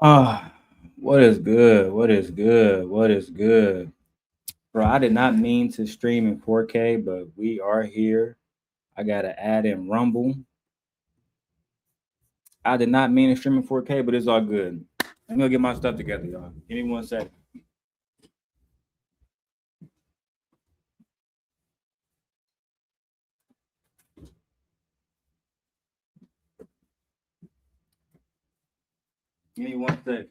Ah, what is good? What is good? What is good? Bro, I did not mean to stream in 4K, but we are here. I gotta add in Rumble. I did not mean to stream in 4K, but it's all good. Let me go get my stuff together, y'all. Give me 1 second. Give me 1 second.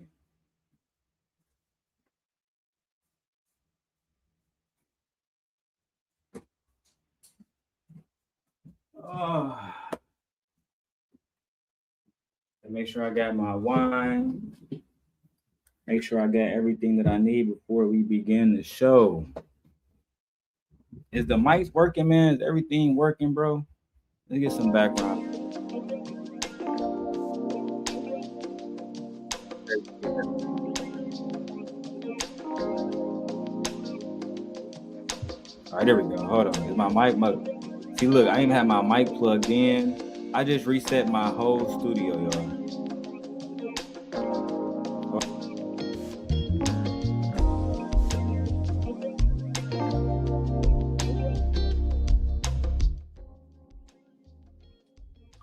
Oh, make sure I got my wine. Make sure I got everything that I need before we begin the show. Is the mics working, man? Is everything working, bro? Let's get some background. All right, there we go. Hold on. Is my mic? See, look, I even have my mic plugged in. I just reset my whole studio, y'all.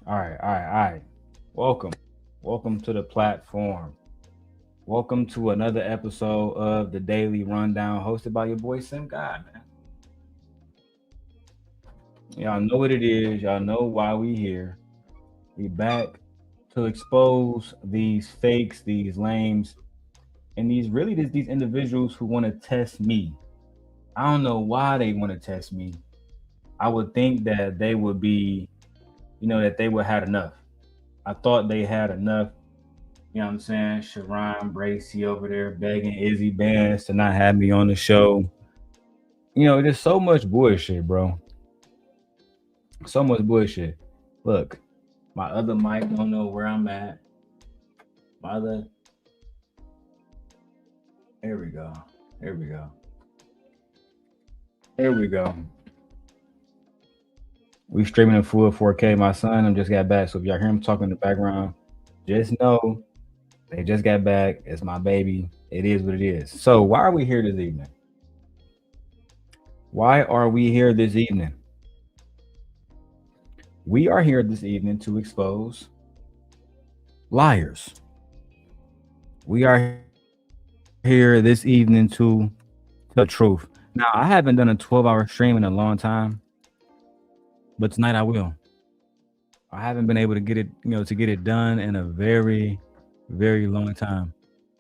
All right. Welcome to the platform. Welcome to another episode of the Daily Rundown, hosted by your boy Sim God, man. Y'all know what it is. Y'all know why we here. We back to expose these fakes, these lames, and these individuals who want to test me. I don't know why they want to test me. I would think that they would be, that they would have enough. I thought they had enough. You know what I'm saying? Sharon Bracy over there begging Izzy Bands to not have me on the show. There's so much bullshit, bro. So much bullshit. Look, my other mic don't know where I'm at. My other. Here we go. Here we go. Here we go. We streaming in full 4K. My son just got back, so if y'all hear him talking in the background, just know they just got back. It's my baby. It is what it is. So why are we here this evening? Why are we here this evening? We are here this evening to expose liars. We are here this evening to tell the truth. Now, I haven't done a 12-hour stream in a long time, but tonight I will. I haven't been able to get it done in a very, very long time.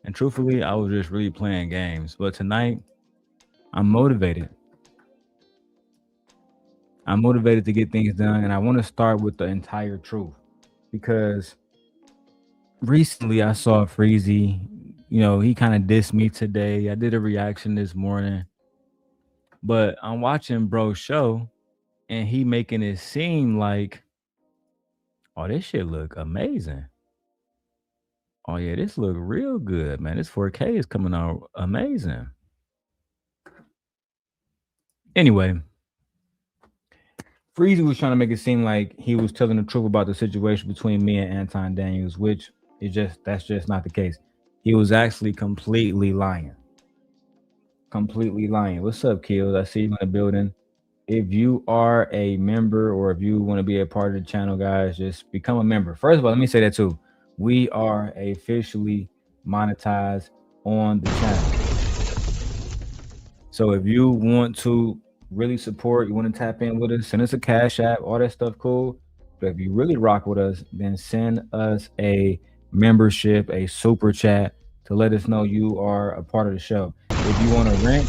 And truthfully, I was just really playing games. But tonight, I'm motivated. I'm motivated to get things done, and I want to start with the entire truth because recently I saw Freezy. He kind of dissed me today. I did a reaction this morning, but I'm watching Bro's show, and he making it seem like, oh, this shit look amazing. Oh yeah, this look real good, man. This 4K is coming out amazing. Anyway, Freezy was trying to make it seem like he was telling the truth about the situation between me and Anton Daniels, which that's just not the case. He was actually completely lying. Completely lying. What's up, Kills? I see you in the building. If you are a member or if you want to be a part of the channel, guys, just become a member. First of all, let me say that too. We are officially monetized on the channel. So if you want to really support, you want to tap in with us, send us a Cash App, all that stuff, cool. But if you really rock with us, then send us a membership, a super chat to let us know you are a part of the show. If you want to rent,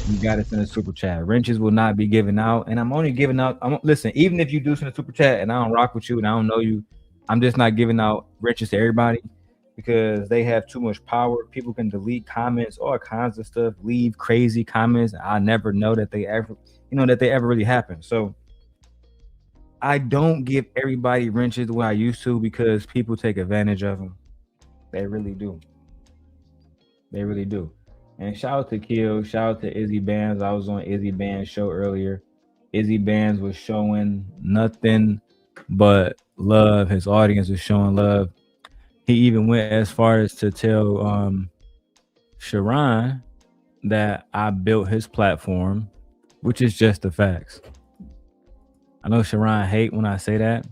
you got to send a super chat. Wrenches will not be given out, and I'm only giving out. Listen, even if you do send a super chat and I don't rock with you and I don't know you, I'm just not giving out wrenches to everybody because they have too much power. People can delete comments, all kinds of stuff, leave crazy comments. I never know that they ever, really happen. So I don't give everybody wrenches the way I used to because people take advantage of them. They really do. They really do. And shout out to Kill, shout out to Izzy Bands. I was on Izzy Bands show earlier. Izzy Bands was showing nothing but love. His audience was showing love. he even went as far as to tell Sharon that I built his platform, which is just the facts. I know Sharon hate when I say that,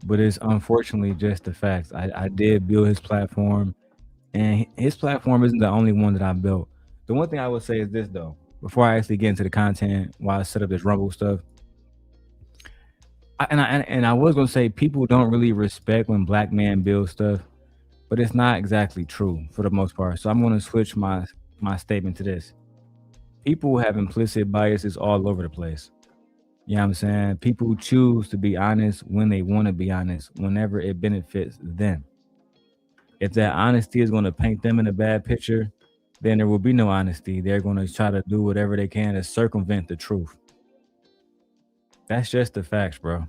but it's unfortunately just the facts. I did build his platform, and his platform isn't the only one that I built. The one thing I would say is this though, before I actually get into the content, while I set up this Rumble stuff, I was gonna say people don't really respect when black men build stuff, but it's not exactly true for the most part. So I'm gonna switch my statement to this. People have implicit biases all over the place. You know what I'm saying? People choose to be honest when they want to be honest, whenever it benefits them. If that honesty is going to paint them in a bad picture, then there will be no honesty. They're going to try to do whatever they can to circumvent the truth. That's just the facts, bro.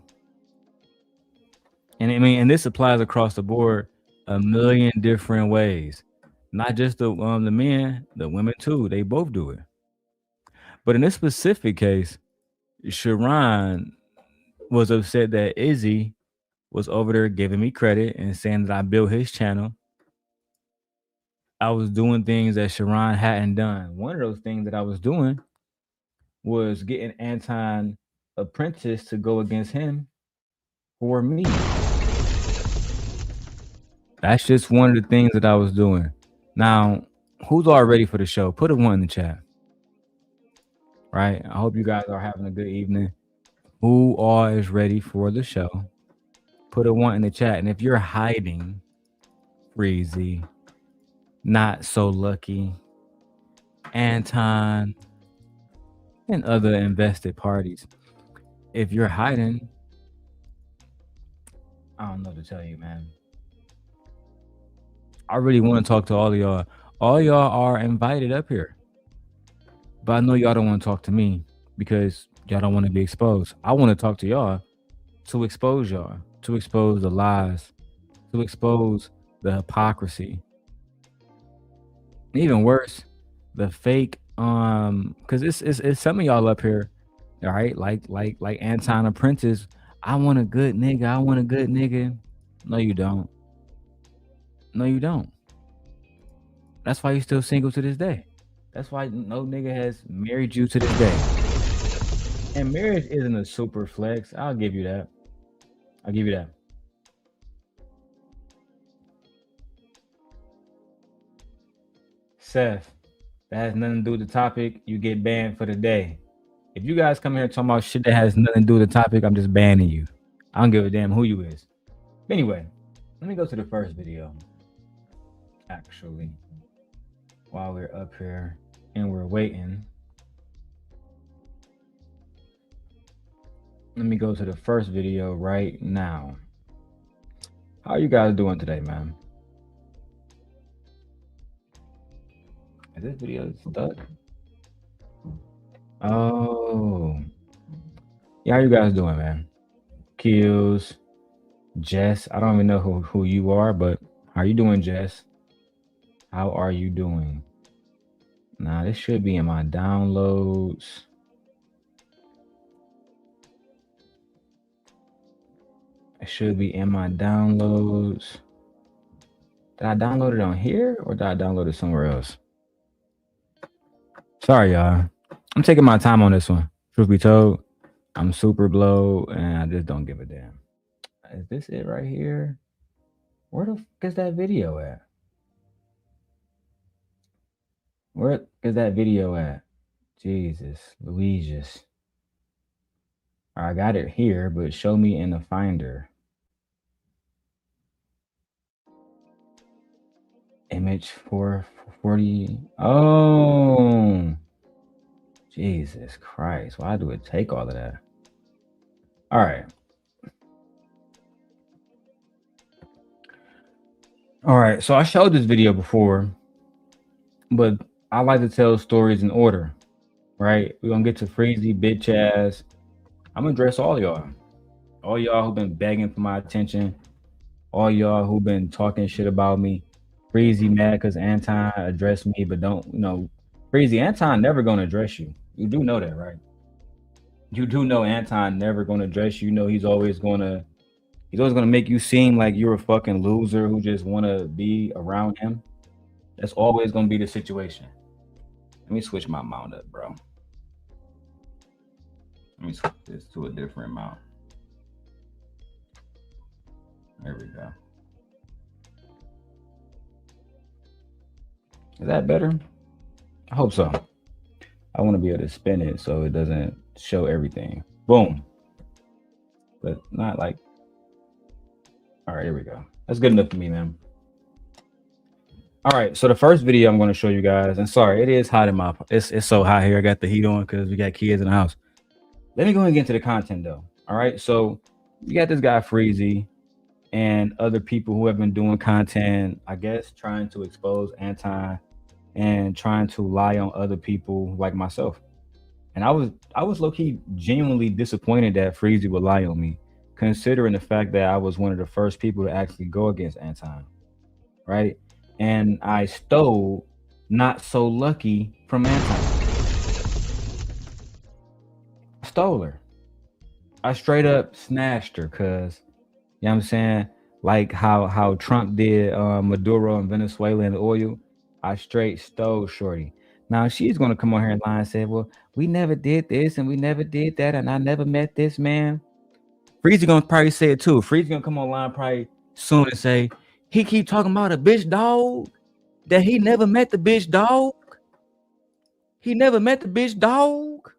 And I mean, and this applies across the board a million different ways. Not just the men, the women too. They both do it. But in this specific case, Sharon was upset that Izzy was over there giving me credit and saying that I built his channel. I was doing things that Sharon hadn't done. One of those things that I was doing was getting Anton Apprentice to go against him for me. That's just one of the things that I was doing. Now, who's all ready for the show? Put a 1 in the chat. Right? I hope you guys are having a good evening. Who all is ready for the show? Put a 1 in the chat. And if you're hiding, Freezy, Not So Lucky, Anton, and other invested parties, if you're hiding, I don't know what to tell you, man. I really want to talk to all of y'all. All y'all are invited up here. But I know y'all don't want to talk to me because y'all don't want to be exposed. I want to talk to y'all to expose y'all, to expose the lies, to expose the hypocrisy. Even worse, the fake because it's some of y'all up here, all right, like Anton Apprentice. I want a good nigga. I want a good nigga. No, you don't. No, you don't. That's why you're still single to this day. That's why no nigga has married you to this day. And marriage isn't a super flex. I'll give you that. I'll give you that. Seth, that has nothing to do with the topic. You get banned for the day. If you guys come here talking about shit that has nothing to do with the topic, I'm just banning you. I don't give a damn who you is. But anyway, let me go to the first video. Actually, while we're up here and we're waiting, let me go to the first video right now. How are you guys doing today, man? Is this video stuck? Oh. Yeah, how you guys doing, man? Kills, Jess. I don't even know who you are, but how you doing, Jess? How are you doing? Nah, this should be in my downloads. It should be in my downloads. Did I download it on here or did I download it somewhere else? Sorry, y'all. I'm taking my time on this one. Truth be told, I'm super blow and I just don't give a damn. Is this it right here? Where the fuck is that video at? Where is that video at? Jesus, Louisias. I got it here, but show me in the finder. Image 440. Oh, Jesus Christ. Why do it take all of that? All right. All right. So I showed this video before, but I like to tell stories in order, right? We're going to get to Freezy, bitch ass. I'm going to address all y'all. All y'all who've been begging for my attention. All y'all who've been talking shit about me. Freezy mad because Anton addressed me, but don't, Freezy, Anton never going to address you. You do know that, right? You do know Anton never going to address you. You know he's always going to He's always gonna make you seem like you're a fucking loser who just wanna be around him. That's always gonna be the situation. Let me switch my mount up, bro. Let me switch this to a different mount. There we go. Is that better? I hope so. I want to be able to spin it so it doesn't show everything. Boom. But not like. All right, here we go. That's good enough for me, man. All right, so the first video I'm going to show you guys, and sorry, it is hot in my. It's so hot here. I got the heat on because we got kids in the house. Let me go ahead and get into the content though. All right, so you got this guy Freezy and other people who have been doing content, I guess, trying to expose Anton and trying to lie on other people like myself. And I was low key genuinely disappointed that Freezy would lie on me, considering the fact that I was one of the first people to actually go against Anton, right? And I stole Not So Lucky from Anton. I stole her. I straight up snatched her, cause you know what I'm saying? Like how Trump did Maduro and Venezuela and the oil. I straight stole Shorty. Now she's gonna come on here and lie and say, well, we never did this and we never did that, and I never met this man. Freezy gonna probably say it too. Freezy gonna come online probably soon and say, he keep talking about a bitch dog, that he never met the bitch dog. He never met the bitch dog.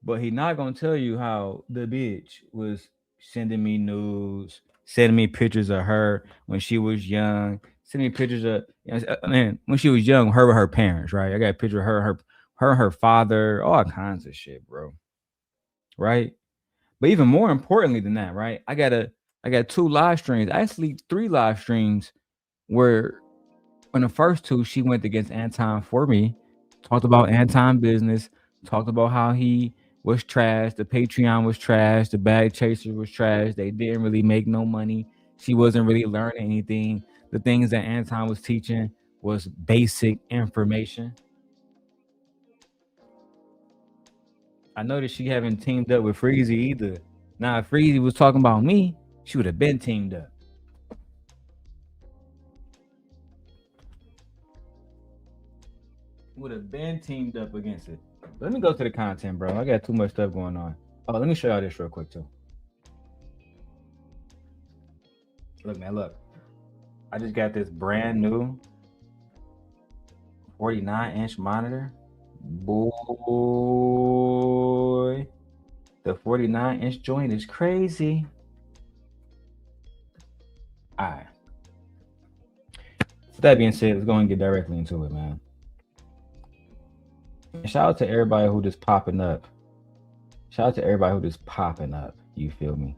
But he not gonna tell you how the bitch was sending me news, sending me pictures of her when she was young, sending me pictures of, you know, man, when she was young, her with her parents, right? I got a picture of her father, all kinds of shit, bro. Right? But even more importantly than that, right? I got 2 live streams, actually 3 live streams where in the first 2 she went against Anton for me, talked about Anton business, talked about how he was trash, the Patreon was trash, the bag chaser was trash, they didn't really make no money, she wasn't really learning anything. The things that Anton was teaching was basic information. I noticed she haven't teamed up with Freezy either. Now, if Freezy was talking about me, she would have been teamed up. Would have been teamed up against it. Let me go to the content, bro. I got too much stuff going on. Oh, let me show y'all this real quick too. Look, man, look. I just got this brand new 49-inch monitor. Boy, the 49-inch joint is crazy. All right. With that being said, let's go and get directly into it, man. Shout out to everybody who just popping up. Shout out to everybody who just popping up. You feel me?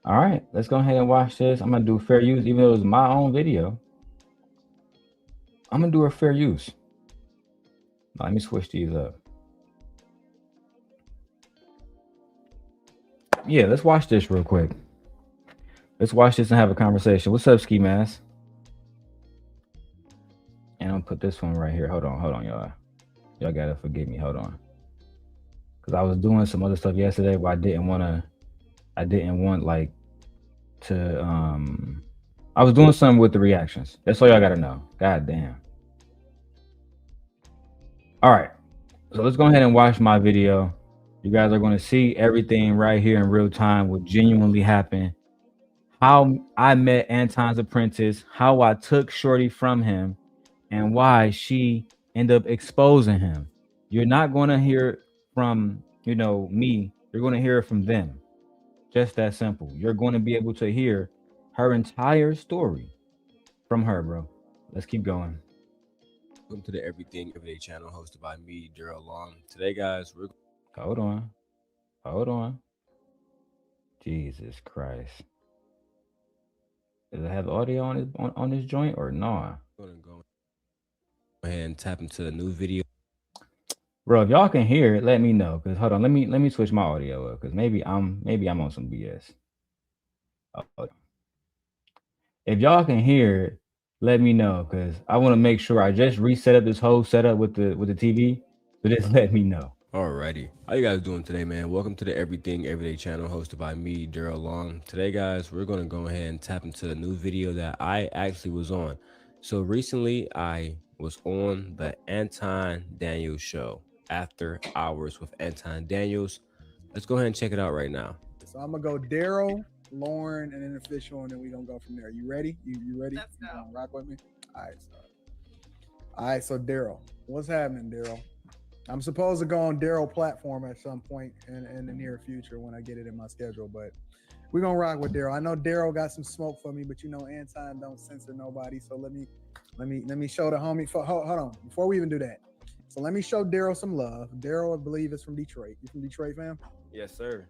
All right, let's go ahead and watch this. I'm gonna do fair use, even though it's my own video. I'm gonna do a fair use. Now, let me switch these up. Yeah, let's watch this real quick. Let's watch this and have a conversation. What's up, Ski Mask? And I'm gonna put this one right here. Hold on, y'all. Y'all gotta forgive me. Hold on, because I was doing some other stuff yesterday, but I didn't want like to. I was doing something with the reactions. That's all y'all gotta know. God damn. All right, so let's go ahead and watch my video. You guys are going to see everything right here in real time, what genuinely happened, how I met Anton's apprentice, how I took Shorty from him, and why she ended up exposing him. You're not going to hear from, me. You're going to hear it from them. Just that simple. You're going to be able to hear her entire story from her, bro. Let's keep going. Welcome to the Everything Everyday channel hosted by me, Darrel Long. Today, guys, we're... Hold on. Jesus Christ. Does it have audio on this joint or no? going to go ahead and tap into a new video. Bro, if y'all can hear it, let me know. Cause hold on, let me switch my audio up. Cause maybe I'm on some BS. If y'all can hear it, let me know. Cause I want to make sure I just reset up this whole setup with the TV. So just let me know. Alrighty. How you guys doing today, man? Welcome to the Everything Everyday channel hosted by me, Darrel Long. Today, guys, we're going to go ahead and tap into a new video that I actually was on. So recently, I was on the Anton Daniels show, After Hours with Anton Daniels. Let's go ahead and check it out right now. So I'm gonna go Darrel, Lauren, and then official, and then we gonna go from there. You ready? You ready? Let's go. You gonna rock with me? All right. So Darrel, what's happening, Darrel? I'm supposed to go on Darrel platform at some point in the near future when I get it in my schedule, but we're gonna rock with Darrel. I know Darrel got some smoke for me, but you know Anton don't censor nobody. So let me show the homie. Hold on, before we even do that. So let me show Darrel some love. Darrel, I believe, is from Detroit. You from Detroit, fam? Yes, sir.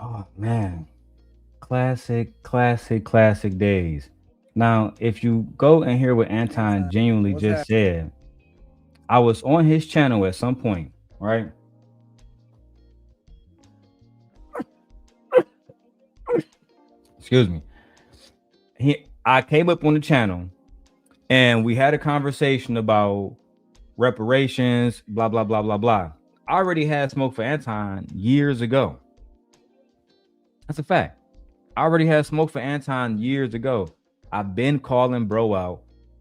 Oh man, classic days. Now, if you go and hear what Anton genuinely What's just said, I was on his channel at some point, right? Excuse me. I came up on the channel and we had a conversation about reparations, blah, blah, blah, blah, blah. I already had smoke for Anton years ago. That's a fact. I already had smoke for Anton years ago. I've been calling bro out,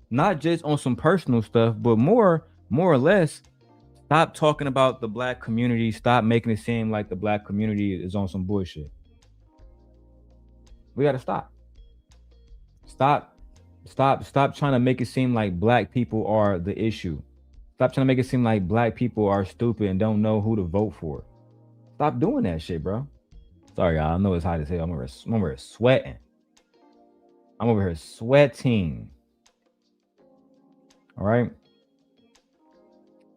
not just on some personal stuff, but more or less, stop talking about the black community. Stop making it seem like the black community is on some bullshit. We gotta stop. Stop trying to make it seem like black people are the issue. Stop trying to make it seem like black people are stupid and don't know who to vote for. Stop doing that shit, bro. Sorry, y'all. I know it's hot as hell. I'm over here sweating. I'm over here sweating. All right.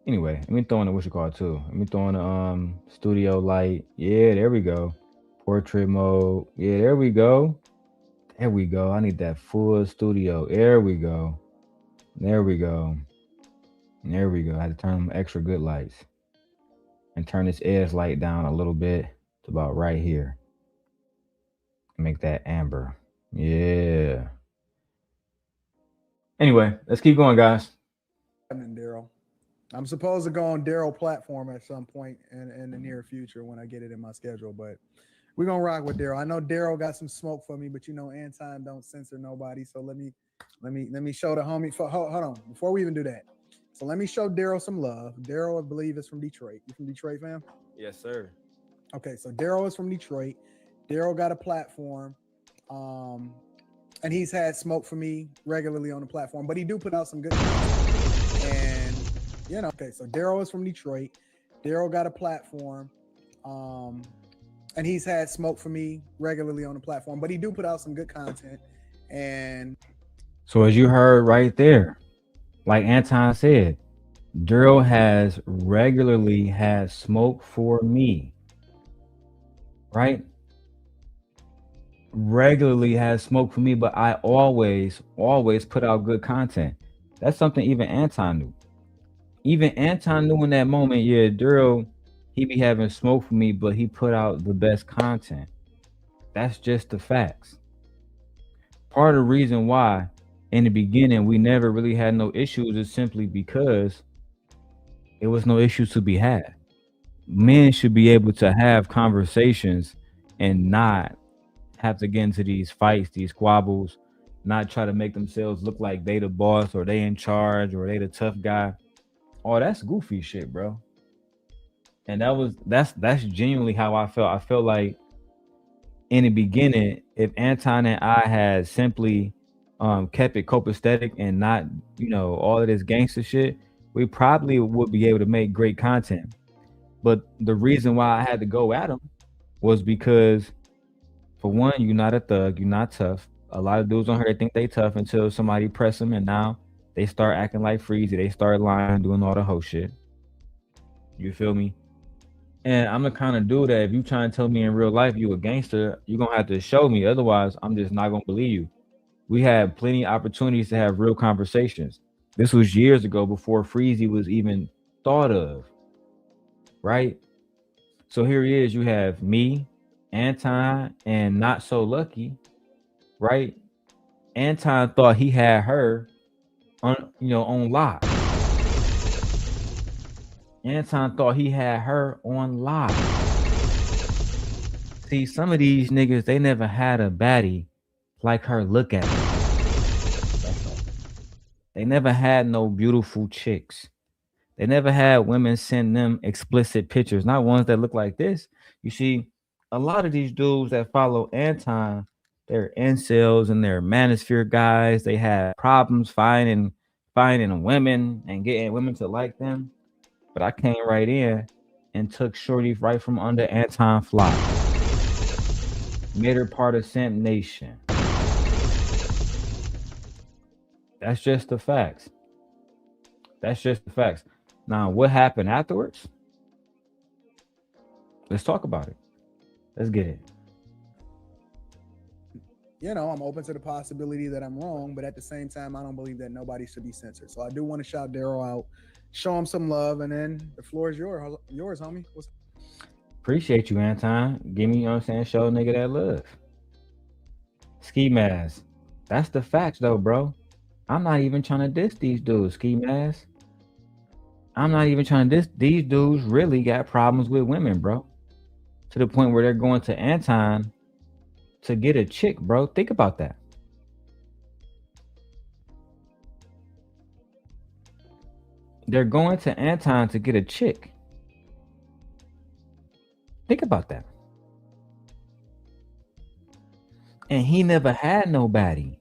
Anyway, let me throw in a what you call it too. Let me throw in a studio light. Yeah, there we go. Portrait mode. Yeah, there we go. There we go. I need that full studio. There we go. There we go. There we go. I had to turn them extra good lights and turn this edge light down a little bit to about right here. Make that amber. Yeah. Anyway, let's keep going, guys. Darrel? I'm supposed to go on Darrel platform at some point in the near future when I get it in my schedule, but we're gonna rock with Darrel. I know Darrel got some smoke for me, but you know Anton don't censor nobody. So let me show the homie. Hold on, before we even do that. So let me show Darrel some love. Darrel, I believe, is from Detroit. You from Detroit, fam? Yes, sir. Okay, so Darrel is from Detroit. Darrel got a platform, and he's had smoke for me regularly on the platform, but he do put out some good content. And you know, okay, so Darrel is from Detroit. Darrel got a platform, and he's had smoke for me regularly on the platform, but he do put out some good content. And so as you heard right there, like Anton said, Darrel has regularly had smoke for me, right? Regularly has smoke for me, but I always put out good content. That's something even Anton knew. Even Anton knew in that moment, yeah, Darrel, he be having smoke for me, but he put out the best content. That's just the facts. Part of the reason why in the beginning we never really had no issues is simply because it was no issues to be had. Men should be able to have conversations and not have to get into these fights, these squabbles, not try to make themselves look like they the boss or they in charge or they the tough guy. Oh, that's goofy shit, bro. And that's genuinely how I felt. I felt like in the beginning, if Anton and I had simply kept it copacetic and not, all of this gangster shit, we probably would be able to make great content. But the reason why I had to go at him was because, for one, you're not a thug, you're not tough. A lot of dudes on here, they think they tough until somebody press them, and now they start acting like Freezy. They start lying, doing all the whole shit. You feel me? And I'm the kind of dude that if you try and tell me in real life you a gangster, you're gonna have to show me. Otherwise, I'm just not gonna believe you. We had plenty of opportunities to have real conversations. This was years ago before Freezy was even thought of, right? So here he is. You have me, Anton, and Not So Lucky, right? Anton thought he had her on lock. Anton thought he had her on lock. See, some of these niggas, they never had a baddie like her look at them. That's all. They never had no beautiful chicks. They never had women send them explicit pictures, not ones that look like this. You see, a lot of these dudes that follow Anton, they're incels and they're manosphere guys. They have problems finding women and getting women to like them. But I came right in and took Shorty right from under Anton Flock. Made her part of Simp Nation. That's just the facts. That's just the facts. Now, what happened afterwards? Let's talk about it. Let's get it. You know, I'm open to the possibility that I'm wrong, but at the same time, I don't believe that nobody should be censored. So I do want to shout Darrel out, show him some love, and then the floor is yours, homie. Appreciate you, Anton. Give me, you know what I'm saying, show a nigga that love. Ski Mask. That's the facts, though, bro. I'm not even trying to diss these dudes, Ski Mask. I'm not even trying to diss. These dudes really got problems with women, bro. To the point where they're going to Anton to get a chick, bro. Think about that. They're going to Anton to get a chick. Think about that. And he never had nobody.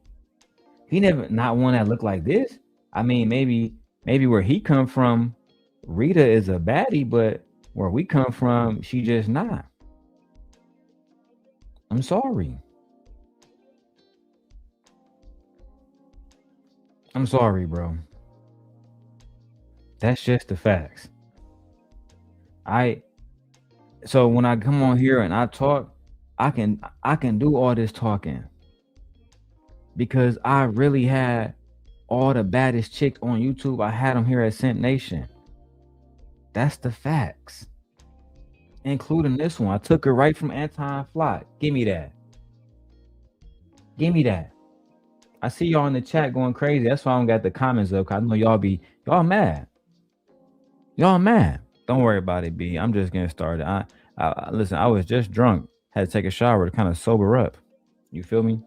He never, not one that looked like this. I mean, maybe where he come from, Rita is a baddie, but where we come from, she just not. I'm sorry. I'm sorry, bro. That's just the facts. So when I come on here and I talk, I can do all this talking because I really had all the baddest chicks on YouTube. I had them here at Simp Nation. That's the facts, including this one. I took her right from Anton Flock. Give me that. Give me that. I see y'all in the chat going crazy. That's why I don't got the comments up. Cause I know y'all mad. Y'all mad. Don't worry about it, B. I'm just getting started. I listen, I was just drunk. Had to take a shower to kind of sober up. You feel me?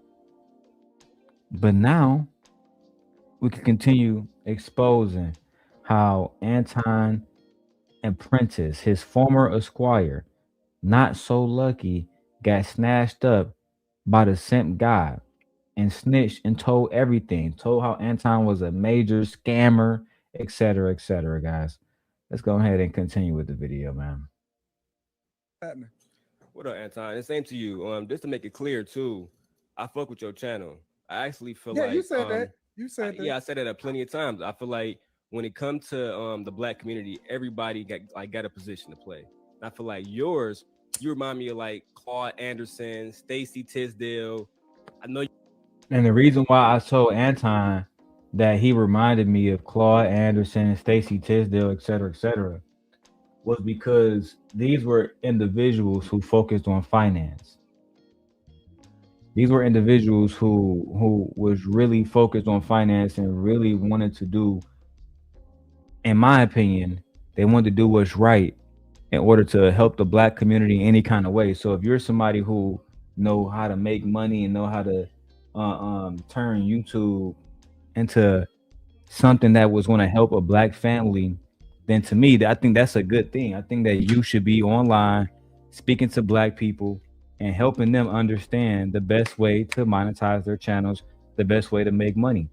But now we can continue exposing how Anton Apprentice, his former esquire, not so lucky, got snatched up by the simp guy and snitched and told everything. Told how Anton was a major scammer, etc., guys. Let's go ahead and continue with the video, man. What up, Anton? The same to you. Just to make it clear too, I fuck with your channel. I actually feel like you said that. You said that. Yeah, I said that plenty of times. I feel like when it comes to the black community, everybody got a position to play. And I feel like yours, you remind me of like Claude Anderson, Stacey Tisdale. I know. And the reason why I told Anton that he reminded me of Claude Anderson, Stacey Tisdale, etc., was because these were individuals who focused on finance. These were individuals who was really focused on finance and really wanted to do, in my opinion, they wanted to do what's right in order to help the black community in any kind of way. So if you're somebody who know how to make money and know how to turn YouTube into something that was going to help a black family, then to me, I think that's a good thing. I think that you should be online speaking to black people and helping them understand the best way to monetize their channels, the best way to make money.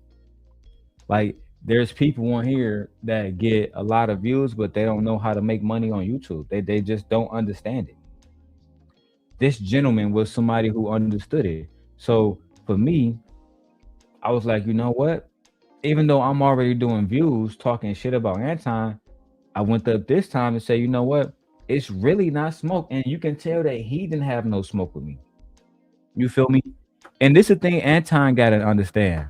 Like there's people on here that get a lot of views, but they don't know how to make money on YouTube. They just don't understand it. This gentleman was somebody who understood it. So for me, I was like, you know what? Even though I'm already doing views talking shit about Anton, I went up this time and say, you know what? It's really not smoke. And you can tell that he didn't have no smoke with me. You feel me? And this is the thing Anton got to understand,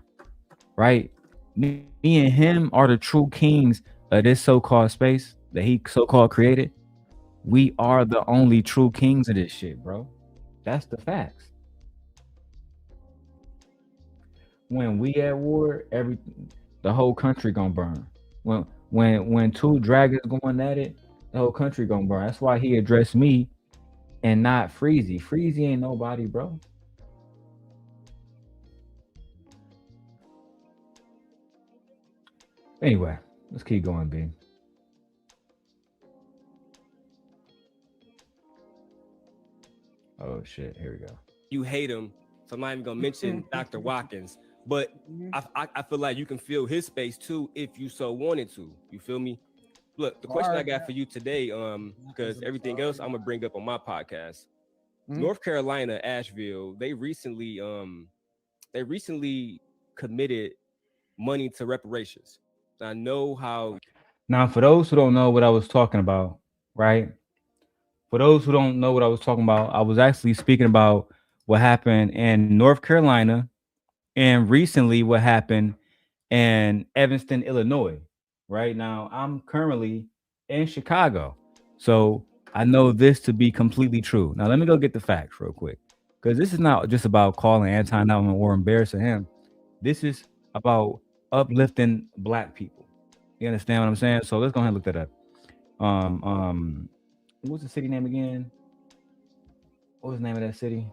right? Me and him are the true kings of this so-called space that he so-called created. We are the only true kings of this shit, bro. That's the facts. When we at war, the whole country gonna burn. when two dragons going at it, the whole country gonna burn. That's why he addressed me and not Freezy. Freezy ain't nobody, bro. Anyway, let's keep going, B. Oh shit, here we go. You hate him, so I'm not even gonna mention Dr. Watkins. But I feel like you can fill his space too if you so wanted to. You feel me? Look, the question I got for you today, because everything else I'm gonna bring up on my podcast. North Carolina, Asheville, they recently committed money to reparations. I know how. Now, for those who don't know what I was talking about, right? For those who don't know what I was talking about, I was actually speaking about what happened in North Carolina and recently what happened in Evanston, Illinois. Right now, I'm currently in Chicago. So I know this to be completely true. Now, let me go get the facts real quick because this is not just about calling Anton out or embarrassing him. This is about uplifting Black people. You understand what I'm saying? So let's go ahead and look that up. What's the city name again? What was the name of that city?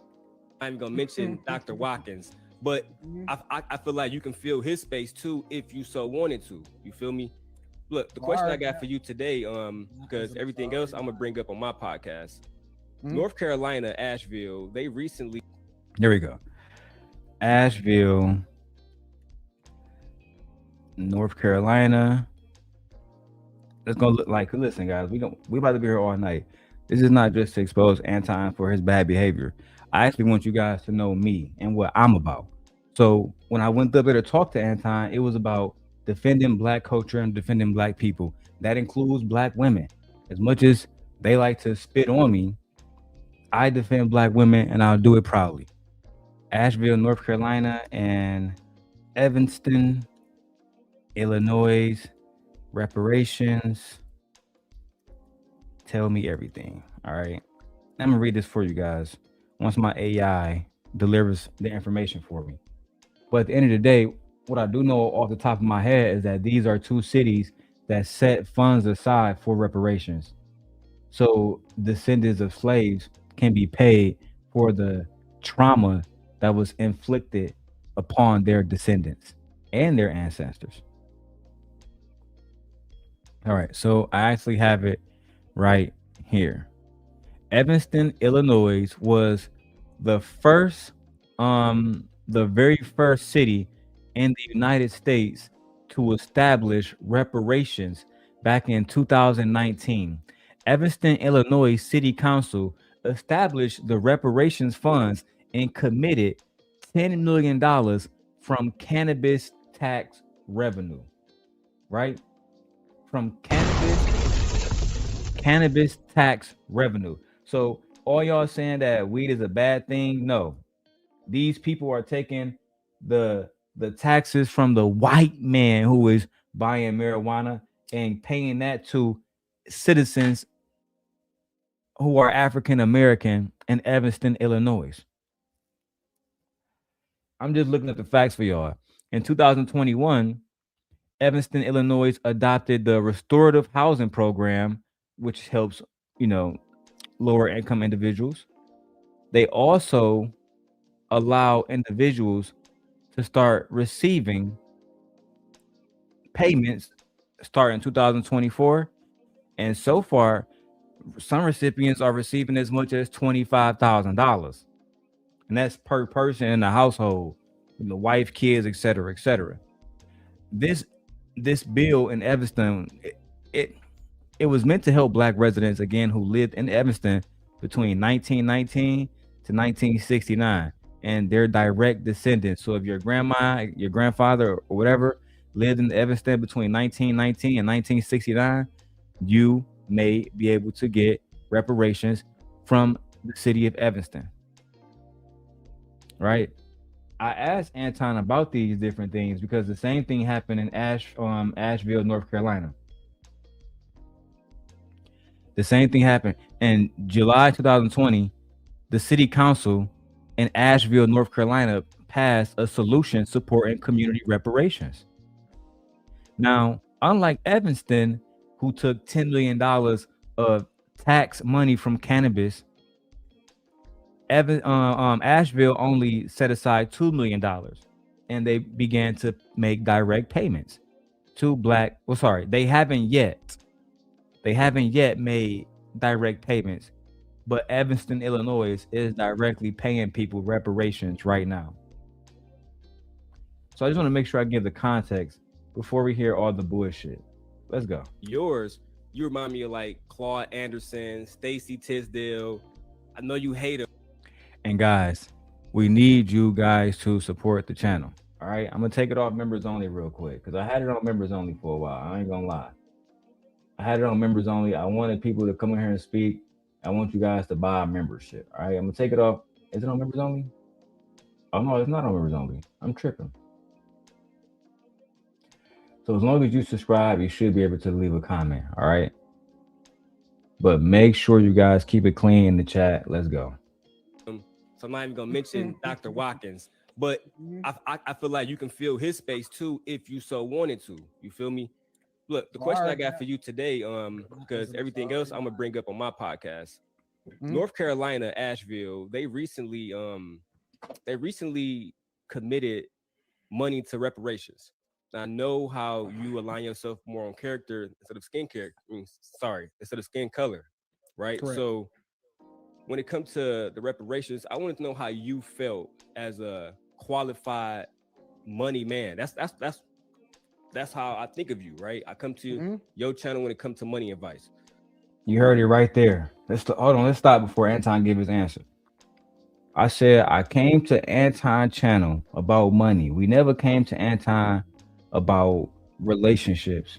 I'm even gonna mention Dr. Watkins, but I feel like you can fill his space too if you so wanted to. You feel me? Look, the question I got for you today, because everything else I'm gonna bring up on my podcast. North Carolina, Asheville, they recently. There we go. Asheville, North Carolina. Let's go look like. Listen, guys, we about to be here all night. This is not just to expose Anton for his bad behavior. I actually want you guys to know me and what I'm about. So when I went up there to talk to Anton, it was about defending Black culture and defending Black people. That includes Black women. As much as they like to spit on me, I defend Black women and I'll do it proudly. Asheville, North Carolina, and Evanston, Illinois, reparations. Tell me everything. All right. I'm gonna read this for you guys once my AI delivers the information for me. But at the end of the day, what I do know off the top of my head is that these are two cities that set funds aside for reparations. So descendants of slaves can be paid for the trauma that was inflicted upon their descendants and their ancestors. All right, so I actually have it right here. Evanston, Illinois was the first, the very first city in the United States to establish reparations back in 2019. Evanston, Illinois City Council established the reparations funds and committed $10 million from cannabis tax revenue, right? From cannabis tax revenue. So all y'all saying that weed is a bad thing, no. These people are taking the taxes from the white man who is buying marijuana and paying that to citizens who are African American in Evanston, Illinois. I'm just looking at the facts for y'all. In 2021, Evanston, Illinois adopted the restorative housing program, which helps, lower income individuals. They also allow individuals to start receiving payments starting 2024. And so far, some recipients are receiving as much as $25,000. And that's per person in the household, the wife, kids, et cetera, et cetera. This bill in Evanston, it was meant to help Black residents again who lived in Evanston between 1919 to 1969 and their direct descendants. So if your grandma, your grandfather, or whatever lived in Evanston between 1919 and 1969, you may be able to get reparations from the city of Evanston. Right? I asked Anton about these different things because the same thing happened in Asheville, North Carolina. The same thing happened in July 2020. The city council in Asheville, North Carolina passed a solution supporting community reparations. Now, Unlike Evanston, who took $10 million of tax money from cannabis, Asheville only set aside $2 million, and they began to make direct payments to black. Well, sorry, they haven't yet made direct payments, but Evanston, Illinois is directly paying people reparations right now. So I just want to make sure I give the context before we hear all the bullshit. Let's go. Yours, you remind me of like Claude Anderson, Stacey Tisdale. I know you hate him. And guys, we need you guys to support the channel. All right, I'm gonna take it off members only real quick because I had it on members only for a while. I ain't gonna lie. I had it on members only. I wanted people to come in here and speak. I want you guys to buy a membership. All right, I'm gonna take it off. Is it on members only? Oh no, it's not on members only. I'm tripping. So as long as you subscribe, you should be able to leave a comment. All right. But make sure you guys keep it clean in the chat. Let's go. So I'm not even gonna mention Dr. Watkins, but I feel like you can fill his space too if you so wanted to. You feel me? Look, the question I got for you today, because everything else I'm gonna bring up on my podcast. North Carolina, Asheville, they recently committed money to reparations. I know how you align yourself more on character instead of skin instead of skin color, right? Correct. So when it comes to the reparations, I wanted to know how you felt as a qualified money man. That's how I think of you, right? I come to your channel when it comes to money advice. You heard it right there. Hold on. Let's stop before Anton give his answer. I said I came to Anton channel about money. We never came to Anton about relationships.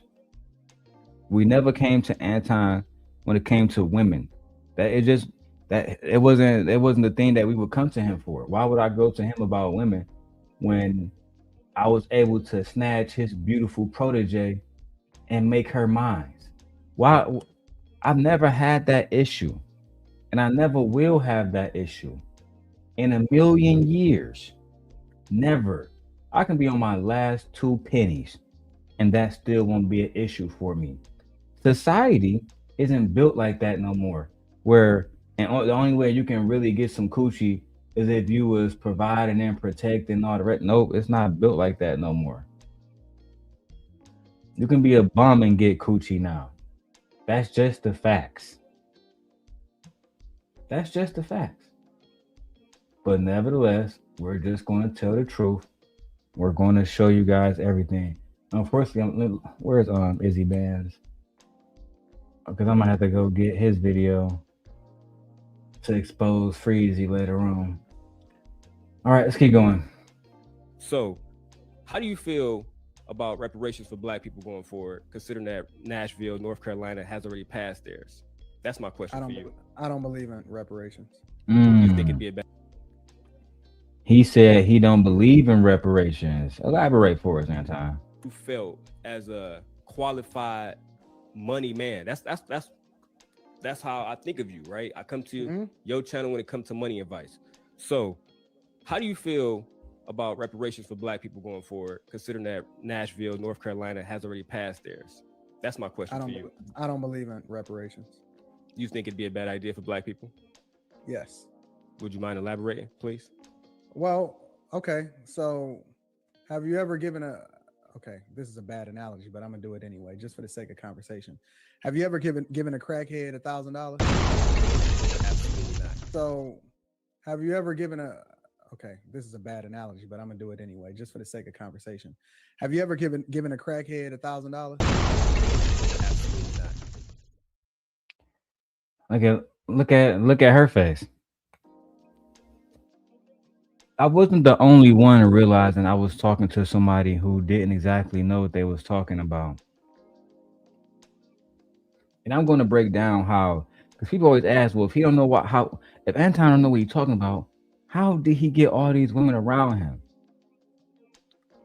We never came to Anton when it came to women. It wasn't the thing that we would come to him for. Why would I go to him about women when I was able to snatch his beautiful protege and make her mine? Why? I've never had that issue, and I never will have that issue in a million years. Never. I can be on my last 2 pennies, and that still won't be an issue for me. Society isn't built like that no more, where the only way you can really get some coochie is if you was providing and protecting all the rest. Nope, it's not built like that no more. You can be a bum and get coochie now. That's just the facts. That's just the facts. But nevertheless, we're just going to tell the truth. We're going to show you guys everything. Unfortunately, where's Izzy Bands? Because I'm gonna have to go get his video to expose Freezy later on. All right, let's keep going. So, how do you feel about reparations for Black people going forward, considering that Nashville, North Carolina has already passed theirs? That's my question for you. I don't believe in reparations. You think it'd be a bad? He said he don't believe in reparations. Elaborate for us, Anton. You felt as a qualified money man. That's how I think of you, right? I come to your channel when it comes to money advice. So, how do you feel about reparations for Black people going forward, considering that Nashville, North Carolina has already passed theirs? That's my question for you. I don't believe in reparations. You think it'd be a bad idea for Black people? Yes. Would you mind elaborating, please? Well, okay. So, have you ever given okay, this is a bad analogy, but I'm gonna do it anyway, just for the sake of conversation. Have you ever given a crackhead $1,000? Absolutely not. So, have you ever given okay, this is a bad analogy, but I'm gonna do it anyway, just for the sake of conversation. Have you ever given a crackhead $1,000? Absolutely not. Okay, look at her face. I wasn't the only one realizing I was talking to somebody who didn't exactly know what they was talking about. And I'm going to break down how, because people always ask, well, if he don't know if Anton don't know what he's talking about, how did he get all these women around him?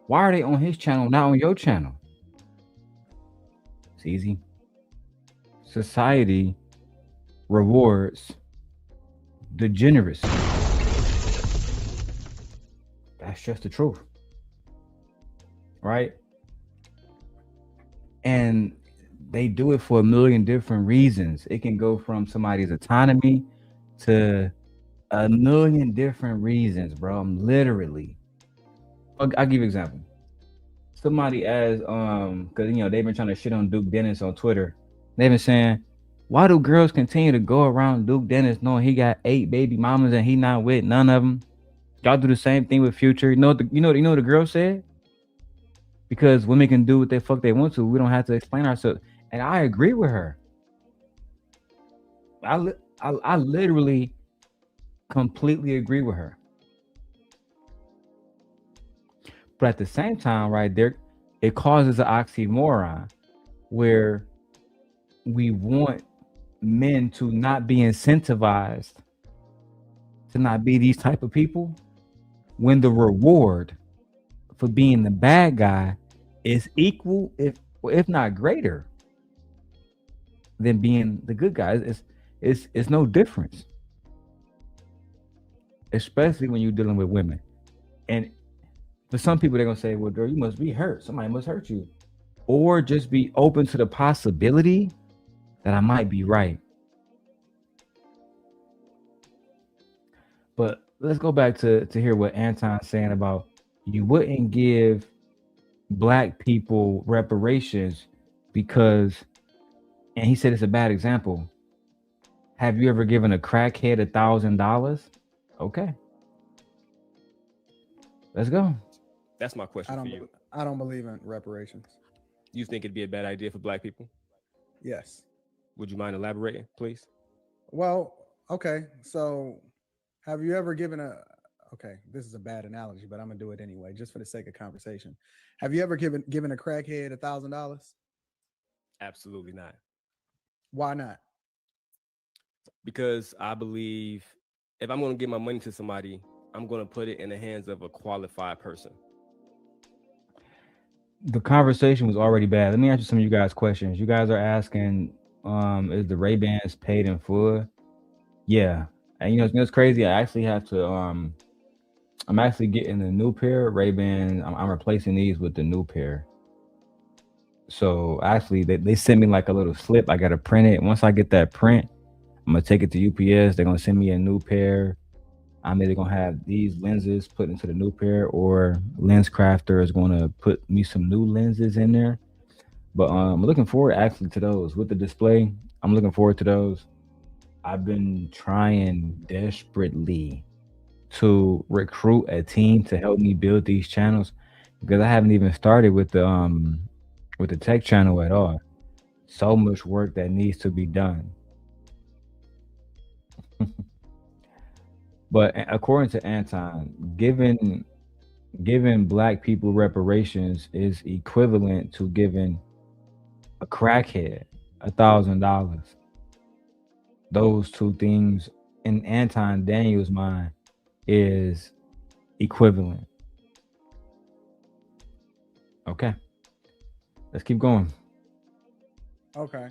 Why are they on his channel, not on your channel? It's easy. Society rewards the generous. That's just the truth, right? And they do it for a million different reasons. It can go from somebody's autonomy to a million different reasons, bro. I'm literally. I'll give you an example. Somebody asked, because they've been trying to shit on Duke Dennis on Twitter. They've been saying, why do girls continue to go around Duke Dennis knowing he got 8 baby mamas and he not with none of them? Y'all do the same thing with Future. You know what the girl said? Because women can do what the fuck they want to. We don't have to explain ourselves. And I agree with her. I literally completely agree with her. But at the same time, right there, it causes an oxymoron where we want men to not be incentivized to not be these type of people when the reward for being the bad guy is equal, if not greater, than being the good guy. It's no difference, especially when you're dealing with women. And for some people, they're gonna say, "Well, girl, you must be hurt. Somebody must hurt you," or just be open to the possibility that I might be right. But let's go back to hear what Anton's saying about you wouldn't give black people reparations because, and he said it's a bad example. Have you ever given a crackhead $1,000? Okay, let's go. That's my question for you. I don't believe in reparations. You think it'd be a bad idea for black people? Yes. Would you mind elaborating, please? Well, okay. So, have you ever given a? Okay, this is a bad analogy, but I'm gonna do it anyway, just for the sake of conversation. Have you ever given a crackhead $1,000? Absolutely not. Why not? Because I believe if I'm going to give my money to somebody, I'm going to put it in the hands of a qualified person. The conversation was already bad. Let me answer some of you guys' questions. You guys are asking, is the Ray-Bans paid in full? Yeah. And it's crazy. I actually have to I'm actually getting a new pair of Ray-Bans. I'm replacing these with the new pair. So actually they sent me like a little slip. I gotta print it. Once I get that print, I'm gonna take it to UPS. They're gonna send me a new pair. I'm either gonna have these lenses put into the new pair, or Lens Crafter is gonna put me some new lenses in there. But I'm looking forward actually to those with the display. I'm looking forward to those. I've been trying desperately to recruit a team to help me build these channels because I haven't even started with the tech channel at all. So much work that needs to be done. But according to Anton, giving black people reparations is equivalent to giving a crackhead $1,000. Those two things in Anton Daniels' mind is equivalent. Okay, let's keep going. Okay.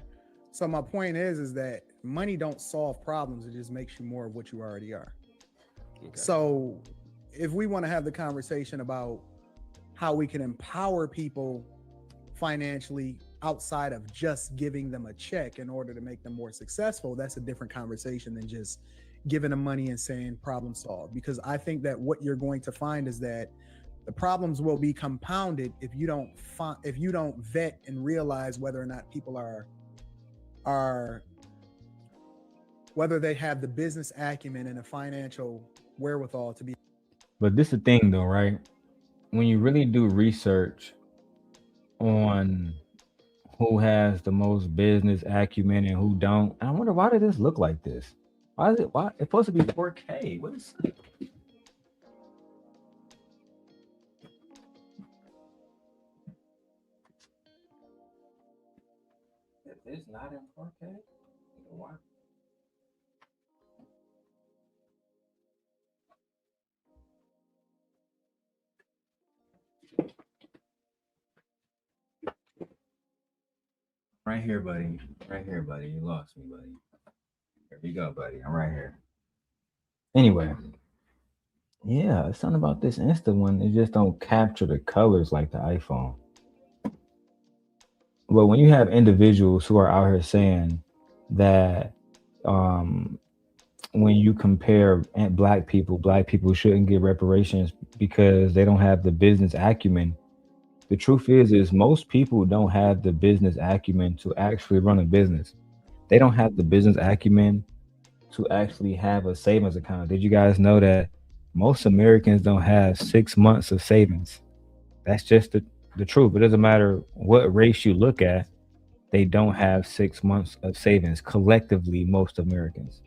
So my point is that money don't solve problems. It just makes you more of what you already are. Okay. So if we want to have the conversation about how we can empower people financially outside of just giving them a check in order to make them more successful, that's a different conversation than just giving them money and saying problem solved. Because I think that what you're going to find is that the problems will be compounded if you don't vet and realize whether or not people are whether they have the business acumen and the financial wherewithal to be. But this is the thing though, right? When you really do research on who has the most business acumen and who don't, and I wonder, why did this look like this? Why it's supposed to be 4K? What is it? It's not in 4K? Why? Right here, buddy. Right here, buddy. You lost me, buddy. Here we go, buddy. I'm right here. Anyway, yeah, it's something about this Insta one. It just don't capture the colors like the iPhone. But when you have individuals who are out here saying that um, when you compare black people shouldn't get reparations because they don't have the business acumen. The truth is most people don't have the business acumen to actually run a business. They don't have the business acumen to actually have a savings account. Did you guys know that most Americans don't have 6 months of savings? That's just the truth. It doesn't matter what race you look at, they don't have 6 months of savings collectively, most Americans.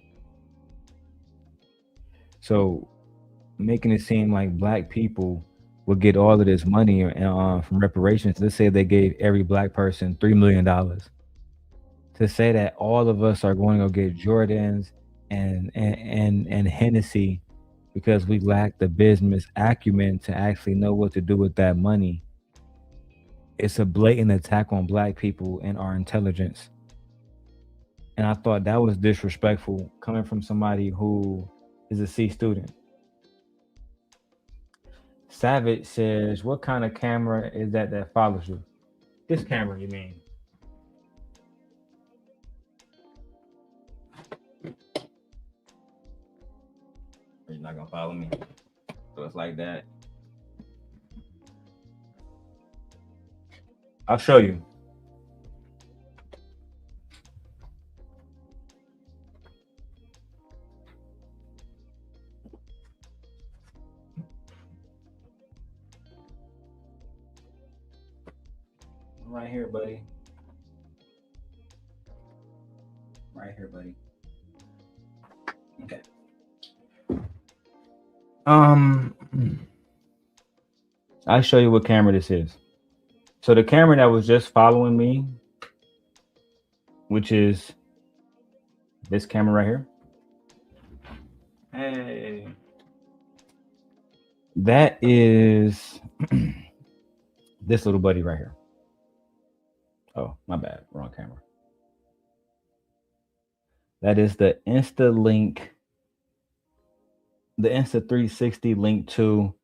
So making it seem like black people would get all of this money from reparations. Let's say they gave every black person $3 million. To say that all of us are going to go get Jordans and Hennessy because we lack the business acumen to actually know what to do with that money. It's a blatant attack on black people and our intelligence. And I thought that was disrespectful coming from somebody who is a C student. Savage says, "What kind of camera is that follows you?" This camera, you mean? You're not gonna follow me, so it's like that. I'll show you. Right here, buddy. Right here, buddy. Okay. I'll show you what camera this is. So the camera that was just following me, which is this camera right here. Hey. That is this little buddy right here. Oh, my bad. Wrong camera. That is the Insta360 Link 2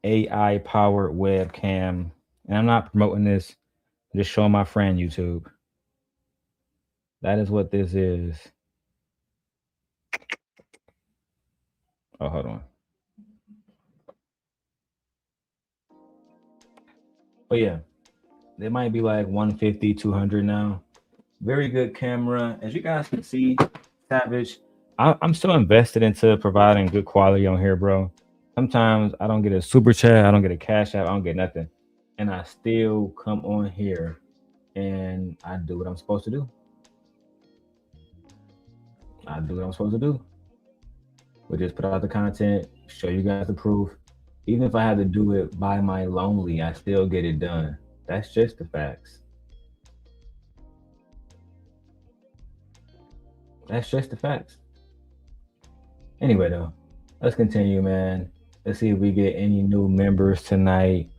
AI powered webcam. And I'm not promoting this, I'm just showing my friend YouTube. That is what this is. Oh, hold on. But yeah, they might be like 150, 200 now. Very good camera. As you guys can see, Savage, I'm still invested into providing good quality on here, bro. Sometimes I don't get a super chat, I don't get a cash app, I don't get nothing. And I still come on here and I do what I'm supposed to do. I do what I'm supposed to do. We just put out the content, show you guys the proof. Even if I had to do it by my lonely, I still get it done. That's just the facts. That's just the facts. Anyway, though, let's continue, man. Let's see if we get any new members tonight.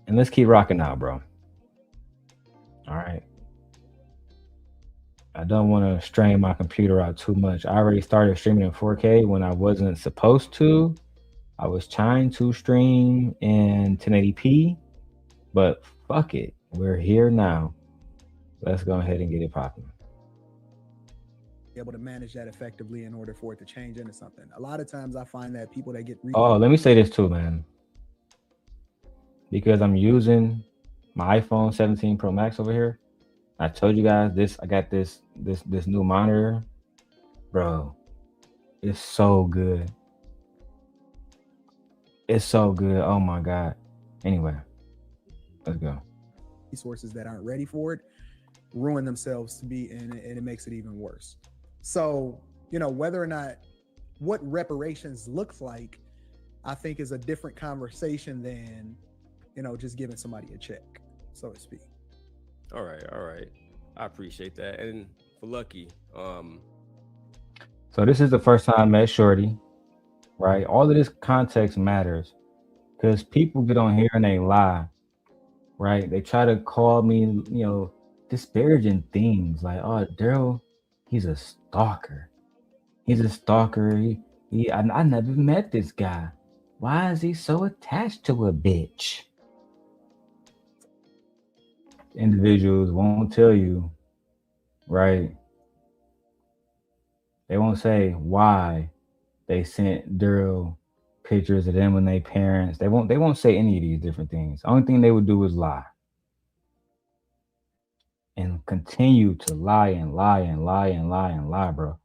And let's keep rocking out, bro. All right. I don't want to strain my computer out too much. I already started streaming in 4K when I wasn't supposed to. I was trying to stream in 1080p, but fuck it. We're here now. Let's go ahead and get it popping. Able to manage that effectively in order for it to change into something. A lot of times I find that people that get Oh, let me say this too, man. Because I'm using my iPhone 17 Pro Max over here. I told you guys this. I got this new monitor, bro. It's so good. It's so good. Oh my god. Anyway, let's go. Resources that aren't ready for it ruin themselves to be, and it makes it even worse. So, whether or not what reparations looks like, I think is a different conversation than, just giving somebody a check, so to speak. All right. I appreciate that. And for Lucki, so this is the first time I met Shorty, right? All of this context matters because people get on here and they lie, right? They try to call me, disparaging things like, "Oh, Darrel, he's a stalker. He's a stalker. I never met this guy. Why is he so attached to a bitch?" individuals won't tell you, right? They won't say why they sent Daryl pictures of them when they parents. They won't say any of these different things. The only thing they would do is lie and continue to lie and lie and lie and lie and lie, bro.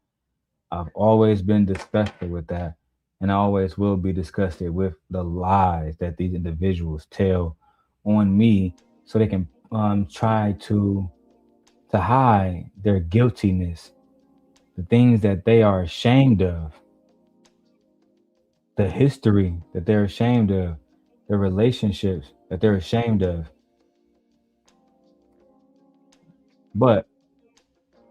I've always been disgusted with that, and I always will be disgusted with the lies that these individuals tell on me, so they can try to hide their guiltiness, the things that they are ashamed of, the history that they're ashamed of, the relationships that they're ashamed of. But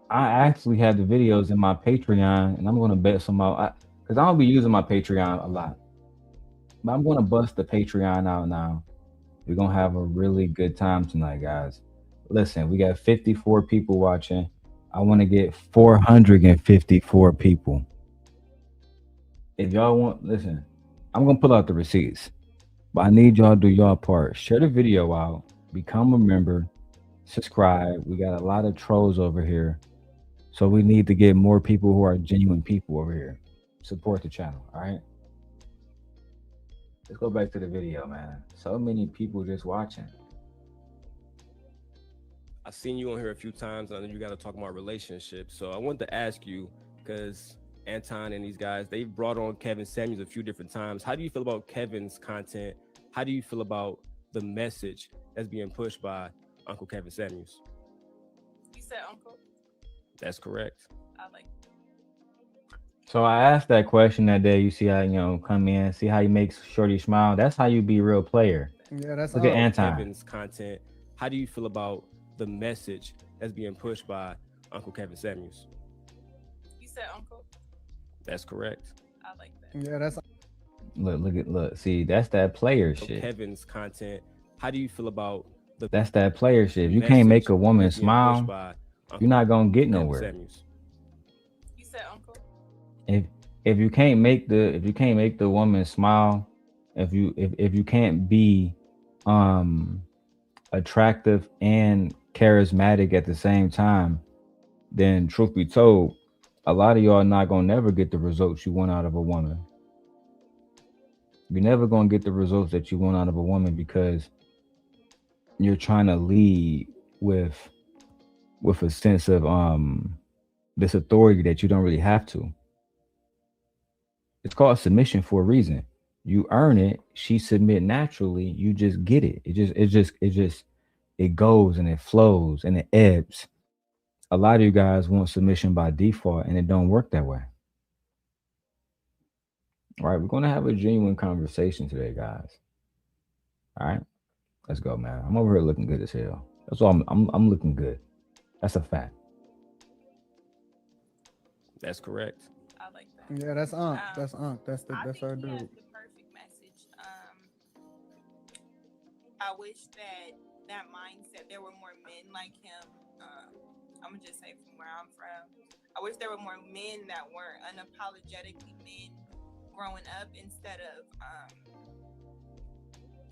I actually have the videos in my Patreon, and I'm going to bet some out because I don't be using my Patreon a lot. But I'm going to bust the Patreon out now. We're going to have a really good time tonight, guys. Listen, we got 54 people watching. I want to get 454 people. If y'all want, listen, I'm going to pull out the receipts, but I need y'all to do y'all part. Share the video out, become a member, subscribe. We got a lot of trolls over here. So we need to get more people who are genuine people over here. Support the channel, all right? Let's go back to the video, man. So many people just watching. I've seen you on here a few times. I know you got to talk about relationships. So I wanted to ask you, because Anton and these guys, they've brought on Kevin Samuels a few different times. How do you feel about Kevin's content? How do you feel about the message that's being pushed by Uncle Kevin Samuels? You said uncle? That's correct. I like. So I asked that question that day. You see how, come in, see how he makes Shorty smile. That's how you be a real player. Yeah, that's Look at Anton. Kevin's content. How do you feel about the message that's being pushed by Uncle Kevin Samuels? You said uncle? That's correct. I like that. Yeah, that's Look. See, that's that player So shit. Kevin's content. How do you feel about That's that player shit. If you can't make a woman that's being pushed smile, by you're not gonna get Kevin nowhere. Samuels? You said uncle? If you can't make the woman smile, if you can't be attractive and charismatic at the same time, then truth be told, a lot of y'all are not gonna never get the results you want out of a woman. You're never gonna get the results that you want out of a woman because you're trying to lead with a sense of this authority that you don't really have to. It's called submission for a reason. You earn it, she submit naturally, you just get it. It goes and it flows and it ebbs. A lot of you guys want submission by default and it don't work that way. All right, we're gonna have a genuine conversation today, guys. All right, let's go, man. I'm over here looking good as hell. That's all. I'm looking good. That's a fact. That's correct. I like that. Yeah, that's Unc. That's Unc. I That's think our he dude. has the perfect message. I wish that mindset, there were more men like him. I'm gonna just say from where I'm from, I wish there were more men that were unapologetically men growing up instead of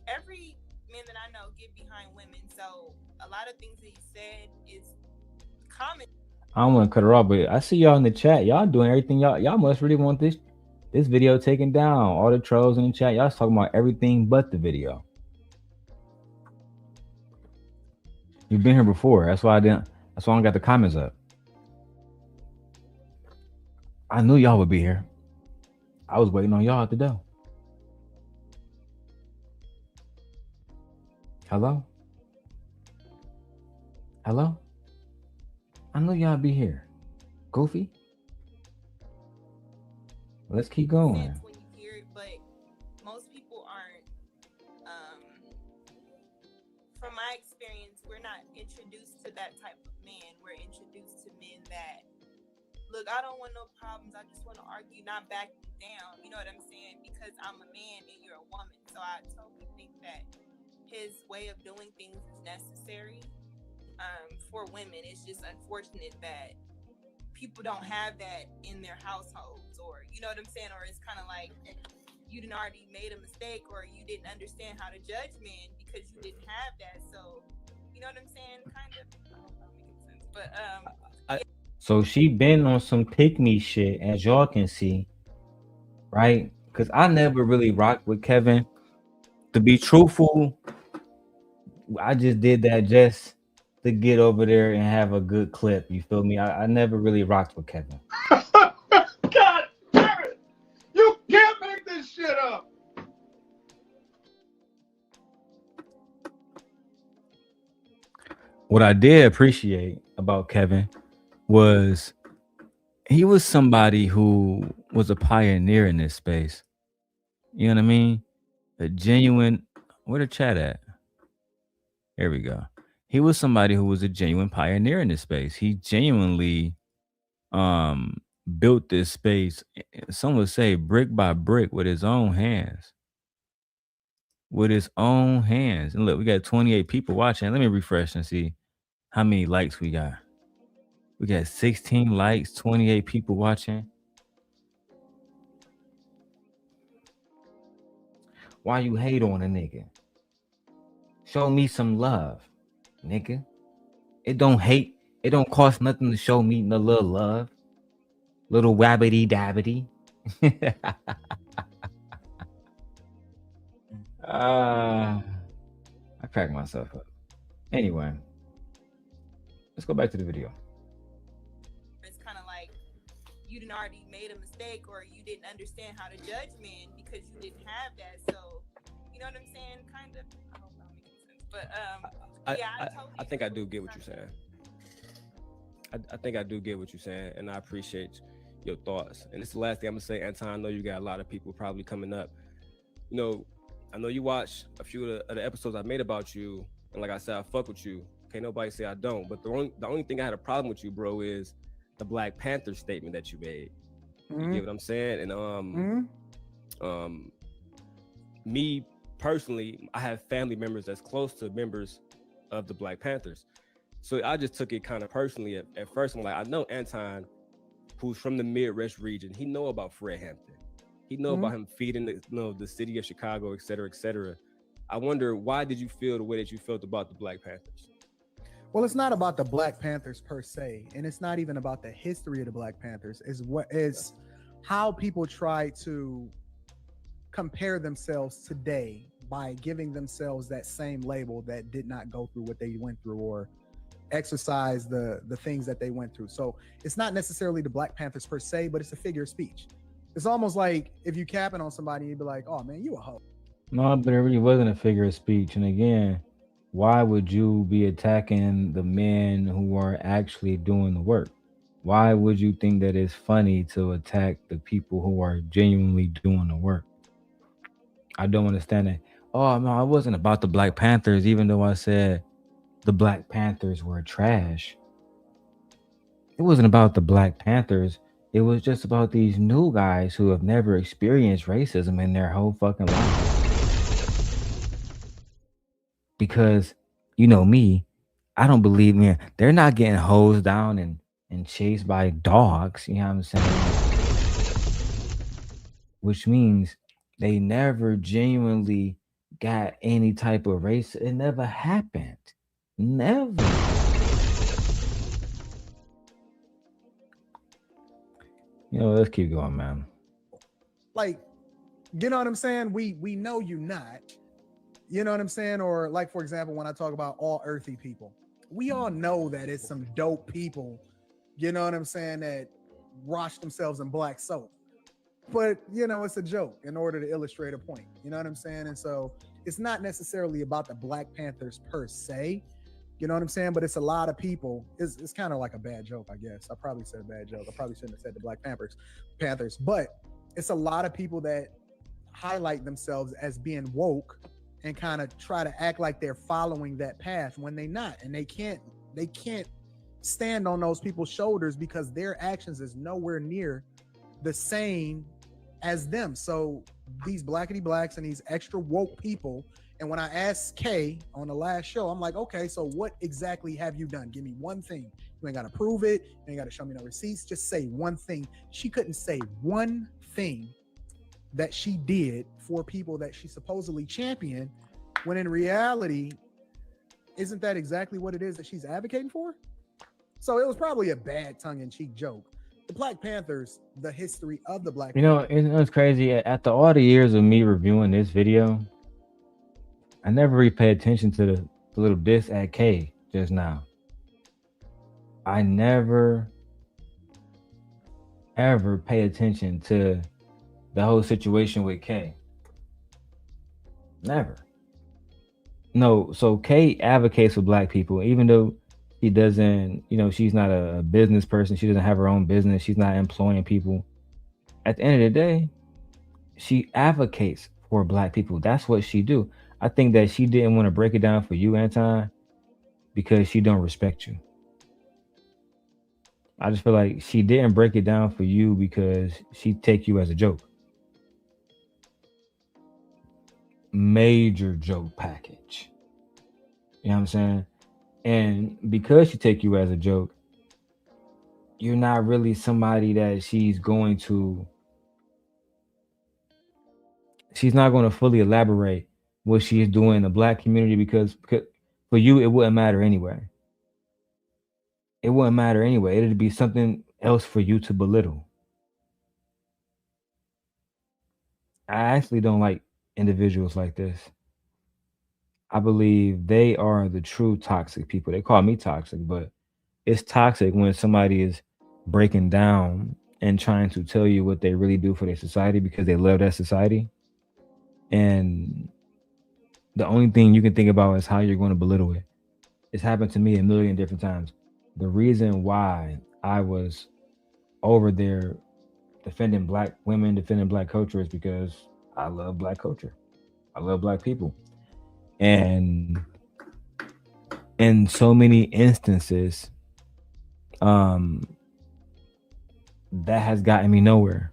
every man that I know get behind women. So a lot of things that he said is common. I don't want to cut her off, but I see y'all in the chat. Y'all doing everything. Y'all must really want this video taken down. All the trolls in the chat. Y'all talking about everything but the video. You've been here before. That's why I don't got the comments up. I knew y'all would be here. I was waiting on y'all at the door. Hello? Hello? I knew y'all be here. Goofy? Let's keep going. When you hear it, but most people aren't. From my experience, we're not introduced to that type of man. We're introduced to men that, look, I don't want no problems. I just want to argue, not back down. You know what I'm saying? Because I'm a man and you're a woman. So I totally think that his way of doing things is necessary for women. It's just unfortunate that people don't have that in their households, or you know what I'm saying? Or it's kind of like you didn't already made a mistake, or you didn't understand how to judge men because you didn't have that. So, know what I'm saying? Kind of. I don't know if that makes sense. But So she been on some pick me shit, as y'all can see, right? Because I never really rocked with Kevin. To be truthful, I just did that just to get over there and have a good clip. You feel me? I never really rocked with Kevin. God damn it! You can't make this shit up. What I did appreciate about Kevin was he was somebody who was a pioneer in this space. You know what I mean? A genuine. Where the chat at? Here we go. He was somebody who was a genuine pioneer in this space. He genuinely built this space. Some would say brick by brick with his own hands. With his own hands. And look, we got 28 people watching. Let me refresh and see how many likes we got. We got 16 likes, 28 people watching. Why you hate on a nigga? Show me some love, nigga. It don't cost nothing to show me a little love. Little wabbity dabbity. I cracked myself up. Anyway, let's go back to the video. it's kind of like you didn't already made a mistake, or you didn't understand how to judge men because you didn't have that. So, you know what I'm saying? Kind of. I hope that makes sense. But I think I do get what you're saying. I think I do get what you're saying, and I appreciate your thoughts. And this is the last thing I'm gonna say, Anton. I know you got a lot of people probably coming up. You know, I know you watch a few of the episodes I made about you, and like I said, I fuck with you. Can't nobody say I don't. But the only thing I had a problem with you, bro, is the Black Panther statement that you made. You get what I'm saying? And me personally, I have family members that's close to members of the Black Panthers. So I just took it kind of personally at first. I'm like, I know Anton, who's from the Midwest region. He know about Fred Hampton. He know about him feeding the city of Chicago, et cetera, et cetera. I wonder, why did you feel the way that you felt about the Black Panthers? Well, it's not about the Black Panthers per se, and it's not even about the history of the Black Panthers. Is how people try to compare themselves today by giving themselves that same label that did not go through what they went through or exercise the things that they went through. So it's not necessarily the Black Panthers per se, but it's a figure of speech. It's almost like if you capping on somebody, you'd be like, "Oh man, you a hoe." No, but it really wasn't a figure of speech. And again, why would you be attacking the men who are actually doing the work? Why would you think that it's funny to attack the people who are genuinely doing the work? I don't understand it. Oh no, I wasn't about the Black Panthers, even though I said the Black Panthers were trash. It wasn't about the Black Panthers. It was just about these new guys who have never experienced racism in their whole fucking lives. Because, you know me, I don't believe, man, they're not getting hosed down and chased by dogs, you know what I'm saying? Which means they never genuinely got any type of race. It never happened. Never. You know, let's keep going, man. Like, you know what I'm saying? We know you not. You know what I'm saying? Or like, for example, when I talk about all earthy people, we all know that it's some dope people, you know what I'm saying, that wash themselves in black soap. But, you know, it's a joke in order to illustrate a point. You know what I'm saying? And so it's not necessarily about the Black Panthers per se. You know what I'm saying? But it's a lot of people. It's kind of like a bad joke, I guess. I probably said a bad joke. I probably shouldn't have said the Black Panthers. But it's a lot of people that highlight themselves as being woke and kind of try to act like they're following that path when they're not. And they can't stand on those people's shoulders because their actions is nowhere near the same as them. So these blackity blacks and these extra woke people. And when I asked Kay on the last show, I'm like, okay, so what exactly have you done? Give me one thing. You ain't got to prove it. You ain't got to show me no receipts. Just say one thing. She couldn't say one thing that she did for people that she supposedly championed, when in reality, Isn't that exactly what it is that she's advocating for? So it was probably a bad tongue-in-cheek joke. The Black Panthers, the history of the Black You know, Panthers. it's crazy. After all the years of me reviewing this video, I never really paid attention to the little diss at K just now. I never ever pay attention to the whole situation with K. Never. No, so K advocates for black people, even though she doesn't, she's not a business person. She doesn't have her own business. She's not employing people. At the end of the day, she advocates for black people. That's what she do. I think that she didn't want to break it down for you, Anton, because she don't respect you. I just feel like she didn't break it down for you because she take you as a joke. Major joke package. You know what I'm saying? And because she take you as a joke, you're not really somebody that she's not going to fully elaborate what she is doing in the black community because for you, it wouldn't matter anyway. It wouldn't matter anyway. It'd be something else for you to belittle. I actually don't like individuals like this. I believe they are the true toxic people. They call me toxic, but it's toxic when somebody is breaking down and trying to tell you what they really do for their society because they love that society. And the only thing you can think about is how you're going to belittle it. It's happened to me a million different times. The reason why I was over there defending black women, defending black culture is because I love black culture. I love black people. And in so many instances, that has gotten me nowhere.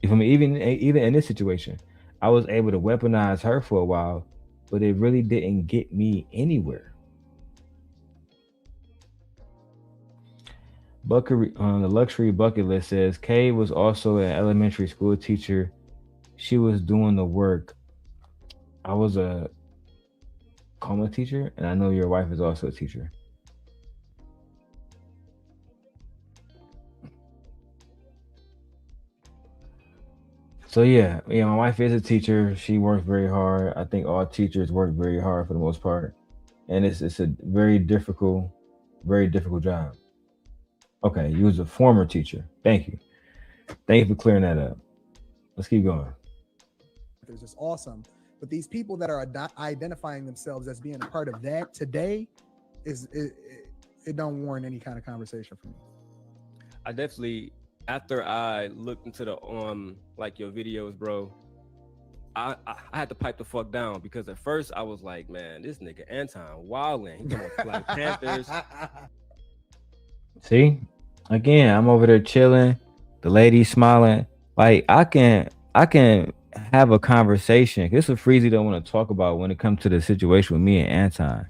You feel me? Even in this situation, I was able to weaponize her for a while, but it really didn't get me anywhere. The luxury bucket list says Kay was also an elementary school teacher. She was doing the work. I was a coma teacher, and I know your wife is also a teacher. So yeah, my wife is a teacher. She works very hard. I think all teachers work very hard for the most part, and it's a very difficult job. Okay, you was a former teacher. Thank you for clearing that up. Let's keep going. It's just awesome. But these people that are identifying themselves as being a part of that today it don't warrant any kind of conversation for me. I definitely, after I looked into the like your videos, bro, I had to pipe the fuck down because at first I was like, man, this nigga Anton wilding. He talking about Black Panthers. See, again, I'm over there chilling. The lady smiling. Like I can have a conversation. This is what Freezy don't want to talk about when it comes to the situation with me and Anton.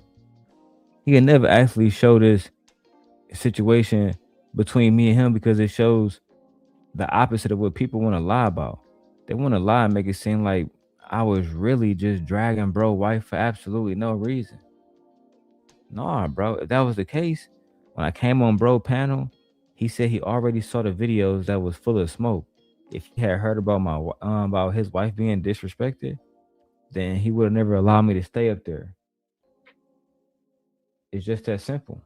He can never actually show this situation between me and him because it shows the opposite of what people want to lie about. They want to lie and make it seem like I was really just dragging bro wife for absolutely no reason. Nah, bro. If that was the case, when I came on bro panel, he said he already saw the videos that was full of smoke. If he had heard about about his wife being disrespected, then he would have never allowed me to stay up there. It's just that simple.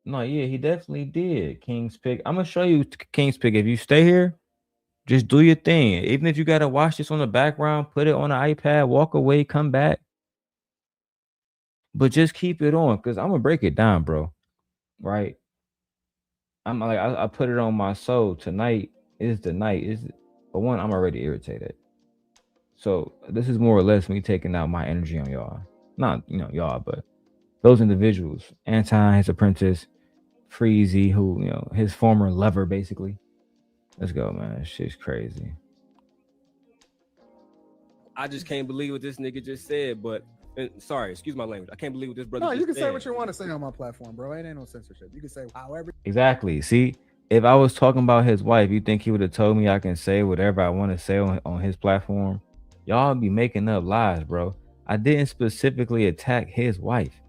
No, yeah, he definitely did. King's Pick. I'm gonna show you King's Pick. If you stay here, just do your thing. Even if you gotta watch this on the background, put it on an iPad, walk away, come back. But just keep it on, because I'm gonna break it down, bro. Right? I'm like, I put it on my soul. Tonight is the night. For one, I'm already irritated. So this is more or less me taking out my energy on y'all. Not y'all, but those individuals. Anton, his apprentice, Freezy, who his former lover, basically. Let's go, man. Shit's crazy. I just can't believe what this nigga just said, but sorry, excuse my language. I can't believe what this brother. No, you can said. say what you want to say on my platform, bro. It ain't no censorship. You can say however. Exactly. See, if I was talking about his wife, you think he would have told me I can say whatever I want to say on his platform? Y'all be making up lies, bro. I didn't specifically attack his wife.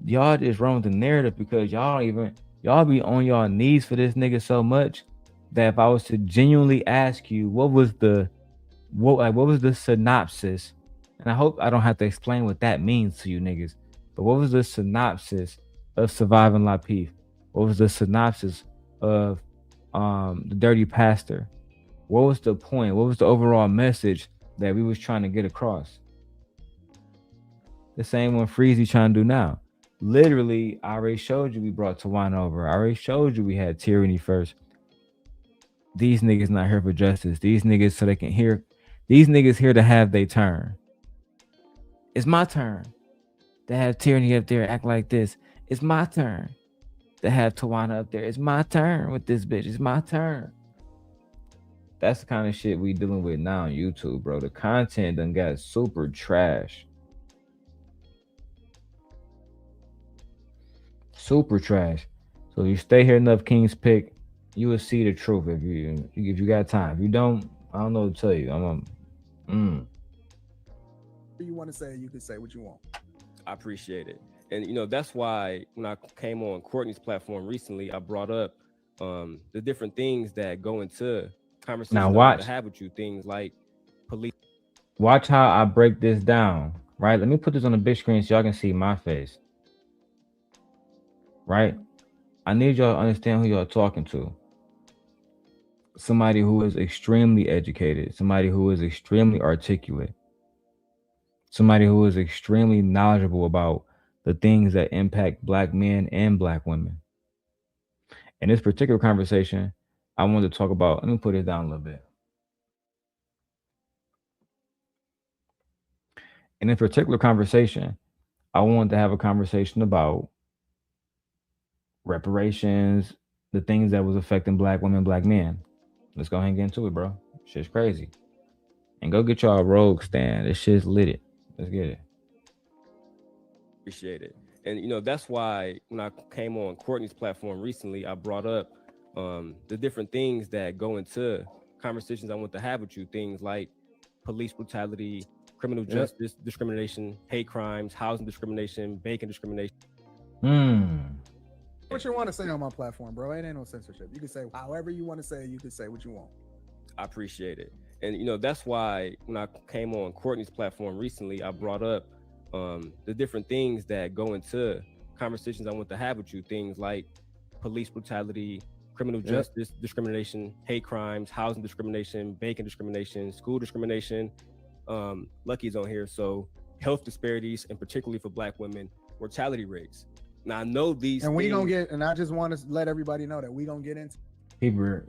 Y'all just run with the narrative because y'all be on y'all knees for this nigga so much that if I was to genuinely ask you what was the synopsis, and I hope I don't have to explain what that means to you niggas, but what was the synopsis of Surviving Lapeef? What was the synopsis of the Dirty Pastor? What was the point? What was the overall message that we was trying to get across? The same one Freezy trying to do now. Literally, I already showed you we brought Tawana over. I already showed you we had Tyranny first. These niggas not here for justice. These niggas so they can hear. These niggas here to have their turn. It's my turn to have Tyranny up there act like this. It's my turn to have Tawana up there. It's my turn with this bitch. It's my turn. That's the kind of shit we dealing with now on YouTube, bro. The content done got super trash. Super trash. So if you stay here enough King's Pick, you will see the truth if you got time. If you don't, I don't know what to tell you. You want to say, you can say what you want. I appreciate it. And that's why when I came on Courtney's platform recently, I brought up the different things that go into conversations now I watch want to have with you, things like police. Watch how I break this down, right? Let me put this on the big screen so y'all can see my face. Right? I need y'all to understand who y'all talking to. Somebody who is extremely educated, somebody who is extremely articulate, somebody who is extremely knowledgeable about the things that impact Black men and Black women. In this particular conversation, I wanted to talk about, let me put it down a little bit. In this particular conversation, I wanted to have a conversation about reparations, the things that was affecting Black women, Black men. Let's go ahead and get into it, bro. Shit's crazy. And go get y'all a Rogue stand. This shit's lit it. Let's get it. Appreciate it. And that's why when I came on Courtney's platform recently, I brought up the different things that go into conversations I want to have with you, things like police brutality, criminal justice, discrimination, hate crimes, housing discrimination, bacon discrimination. What you want to say on my platform, bro? It ain't no censorship. You can say however you want to say. You can say what you want. I appreciate it. And that's why when I came on Courtney's platform recently, I brought up the different things that go into conversations I want to have with you, things like police brutality, criminal justice, discrimination, hate crimes, housing discrimination, bacon discrimination, school discrimination. Lucki's on here. So health disparities, and particularly for Black women, mortality rates. Now I know these and we gonna get, and I just want to let everybody know that we gonna get into people.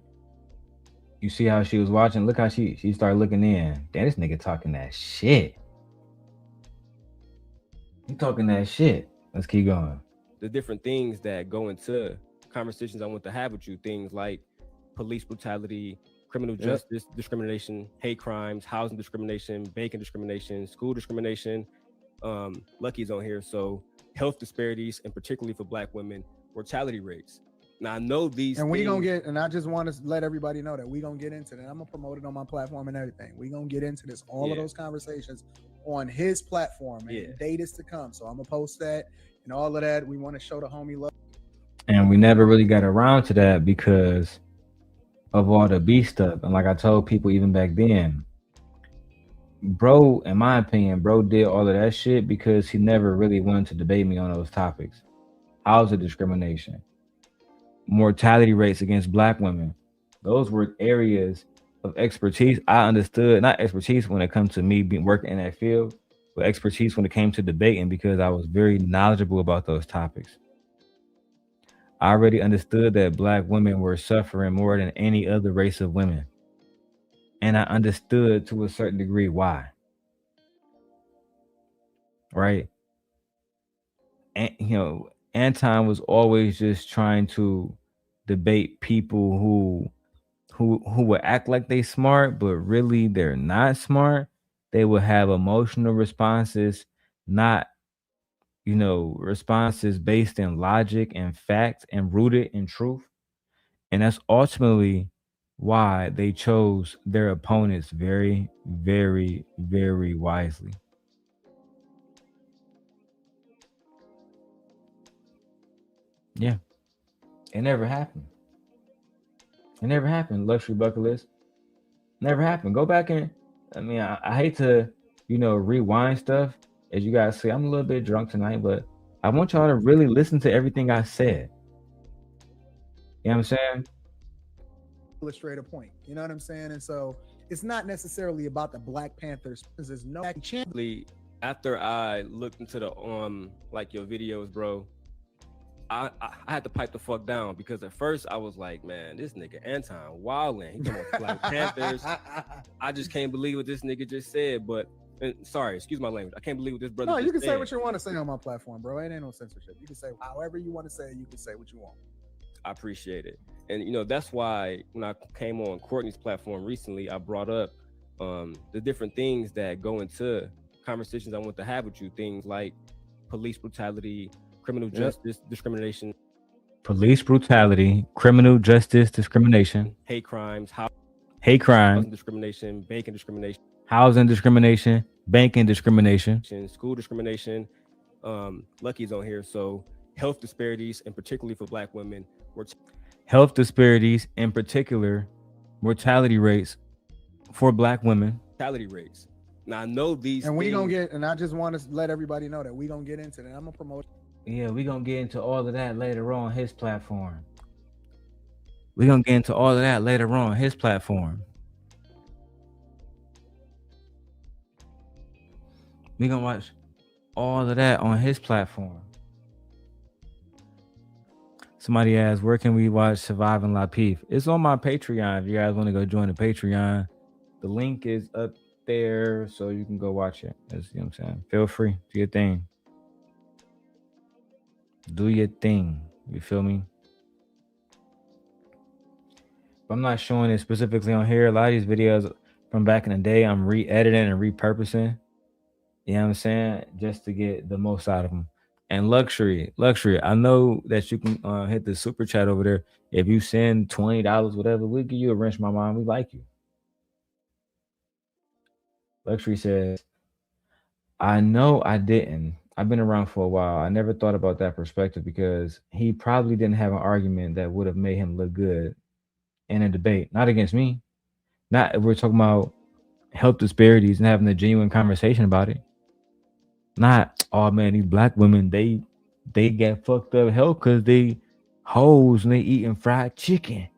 You see how she was watching? Look how she started looking in. Damn, this nigga talking that shit. You talking that shit. Let's keep going. The different things that go into conversations I want to have with you, things like police brutality, criminal justice, discrimination, hate crimes, housing discrimination, bacon discrimination, school discrimination. Lucki's on here. So health disparities, and particularly for Black women, mortality rates. Now I know these, and we gonna get, and I just want to let everybody know that we gonna get into that. I'm gonna promote it on my platform and everything. We gonna get into this, all of those conversations on his platform, and the date is to come. So I'm gonna post that and all of that. We want to show the homie love. And we never really got around to that because of all the B stuff. And like I told people even back then, bro, in my opinion, bro did all of that shit because he never really wanted to debate me on those topics. Housing discrimination, mortality rates against Black women. Those were areas of expertise. I understood, not expertise when it comes to me working in that field, but expertise when it came to debating because I was very knowledgeable about those topics. I already understood that Black women were suffering more than any other race of women. And I understood to a certain degree why. Right? And Anton was always just trying to debate people who would act like they smart, but really they're not smart. They would have emotional responses, not responses based in logic and fact and rooted in truth. And that's ultimately why they chose their opponents very, very, very wisely. Yeah, it never happened. It never happened. Luxury bucket list never happened. Go back and I mean, I hate to, rewind stuff. As you guys see, I'm a little bit drunk tonight, but I want y'all to really listen to everything I said. You know what I'm saying? Illustrate a point. You know what I'm saying? And so it's not necessarily about the Black Panthers because there's no chance. After I looked into the like your videos, bro, I had to pipe the fuck down because at first I was like, man, this nigga Anton wildin'. He talking about Black Panthers. I just can't believe what this nigga just said. But sorry, excuse my language. I can't believe what this brother. No, you can said. say what you want to say on my platform, bro. It ain't no censorship. You can say however you want to say. You can say what you want. I appreciate it. And that's why when I came on Courtney's platform recently, I brought up the different things that go into conversations I want to have with you. Things like police brutality, criminal justice discrimination, police brutality, criminal justice discrimination, hate crimes, housing discrimination, banking discrimination, banking discrimination, school discrimination. Lucki's on here, so health disparities, and particularly for Black women, health disparities, in particular, mortality rates for Black women. Mortality rates. Now I know these, and we gonna get. And I just want to let everybody know that we gonna get into that. I'm gonna promote. Yeah, we gonna get into all of that later on his platform. We gonna get into all of that later on his platform. We gonna watch all of that on his platform. Somebody asked, where can we watch Surviving Lapeef? It's on my Patreon. If you guys want to go join the Patreon, the link is up there, so you can go watch it. You know what I'm saying? Feel free. Do your thing. Do your thing. You feel me? But I'm not showing it specifically on here. A lot of these videos from back in the day, I'm re-editing and repurposing. You know what I'm saying? Just to get the most out of them. And luxury, I know that you can hit the super chat over there. If you send $20, whatever, we'll give you a wrench, my mom. We like you. Luxury says, I know I didn't. I've been around for a while. I never thought about that perspective because he probably didn't have an argument that would have made him look good in a debate. Not against me. Not if we're talking about health disparities and having a genuine conversation about it. Not, oh man, these Black women, they get fucked up hell because they hoes and they eating fried chicken.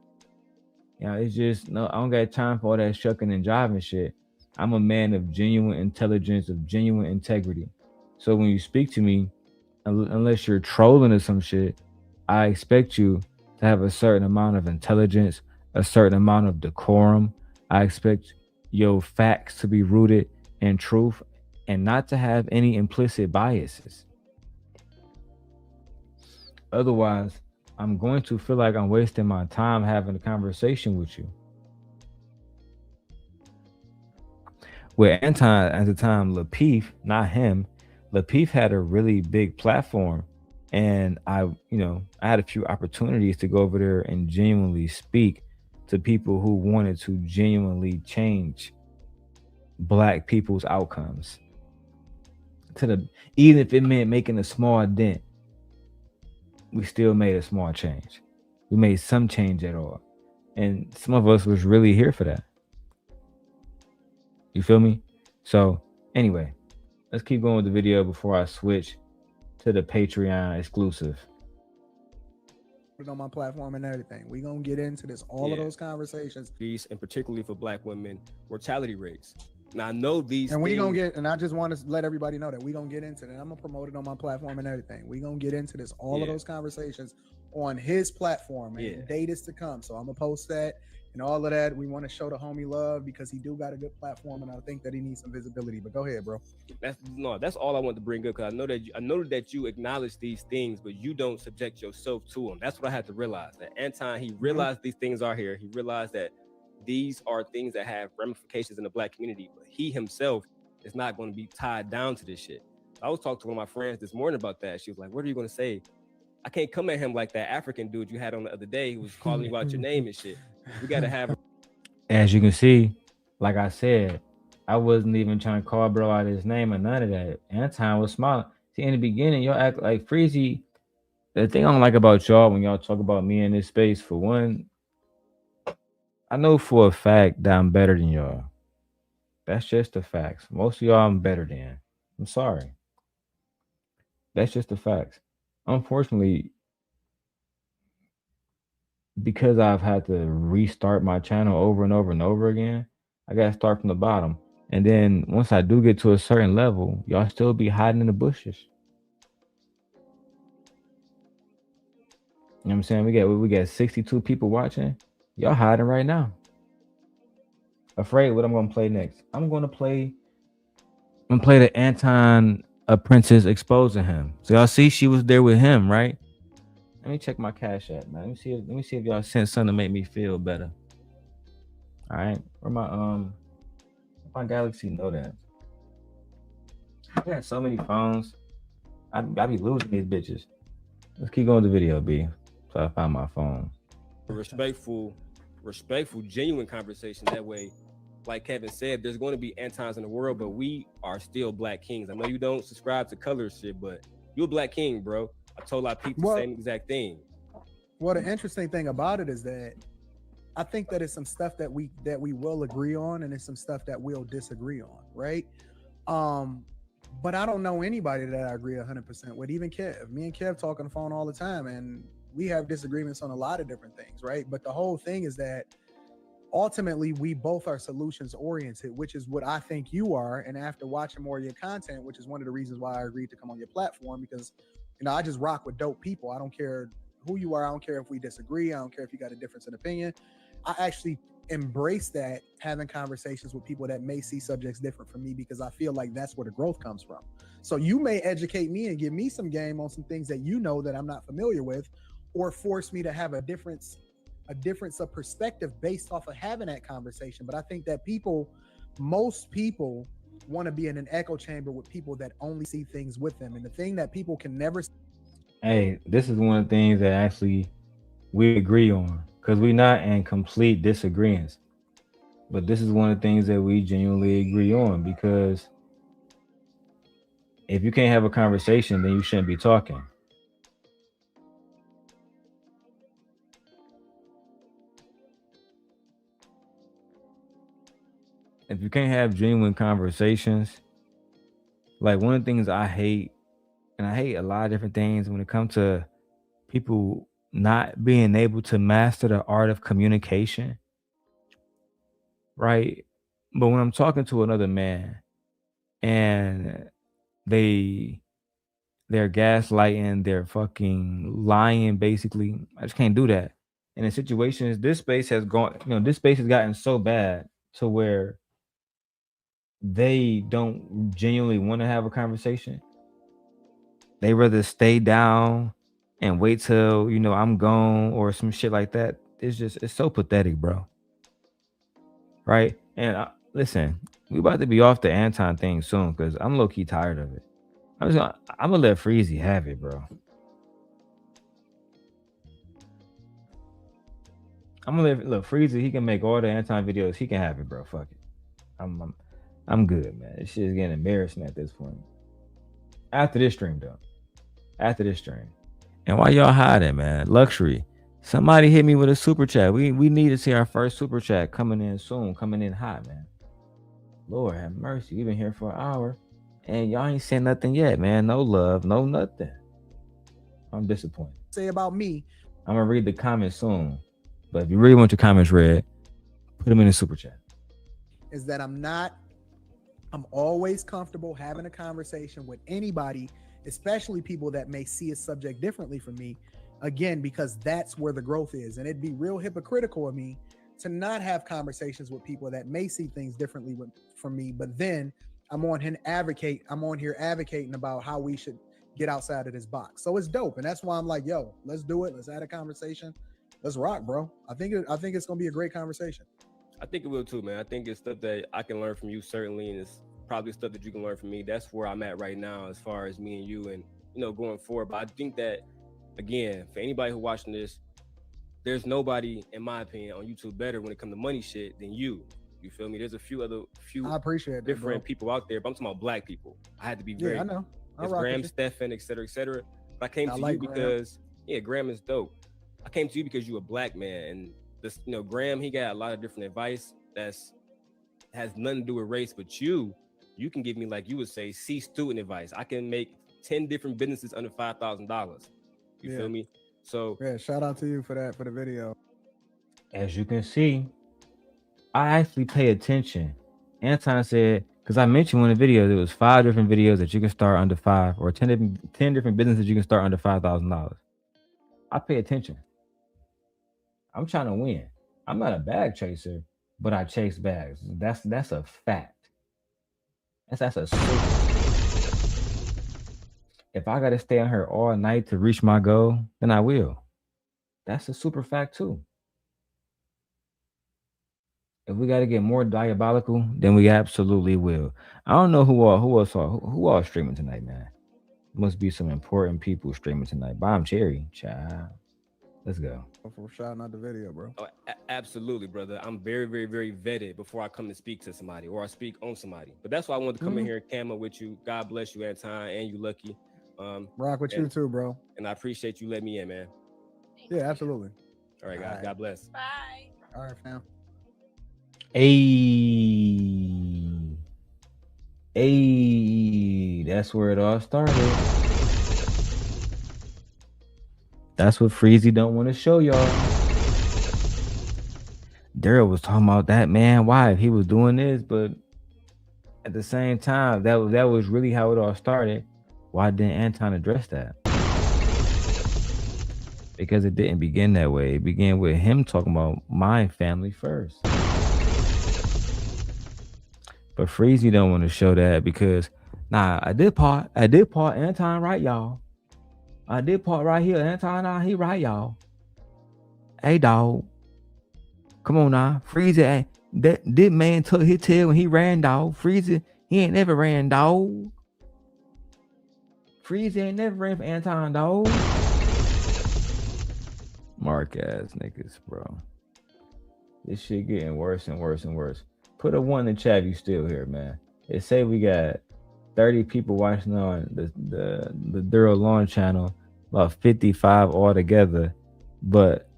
It's just, no, I don't got time for all that shucking and jiving shit. I'm a man of genuine intelligence, of genuine integrity. So when you speak to me, unless you're trolling or some shit, I expect you to have a certain amount of intelligence, a certain amount of decorum. I expect your facts to be rooted in truth and not to have any implicit biases. Otherwise, I'm going to feel like I'm wasting my time having a conversation with you. With Anton at the time, Lapeef, not him, Lapeef had a really big platform. And I had a few opportunities to go over there and genuinely speak to people who wanted to genuinely change Black people's outcomes. Even if it meant making a small dent, we still made a small change. We made some change at all. And some of us was really here for that. You feel me? So anyway, let's keep going with the video before I switch to the Patreon exclusive. On my platform and everything. We gonna get into this, all of those conversations. These, and particularly for Black women, mortality rates. Now I know these, and we gonna get, and I just want to let everybody know that we gonna get into that. I'm gonna promote it on my platform and everything. We gonna get into this, all of those conversations on his platform, and the date is to come. So I'm gonna post that and all of that. We want to show the homie love because he do got a good platform, and I think that he needs some visibility. But go ahead, bro. That's all I want to bring up, because I know that you acknowledge these things, but you don't subject yourself to them. That's what I had to realize. That Anton, he realized these things are here. He realized that these are things that have ramifications in the Black community, but he himself is not going to be tied down to this shit. I was talking to one of my friends this morning about that. She was like, what are you going to say? I can't come at him like that African dude you had on the other day who was calling you out your name and shit. We got to have as you can see, like I said, I wasn't even trying to call bro out his name or none of that. Anton was smiling. See, in the beginning, y'all act like Freezy. The thing I don't like about y'all when y'all talk about me in this space, for one, I know for a fact that I'm better than y'all. That's just the facts. Most of y'all I'm better than. I'm sorry. That's just the facts. Unfortunately, because I've had to restart my channel over and over and over again, I gotta start from the bottom. And then once I do get to a certain level, y'all still be hiding in the bushes. You know what I'm saying? We got 62 people watching. Y'all hiding right now. Afraid what I'm gonna play next. I'm gonna play the Anton Apprentice exposing him. So y'all see she was there with him, right? Let me check my cash app, man. Let me see if y'all sent something to make me feel better. All right. Where my Galaxy Note at? I got so many phones. I be losing these bitches. Let's keep going to the video, B. So I find my phone. Respectful, genuine conversation. That way, like Kevin said, there's going to be Antons in the world, but we are still Black Kings. I know you don't subscribe to color shit, but you're a Black King, bro. I told a lot of people the same exact thing. Well, the interesting thing about it is that I think that it's some stuff that we will agree on, and it's some stuff that we'll disagree on, right? But I don't know anybody that I agree 100% with, even Kev. Me and Kev talk on the phone all the time, and we have disagreements on a lot of different things, right? But the whole thing is that ultimately we both are solutions oriented, which is what I think you are. And after watching more of your content, which is one of the reasons why I agreed to come on your platform, because I just rock with dope people. I don't care who you are. I don't care if we disagree. I don't care if you got a difference in opinion. I actually embrace that, having conversations with people that may see subjects different from me, because I feel like that's where the growth comes from. So you may educate me and give me some game on some things that you know that I'm not familiar with, or force me to have a difference of perspective based off of having that conversation. But I think that most people want to be in an echo chamber with people that only see things with them. And the thing that people can never see. Hey, this is one of the things that actually we agree on, because we're not in complete disagreements. But this is one of the things that we genuinely agree on, because if you can't have a conversation, then you shouldn't be talking. If you can't have genuine conversations, like one of the things I hate, and I hate a lot of different things when it comes to people not being able to master the art of communication, right? But when I'm talking to another man and they're gaslighting, they're fucking lying, basically, I just can't do that. And in situations, this space has gotten so bad to where they don't genuinely want to have a conversation. They rather stay down and wait till I'm gone or some shit like that. It's so pathetic, bro. Right? And listen, we about to be off the Anton thing soon, because I'm low key tired of it. I'm gonna let Freezy have it, bro. I'm gonna look Freezy. He can make all the Anton videos. He can have it, bro. Fuck it. I'm good, man. This shit is getting embarrassing at this point. After this stream, though. After this stream. And why y'all hiding, man? Luxury. Somebody hit me with a super chat. We need to see our first super chat coming in soon, coming in hot, man. Lord have mercy. We've been here for an hour and y'all ain't saying nothing yet, man. No love, no nothing. I'm disappointed. Say about me. I'm gonna read the comments soon. But if you really want your comments read, put them in the super chat. Is that I'm always comfortable having a conversation with anybody, especially people that may see a subject differently from me, again, because that's where the growth is. And it'd be real hypocritical of me to not have conversations with people that may see things differently from me, but then I'm on here advocating about how we should get outside of this box. So it's dope. And that's why I'm like, yo, let's do it. Let's have a conversation. Let's rock, bro. I think it's going to be a great conversation. I think it will too, man. I think it's stuff that I can learn from you, certainly, and it's probably stuff that you can learn from me. That's where I'm at right now as far as me and you and, going forward. But I think that, again, for anybody who's watching this, there's nobody, in my opinion, on YouTube better when it comes to money shit than you. You feel me? There's a few I appreciate that, different bro. people out there, but I'm talking about black people. I had to be very. Yeah, I know. I It's rock Graham, with you. Stefan, et cetera, et cetera. But I came I to like you Graham. because Graham is dope. I came to you because you a black man, and this, Graham, he got a lot of different advice that's has nothing to do with race, but you can give me, like you would say, C student advice. I can make 10 different businesses under $5,000. You feel me? So yeah, shout out to you for that, for the video. As you can see, I actually pay attention. Anton said, because I mentioned in the video, there was 5 different videos that you can start under 5, or 10 different businesses you can start under $5,000. I pay attention. I'm trying to win. I'm not a bag chaser, but I chase bags. That's a fact. That's a super. If I gotta stay on here all night to reach my goal, then I will. That's a super fact too. If we gotta get more diabolical, then we absolutely will. I don't know who all streaming tonight, man. Must be some important people streaming tonight. Bomb Cherry, child. Let's go. For shouting out the video, bro. oh, absolutely, brother. I'm very, very, very vetted before I come to speak to somebody or I speak on somebody. But that's why I wanted to come in here and camera with you. God bless you, Anton, and you, Lucki. Rock with you too, bro. And I appreciate you letting me in, man. Yeah, absolutely. All right, guys. All right. God bless. Bye. All right, fam. Hey, that's where it all started. That's what Freezy don't want to show y'all. Darrel was talking about that, man. Why? He was doing this, but at the same time, that was really how it all started. Why didn't Anton address that? Because it didn't begin that way. It began with him talking about my family first. But Freezy don't want to show that because, I did part Anton right, y'all. I did part right here. Anton, he right, y'all. Hey, dog. Come on now. Freezy, that man took his tail when he ran, dog. Freezy, he ain't never ran, dog. Freezy ain't never ran for Anton, dog. Mark ass niggas, bro. This shit getting worse and worse and worse. Put a 1 in the chat if you still here, man. It say we got 30 people watching on the Darrel Long channel, about 55 altogether. But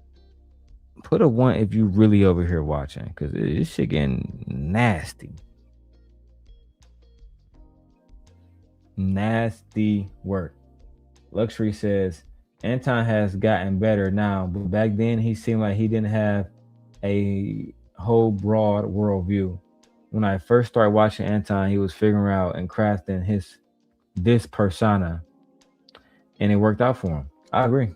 put a 1 if you really over here watching, because this shit getting nasty. Nasty work. Luxury says, Anton has gotten better now, but back then he seemed like he didn't have a whole broad worldview. When I first started watching Anton, he was figuring out and crafting this persona, and it worked out for him. I agree.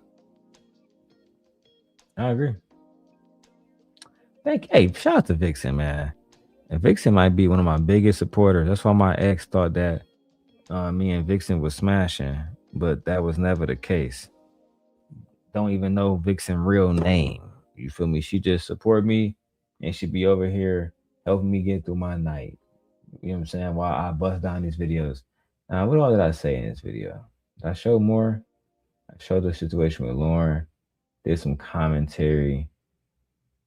Hey, shout out to Vixen, man. And Vixen might be one of my biggest supporters. That's why my ex thought that me and Vixen was smashing, but that was never the case. Don't even know Vixen's real name. You feel me? She just support me, and she be over here helping me get through my night. You know what I'm saying? While I bust down these videos. Now, what all did I say in this video? Did I show more? I showed the situation with Lauren, did some commentary,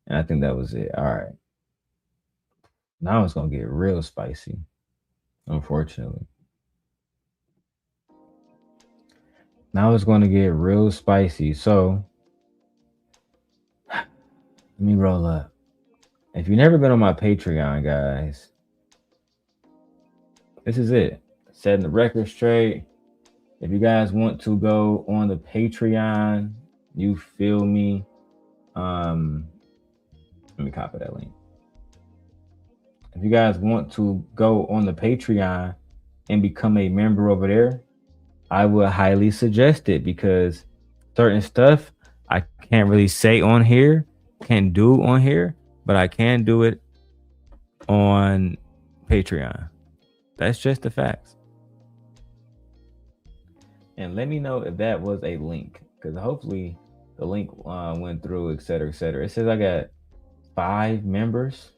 and I think that was it. All right. Now it's going to get real spicy, unfortunately. Now it's going to get real spicy. So, let me roll up. If you've never been on my Patreon, guys, this is it. Setting the record straight. If you guys want to go on the Patreon, you feel me? Let me copy that link. If you guys want to go on the Patreon and become a member over there, I would highly suggest it, because certain stuff I can't really say on here, can't do on here, but I can do it on Patreon. That's just the facts. And let me know if that was a link, because hopefully the link went through, etc., etc. It says I got 5 members.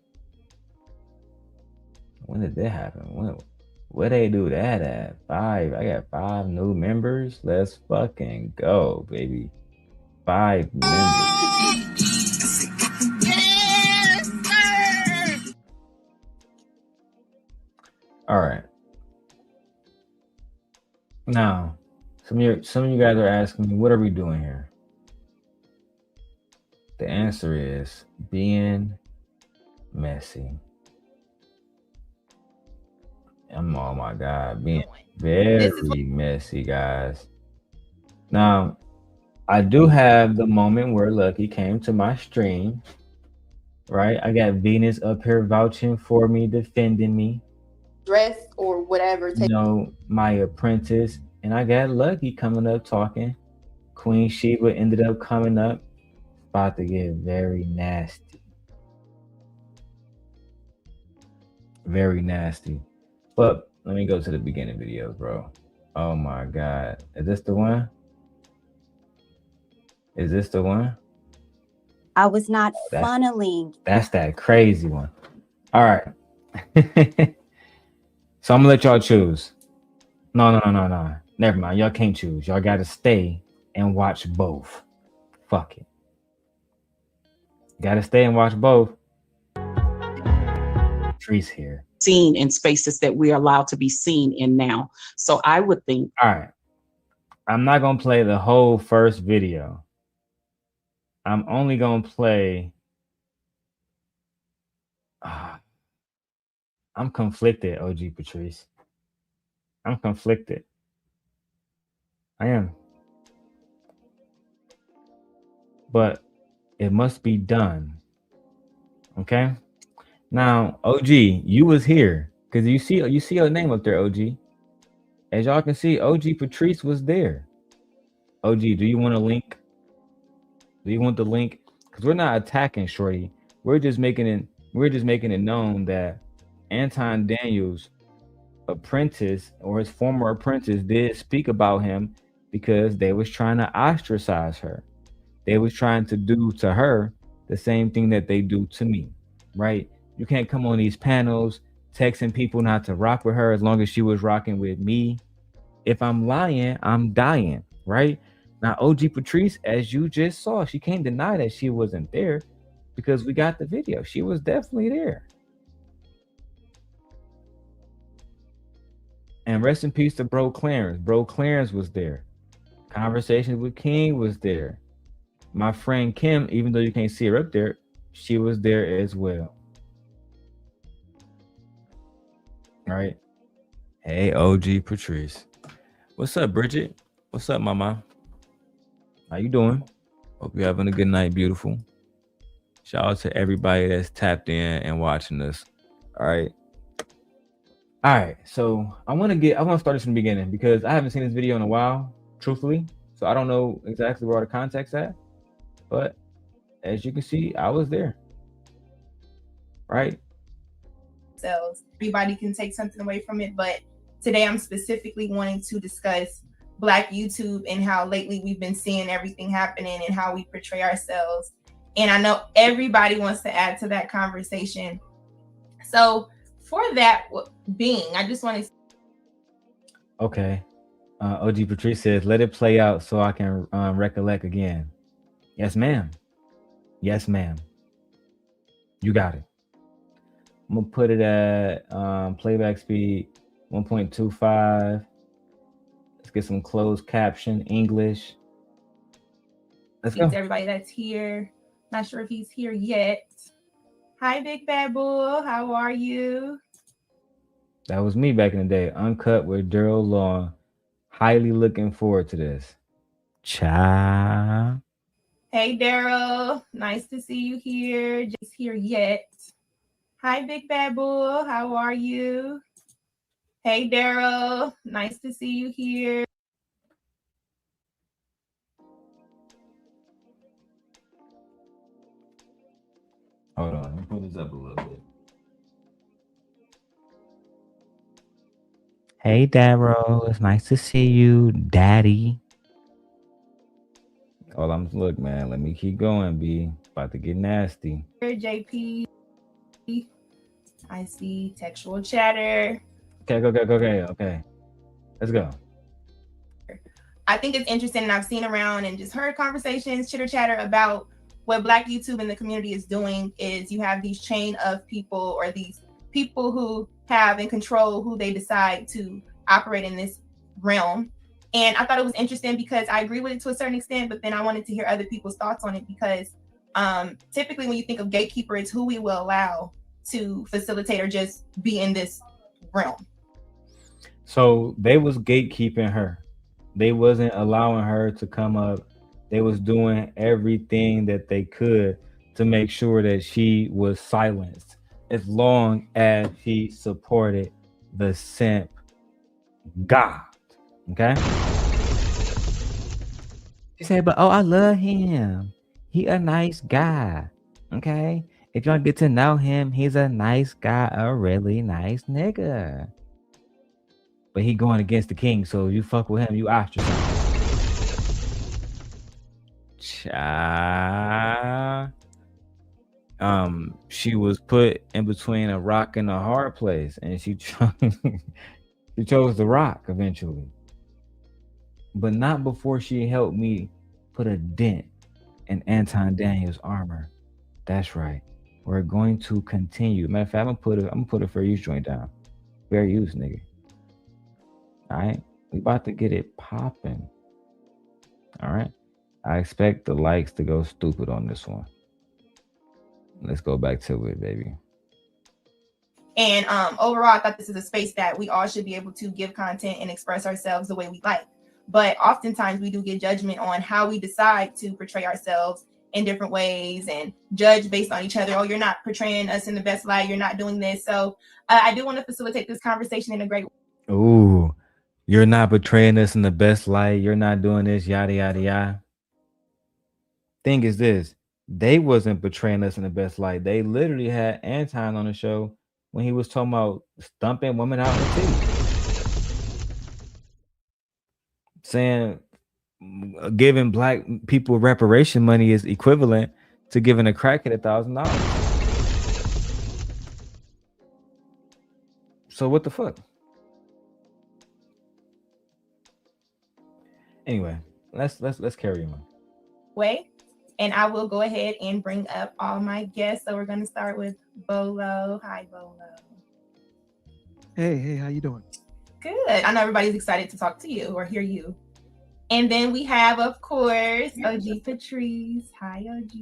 When did that happen? Where they do that at? 5. I got 5 new members. Let's fucking go, baby. 5 members. All right. Now, some of you guys are asking me, what are we doing here? The answer is being messy. Oh my God, being very messy, guys. Now, I do have the moment where Lucki came to my stream, right? I got Venus up here vouching for me, defending me. Dress or whatever. You know, my apprentice, and I got Lucki coming up talking. Queen Sheba ended up coming up. About to get very nasty. Very nasty. But let me go to the beginning videos, bro. Oh my God. Is this the one? Is this the one? I was not funneling. That's that crazy one. All right. So I'm gonna let y'all choose. No. Never mind. Y'all can't choose. Y'all gotta stay and watch both. Fuck it. Gotta stay and watch both. Tree's here. Seen in spaces that we are allowed to be seen in now. So I would think. All right. I'm not gonna play the whole first video. I'm only gonna play. I'm conflicted, OG Patrice. I'm conflicted. I am. But it must be done. Okay? Now, OG, you was here. Because you see your name up there, OG. As y'all can see, OG Patrice was there. OG, do you want a link? Do you want the link? Because we're not attacking Shorty. We're just making it known that Anton Daniels' apprentice or his former apprentice did speak about him because they was trying to ostracize her. They was trying to do to her the same thing that they do to me, right? You can't come on these panels texting people not to rock with her as long as she was rocking with me. If I'm lying, I'm dying, right? Now, OG Patrice, as you just saw, she can't deny that she wasn't there because we got the video. She was definitely there. And rest in peace to Bro Clarence. Bro Clarence was there. Conversations with King was there. My friend Kim, even though you can't see her up there, she was there as well. All right. Hey, OG Patrice. What's up, Bridget? What's up, mama? How you doing? Hope you're having a good night, beautiful. Shout out to everybody that's tapped in and watching us. All right. All right. So I want to start this from the beginning because I haven't seen this video in a while, truthfully. So I don't know exactly where all the context's at. But as you can see, I was there. Right? So everybody can take something away from it. But today I'm specifically wanting to discuss Black YouTube and how lately we've been seeing everything happening and how we portray ourselves. And I know everybody wants to add to that conversation. So for that being, I just want to. Okay. OG Patrice says, let it play out so I can recollect again. Yes, ma'am. Yes, ma'am. You got it. I'm going to put it at playback speed 1.25. Let's get some closed caption English. Let's go. Everybody that's here. Not sure if he's here yet. Hi, Big Bad Bull. How are you? That was me back in the day. Uncut with Darrel Long. Highly looking forward to this. Ciao. Hey, Darrel. Nice to see you here. Just here yet. Hi, Big Bad Bull. How are you? Hey, Darrel. Nice to see you here. Hold on. Let me pull this up a little bit. Hey, Darrel. It's nice to see you, Daddy. Look, man. Let me keep going, B. About to get nasty. JP. I see textual chatter. Okay. Let's go. I think it's interesting, and I've seen around and just heard conversations, chitter chatter about what Black YouTube and the community is doing. Is you have these chain of people or these people who have and control who they decide to operate in this realm. And I thought it was interesting because I agree with it to a certain extent, but then I wanted to hear other people's thoughts on it because typically when you think of gatekeeper, it's who we will allow to facilitate or just be in this realm. So they was gatekeeping her. They wasn't allowing her to come up. They was doing everything that they could to make sure that she was silenced, as long as she supported the simp God. Okay. She said, but oh, I love him. He a nice guy. Okay. If y'all get to know him, he's a nice guy, a really nice nigga. But he going against the king, so you fuck with him, you ostracized. She was put in between a rock and a hard place, and she chose the rock eventually. But not before she helped me put a dent in Anton Daniels' armor. That's right. We're going to continue. Matter of fact, I'm gonna put a fair use joint down. Fair use, nigga. All right, we about to get it popping. All right, I expect the likes to go stupid on this one. Let's go back to it, baby. And overall, I thought this is a space that we all should be able to give content and express ourselves the way we like. But oftentimes we do get judgment on how we decide to portray ourselves in different ways and judge based on each other. Oh, you're not portraying us in the best light. You're not doing this. So I do want to facilitate this conversation in a great way. Ooh, you're not portraying us in the best light. You're not doing this, yada, yada, yada. Thing is this, they wasn't portraying us in the best light. They literally had Anton on the show when he was talking about stumping women out in the teeth. Saying giving black people reparation money is equivalent to giving a crackhead $1,000. So what the fuck? Anyway, let's carry on. Way, and I will go ahead and bring up all my guests. So we're going to start with Bolo. Hi, Bolo. Hey, how you doing? Good. I know everybody's excited to talk to you or hear you. And then we have, of course, OG Patrice. Hi, OG.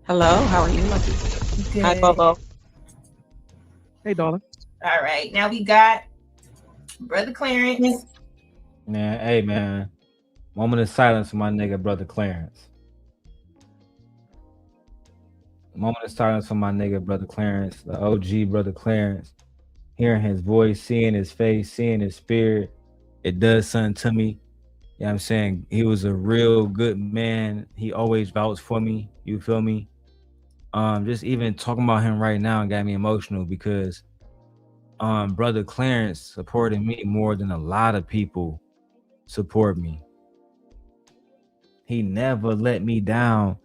Hello, how are you, Lucki? Good. Hi, Bobo. Hey, darling. All right, now we got Brother Clarence. Man, hey, man. Moment of silence for my nigga, Brother Clarence. Moment of silence for my nigga, Brother Clarence, the OG Brother Clarence. Hearing his voice, seeing his face, seeing his spirit, it does something to me. You know what I'm saying? He was a real good man. He always vouched for me. You feel me? Just even talking about him right now got me emotional because Brother Clarence supported me more than a lot of people support me. He never let me down.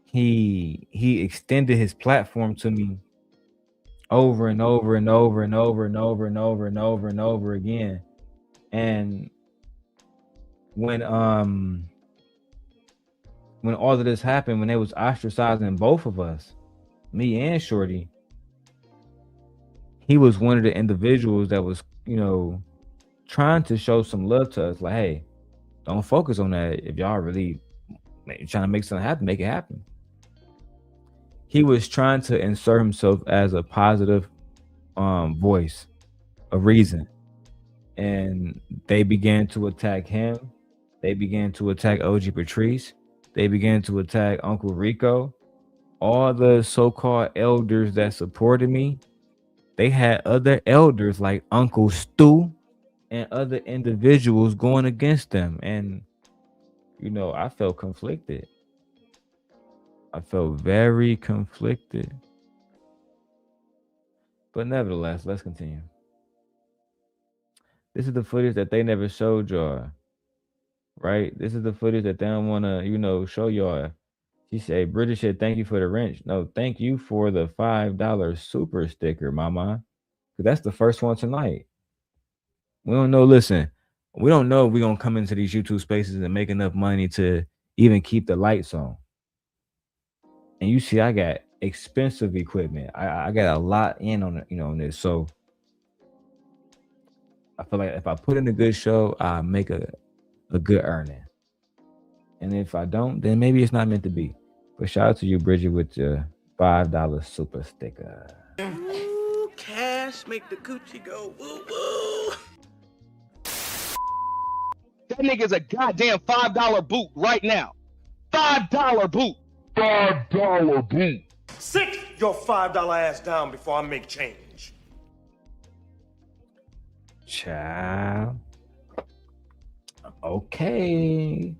He extended his platform to me over and over and over and over and over and over and over and over again. And when all of this happened, when they was ostracizing both of us, me and Shorty, he was one of the individuals that was, you know, trying to show some love to us. Like, hey, don't focus on that. If y'all really trying to make something happen, make it happen. He was trying to insert himself as a positive voice, a reason. And they began to attack him. They began to attack OG Patrice. They began to attack Uncle Rico. All the so-called elders that supported me, they had other elders like Uncle Stu and other individuals going against them. And, you know, I felt conflicted. I felt very conflicted. But nevertheless, let's continue. This is the footage that they never showed y'all. Right? This is the footage that they don't want to, you know, show y'all. She said, British said, thank you for the wrench. No, thank you for the $5 super sticker, mama. Because that's the first one tonight. We don't know, listen, we don't know if we're going to come into these YouTube spaces and make enough money to even keep the lights on. And you see, I got expensive equipment. I got a lot in on it, on this. So I feel like if I put in a good show, I make a good earning. And if I don't, then maybe it's not meant to be. But shout out to you, Bridget, with your $5 super sticker. Ooh, cash make the coochie go woo woo. That nigga's a goddamn $5 boot right now. $5 boot. $5 boot. Sit your $5 ass down before I make change. Child. Okay.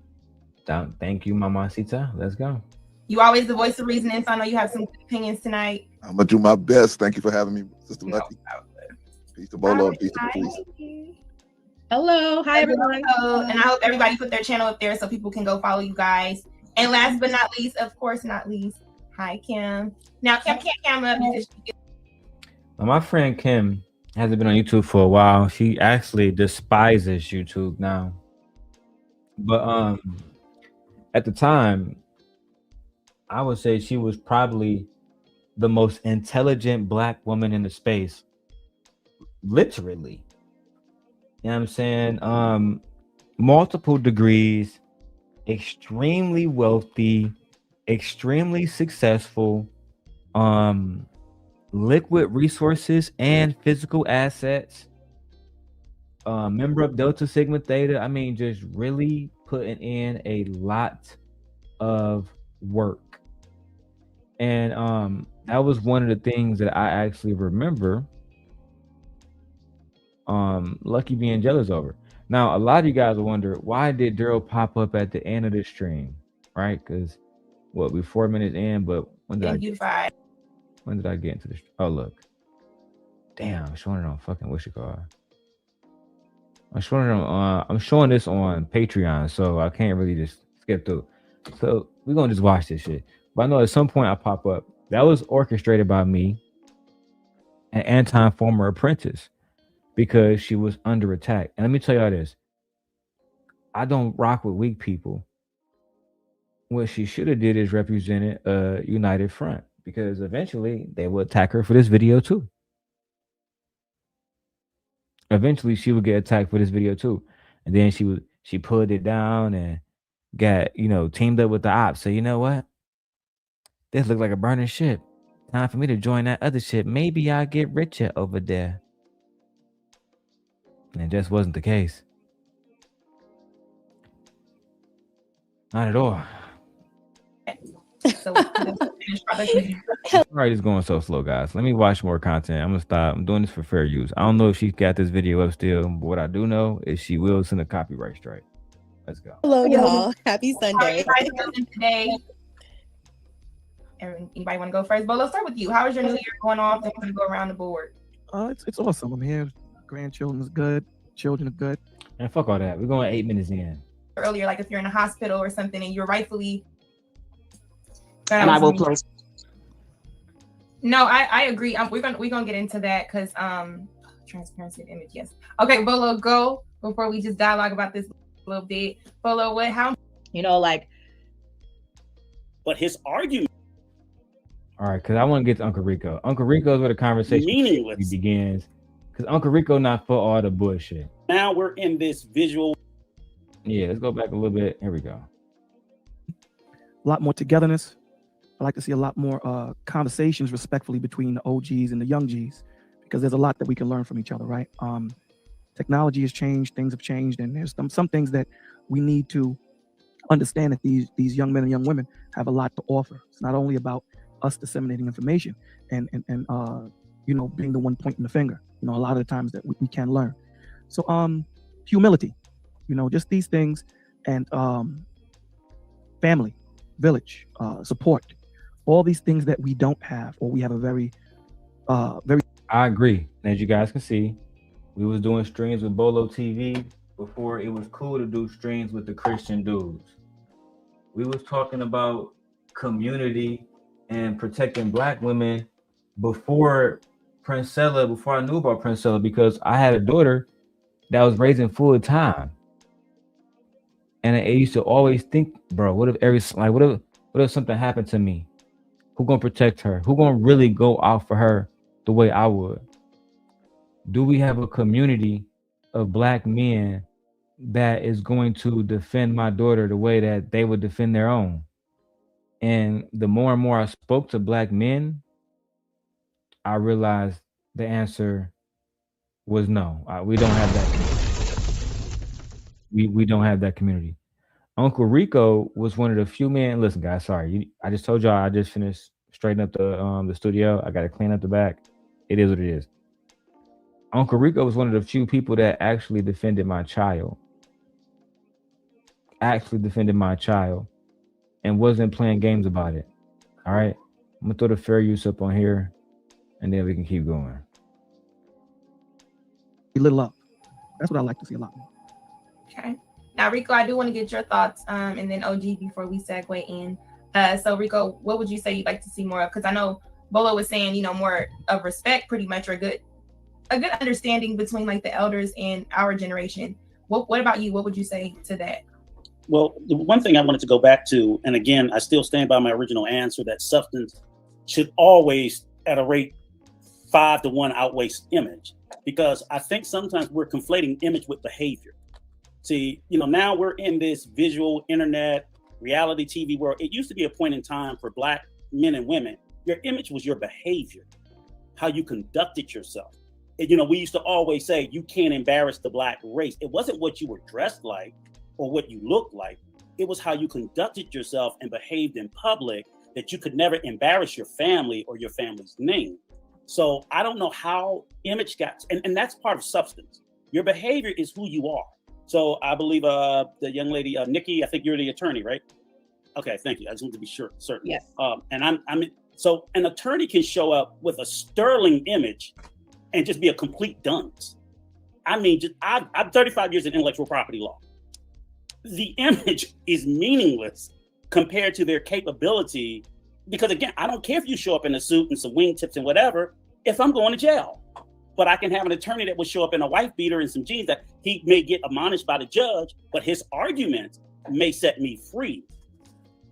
Thank you, Mamacita. Let's go. You always the voice of reasoning, so I know you have some good opinions tonight. I'm gonna do my best. Thank you for having me, Sister Lucki. Peace to Bolo and peace to the police. Hello, hi everyone. And I hope everybody put their channel up there so people can go follow you guys. And last but not least, of course not least, hi Kim. Now Kim can't come up because Now, my friend Kim hasn't been on YouTube for a while. She actually despises YouTube now. But at the time, I would say she was probably the most intelligent Black woman in the space. Literally. You know what I'm saying? Multiple degrees, extremely wealthy, extremely successful, liquid resources and physical assets, member of Delta Sigma Theta. I mean, just really putting in a lot of work. And that was one of the things that I actually remember Lucki being jealous over. Now, a lot of you guys will wonder, why did Darrel pop up at the end of the stream, right? Because we're 4 minutes in, but when did I get into the oh, look. Damn, I'm showing it on fucking what's it called? I'm showing this on Patreon, so I can't really just skip through. So we're gonna just watch this shit. But I know at some point I pop up. That was orchestrated by me and Anton, former Apprentice, because she was under attack. And let me tell y'all this. I don't rock with weak people. What she should have did is represented a united front, because eventually they will attack her for this video too. Eventually she would get attacked for this video too. And then she pulled it down and got, teamed up with the ops. So you know what? This looked like a burning ship. Time for me to join that other ship. Maybe I'll get richer over there. And it just wasn't the case. Not at all. So, Sorry, it's going so slow, guys. Let me watch more content. I'm gonna stop. I'm doing this for fair use. I don't know if she's got this video up still, but what I do know is she will send a copyright strike. Let's go. Hello, y'all. Happy Sunday. Today. Anybody want to go first? Bo, let's start with you. How is your new year going off? Then we're gonna go around the board. It's awesome. I'm here. Grandchildren's good. Children are good. And fuck all that. We're going 8 minutes in. Earlier, like if you're in a hospital or something and you're rightfully. And I will close. No, I agree. We're gonna get into that because transparency of image. Yes. Okay, Bolo, go before we just dialogue about this a little bit. Bolo, how? But his argument. All right, because I want to get to Uncle Rico. Uncle Rico is where the conversation begins. Because Uncle Rico not for all the bullshit. Now we're in this visual. Yeah, let's go back a little bit. Here we go. A lot more togetherness. I like to see a lot more conversations respectfully between the OGs and the young Gs, because there's a lot that we can learn from each other, right? Technology has changed, things have changed, and there's some things that we need to understand that these young men and young women have a lot to offer. It's not only about us disseminating information and being the one pointing the finger. A lot of the times that we can learn. So humility, just these things, and family, village, support, all these things that we don't have, or we have a very I agree. As you guys can see, we was doing streams with Bolo TV before it was cool to do streams with the Christian dudes. We was talking about community and protecting Black women before I knew about Princella, because I had a daughter that was raising full time. And I used to always think, bro, what if something happened to me? Who gonna protect her? Who gonna really go out for her the way I would? Do we have a community of Black men that is going to defend my daughter the way that they would defend their own? And the more and more I spoke to Black men, I realized the answer was no. We don't have that. We don't have that community. Uncle Rico was one of the few men. Listen, guys, sorry. I just told y'all I just finished straightening up the studio. I got to clean up the back. It is what it is. Uncle Rico was one of the few people that actually defended my child. And wasn't playing games about it. All right. I'm gonna throw the fair use up on here, and then we can keep going. Be little up. That's what I like to see a lot more. Okay. Now, Rico, I do want to get your thoughts, and then OG before we segue in. So, Rico, what would you say you'd like to see more of? Because I know Bolo was saying, you know, more of respect, pretty much, or a good understanding between like the elders and our generation. What about you? What would you say to that? Well, the one thing I wanted to go back to, and again, I still stand by my original answer that substance should always, at a rate 5-to-1, outweigh image, because I think sometimes we're conflating image with behavior. See, you know, now we're in this visual internet reality TV world. It used to be a point in time for Black men and women. Your image was your behavior, how you conducted yourself. And, you know, we used to always say you can't embarrass the Black race. It wasn't what you were dressed like or what you looked like. It was how you conducted yourself and behaved in public, that you could never embarrass your family or your family's name. So I don't know how image got, and that's part of substance. Your behavior is who you are. So I believe the young lady, Nikki, I think you're the attorney, right? Okay, thank you. I just want to be sure, certain. Yes. And so an attorney can show up with a sterling image and just be a complete dunce. I mean, I'm 35 years in intellectual property law. The image is meaningless compared to their capability, because again, I don't care if you show up in a suit and some wingtips and whatever, if I'm going to jail. But I can have an attorney that will show up in a wife beater and some jeans that he may get admonished by the judge, but his argument may set me free.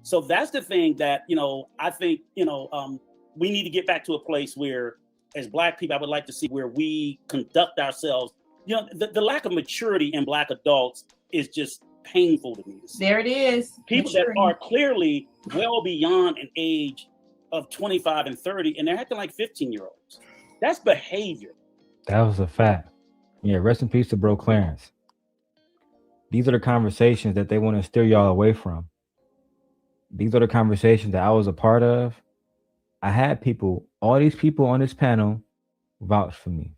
So that's the thing that, you know, I think, you know, we need to get back to a place where, as Black people, I would like to see where we conduct ourselves. You know, the lack of maturity in Black adults is just painful to me. There it is. People that are clearly well beyond an age of 25 and 30, and they're acting like 15-year-olds. That's behavior. That was a fact. Yeah, rest in peace to Bro Clarence. These are the conversations that they want to steer y'all away from. These are the conversations that I was a part of. I had people, all these people on this panel vouch for me.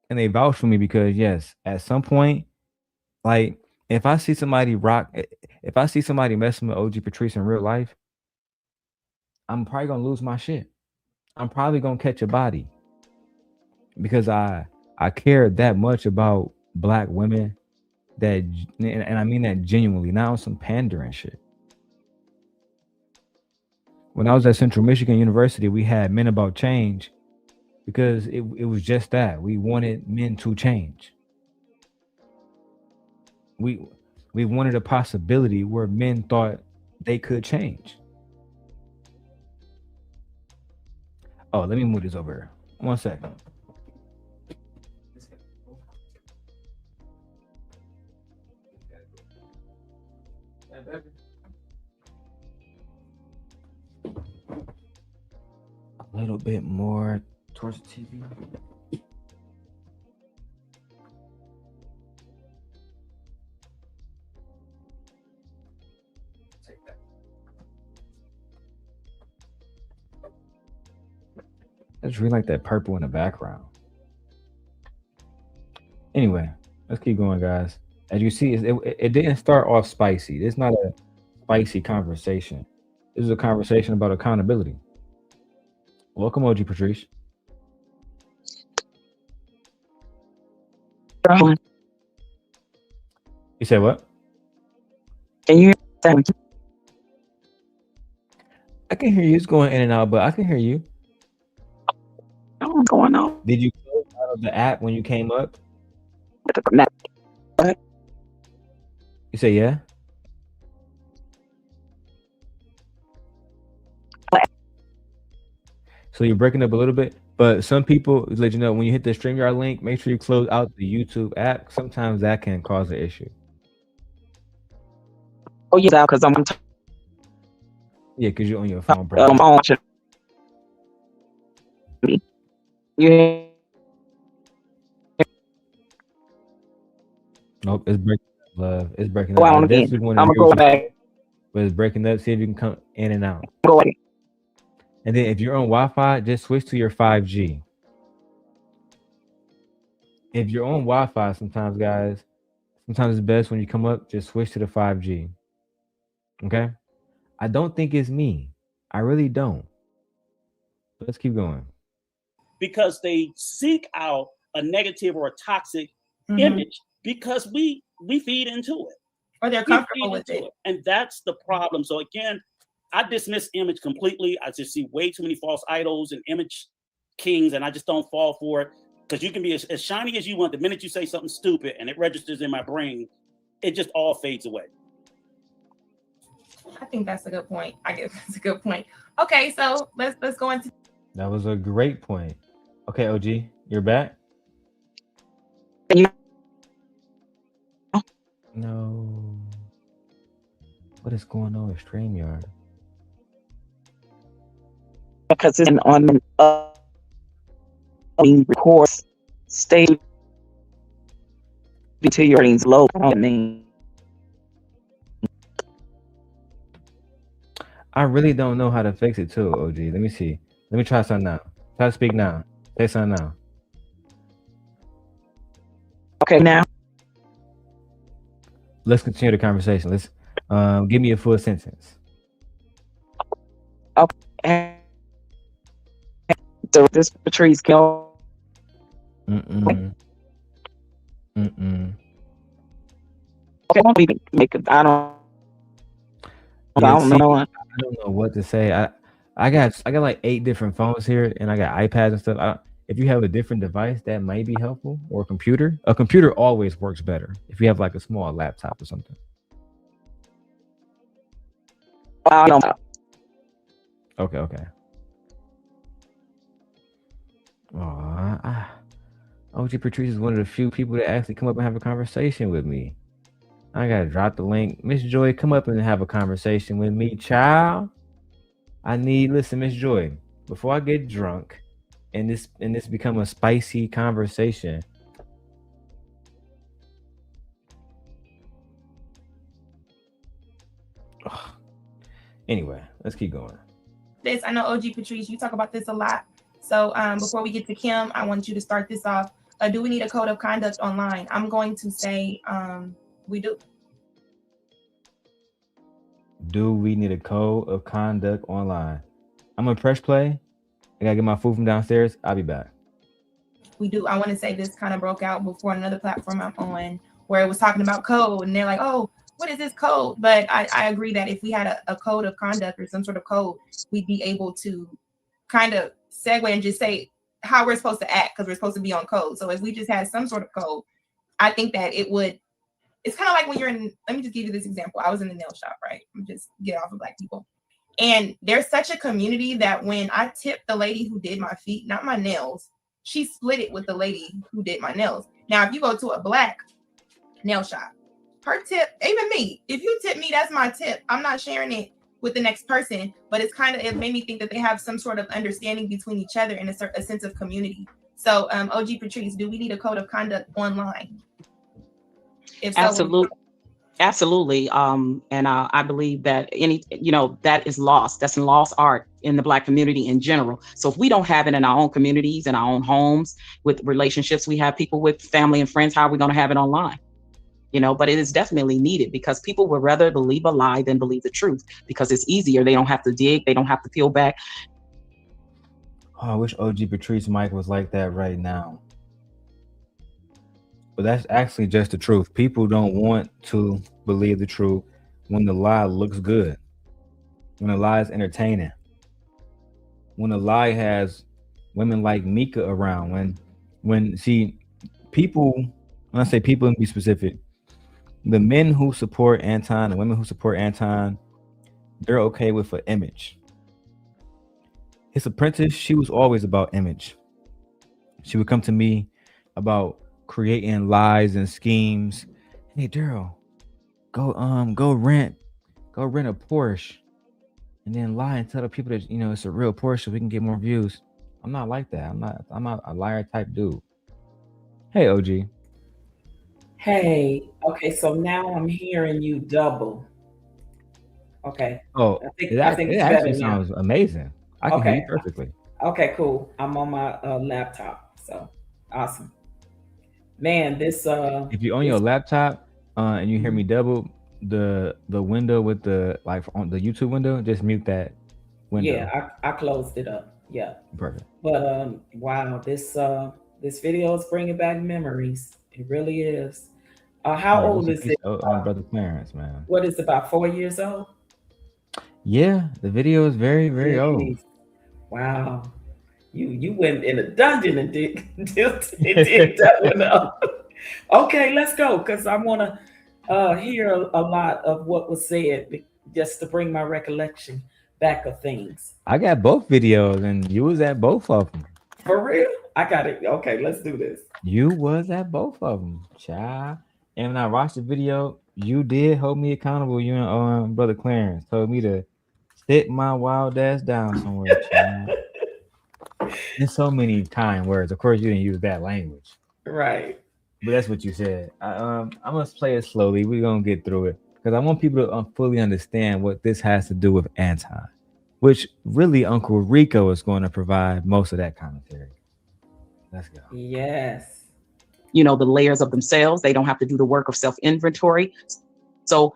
And they vouch for me because, yes, at some point, like, if I see somebody messing with OG Patrice in real life, I'm probably going to lose my shit. I'm probably going to catch a body. Because I care that much about Black women, that, and I mean that genuinely, not on some pandering shit. When I was at Central Michigan University, we had Men About Change because it was just that. We wanted men to change. We wanted a possibility where men thought they could change. Oh, let me move this over here. 1 second. A little bit more towards the TV. Take that. I just really like that purple in the background. Anyway, let's keep going, guys. As you see, it didn't start off spicy. It's not a spicy conversation. This is a conversation about accountability. Welcome, OG Patrice. You said what? Can you hear that? I can hear you. It's going in and out, but I can hear you. What's going on? Did you close out of the app when you came up? You say yeah? So you're breaking up a little bit. But some people let you know when you hit the StreamYard link, make sure you close out the YouTube app. Sometimes that can cause an issue. Oh yeah, because I'm Yeah, because you're on your phone. You Nope, it's breaking up, love. It's breaking go up. I out again. definitely want I'm to gonna go back. but it's breaking up. See if you can come in and out. Go ahead. And then if you're on Wi-Fi, just switch to your 5G. If you're on Wi-Fi, sometimes it's best when you come up, just switch to the 5G. Okay? I don't think it's me. I really don't. But let's keep going. Because they seek out a negative or a toxic image because we feed into it. Or they're comfortable with it. And that's the problem. So again, I dismiss image completely. I just see way too many false idols and image kings, and I just don't fall for it. Because you can be as shiny as you want. The minute you say something stupid and it registers in my brain, it just all fades away. I think that's a good point. I guess that's a good point. Okay, so let's go into. That was a great point. Okay, OG, you're back? No. What is going on with StreamYard? Because it's on course state to your earnings low. I really don't know how to fix it too, OG. Let me see. Let me try something now. Try to speak now. Say something now. Okay, now. Let's continue the conversation. Let's give me a full sentence. Okay. So this Patrice kill. Okay, make it. I don't see, know. I don't know what to say. I got like 8 different phones here, and I got iPads and stuff. If you have a different device, that might be helpful, or a computer. A computer always works better if you have like a small laptop or something. Okay. OG Patrice is one of the few people that actually come up and have a conversation with me. I gotta drop the link. Miss Joy, come up and have a conversation with me, child. Listen, Miss Joy, before I get drunk and this become a spicy conversation. Anyway, let's keep going. I know OG Patrice, you talk about this a lot. So before we get to Kim, I want you to start this off. Do we need a code of conduct online? I'm going to say we do. Do we need a code of conduct online? I'm gonna press play. I gotta get my food from downstairs. I'll be back. We do. I want to say this kind of broke out before another platform I'm on where it was talking about code, and they're like, oh, what is this code? But I agree that if we had a code of conduct or some sort of code, we'd be able to kind of segue and just say how we're supposed to act because we're supposed to be on code. So if we just had some sort of code, I think that it would. It's kind of like when you're in. Let me just give you this example. I was in the nail shop, right? I'm just get off of Black people, and there's such a community that when I tipped the lady who did my feet, not my nails, she split it with the lady who did my nails. Now, if you go to a Black nail shop, her tip, even me, if you tip me, that's my tip. I'm not sharing it with the next person, but it made me think that they have some sort of understanding between each other and a sense of community. So, OG Patrice, do we need a code of conduct online? If so, absolutely. And I believe that that is lost. That's a lost art in the Black community in general. So if we don't have it in our own communities, in our own homes, with relationships, we have people with family and friends, how are we going to have it online? But it is definitely needed because people would rather believe a lie than believe the truth because it's easier. They don't have to dig. They don't have to peel back. Oh, I wish OG Patrice mic was like that right now. But that's actually just the truth. People don't want to believe the truth when the lie looks good, when the lie is entertaining, when the lie has women like Mika around, when people, when I say people, and be specific, the men who support Anton, the women who support Anton, they're okay with an image. his apprentice, she was always about image. She would come to me about creating lies and schemes. Hey, Darrel, go rent a Porsche, and then lie and tell the people that it's a real Porsche so we can get more views. I'm not like that. I'm not a liar type dude. Hey, OG. Hey, okay, so now I'm hearing you double. Okay. Oh, I think it it's actually better now. sounds amazing. I can hear you perfectly. Okay, cool. I'm on my laptop, so awesome. Man, this If you're on your laptop and you hear me double, the window with the on the YouTube window, just mute that window. Yeah, I closed it up. Yeah. Perfect. But wow, this video is bringing back memories. It really is. How old is it? Brother Clarence, man. What is it, about 4 years old? Yeah, the video is very, very old. Wow. You went in a dungeon and did that one up. Okay, let's go, because I want to hear a lot of what was said, just to bring my recollection back of things. I got both videos, and you was at both of them. For real? I got it. Okay, let's do this. You was at both of them, child. And when I watched the video, you did hold me accountable. You and Brother Clarence told me to sit my wild ass down somewhere, child. In so many kind words. Of course, you didn't use that language. Right. But that's what you said. I'm going to play it slowly. We're going to get through it. Because I want people to fully understand what this has to do with Anton. Which really Uncle Rico is going to provide most of that commentary. Let's go. Yes. The layers of themselves. They don't have to do the work of self-inventory. So,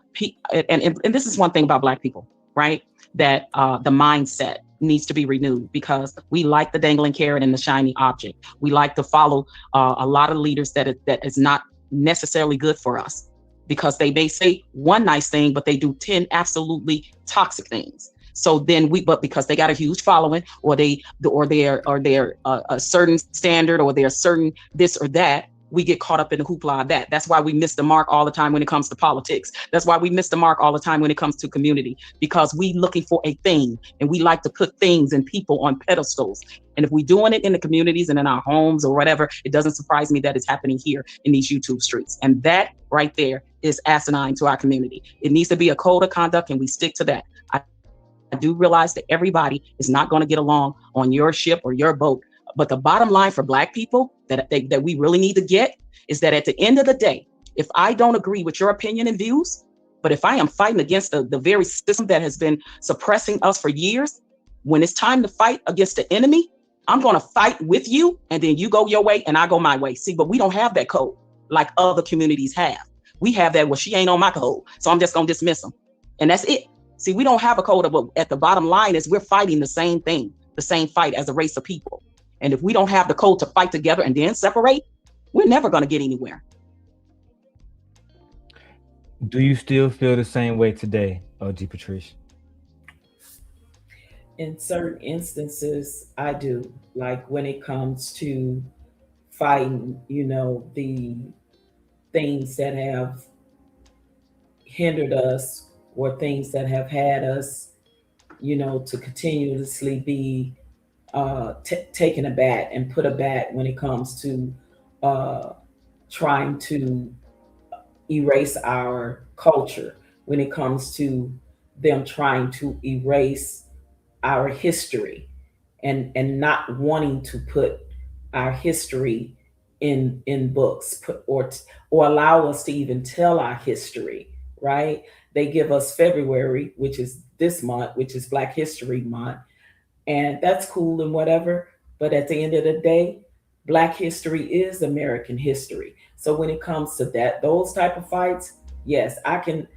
and this is one thing about Black people, right? That the mindset needs to be renewed, because we like the dangling carrot and the shiny object. We like to follow a lot of leaders that is not necessarily good for us, because they may say one nice thing, but they do 10 absolutely toxic things. So then but because they got a huge following, or they're a certain standard, or they're certain this or that, we get caught up in the hoopla of that. That's why we miss the mark all the time when it comes to politics. That's why we miss the mark all the time when it comes to community, because we looking for a thing, and we like to put things and people on pedestals. And if we're doing it in the communities and in our homes or whatever, it doesn't surprise me that it's happening here in these YouTube streets. And that right there is asinine to our community. It needs to be a code of conduct, and we stick to that. I do realize that everybody is not going to get along on your ship or your boat. But the bottom line for Black people that we really need to get is that at the end of the day, if I don't agree with your opinion and views, but if I am fighting against the very system that has been suppressing us for years, when it's time to fight against the enemy, I'm going to fight with you, and then you go your way and I go my way. See, but we don't have that code like other communities have. We have that, well, she ain't on my code, so I'm just going to dismiss them. And that's it. See, we don't have a code, but at the bottom line is we're fighting the same thing, the same fight as a race of people. And if we don't have the code to fight together and then separate, we're never going to get anywhere. Do you still feel the same way today, OG Patrice? In certain instances, I do. Like when it comes to fighting, the things that have hindered us, or things that have had us, to continuously be taking a bat and put a bat when it comes to trying to erase our culture, when it comes to them trying to erase our history, and not wanting to put our history in books, or allow us to even tell our history, right? They give us February, which is this month, which is Black History Month, and that's cool and whatever. But at the end of the day, Black history is American history. So when it comes to those type of fights, yes, I can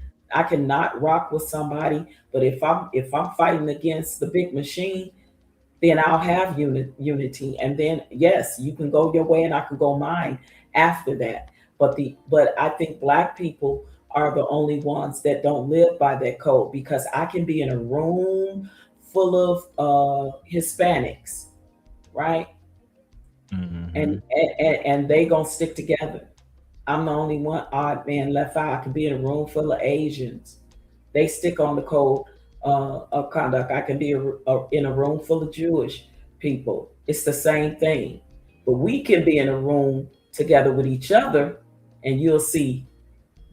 not rock with somebody, but if I'm fighting against the big machine, then I'll have unity. And then yes, you can go your way and I can go mine after that. But I think Black people are the only ones that don't live by that code, because I can be in a room full of Hispanics, right? Mm-hmm. And they gonna stick together. I'm the only one odd man left out. I could be in a room full of Asians. They stick on the code of conduct. I can be in a room full of Jewish people. It's the same thing. But we can be in a room together with each other, and you'll see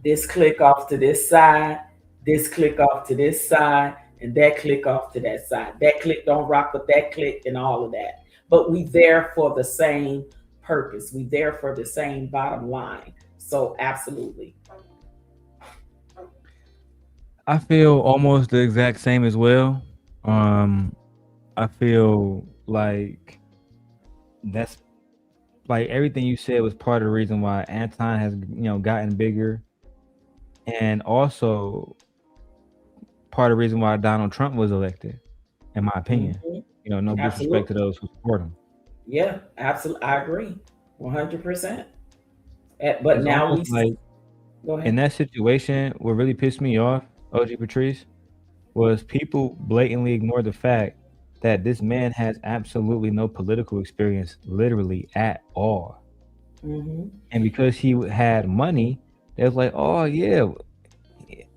this click off to this side, this click off to this side, and that click off to that side. That click don't rock with that click and all of that. But we there for the same purpose. We there for the same bottom line. So absolutely. I feel almost the exact same as well. I feel like that's like everything you said was part of the reason why Anton has gotten bigger, and also part of the reason why Donald Trump was elected, in my opinion. No disrespect to those who support him. Yeah, absolutely. I agree, 100%. But now we go ahead. In that situation, what really pissed me off, OG Patrice, was people blatantly ignored the fact that this man has absolutely no political experience, literally at all. And because he had money, they was like, "Oh yeah,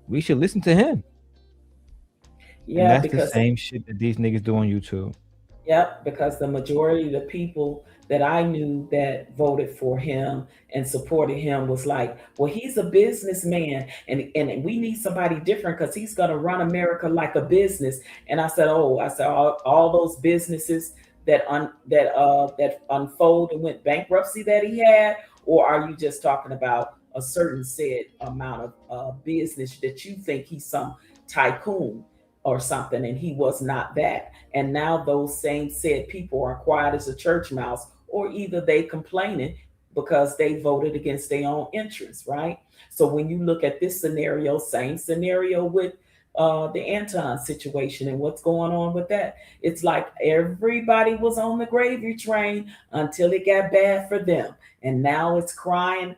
we should listen to him." Yeah, and that's because the same shit that these niggas do on YouTube. Yep, because the majority of the people that I knew that voted for him and supported him was like, well, he's a businessman and we need somebody different because he's going to run America like a business. And I said, all those businesses that unfold and went bankruptcy that he had, or are you just talking about a certain said amount of business that you think he's some tycoon or something, and he was not that. And now those same said people are quiet as a church mouse, or either they complaining because they voted against their own interests, right? So when you look at this scenario, same scenario with the Anton situation and what's going on with that, it's like everybody was on the gravy train until it got bad for them. And now it's crying.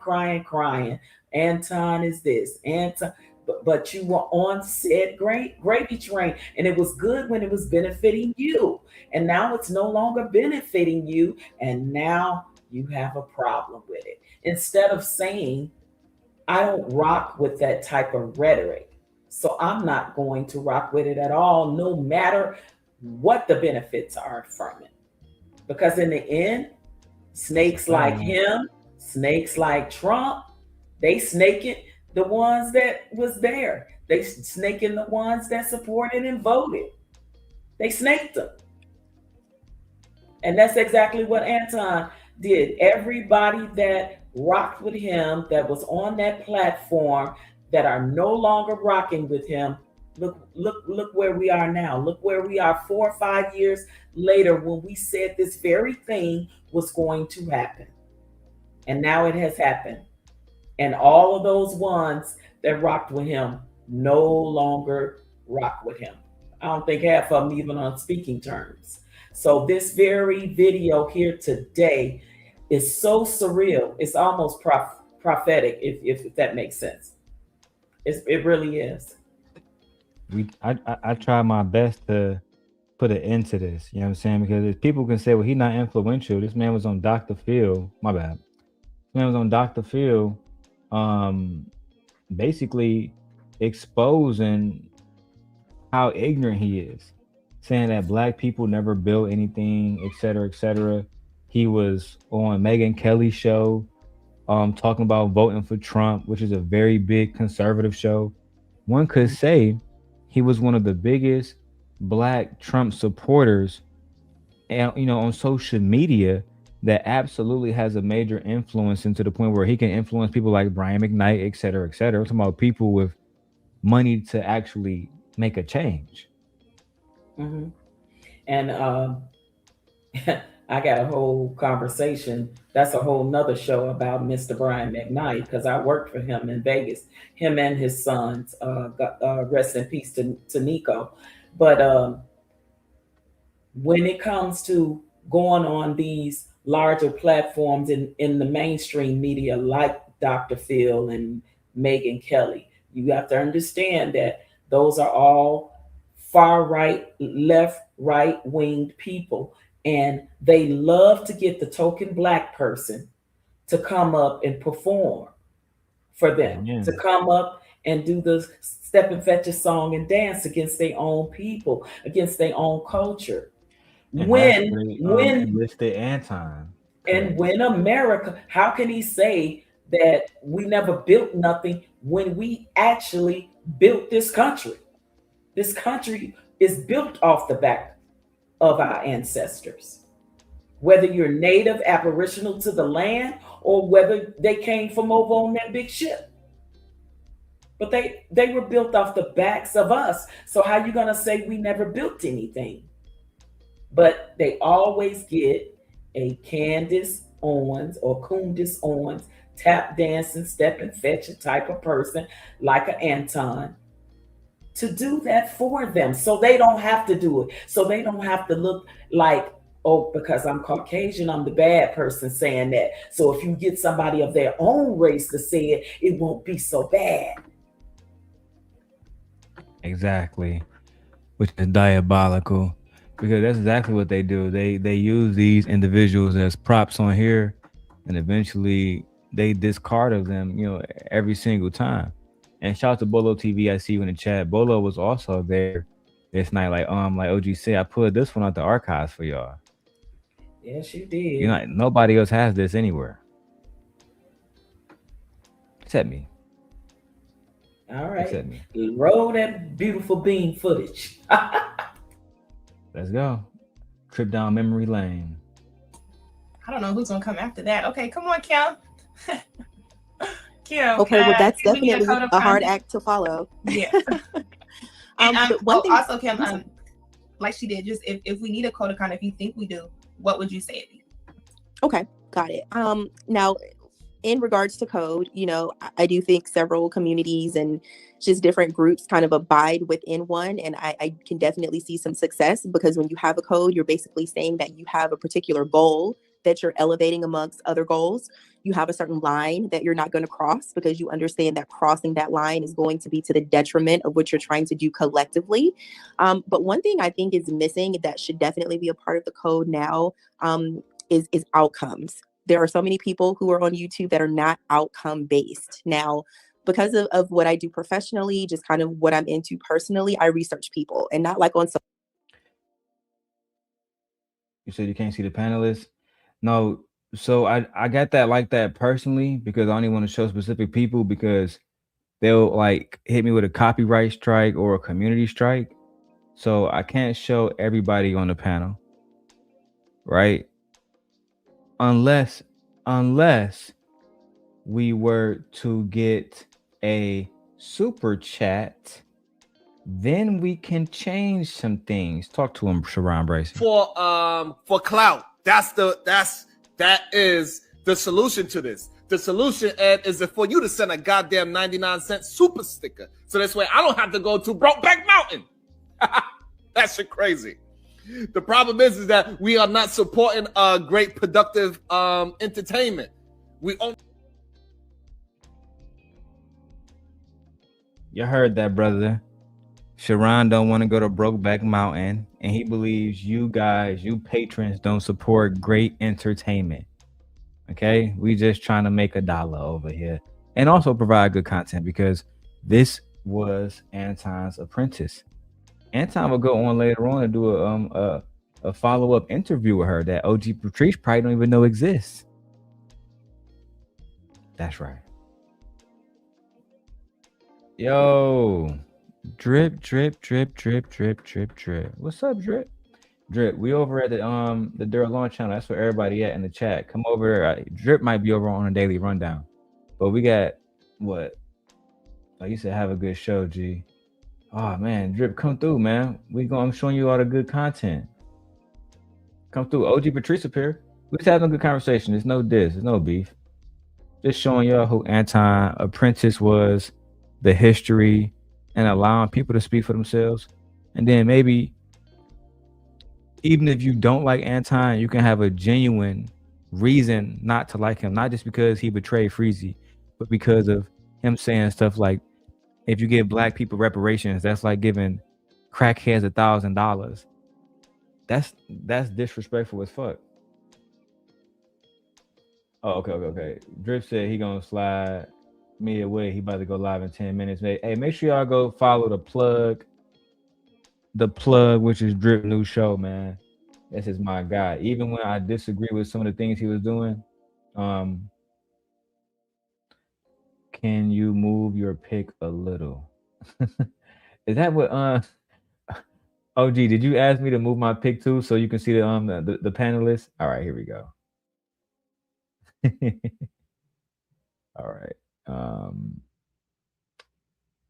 Anton is this, Anton. But you were on said gravy train, and it was good when it was benefiting you. And now it's no longer benefiting you, and now you have a problem with it. Instead of saying, I don't rock with that type of rhetoric, so I'm not going to rock with it at all, no matter what the benefits are from it. Because in the end, snakes like him, snakes like Trump, they snaking the ones that was there. They snaking the ones that supported and voted. They snaked them. And that's exactly what Anton did. Everybody that rocked with him, that was on that platform, that are no longer rocking with him, look where we are now. Look where we are 4 or 5 years later when we said this very thing was going to happen. And now it has happened. And all of those ones that rocked with him no longer rock with him. I don't think half of them even on speaking terms. So this very video here today is so surreal. It's almost prophetic, if that makes sense. It really is. I try my best to put an end to this. You know what I'm saying? Because if people can say, well, he's not influential. This man was on Dr. Phil. My bad. This man was on Dr. Phil. Basically exposing how ignorant he is, saying that black people never built anything, etc., etc. He was on Megyn Kelly's show, talking about voting for Trump, which is a very big conservative show. One could say he was one of the biggest black Trump supporters, and on social media, that absolutely has a major influence, into the point where he can influence people like Brian McKnight, et cetera, et cetera. I'm talking about people with money to actually make a change. Mm-hmm. And I got a whole conversation. That's a whole nother show about Mr. Brian McKnight, because I worked for him in Vegas. Him and his sons, rest in peace to Nico. But when it comes to going on these larger platforms in the mainstream media like Dr. Phil and Megyn Kelly, you have to understand that those are all far right, left, right-winged people. And they love to get the token black person to come up and perform for them, to come up and do the step and fetch a song and dance against their own people, against their own culture. And When enlisted Anton. And when America, how can he say that we never built nothing when we actually built this country? This country is built off the back of our ancestors. Whether you're native, aboriginal to the land, or whether they came from over on that big ship. But they were built off the backs of us. So how you gonna say we never built anything? But they always get a Candace Owens or Candace Owens tap dancing, step and fetch a type of person like an Anton to do that for them, so they don't have to do it. So they don't have to look like, oh, because I'm Caucasian, I'm the bad person saying that. So if you get somebody of their own race to say it, it won't be so bad. Exactly, which is diabolical, because that's exactly what they do. They use these individuals as props on here, and eventually they discard of them, every single time. And shout out to Bolo TV. I see you in the chat. Bolo was also there this night. Like OG said, I pulled this one out the archives for y'all. Yes, you did. Nobody else has this anywhere except me. All right. Roll that beautiful bean footage. Let's go. Trip down memory lane. I don't know who's gonna come after that. Okay, come on, Kim. Kim. Okay, well that's definitely a hard act to follow. Yeah. But one thing also, Kim, like she did, just if we need a code of conduct, if you think we do, what would you say it be? Okay, got it. Now, in regards to code, I do think several communities and just different groups kind of abide within one. And I can definitely see some success, because when you have a code, you're basically saying that you have a particular goal that you're elevating amongst other goals. You have a certain line that you're not going to cross, because you understand that crossing that line is going to be to the detriment of what you're trying to do collectively. But one thing I think is missing that should definitely be a part of the code now is outcomes. There are so many people who are on YouTube that are not outcome based. Now, because of what I do professionally, just kind of what I'm into personally, I research people, and not like on some. You said you can't see the panelists? No. So I got that like that personally, because I only want to show specific people, because they'll like hit me with a copyright strike or a community strike. So I can't show everybody on the panel, right? Unless we were to get a super chat, then we can change some things. Talk to him, Sharon Bracey. For clout. That is the solution to this. The solution, Ed, is for you to send a goddamn 99-cent super sticker. So this way I don't have to go to Brokeback Mountain. That shit crazy. The problem is that we are not supporting great productive entertainment. We only. You heard that, brother. Sharon don't want to go to Brokeback Mountain, and he believes you guys, you patrons, don't support great entertainment. Okay, we just trying to make $1 over here, and also provide good content, because this was Anton's Apprentice. Anton will go on later on and do a follow-up interview with her that OG Patrice probably don't even know exists. That's right. Yo, drip. What's up, drip? Drip, we over at the Darrel Long channel. That's where everybody at in the chat. Come over there. Drip might be over on a daily rundown, but we got what? Like you said, have a good show, G. Oh man, Drip, come through, man. I'm showing you all the good content. Come through. OG Patrice up here. We're just having a good conversation. There's no diss, there's no beef. Just showing y'all who Anton Apprentice was, the history, and allowing people to speak for themselves. And then maybe, even if you don't like Anton, you can have a genuine reason not to like him, not just because he betrayed Freezy, but because of him saying stuff like, if you give black people reparations, that's like giving crackheads $1,000. That's disrespectful as fuck. Oh, okay. Drip said he gonna slide me away. He about to go live in 10 minutes. Hey, make sure y'all go follow the plug, which is Drip New Show, man. This is my guy. Even when I disagree with some of the things he was doing, can you move your pick a little? Is that what OG, did you ask me to move my pick too so you can see the panelists? All right, here we go. All right.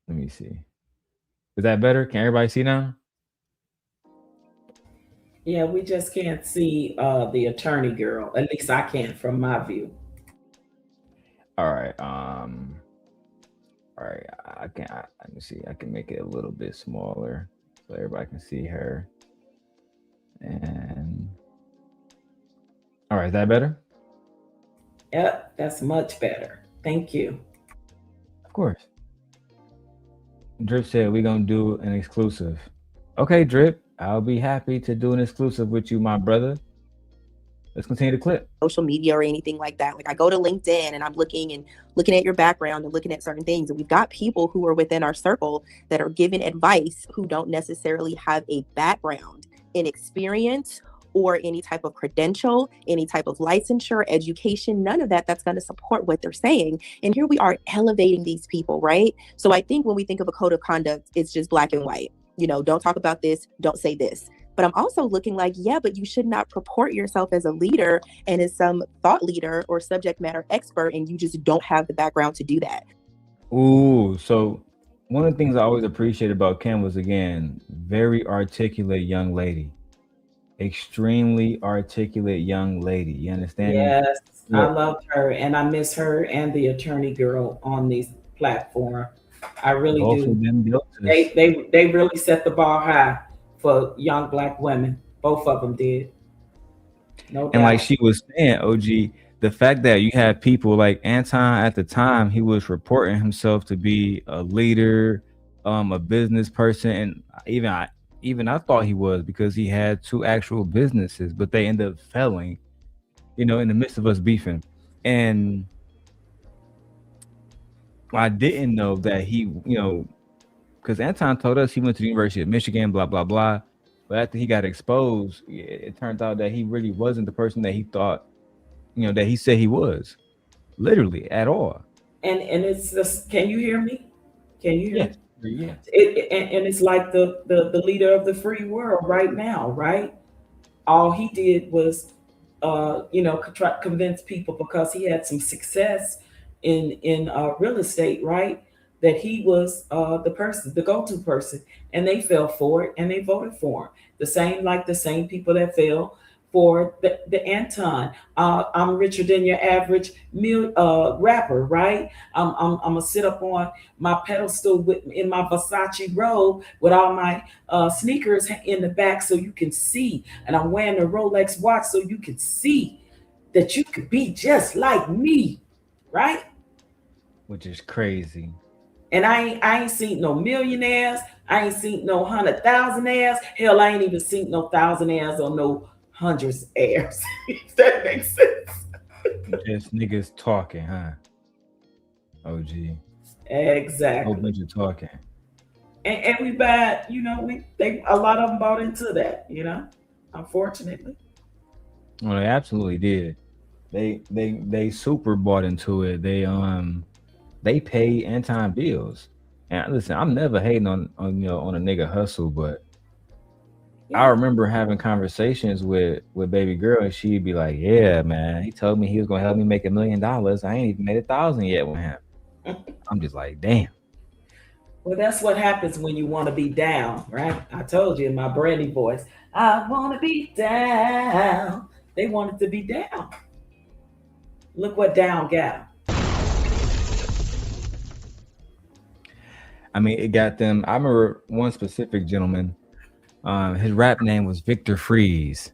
Let me see. Is that better? Can everybody see now? Yeah, we just can't see the attorney girl. At least I can't from my view. All right. All right. Let me see. I can make it a little bit smaller so everybody can see her. And all right, is that better? Yep, that's much better. Thank you. Of course. Drip said we're gonna do an exclusive. Okay, Drip. I'll be happy to do an exclusive with you, my brother. Let's continue the clip. Social media or anything like that. Like I go to LinkedIn and I'm looking at your background and looking at certain things. And we've got people who are within our circle that are giving advice who don't necessarily have a background in experience or any type of credential, any type of licensure, education, none of that that's going to support what they're saying. And here we are elevating these people, right? So I think when we think of a code of conduct, it's just black and white. You know, don't talk about this, don't say this. But I'm also looking like, yeah, but you should not purport yourself as a leader and as some thought leader or subject matter expert, and you just don't have the background to do that. Ooh, so one of the things I always appreciate about Kim was, again, very articulate young lady. Extremely articulate young lady. You understand? Yes, Yeah. I love her, and I miss her and the attorney girl on this platform. I really Both do. of them built They really set the bar high for young black women. Both of them did. No doubt. And like she was saying, OG, the fact that you had people like Anton at the time, he was reporting himself to be a leader, a business person, and even I thought he was, because he had 2 actual businesses, but they ended up failing, you know, in the midst of us beefing. And I didn't know that he, you know, because Anton told us he went to the University of Michigan, blah, blah, blah. But after he got exposed, it turned out that he really wasn't the person that he thought, you know, that he said he was, literally at all. And it's just, can you hear me? Can you hear me? Yeah. And it's like the leader of the free world right now, right? All he did was, convince people because he had some success in real estate, right? That he was the person, the go-to person, and they fell for it and they voted for him. The same people that fell for the Anton. I'm richer than your average rapper, right? I'm gonna sit up on my pedestal in my Versace robe with all my sneakers in the back so you can see, and I'm wearing a Rolex watch so you can see that you could be just like me, right? Which is crazy. And I ain't seen no millionaires. I ain't seen no 100,000-aires. Hell, I ain't even seen no 1,000-aires or no hundreds heirs. If that makes sense. Just niggas talking, huh? OG. Exactly. Whole bunch of talking. And we bad, you know, a lot of them bought into that, you know, unfortunately. Well, they absolutely did. They super bought into it. They pay Anton bills. And listen, I'm never hating on a nigga hustle, but I remember having conversations with baby girl, and she'd be like, "Yeah, man, he told me he was gonna help me make $1 million. I ain't even made 1,000 yet with him." I'm just like, damn. Well, that's what happens when you want to be down, right? I told you in my Brandy voice, I want to be down. They wanted to be down. Look what down got. I mean, it got them. I remember one specific gentleman. His rap name was Victor Freeze.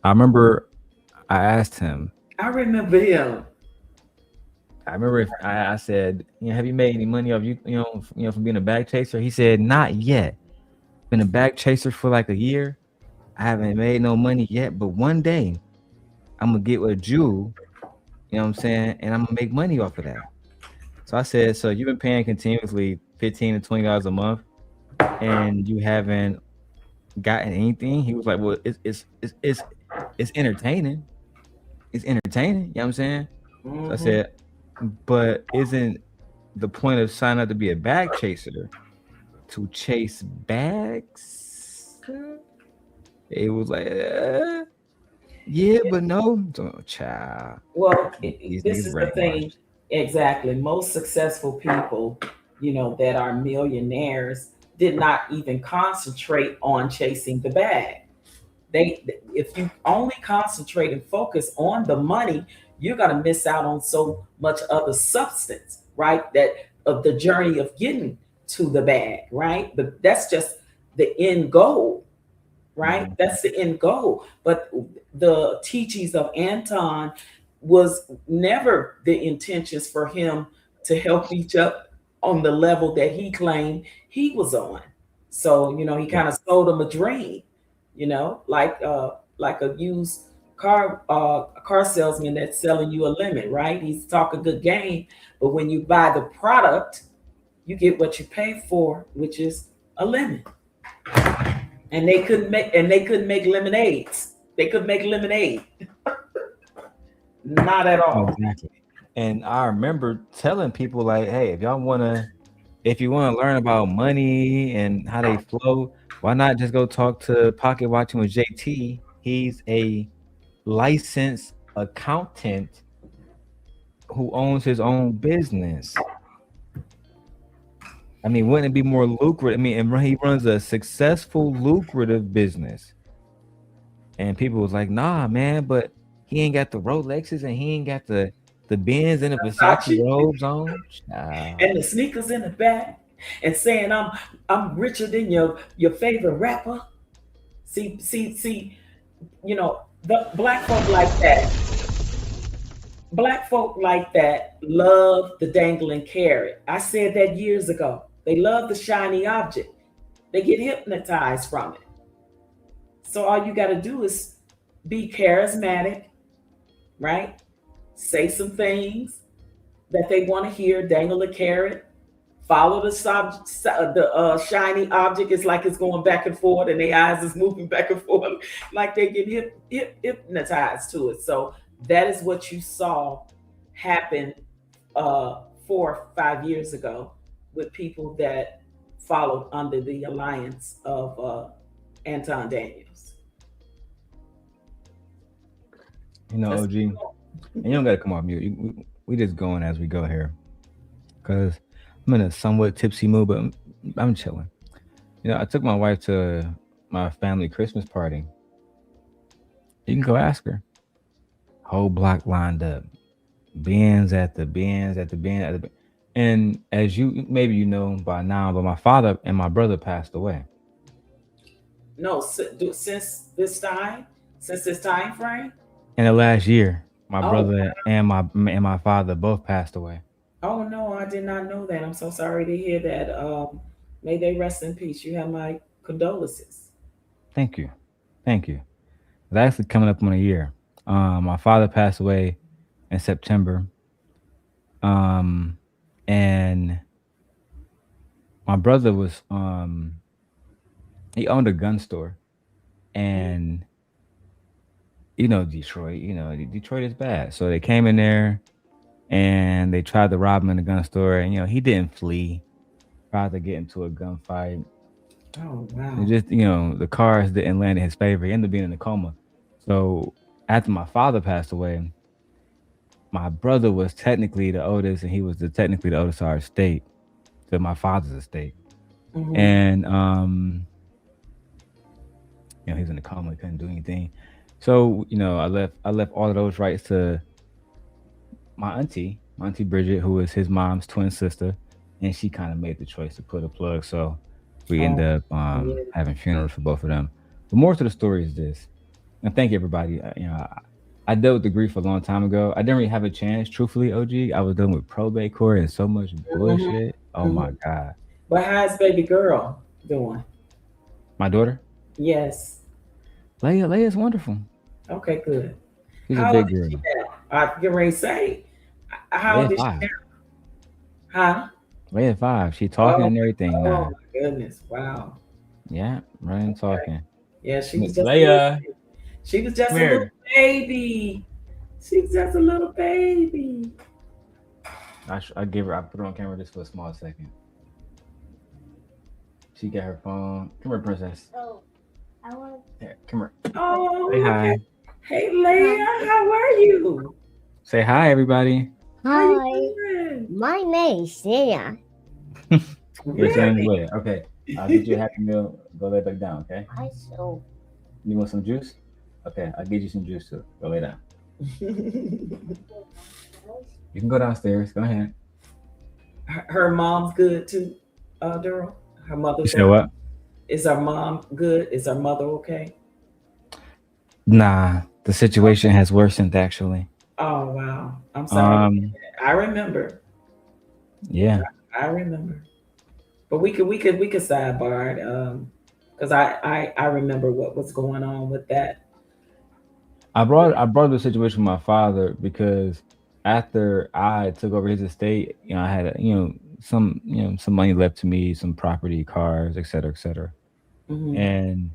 I remember I asked him. I remember him. I remember if I said, have you made any money off from being a bag chaser? He said, not yet. Been a bag chaser for like a year. I haven't made no money yet, but one day I'm gonna get with a Jew, you know what I'm saying, and I'm gonna make money off of that. So I said, so you've been paying continuously $15 to $20 a month, and you haven't gotten anything. He was like, well, it's entertaining. It's entertaining. You know what I'm saying? So I said, but isn't the point of signing up to be a bag chaser to chase bags? It was like, yeah, but no. So, child. Well, These this niggas is the thing. Exactly. Most successful people, you know, that are millionaires did not even concentrate on chasing the bag. If you only concentrate and focus on the money, you're going to miss out on so much other substance, right? That of the journey of getting to the bag, right? But that's just the end goal, right? That's the end goal. But the teachings of Anton was never the intentions for him to help each up on the level that he claimed he was on. So, you know, he kind of sold them a dream, you know, like a used car salesman that's selling you a limit, right? He's talking good game, but when you buy the product, you get what you pay for, which is a limit. And they couldn't make lemonades. They couldn't make lemonade. Not at all. Exactly. And I remember telling people like, hey, if you want to learn about money and how they flow, why not just go talk to Pocket Watching with JT? He's a licensed accountant who owns his own business. I mean, wouldn't it be more lucrative? I mean, and he runs a successful, lucrative business. And people was like, nah, man, but he ain't got the Rolexes and he ain't got the Benz and the Versace robes on. And the sneakers in the back, and saying I'm richer than your favorite rapper. See, you know, the black folk like that. Black folk like that love the dangling carrot. I said that years ago. They love the shiny object. They get hypnotized from it. So all you got to do is be charismatic, right? Say some things that they want to hear, dangle a carrot, follow the shiny object. It's like it's going back and forth and their eyes is moving back and forth, like they get hypnotized to it. So that is what you saw happen 4 or 5 years ago with people that followed under the alliance of Anton Daniels. You know, OG, and you don't got to come off mute. We just going as we go here, because I'm in a somewhat tipsy mood, but I'm chilling. You know, I took my wife to my family Christmas party. You can go ask her. Whole block lined up, Benz at the Benz. And as maybe you know by now, but my father and my brother passed away. No, since this time frame. In the last year, my brother and my father both passed away. Oh no, I did not know that. I'm so sorry to hear that. May they rest in peace. You have my condolences. Thank you. It's actually coming up on a year. My father passed away in September. And my brother was he owned a gun store, and you know Detroit is bad. So they came in there and they tried to rob him in the gun store, and he didn't flee, tried to get into a gunfight. Oh wow. And just the cars didn't land in his favor. He ended up being in a coma. So after my father passed away, my brother was technically the oldest, and he was technically the oldest of our estate, to my father's estate. Mm-hmm. And he's in the coma, he couldn't do anything. So I left all of those rights to my auntie Bridget, who is his mom's twin sister, and she kind of made the choice to put a plug. So we end up having funerals for both of them. But more to the story is this, and thank you everybody. I dealt with the grief a long time ago. I didn't really have a chance, truthfully, OG. I was dealing with probate court and so much bullshit. Oh my God. But how's baby girl doing? My daughter? Yes. Leia's wonderful. Okay, good. She's a big girl. I get ready to say, how old is she now? Huh? Right at 5. She talking and everything Oh now. my goodness! Wow. Yeah, running talking. Yeah, she was Miss just Leia. she was just Come a little here. baby. She was just a little baby. I give her. I put her on camera just for a small second. She got her phone. Come here, princess. Oh, I want. Here, come here. Oh, Say hi. okay. Hey, Leia, how are you? Say hi, everybody. How Hi, you doing? my name is Sarah. You're saying Leia. Okay. I'll get you a Happy Meal. Go lay back down. Okay. I so. You want some juice? Okay, I'll get you some juice too. Go lay down. You can go downstairs. Go ahead. Her mom's good too, Darrel. Her mother's. You said what? Is her mom good? Is her mother okay? Nah, the situation has worsened actually. Oh wow, I'm sorry. I remember. Yeah. I remember. But we could sidebar it, because I remember what was going on with that. I brought the situation with my father because after I took over his estate, I had some money left to me, some property, cars, et cetera, et cetera. Mhm. And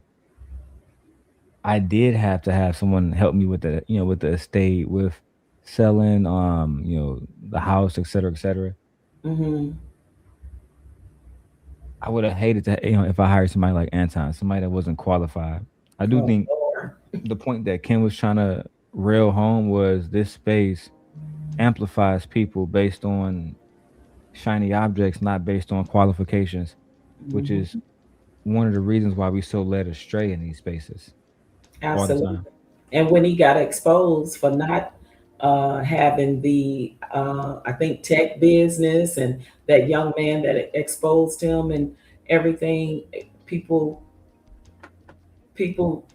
I did have to have someone help me with the estate, with selling, the house, et cetera, et cetera. Mhm. I would have hated to, if I hired somebody like Anton, somebody that wasn't qualified. I do Oh, think Lord. the point that Ken was trying to rail home was this space amplifies people based on shiny objects, not based on qualifications, which Mhm. is one of the reasons why we so led astray in these spaces all the Absolutely. time. And when he got exposed for not having the I think tech business, and that young man that exposed him and everything, people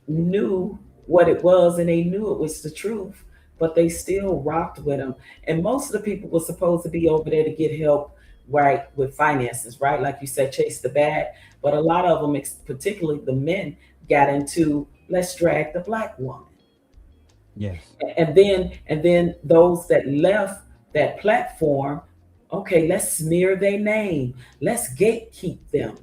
knew what it was and they knew it was the truth, but they still rocked with him. And most of the people were supposed to be over there to get help, right, with finances, right? Like you said, chase the bag. But a lot of them, particularly the men, got into let's drag the black woman. Yes. And then those that left that platform, okay, let's smear their name. Let's gatekeep them.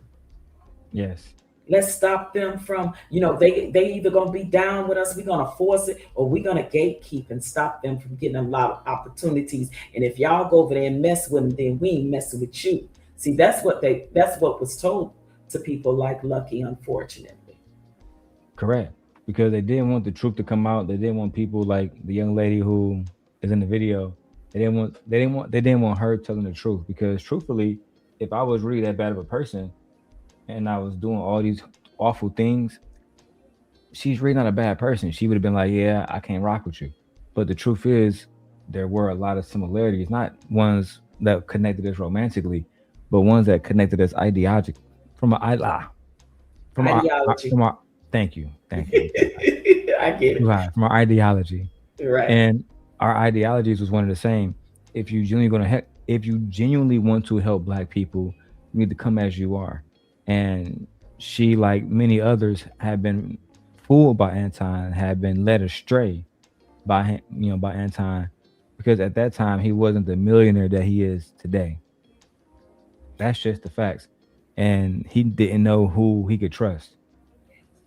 Yes. Let's stop them from, they either gonna be down with us, we're gonna force it, or we're gonna gatekeep and stop them from getting a lot of opportunities. And if y'all go over there and mess with them, then we ain't messing with you. See, that's what was told to people like Lucki, unfortunately. Correct. Because they didn't want the truth to come out. They didn't want people like the young lady who is in the video. They didn't want her telling the truth. Because truthfully, if I was really that bad of a person and I was doing all these awful things, she's really not a bad person. She would have been like, yeah, I can't rock with you. But the truth is, there were a lot of similarities, not ones that connected us romantically, but ones that connected us ideologically. Ideology. Thank you. I get it. Right, from our ideology. Right. And our ideologies was one and the same. If you genuinely want to help Black people, you need to come as you are. And she, like many others, had been fooled by Anton, had been led astray by Anton, because at that time he wasn't the millionaire that he is today. That's just the facts. And he didn't know who he could trust.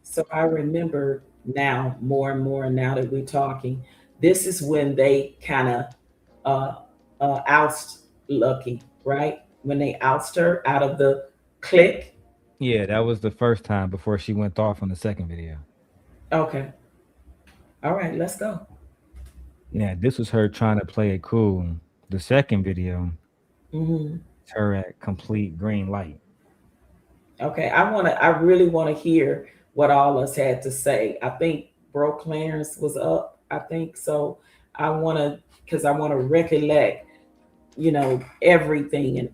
So I remember now, more and more now that we're talking, this is when they kind of oust Lucki, right? When they oust her out of the clique. Yeah, that was the first time before she went off on the second video. Okay. All right, let's go. Yeah, this was her trying to play it cool. The second video, it's her at complete green light. Okay, I really want to hear what all us had to say. I think Bro Clarence was up. I think so. Because I want to recollect, everything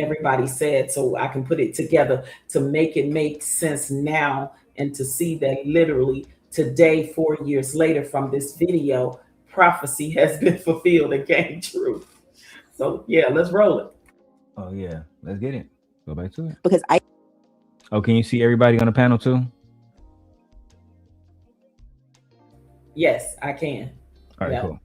everybody said, so I can put it together to make it make sense now, and to see that literally today, 4 years later from this video, prophecy has been fulfilled and came true. So yeah, let's roll it. Oh yeah, let's get it. Go back to it. Because can you see everybody on the panel too? Yes, I can. All right, Yeah. cool.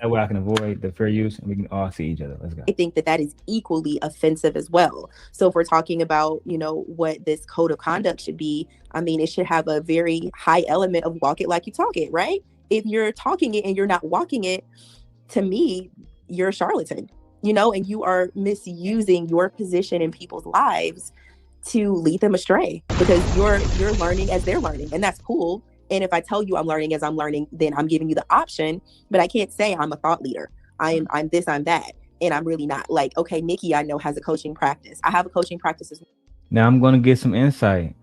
That way I can avoid the fair use and we can all see each other. Let's go. I think that is equally offensive as well. So if we're talking about, you know, what this code of conduct should be, I mean, it should have a very high element of walk it like you talk it, right? If you're talking it and you're not walking it, to me, you're a charlatan, you know, and you are misusing your position in people's lives to lead them astray, because you're learning as they're learning, and that's cool. And if I tell you I'm learning as I'm learning, then I'm giving you the option, but I can't say I'm a thought leader. I'm this, I'm that. And I'm really not. Like, okay, Nikki, I know, has a coaching practice. I have a coaching practice as well. Now I'm going to get some insight.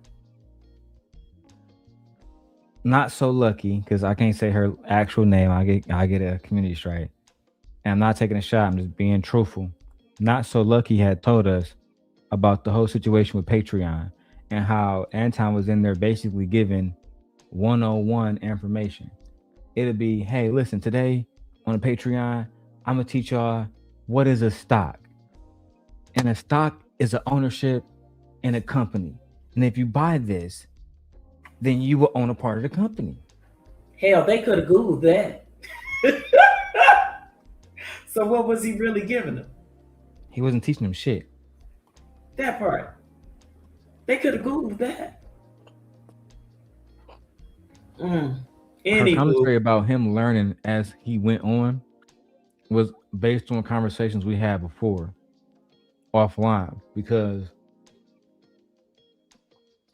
Not so lucky, because I can't say her actual name. I get a community strike. And I'm not taking a shot. I'm just being truthful. Not so lucky had told us about the whole situation with Patreon and how Anton was in there basically giving 101 information. It'll be, hey, listen, today on the Patreon, I'm gonna teach y'all what is a stock. And a stock is an ownership in a company. And if you buy this, then you will own a part of the company. Hell, they could have Googled that. So what was he really giving them? He wasn't teaching them shit. That part. They could have Googled that. Her commentary about him learning as he went on was based on conversations we had before offline, because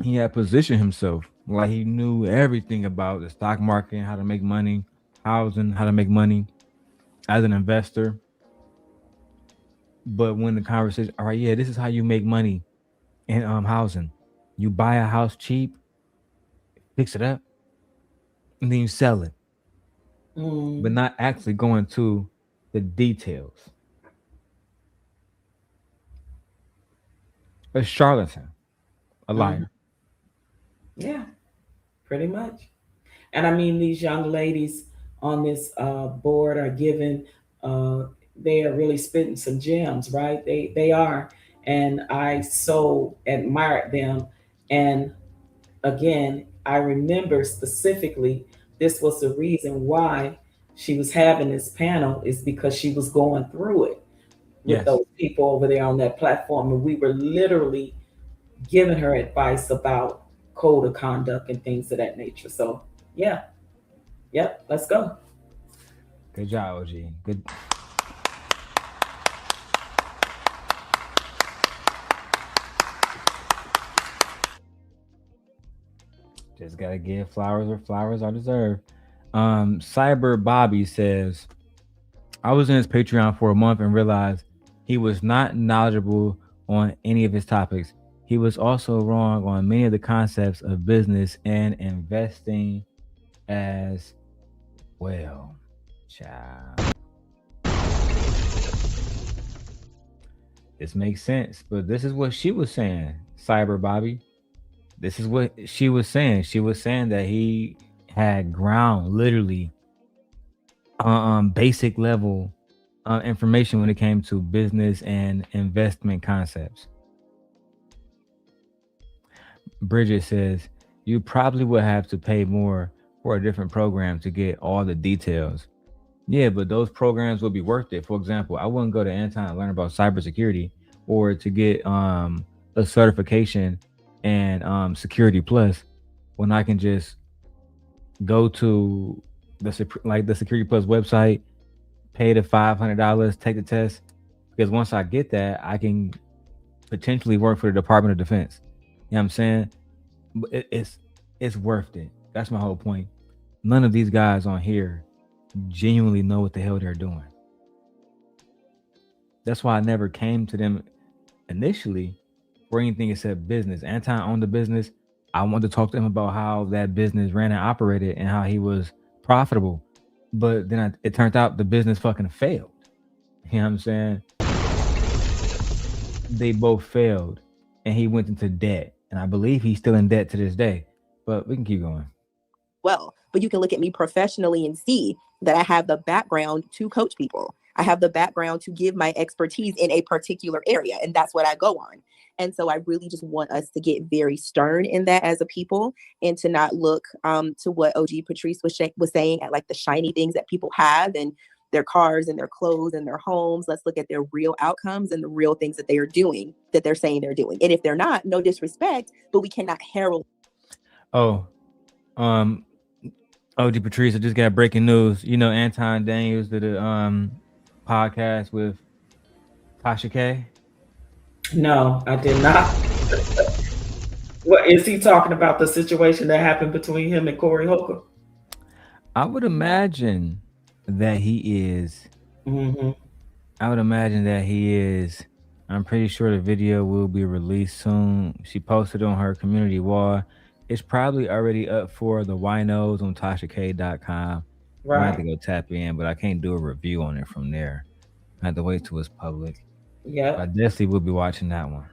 he had positioned himself like he knew everything about the stock market, how to make money, housing, how to make money as an investor. But when the conversation, all right, yeah, this is how you make money in housing. You buy a house cheap, fix it up, and then you sell it. But not actually going to the details. A charlatan, a liar. Yeah, pretty much. And I mean, these young ladies on this board are given, they are really spitting some gems, right? They are. And I so admired them. And again, I remember specifically, this was the reason why she was having this panel, is because she was going through it with those people over there on that platform. And we were literally giving her advice about code of conduct and things of that nature. So yeah. Yep, let's go. Good job, OG. Good. Just gotta give flowers where flowers are deserved. Cyber Bobby says, I was in his Patreon for a month and realized he was not knowledgeable on any of his topics. He was also wrong on many of the concepts of business and investing as well. Child. This makes sense, but this is what she was saying, Cyber Bobby. This is what she was saying. She was saying that he had ground, literally, basic level information when it came to business and investment concepts. Bridget says, you probably would have to pay more for a different program to get all the details. Yeah, but those programs will be worth it. For example, I wouldn't go to Anton and learn about cybersecurity or to get a certification and Security Plus when I can just go to the Security Plus website, pay the $500, take the test, because once I get that, I can potentially work for the Department of Defense. You know what I'm saying? It's worth it. That's my whole point. None of these guys on here genuinely know what the hell they're doing. That's why I never came to them initially for anything except business. Anton owned the business. I wanted to talk to him about how that business ran and operated and how he was profitable. But then it turned out the business fucking failed. You know what I'm saying? They both failed and he went into debt. And I believe he's still in debt to this day. But we can keep going. Well, but you can look at me professionally and see that I have the background to coach people. I have the background to give my expertise in a particular area, and that's what I go on. And so I really just want us to get very stern in that as a people, and to not look to what OG Patrice was saying at like the shiny things that people have, and their cars and their clothes and their homes. Let's look at their real outcomes and the real things that they are doing, that they're saying they're doing. And if they're not, no disrespect, but we cannot herald. Oh, OG Patrice, I just got breaking news. You know, Anton Daniels did a podcast with Tasha K. No, I did not. What is he talking about? The situation that happened between him and Corey Holcomb? I would imagine that he is. Mm-hmm. I would imagine that he is. I'm pretty sure the video will be released soon. She posted on her community wall. It's probably already up for the winos on TashaK.com. Right. I have to go tap in, but I can't do a review on it from there. I have to wait till it's public. Yeah. I definitely will be watching that one.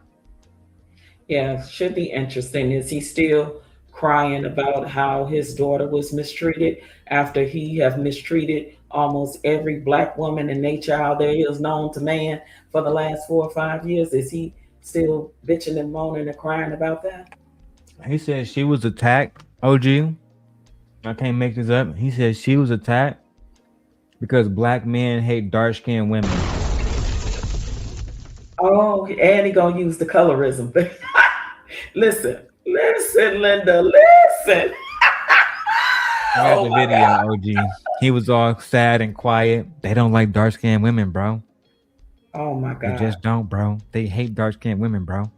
Yeah, should be interesting. Is he still crying about how his daughter was mistreated after he have mistreated almost every Black woman and their child there is known to man for the last 4 or 5 years? Is he still bitching and moaning and crying about that? He said she was attacked, OG. I can't make this up. He said she was attacked because Black men hate dark-skinned women. Oh, and he gonna use the colorism. Listen, Linda, listen. I got the video, OG. He was all sad and quiet. They don't like dark-skinned women, bro. Oh my God. They just don't, bro. They hate dark-skinned women, bro.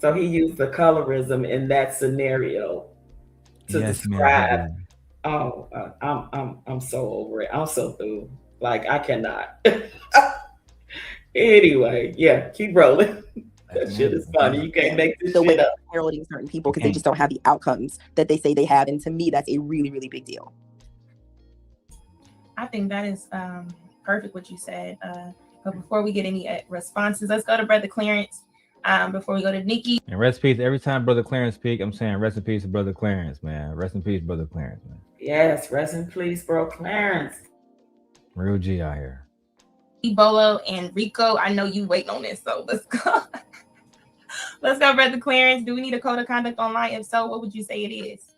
So he used the colorism in that scenario to describe. Oh, I'm so over it. I'm so through. Like, I cannot. Anyway, yeah, keep rolling. That shit is funny. You can't make this shit up. Heralding certain people because they just don't have the outcomes that they say they have, and to me, that's a really, really big deal. I think that is perfect what you said. But before we get any responses, let's go to Brother Clarence. Before we go to Nikki. And rest in peace. Every time Brother Clarence speak, I'm saying rest in peace to Brother Clarence, man. Rest in peace, Brother Clarence, man. Yes, rest in peace, bro, Clarence. Real G out here. Bolo and Rico, I know you waiting on this, so let's go. Let's go, Brother Clarence. Do we need a code of conduct online? If so, what would you say it is?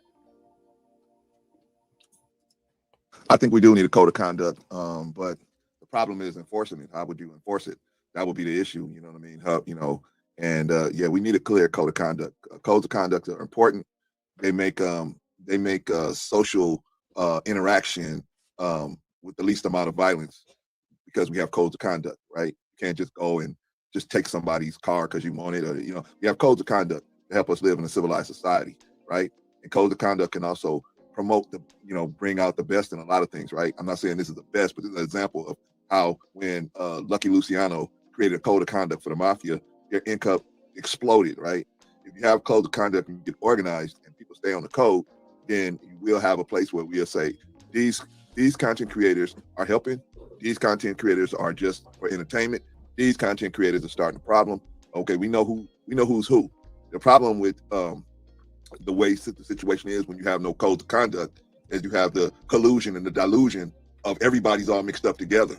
I think we do need a code of conduct, but the problem is enforcing it. How would you enforce it? That would be the issue. You know what I mean? And yeah, we need a clear code of conduct. Codes of conduct are important. They make social interaction with the least amount of violence because we have codes of conduct, right? You can't just go and just take somebody's car because you want it, or we have codes of conduct to help us live in a civilized society, right? And codes of conduct can also promote bring out the best in a lot of things, right? I'm not saying this is the best, but this is an example of how when Lucky Luciano created a code of conduct for the mafia, their income exploded, right? If you have codes of conduct and you get organized and people stay on the code, then you will have a place where we'll say these content creators are helping, these content creators are just for entertainment, these content creators are starting a problem. Okay, we know who's who. The problem with the way the situation is when you have no codes of conduct is you have the collusion and the delusion of everybody's all mixed up together,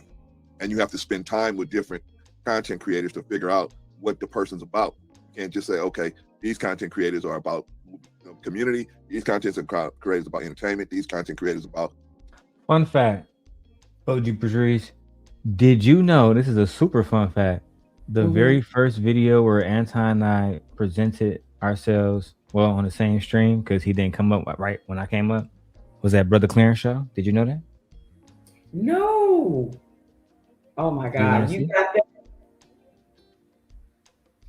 and you have to spend time with different content creators to figure out what the person's about. You can't just say, okay, these content creators are about community, these content creators about entertainment, these content creators about. Fun fact, OG Patrice, did you know, this is a super fun fact, the very first video where Anton and I presented ourselves, well, on the same stream, because he didn't come up right when I came up, was that Brother Clarence show? Did you know that? No. Oh my God, you got that?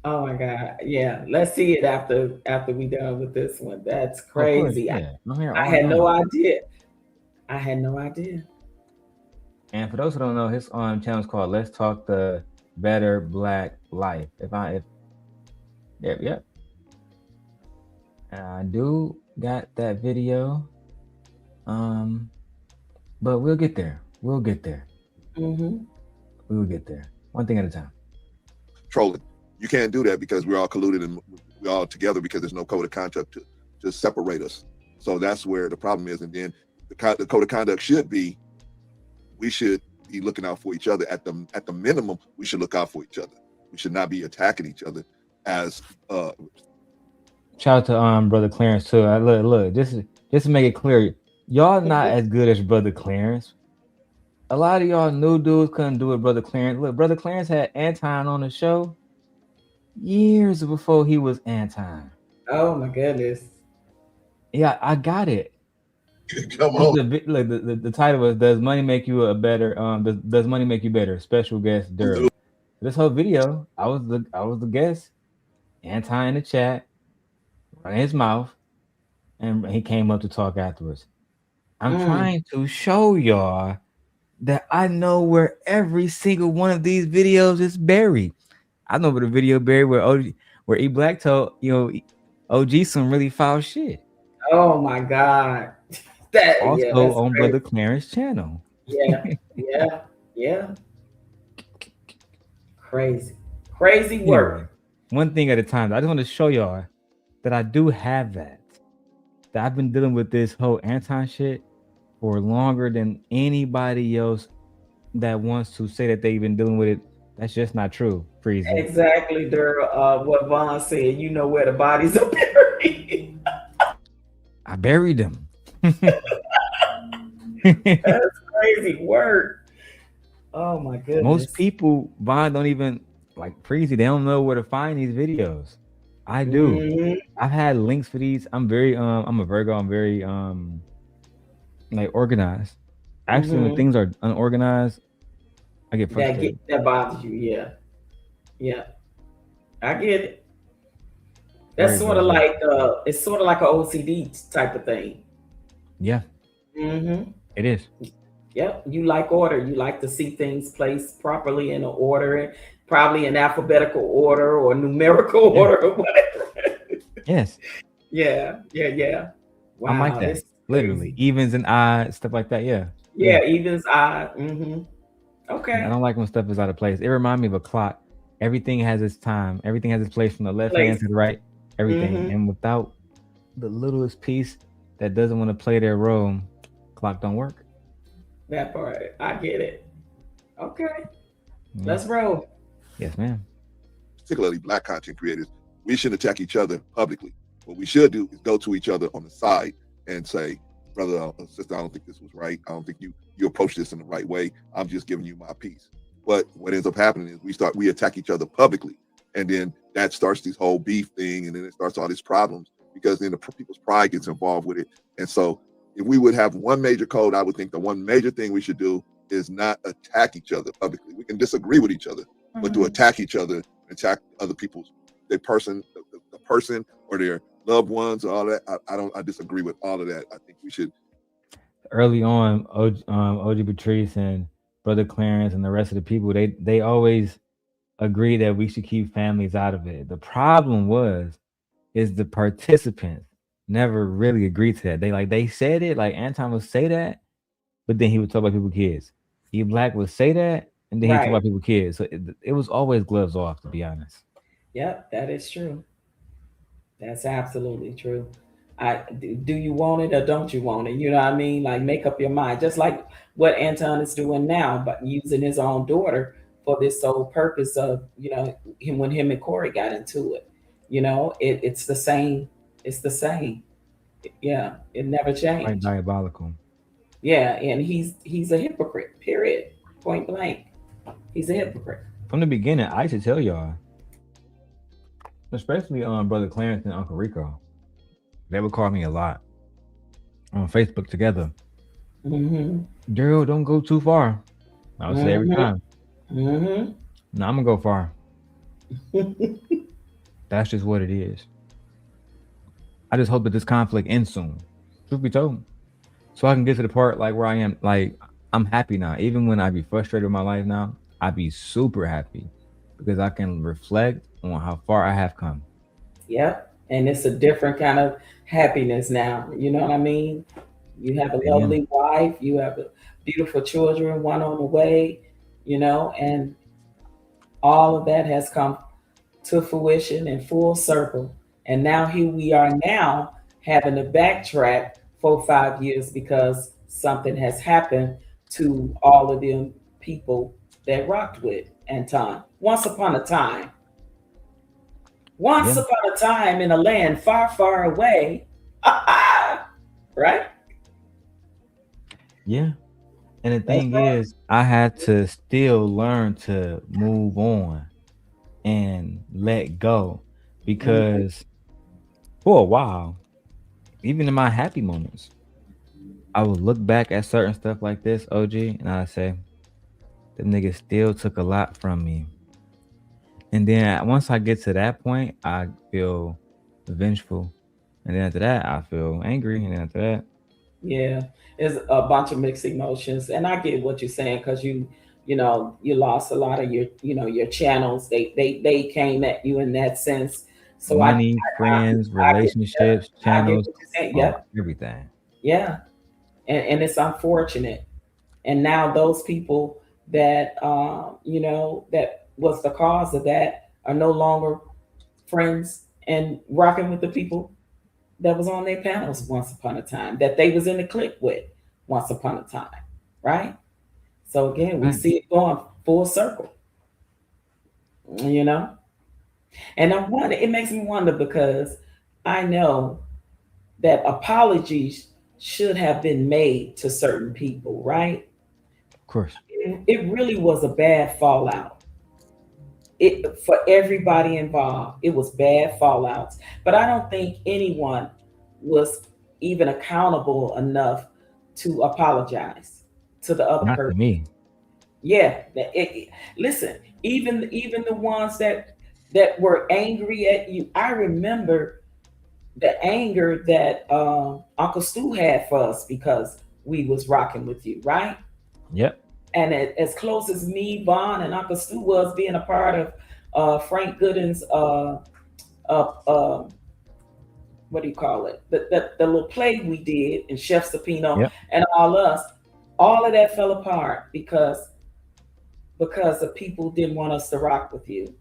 Oh my God, yeah. Let's see it after we done with this one. That's crazy. Course, yeah. I had no idea. I had no idea. And for those who don't know, his channel is called Let's Talk the Better Black Life. Yep. And I do got that video. But we'll get there. We'll get there. Mm-hmm. We will get there. One thing at a time. Trolling. You can't do that because we're all colluded and we're all together because there's no code of conduct to separate us. So that's where the problem is. And then the code of conduct should be, we should be looking out for each other. At the minimum, we should look out for each other. We should not be attacking each other as Shout out to Brother Clarence too. Look, just to make it clear, y'all not as good as Brother Clarence. A lot of y'all new dudes couldn't do it, Brother Clarence. Look, Brother Clarence had Anton on the show years before he was Anton. Oh my goodness. Yeah, I got it. Come on. Look, the title was "Does Money Make You a Better?" Does Money Make You Better? Special guest Darrel. This whole video, I was the guest. Anton in the chat, running his mouth, and he came up to talk afterwards. I'm trying to show y'all that I know where every single one of these videos is buried. I know where the video buried where E Black told OG some really foul shit. Oh my God. That Also on crazy. Brother Clarence channel. Yeah. Crazy work. One thing at a time. I just want to show y'all that I do have that. That I've been dealing with this whole Anton shit for longer than anybody else that wants to say that they've been dealing with it. That's just not true, Freezy. Exactly, Darrel. What Vaughn said, you know where the bodies are buried. I buried them. That's crazy work. Oh my goodness. Most people, Vaughn, don't even like Freezy. They don't know where to find these videos. I do. Mm-hmm. I've had links for these. I'm very I'm a Virgo. I'm very like organized. Actually, when things are unorganized, I get frustrated. That bothers you, yeah. I get it. That's sort of like it's sort of like an OCD type of thing. Yeah. Mm-hmm. It is. Yep. You like order. You like to see things placed properly in an order, probably in alphabetical order or numerical order or whatever. Yes. Yeah. Wow, I'm like that. Literally. Evens and odds, stuff like that. Yeah. Evens, odd. Mm-hmm. Okay. I don't like when stuff is out of place. It reminds me of a clock. Everything has its time. Everything has its place from the left hand to the right. Everything. And without the littlest piece that doesn't want to play their role, clock don't work. That part. I get it. Okay. Let's roll. Yes, ma'am. Particularly Black content creators, we shouldn't attack each other publicly. What we should do is go to each other on the side and say, brother or sister, I don't think this was right. I don't think you approach this in the right way. I'm just giving you my piece. But what ends up happening is we attack each other publicly. And then that starts this whole beef thing. And then it starts all these problems because then people's pride gets involved with it. And so if we would have one major code, I would think the one major thing we should do is not attack each other publicly. We can disagree with each other, but to attack each other, attack other people's, the person or their loved ones, all that, I disagree with all of that. I think we should. Early on, OG Patrice and Brother Clarence and the rest of the people, they always agree that we should keep families out of it. The problem is the participants never really agreed to that. They said it, like Anton would say that, but then he would talk about people's kids. E Black would say that, and then he talk about people's kids. So it was always gloves off, to be honest. Yep, that is true. That's absolutely true. Do you want it or don't you want it? You know what I mean? Like, make up your mind. Just like what Anton is doing now, but using his own daughter for this sole purpose of, when him and Corey got into it. It's the same. It's the same. Yeah, it never changed. Quite diabolical. Yeah, and he's a hypocrite, period. Point blank. He's a hypocrite. From the beginning, I used to tell y'all, especially Brother Clarence and Uncle Rico, they would call me a lot on Facebook together. Darrel, don't go too far. I would say every time. No, I'm gonna go far. That's just what it is. I just hope that this conflict ends soon. Truth be told. So I can get to the part like where I am, like I'm happy now. Even when I be frustrated with my life now, I be super happy because I can reflect on how far I have come. Yep. And it's a different kind of happiness now. You know what I mean? You have a lovely wife, you have beautiful children, one on the way, and all of that has come to fruition in full circle. And now here we are now having to backtrack 4-5 years because something has happened to all of them people that rocked with Anton. Once upon a time in a land far, far away. Right? Yeah. And the That's thing right. is, I had to still learn to move on and let go because for a while, even in my happy moments, I would look back at certain stuff like this, OG, and I'd say, them niggas still took a lot from me. And then once I get to that point, I feel vengeful. And then after that, I feel angry. And then after that, Yeah, it's a bunch of mixed emotions, and I get what you're saying because you lost a lot of your channels. They came at you in that sense. So money, friends, relationships, I get channels, what you're saying. Yep. everything. Yeah, and it's unfortunate. And now those people that that was the cause of that are no longer friends and rocking with the people that was on their panels once upon a time, that they was in the clique with once upon a time, right? So again, we Right. see it going full circle, And it makes me wonder because I know that apologies should have been made to certain people, right? Of course. It really was a bad fallout. For everybody involved, it was bad fallouts. But I don't think anyone was even accountable enough to apologize to the other Not to person. me. Yeah, listen, even the ones that were angry at you. I remember the anger that Uncle Stu had for us because we was rocking with you, right? Yep. And as close as me, Vaughn, and Uncle Stu was being a part of Frank Gooden's what do you call it? The little play we did in Chef Sapino Yep. and all of that fell apart because the people didn't want us to rock with you.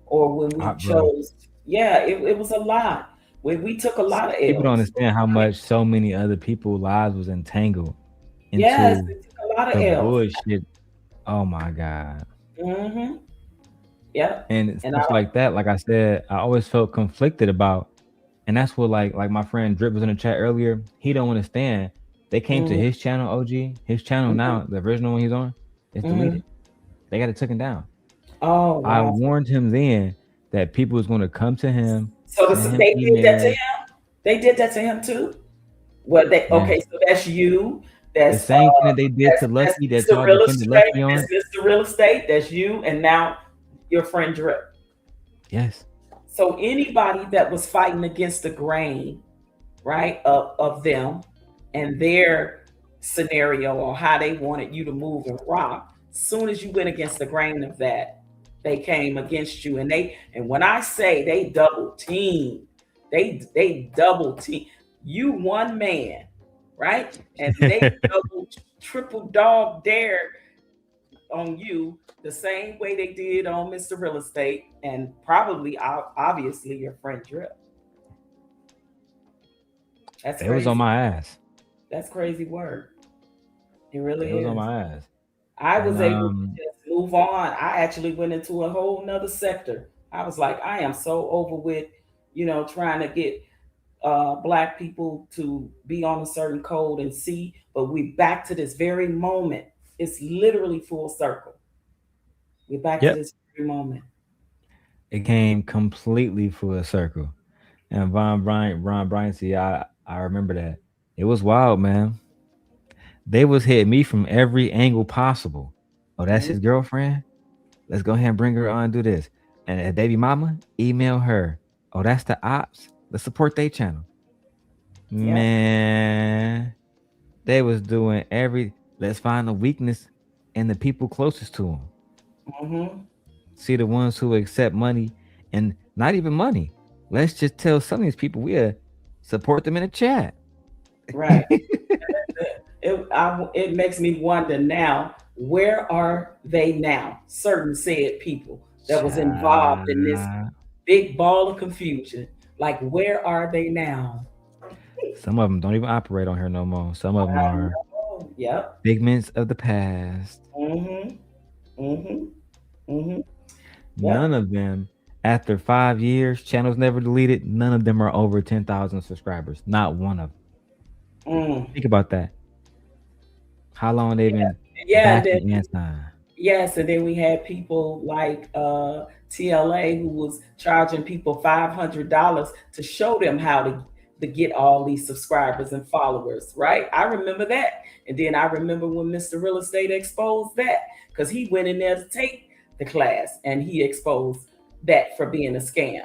Or when we chose, it was a lot. When we took a lot of L's. People don't understand how much so many other people's lives was entangled into Yes, we took a lot of the L's. bullshit. Oh my God. Mm-hmm. Yeah. And stuff like that, like I said, I always felt conflicted about. And that's what like my friend Drip was in the chat earlier. He don't understand. They came to his channel, OG. His channel now, the original one he's on, is deleted. They got it taken down. Oh, wow. I warned him then that people was going to come to him. So they did that to him? They did that to him too? Okay, so that's you. That's the same thing that they did to Lucki that y'all defended Lucki on. That's Mr. Real Estate. That's you, and now your friend Drip. Yes. So anybody that was fighting against the grain, right, of them and their scenario or how they wanted you to move and rock, soon as you went against the grain of that, they came against you. And when I say they double team, they double team. You one man, right? And they triple dog dare on you the same way they did on Mr. Real Estate and probably obviously your friend Drip. That's crazy. It was on my ass. That's crazy word. It really is. It was on my ass. I was able to just move on. I actually went into a whole nother sector. I was like, I am so over with, trying to get Black people to be on a certain code and see, but we back to this very moment. It's literally full circle. We're back to this very moment. It came completely full circle. And Ron Bryant, see, I remember that. It was wild, man. They was hitting me from every angle possible. Oh, that's his girlfriend? Let's go ahead and bring her on and do this. And a baby mama, email her. Oh, that's the ops. Let's support their channel. Yeah. Man, they was doing let's find the weakness in the people closest to them. Mm-hmm. See the ones who accept money and not even money. Let's just tell some of these people we'll support them in the chat. Right. It makes me wonder now, where are they now? Certain said people that was involved in this big ball of confusion. Like, where are they now? Some of them don't even operate on here no more. Some of them are figments of the past. None of them, after 5 years, channels never deleted. None of them are over 10,000 subscribers. Not one of them. Think about that. How long they been Yeah, and backing then Anton? yes, and then we had people like TLA who was charging people $500 to show them how to get all these subscribers and followers, right? I remember that. And then I remember when Mr. Real Estate exposed that, because he went in there to take the class and he exposed that for being a scam.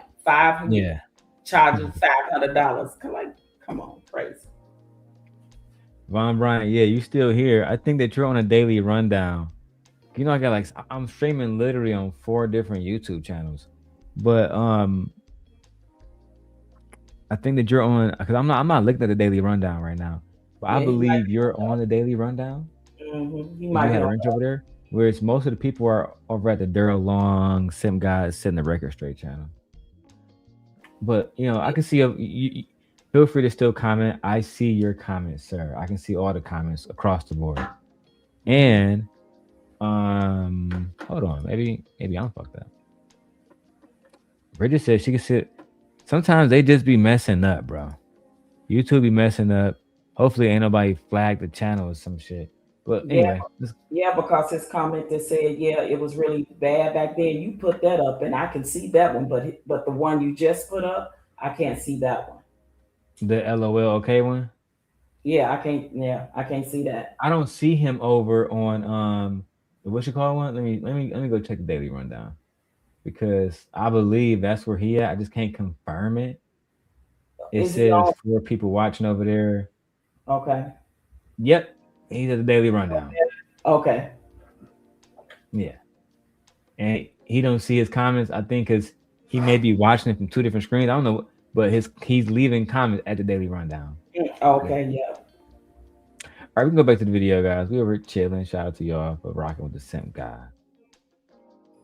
Yeah. Charging $500. Like, come on, crazy. Von Bryant, yeah, you still here. I think that you're on a daily rundown. You know, I got like, I'm streaming literally on 4 different YouTube channels, but I think that you're on, because I'm not looking at the daily rundown right now, but I believe you're on the daily rundown. He You might had be a on wrench over there, whereas most of the people are over at the Darrel Long Sim Guys Setting the Record Straight channel. But you know, I can see you feel free to still comment. I see your comments, sir. I can see all the comments across the board. And hold on, maybe I'm fucked up. Bridget said she can sit. Sometimes they just be messing up, bro. YouTube be messing up. Hopefully ain't nobody flagged the channel or some shit. But anyway. Yeah, because his comment that said, yeah, it was really bad back then. You put that up and I can see that one, but the one you just put up, I can't see that one. The LOL okay one? Yeah, I can't see that. I don't see him over on what you call one? Let me go check the daily rundown, because I believe that's where he at. I just can't confirm it. It says 4 people watching over there. Okay. Yep, he's at the daily rundown. Okay. Yeah, and he don't see his comments. I think because he may be watching it from 2 different screens. I don't know, but he's leaving comments at the daily rundown. Okay, yeah. All right, we can go back to the video, guys. We were chilling. Shout out to y'all for rocking with the Simp guy.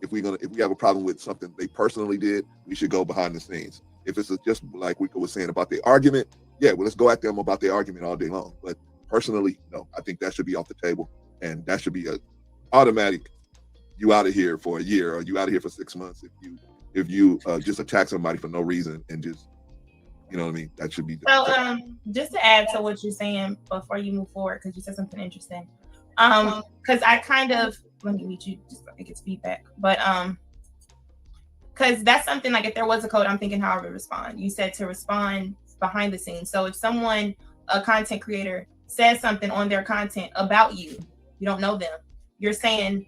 If we have a problem with something they personally did, we should go behind the scenes. If it's just like Rico was saying about the argument, yeah, well, let's go at them about the argument all day long. But personally, no, I think that should be off the table, and that should be a automatic. You out of here for a year, or you out of here for 6 months if you just attack somebody for no reason and just, you know what I mean? That should be. So just to add to what you're saying before you move forward, because you said something interesting. Because I kind of, let me meet you just so I get feedback, but because that's something like, if there was a code, I'm thinking how I would respond. You said to respond behind the scenes. So if someone, a content creator, says something on their content about you, you don't know them, you're saying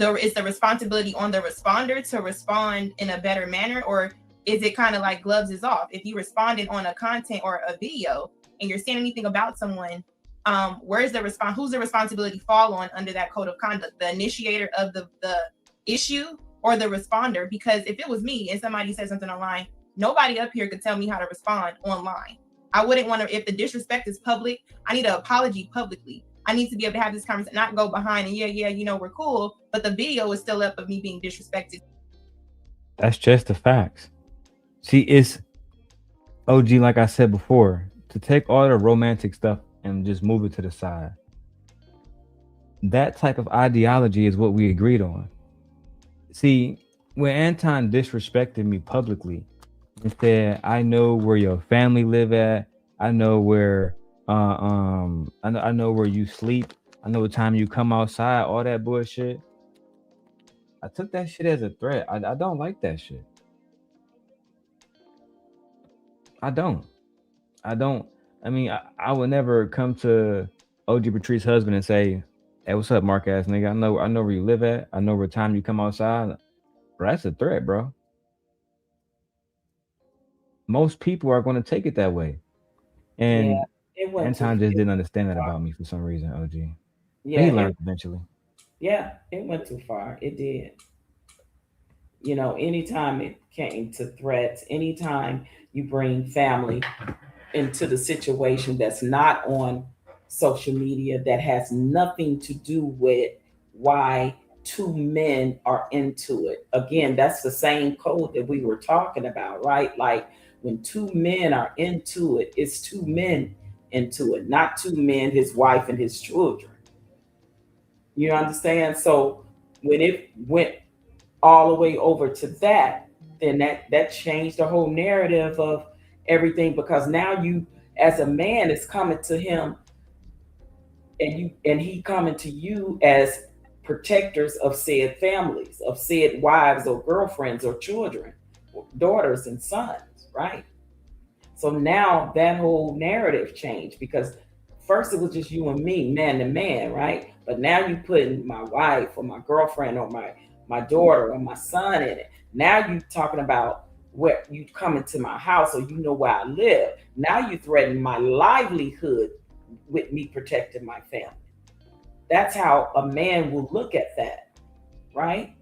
is the responsibility on the responder to respond in a better manner, or is it kind of like gloves is off? If you responded on a content or a video and you're saying anything about someone, where's the response? Who's the responsibility fall on under that code of conduct? The initiator of the issue or the responder? Because if it was me and somebody said something online, nobody up here could tell me how to respond online. I wouldn't want to, if the disrespect is public, I need an apology publicly. I need to be able to have this conversation, not go behind and you know, we're cool, but the video is still up of me being disrespected. That's just the facts. See, it's OG, like I said before, to take all the romantic stuff and just move it to the side. That type of ideology is what we agreed on. See, when Anton disrespected me publicly and said, I know where your family live at, I know where I know where you sleep, I know what time you come outside, all that bullshit, I took that shit as a threat. I don't like that shit. I don't. I mean, I would never come to OG Patrice's husband and say, hey, what's up, mark ass nigga? I know where you live at. I know what time you come outside. Bro, that's a threat, bro. Most people are going to take it that way. And Anton just didn't understand that about me for some reason, OG. Yeah, he learned eventually. Yeah, it went too far. It did. You know, anytime it came to threats, anytime you bring family into the situation that's not on social media, that has nothing to do with why 2 men are into it. Again, that's the same code that we were talking about, right? Like when 2 men are into it, it's 2 men into it, not 2 men, his wife and his children. You understand? So when it went all the way over to that, then that changed the whole narrative of everything, because now you as a man is coming to him and he coming to you as protectors of said families, of said wives or girlfriends or children, daughters and sons, right? So now that whole narrative changed, because first it was just you and me, man to man, right? But now you putting my wife or my girlfriend or my daughter or my son in it. Now you talking about where you come into my house or you know where I live. Now you threaten my livelihood with me protecting my family. That's how a man will look at that, right?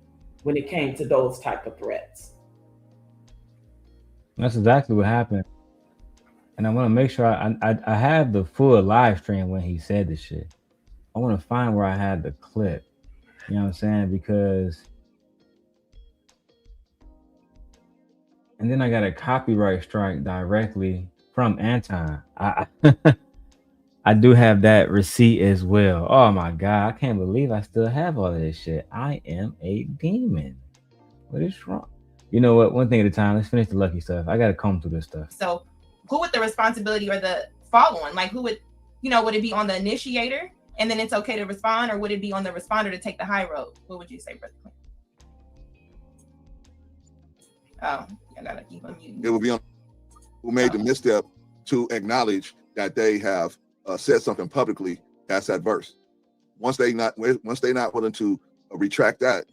When it came to those type of threats. That's exactly what happened. And I want to make sure I have the full live stream when he said this shit. I want to find where I had the clip. You know what I'm saying? Because, and then I got a copyright strike directly from Anton. I do have that receipt as well. Oh my God, I can't believe I still have all of this shit. I am a demon. What is wrong? You know what? One thing at a time. Let's finish the Lucki stuff. I got to comb through this stuff. So who would the responsibility or the fall on? Like who would, would it be on the initiator and then it's okay to respond, or would it be on the responder to take the high road? What would you say, Brother Quinn? Oh, I gotta keep on muting. It will be on who made the misstep to acknowledge that they have said something publicly that's adverse. Once they not willing to retract that,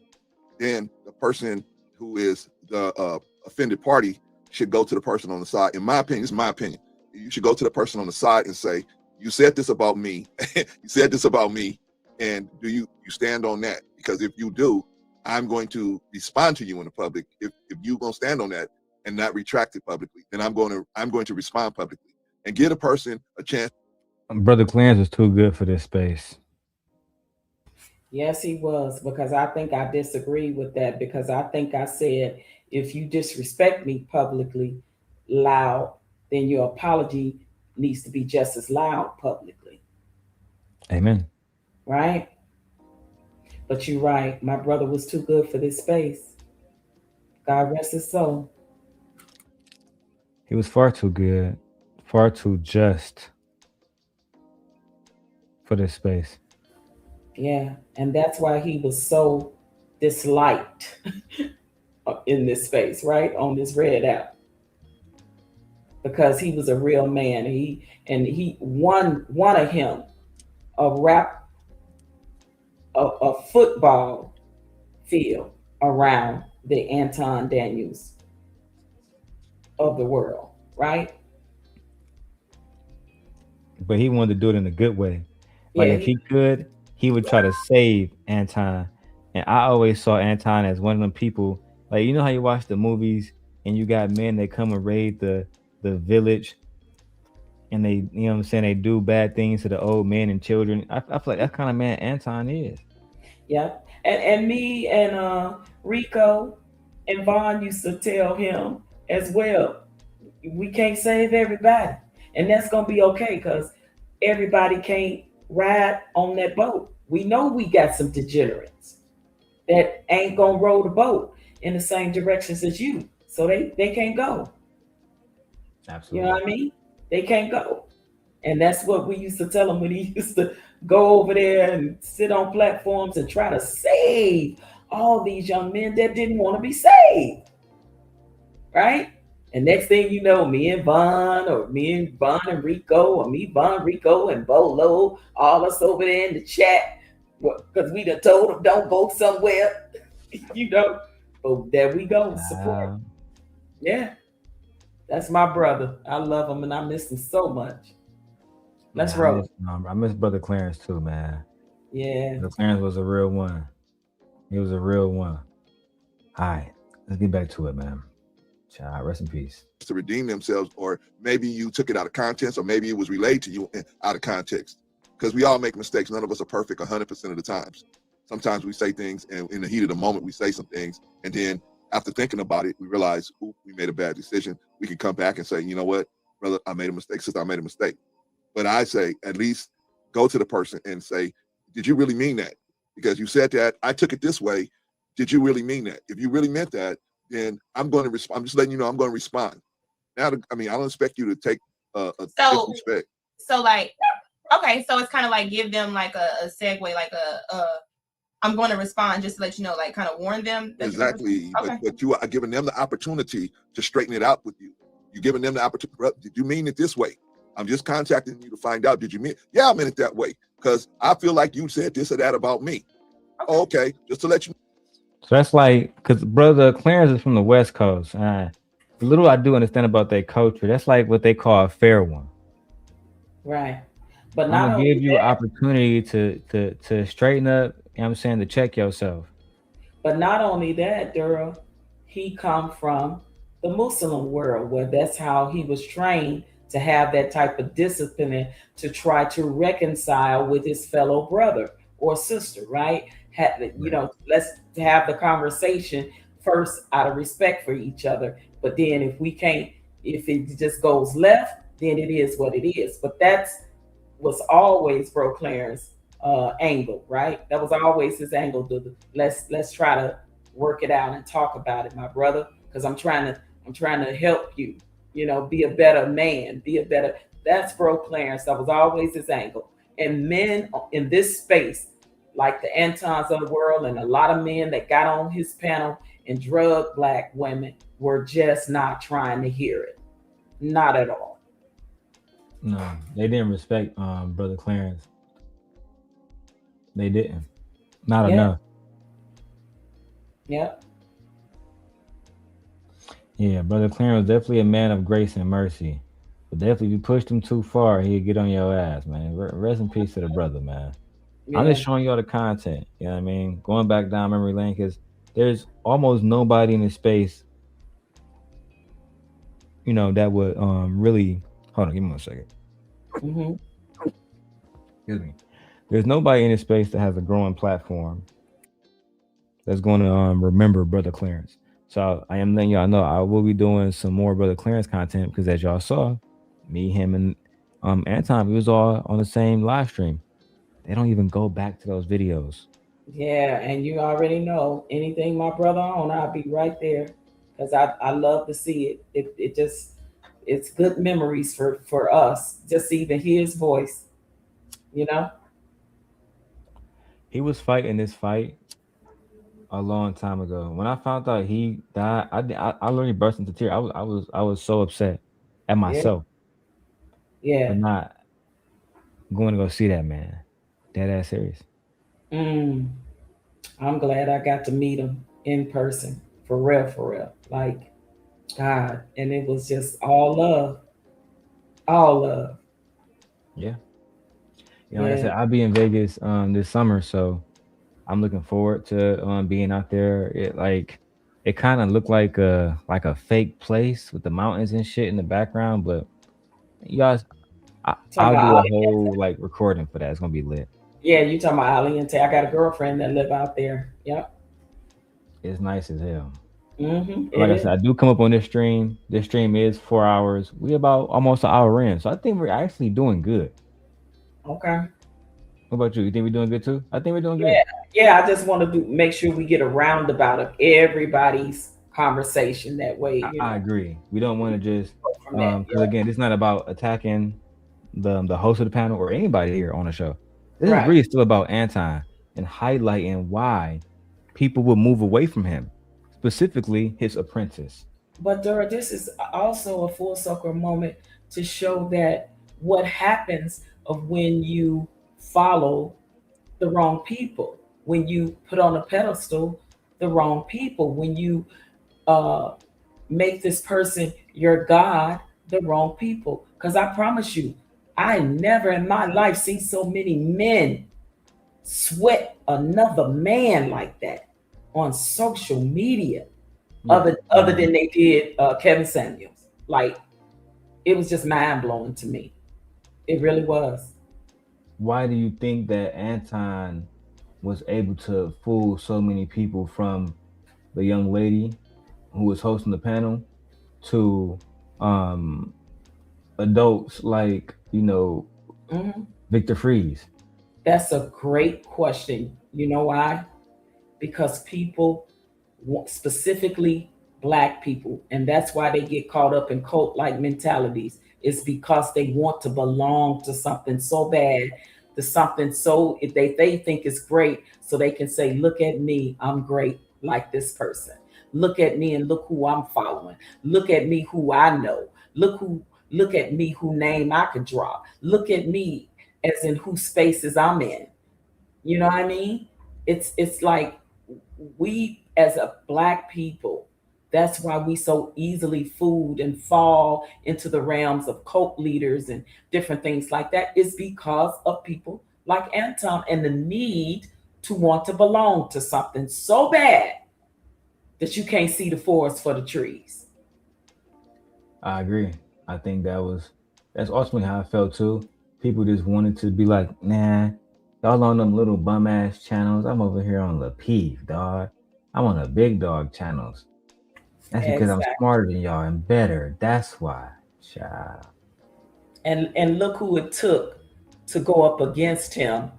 then the person who is the offended party should go to the person on the side. In my opinion, it's my opinion. You should go to the person on the side and say, "You said this about me. You said this about me, and do you stand on that? Because if you do, I'm going to respond to you in the public. If you gonna stand on that and not retract it publicly, then I'm going to respond publicly and give a person a chance." Brother Clarence was too good for this space. Yes, he was, because I think I disagree with that, because I think I said, if you disrespect me publicly loud, then your apology needs to be just as loud publicly. Amen. Right? But you're right. My brother was too good for this space. God rest his soul. He was far too good, far too just for this space. Yeah, and that's why he was so disliked in this space, right? On this Red app. Because he was a real man. He won of him a football field around the Anton Daniels of the world, right? But he wanted to do it in a good way. Like Yeah, if he could, he would try to save Anton. And I always saw Anton as one of them people, like, you know how you watch the movies and you got men that come and raid the village and they, you know what I'm saying, they do bad things to the old men and children. I feel like that kind of man Anton is. Yeah. And me and Rico and Vaughn used to tell him as well, we can't save everybody. And that's gonna be okay, because everybody can't ride on that boat. We know we got some degenerates that ain't gonna row the boat in the same directions as you. So they can't go. Absolutely. You know what I mean? They can't go. And that's what we used to tell him when he used to go over there and sit on platforms and try to save all these young men that didn't want to be saved. Right? And next thing you know, me and Vaughn and Rico, or me, Vaughn, Rico, and Bolo, all us over there in the chat, because we done told them don't go somewhere, But there we go, support. Yeah, that's my brother. I love him and I miss him so much. Let's roll. I miss Brother Clarence too, man. Yeah. Brother Clarence was a real one. He was a real one. All right, let's get back to it, man. Child, rest in peace. To redeem themselves, or maybe you took it out of context, or maybe it was relayed to you out of context. Because we all make mistakes. None of us are perfect 100% of the times. Sometimes we say things, and in the heat of the moment, we say some things, and then after thinking about it, we realize, ooh, we made a bad decision. We can come back and say, you know what, brother, I made a mistake. Sister, I made a mistake. But I say, at least go to the person and say, did you really mean that? Because you said that, I took it this way. Did you really mean that? If you really meant that, then I'm going to respond. I'm just letting you know I'm going to respond. Now, I don't expect you to take disrespect. So like, Okay, so it's kind of like give them like a segue, like I'm going to respond just to let you know, like kind of warn them. Exactly. Okay. But you are giving them the opportunity to straighten it out with you. You're giving them the opportunity. Did you mean it this way? I'm just contacting you to find out. Did you mean? Yeah, I meant it that way because I feel like you said this or that about me. Okay, just to let you. So that's like, because brother Clarence is from the West Coast. The little I do understand about their culture, that's like what they call a fair one. Right. But I'm not gonna only give you that, opportunity to straighten up. You know what I'm saying, to check yourself. but not only that, Darrel, he come from the Muslim world where that's how he was trained to have that type of discipline to try to reconcile with his fellow brother or sister, right? Let's have the conversation first out of respect for each other. But then if it just goes left, then it is what it is. But was always Bro Clarence angle, right? That was always his angle. Let's try to work it out and talk about it, my brother, because I'm trying to help you, be a better man, that's Bro Clarence. That was always his angle. And men in this space, like the Antons of the world and a lot of men that got on his panel and drug Black women, were just not trying to hear it. Not at all. No, they didn't respect brother Clarence. They didn't. Not enough. Yep. Yeah, brother Clarence was definitely a man of grace and mercy. But definitely, if you pushed him too far, he'd get on your ass, man. Rest in peace to the brother, man. I'm just showing y'all the content. You know what I mean? Going back down memory lane, because there's almost nobody in this space, that would really. Hold on, give me 1 second. Excuse me. There's nobody in this space that has a growing platform that's going to remember brother Clarence. So I am letting y'all know I will be doing some more brother Clarence content, because as y'all saw, me, him, and Anton, we was all on the same live stream. They don't even go back to those videos. Yeah, and you already know anything my brother on, I'll be right there, because I love to see it. It's good memories for us, just to even hear his voice, He was fighting this fight a long time ago. When I found out he died, I literally burst into tears. I was so upset at myself. Yeah. For not going to go see that man. Dead ass serious. I'm glad I got to meet him in person, for real. Like, God, and it was just all love. Yeah. Like I said, I'll be in Vegas this summer, so I'm looking forward to being out there. It kind of looked like a fake place with the mountains and shit in the background, but you guys, I'll do a whole recording for that. It's gonna be lit. Yeah, you talking about Aliente? I got a girlfriend that live out there. Yep. It's nice as hell. Mm-hmm. Like I said, I do come up on this stream. This stream is 4 hours. We about almost an hour in, so I think we're actually doing good. Okay. What about you? You think we're doing good too? I think we're doing good. Yeah. I just want to make sure we get a roundabout of everybody's conversation that way. I agree. We don't want to just because again, it's not about attacking the host of the panel or anybody here on the show. This is really still about Anton and highlighting why people would move away from him, specifically his apprentice. But Darrel, this is also a full circle moment to show that what happens of when you follow the wrong people, when you put on a pedestal the wrong people, when you make this person your God, the wrong people. Because I promise you, I never in my life seen so many men sweat another man like that on social media, other than they did Kevin Samuels. Like, it was just mind blowing to me. It really was. Why do you think that Anton was able to fool so many people, from the young lady who was hosting the panel to adults like, Victor Freeze? That's a great question. You know why? Because people, specifically Black people, and that's why they get caught up in cult-like mentalities, is because they want to belong to something so bad, to something so if they think is great, so they can say, look at me, I'm great like this person. Look at me and look who I'm following. Look at me who I know. Look at me who name I could draw. Look at me as in whose spaces I'm in. You know what I mean? It's like we as a Black people, that's why we so easily fooled and fall into the realms of cult leaders and different things like that, is because of people like Anton and the need to want to belong to something so bad that you can't see the forest for the trees. I agree. I think that's ultimately how I felt too. People just wanted to be like, nah, y'all on them little bum ass channels. I'm over here on Lapeef, dog. I'm on the big dog channels. That's because I'm Exactly. smarter than y'all and better. That's why, child. And look who it took to go up against him,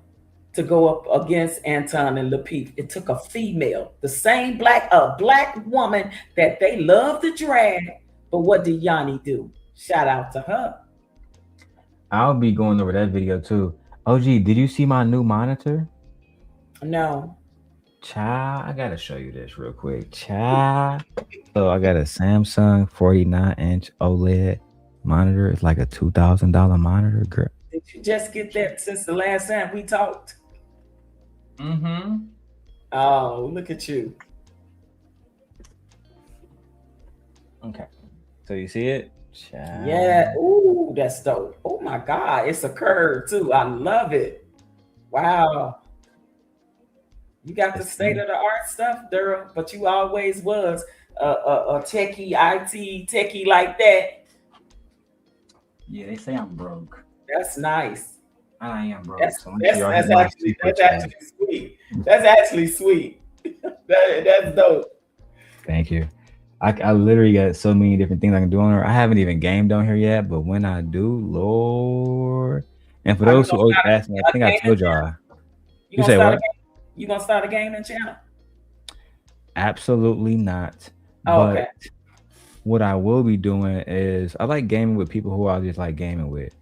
to go up against Anton and Lapeef. It took a female, the same a Black woman that they love to drag. But what did Yanni do? Shout out to her. I'll be going over that video too. OG, did you see my new monitor? No. Child, I gotta show you this real quick. Child. So I got a Samsung 49-inch OLED monitor. It's like a $2,000 monitor, girl. Did you just get that since the last time we talked? Mm-hmm. Oh, look at you. Okay. So you see it? Child. Yeah. Ooh, that's dope. Oh my God. It's a curve too. I love it. Wow. You got the state of the art stuff, Darrel, but you always was a techie, IT techie like that. Yeah, they say I'm broke. That's nice. I am broke. That's So actually sweet. That's actually sweet. That's dope. Thank you. I literally got so many different things I can do on her. I haven't even gamed on here yet, but when I do, Lord. And for those who always ask me, I think I told y'all. You say what? You gonna start a gaming channel? Absolutely not. Oh, but okay. what I will be doing is I like gaming with people who I just like gaming with.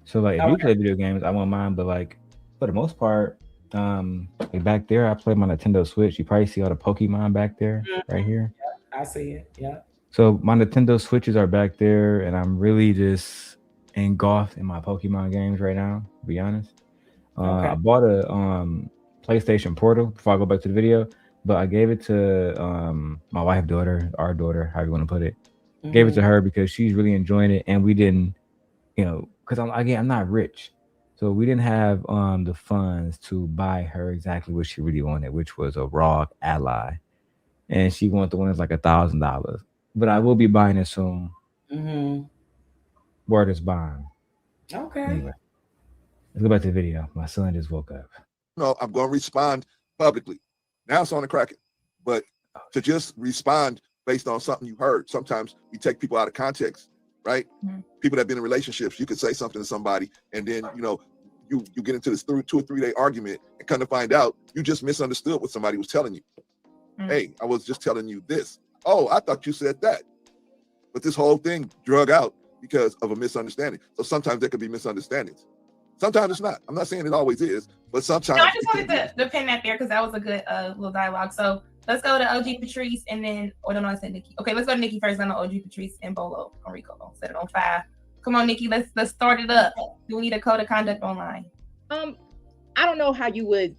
So like if you play video games, I won't mind, but like for the most part, like back there, I play my Nintendo Switch. You probably see all the Pokemon back there, right here. Yeah, I see it. Yeah. So my Nintendo Switches are back there, and I'm really just engulfed in my Pokemon games right now, to be honest. Okay. I bought a PlayStation Portal before I go back to the video, but I gave it to my wife, our daughter, however you want to put it. Gave it to her because she's really enjoying it, and we didn't, because I'm not rich, so we didn't have the funds to buy her exactly what she really wanted, which was a ROG Ally, and she wanted the one that's like $1,000. But I will be buying it soon. Word is bond. Okay. Anyway, let's go back to the video. My son just woke up. No, I'm going to respond publicly. Now it's on the Kraken. But to just respond based on something you heard, sometimes we take people out of context, right? People that have been in relationships, you could say something to somebody, and then, you get into this 2 or 3 day argument, and come to find out, you just misunderstood what somebody was telling you. Hey, I was just telling you this. Oh, I thought you said that. But this whole thing drug out because of a misunderstanding. So sometimes there could be misunderstandings. Sometimes it's not. I'm not saying it always is, but sometimes. No, I just wanted to pin that there because that was a good little dialogue. So let's go to OG Patrice and then, no, I said Nikki. Okay, let's go to Nikki first. Then OG Patrice and Bolo Enrico. Set it on fire. Come on, Nikki. Let's start it up. Do we need a code of conduct online? I don't know how you would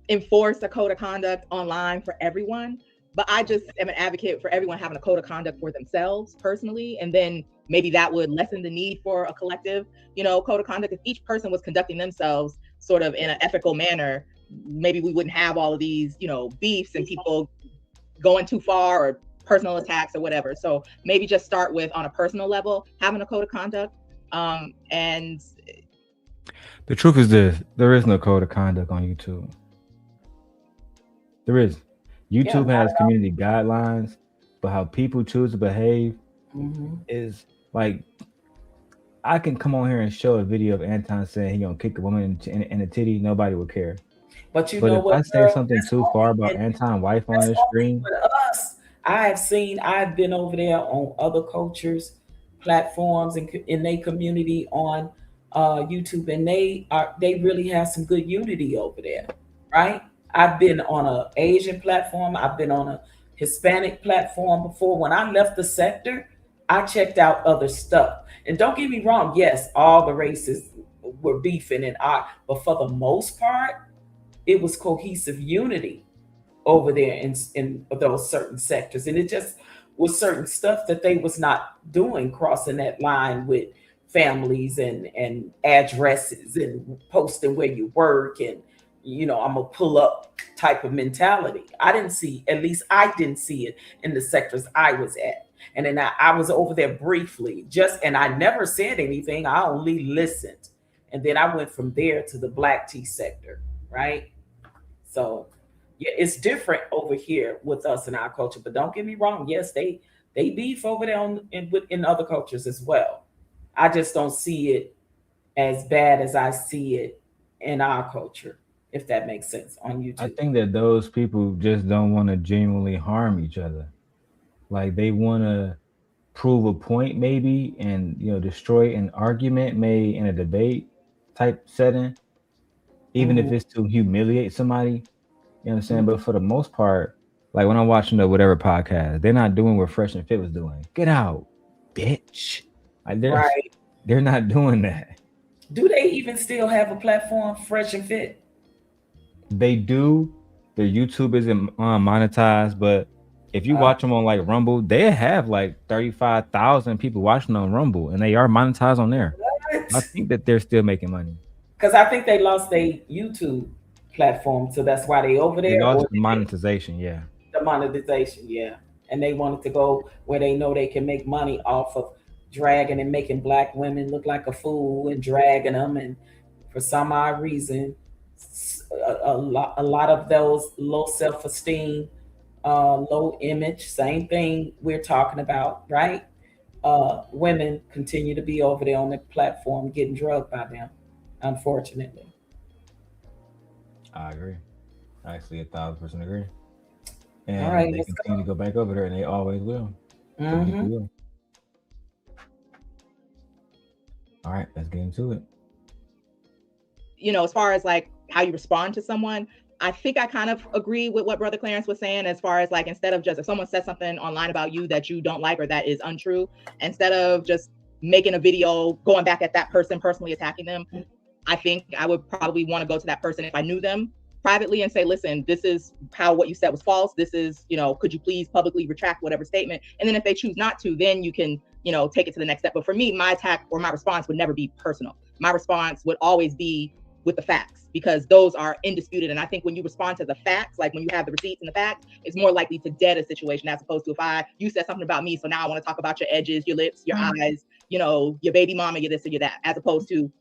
enforce a code of conduct online for everyone, but I just am an advocate for everyone having a code of conduct for themselves personally, and then maybe that would lessen the need for a collective, code of conduct. If each person was conducting themselves sort of in an ethical manner, maybe we wouldn't have all of these, beefs and people going too far or personal attacks or whatever. So maybe just start with, on a personal level, having a code of conduct. And the truth is this: there is no code of conduct on YouTube. There is. YouTube has community guidelines, but how people choose to behave is like, I can come on here and show a video of Anton saying he gonna kick a woman in a titty, nobody would care. But you but know if what, I say something too far about Anton's wife on the screen, for us, I've been over there on other cultures. platforms and in their community on YouTube, and they really have some good unity over there, right? I've been on a Asian platform. I've been on a Hispanic platform before. When I left the sector, I checked out other stuff. And don't get me wrong, yes, all the races were beefing but for the most part, it was cohesive unity over there in those certain sectors. And it just was certain stuff that they was not doing, crossing that line with families and addresses and posting where you work and, I'm gonna pull up type of mentality. At least I didn't see it in the sectors I was at. And then I was over there briefly, and I never said anything. I only listened. And then I went from there to the Black tea sector, right? So yeah, it's different over here with us in our culture. But don't get me wrong. Yes, they beef over there in other cultures as well. I just don't see it as bad as I see it in our culture, if that makes sense, on YouTube. I think that those people just don't want to genuinely harm each other. Like they want to prove a point maybe and destroy an argument made in a debate type setting, even if it's to humiliate somebody. You know what I'm saying? But for the most part, like when I'm watching the whatever podcast, they're not doing what Fresh and Fit was doing. Get out, bitch. Like they're not doing that. Do they even still have a platform, Fresh and Fit? They do. Their YouTube isn't monetized, but if you watch them on like Rumble, they have like 35,000 people watching on Rumble, and they are monetized on there. What? I think that they're still making money. Because I think they lost their YouTube platform, so that's why they over there. They lost the monetization, yeah. The monetization, yeah. And they wanted to go where they know they can make money off of dragging and making Black women look like a fool and dragging them. And for some odd reason, a lot of those low self-esteem, low image, same thing we're talking about, right? Women continue to be over there on the platform getting drugged by them, unfortunately. I agree. I actually 1,000% agree. And all right, they continue to go back over there, and they always will. Will. All right, let's get into it. As far as like how you respond to someone, I think I kind of agree with what Brother Clarence was saying, as far as like, instead of just, if someone says something online about you that you don't like or that is untrue, instead of just making a video going back at that person, personally attacking them, I think I would probably want to go to that person if I knew them privately and say, listen, this is how what you said was false. This is, could you please publicly retract whatever statement? And then if they choose not to, then you can, take it to the next step. But for me, my attack or my response would never be personal. My response would always be with the facts, because those are indisputed. And I think when you respond to the facts, like when you have the receipts and the facts, it's more likely to dead a situation, as opposed to if you said something about me, so now I want to talk about your edges, your lips, your eyes, your baby mama, your this or your that, as opposed to,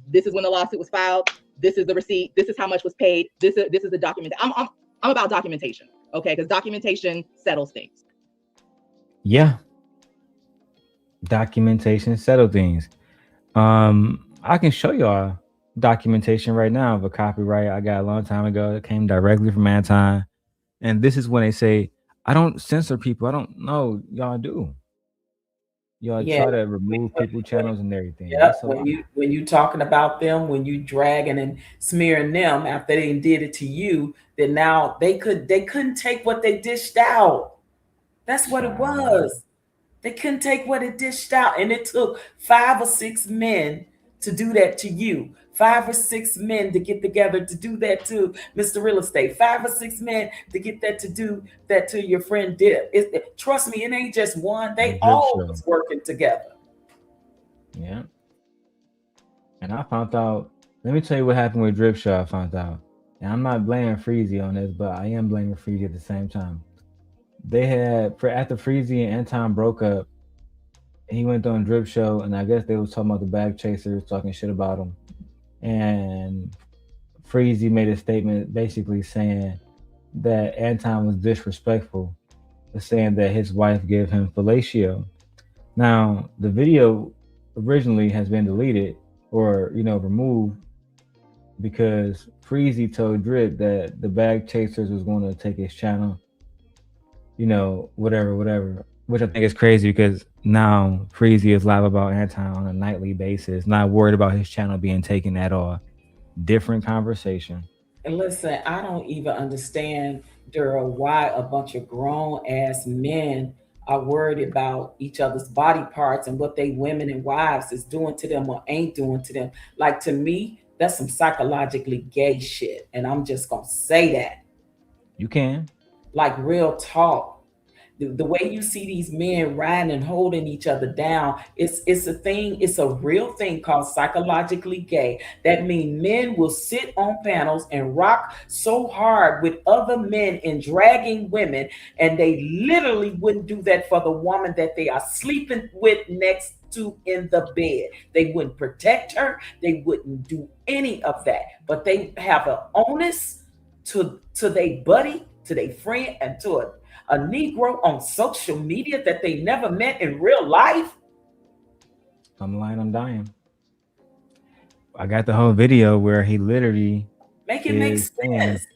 this is when the lawsuit was filed, this is the receipt, this is how much was paid, this is the document. I'm about documentation, okay? Because documentation settles things. Yeah. Documentation settle things. I can show y'all documentation right now of a copyright I got a long time ago. It came directly from Anton. And this is when they say, I don't censor people. I don't know. Y'all do. Y'all try to remove people's channels and everything. Yeah, when you talking about them, when you dragging and smearing them after they did it to you, then now they couldn't take what they dished out. That's what it was. They couldn't take what it dished out. And it took 5 or 6 men to do that to you. 5 or 6 men to get together to do that to Mr. Real Estate. 5 or 6 men to get that to do that to your friend Dip. Trust me, it ain't just one. They all was working together. Yeah. And I found out, let me tell you what happened with Drip Show. I found out. And I'm not blaming Freezy on this, but I am blaming Freezy at the same time. They had, after Freezy and Anton broke up, he went on Drip Show, and I guess they was talking about the bag chasers, talking shit about him. And Freezy made a statement basically saying that Anton was disrespectful, saying that his wife gave him fellatio. Now, the video originally has been deleted or, removed because Freezy told Drip that the bag chasers was going to take his channel, whatever, which I think is crazy because now Freezy is live about Anton on a nightly basis, not worried about his channel being taken at all. Different conversation. And listen, I don't even understand, Darrel, why a bunch of grown ass men are worried about each other's body parts and what they women and wives is doing to them or ain't doing to them. Like, to me, that's some psychologically gay shit. And I'm just gonna say that. You can. Like, real talk. The way you see these men riding and holding each other down, it's a thing, it's a real thing called psychologically gay. That means men will sit on panels and rock so hard with other men and dragging women, and they literally wouldn't do that for the woman that they are sleeping with next to in the bed. They wouldn't protect her, they wouldn't do any of that. But they have an onus to their buddy, to their friend, and to a Negro on social media that they never met in real life. I'm lying, I'm dying. I got the whole video where he literally make sense.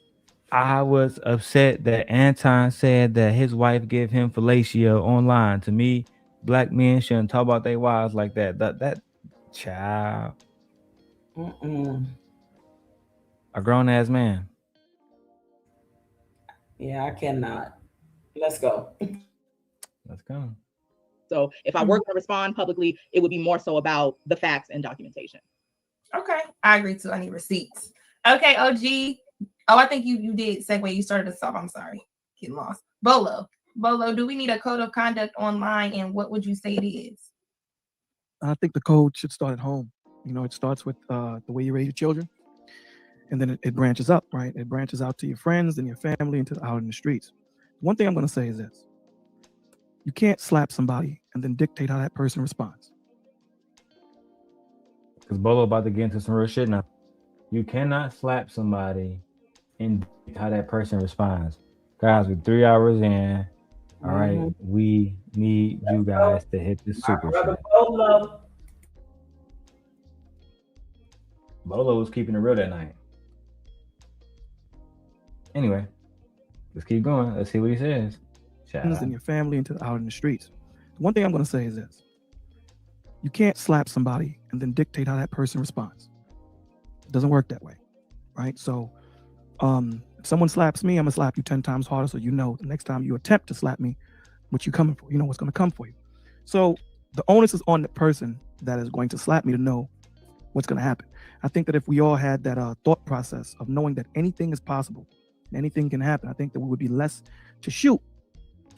I was upset that Anton said that his wife gave him fellatio online. To me, black men shouldn't talk about their wives like that. That child. A grown ass man. Yeah, I cannot. Let's go. Let's go. So if I were going to respond publicly, it would be more so about the facts and documentation. Okay, I agree too. I need receipts. Okay, OG. Oh, I think you did segue. You started us off. I'm sorry, getting lost. Bolo, do we need a code of conduct online, and what would you say it is? I think the code should start at home. You know, it starts with the way you raise your children, and then it branches up, right? It branches out to your friends and your family and out in the streets. One thing I'm going to say is this. You can't slap somebody and then dictate how that person responds. Because Bolo about to get into some real shit now. You cannot slap somebody and how that person responds. Guys, we're 3 hours in. All right, we need you guys to hit the super chat. Bolo was keeping it real that night. Anyway, let's keep going. Let's see what he says. And your family and out in the streets. One thing I'm going to say is this. You can't slap somebody and then dictate how that person responds. It doesn't work that way, right? So if someone slaps me, I'm going to slap you 10 times harder so you know the next time you attempt to slap me, what you coming for, you know what's going to come for you. So the onus is on the person that is going to slap me to know what's going to happen. I think that if we all had that thought process of knowing that anything is possible, anything can happen, I think that we would be less to shoot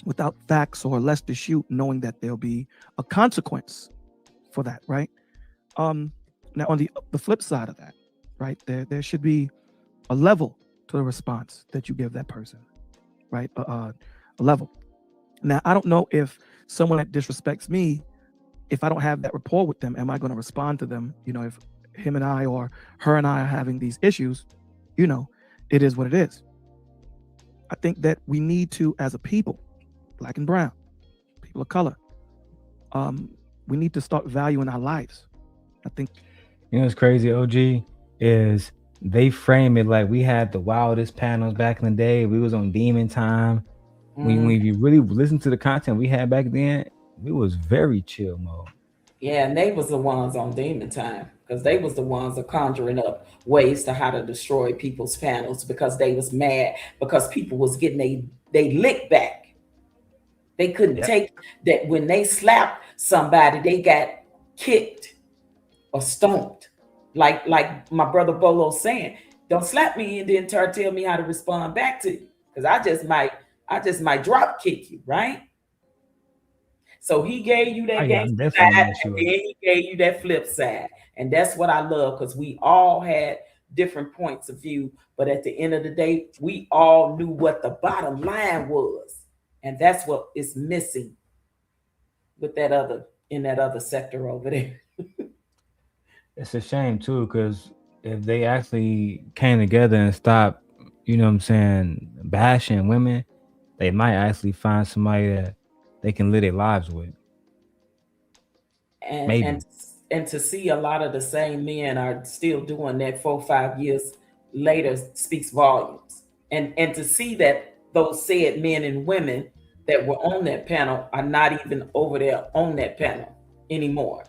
without facts or less to shoot knowing that there'll be a consequence for that, right? Now on the flip side of that, right, there should be a level to the response that you give that person, right? A level. Now, I don't know if someone that disrespects me, if I don't have that rapport with them, am I going to respond to them? You know, if him and I or her and I are having these issues, you know, it is what it is. I think that we need to, as a people, black and brown, people of color, we need to start valuing our lives. I think. You know what's crazy, OG, is they frame it like we had the wildest panels back in the day. We was on demon time. When you really listen to the content we had back then, we was very chill mode. Yeah, and they was the ones on demon time because they was the ones that conjuring up ways to how to destroy people's panels because they was mad because people was getting they lick back. They couldn't take that when they slapped somebody, they got kicked or stomped. Like my brother Bolo saying, don't slap me and then tell me how to respond back to you. Because I just might drop kick you, right? So he gave you that gangster side, and then he gave you that flip side. And that's what I love, because we all had different points of view, but at the end of the day, we all knew what the bottom line was. And that's what is missing with that other sector over there. It's a shame too, because if they actually came together and stopped, you know what I'm saying, bashing women, they might actually find somebody that they can live their lives with. And to see a lot of the same men are still doing that 4 or 5 years later speaks volumes. And to see that those said men and women that were on that panel are not even over there on that panel anymore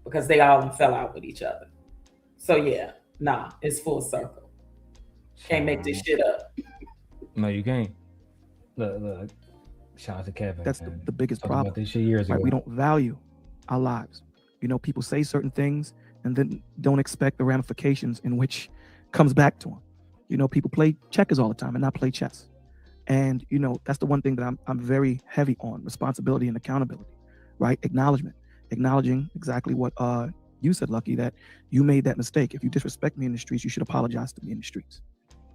because they all fell out with each other. So yeah, nah, it's full circle. Can't make this shit up. No, you can't. Look. Shout out to Kevin. That's man. the biggest Talked problem. about this shit years right? ago. We don't value our lives. You know, people say certain things and then don't expect the ramifications in which comes back to them. You know, people play checkers all the time and not play chess. And, you know, that's the one thing that I'm very heavy on: responsibility and accountability, right? Acknowledging exactly what you said, Lucki, that you made that mistake. If you disrespect me in the streets, you should apologize to me in the streets.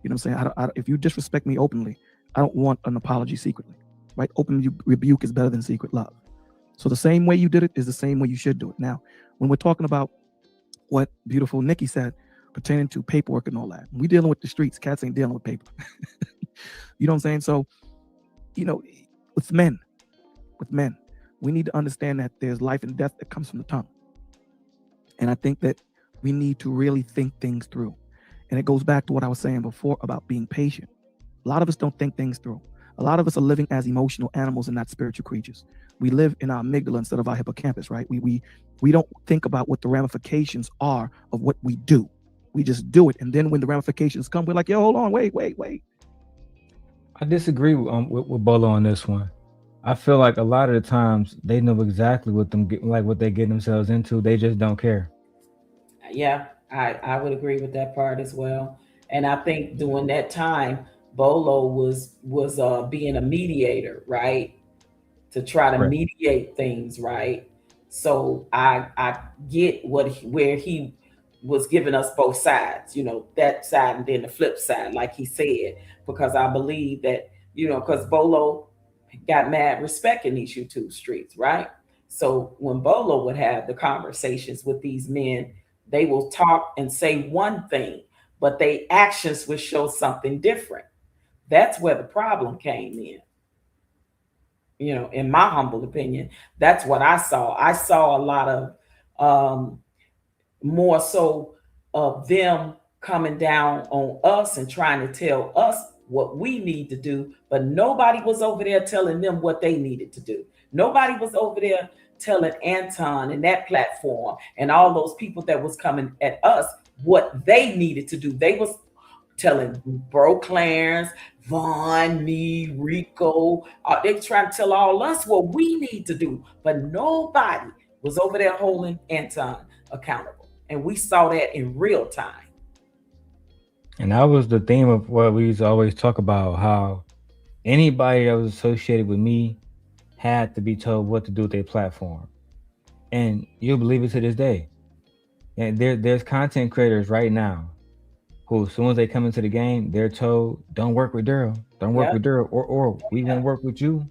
You know what I'm saying? If you disrespect me openly, I don't want an apology secretly, right? Open rebuke is better than secret love. So the same way you did it is the same way you should do it. Now, when we're talking about what beautiful Nikki said pertaining to paperwork and all that, we dealing with the streets. Cats ain't dealing with paper. You know what I'm saying? So, you know, with men, we need to understand that there's life and death that comes from the tongue. And I think that we need to really think things through. And it goes back to what I was saying before about being patient. A lot of us don't think things through. A lot of us are living as emotional animals and not spiritual creatures. We live in our amygdala instead of our hippocampus, right? We don't think about what the ramifications are of what we do. We just do it. And then when the ramifications come, we're like, yo, hold on, wait. I disagree with Bolo on this one. I feel like a lot of the times they know exactly what they get themselves into. They just don't care. Yeah, I would agree with that part as well. And I think during that time, Bolo was being a mediator, right? To try to mediate things, right? So I get where he was giving us both sides, you know, that side and then the flip side, like he said, because I believe that, you know, because Bolo got mad respect in these YouTube streets, right? So when Bolo would have the conversations with these men, they will talk and say one thing, but their actions would show something different. That's where the problem came in. You know, in my humble opinion, that's what I saw. I saw a lot of more so of them coming down on us and trying to tell us what we need to do, but nobody was over there telling them what they needed to do. Nobody was over there telling Anton and that platform and all those people that was coming at us what they needed to do. They was telling Bro Clarence, Vaughn, me, Rico, they trying to tell all us what we need to do, but nobody was over there holding Anton accountable. And we saw that in real time. And that was the theme of what we used to always talk about, how anybody that was associated with me had to be told what to do with their platform. And you'll believe it to this day. And there's content creators right now who, as soon as they come into the game, they're told, don't work with Darrel. Don't work with Darrel, or we won't work with you.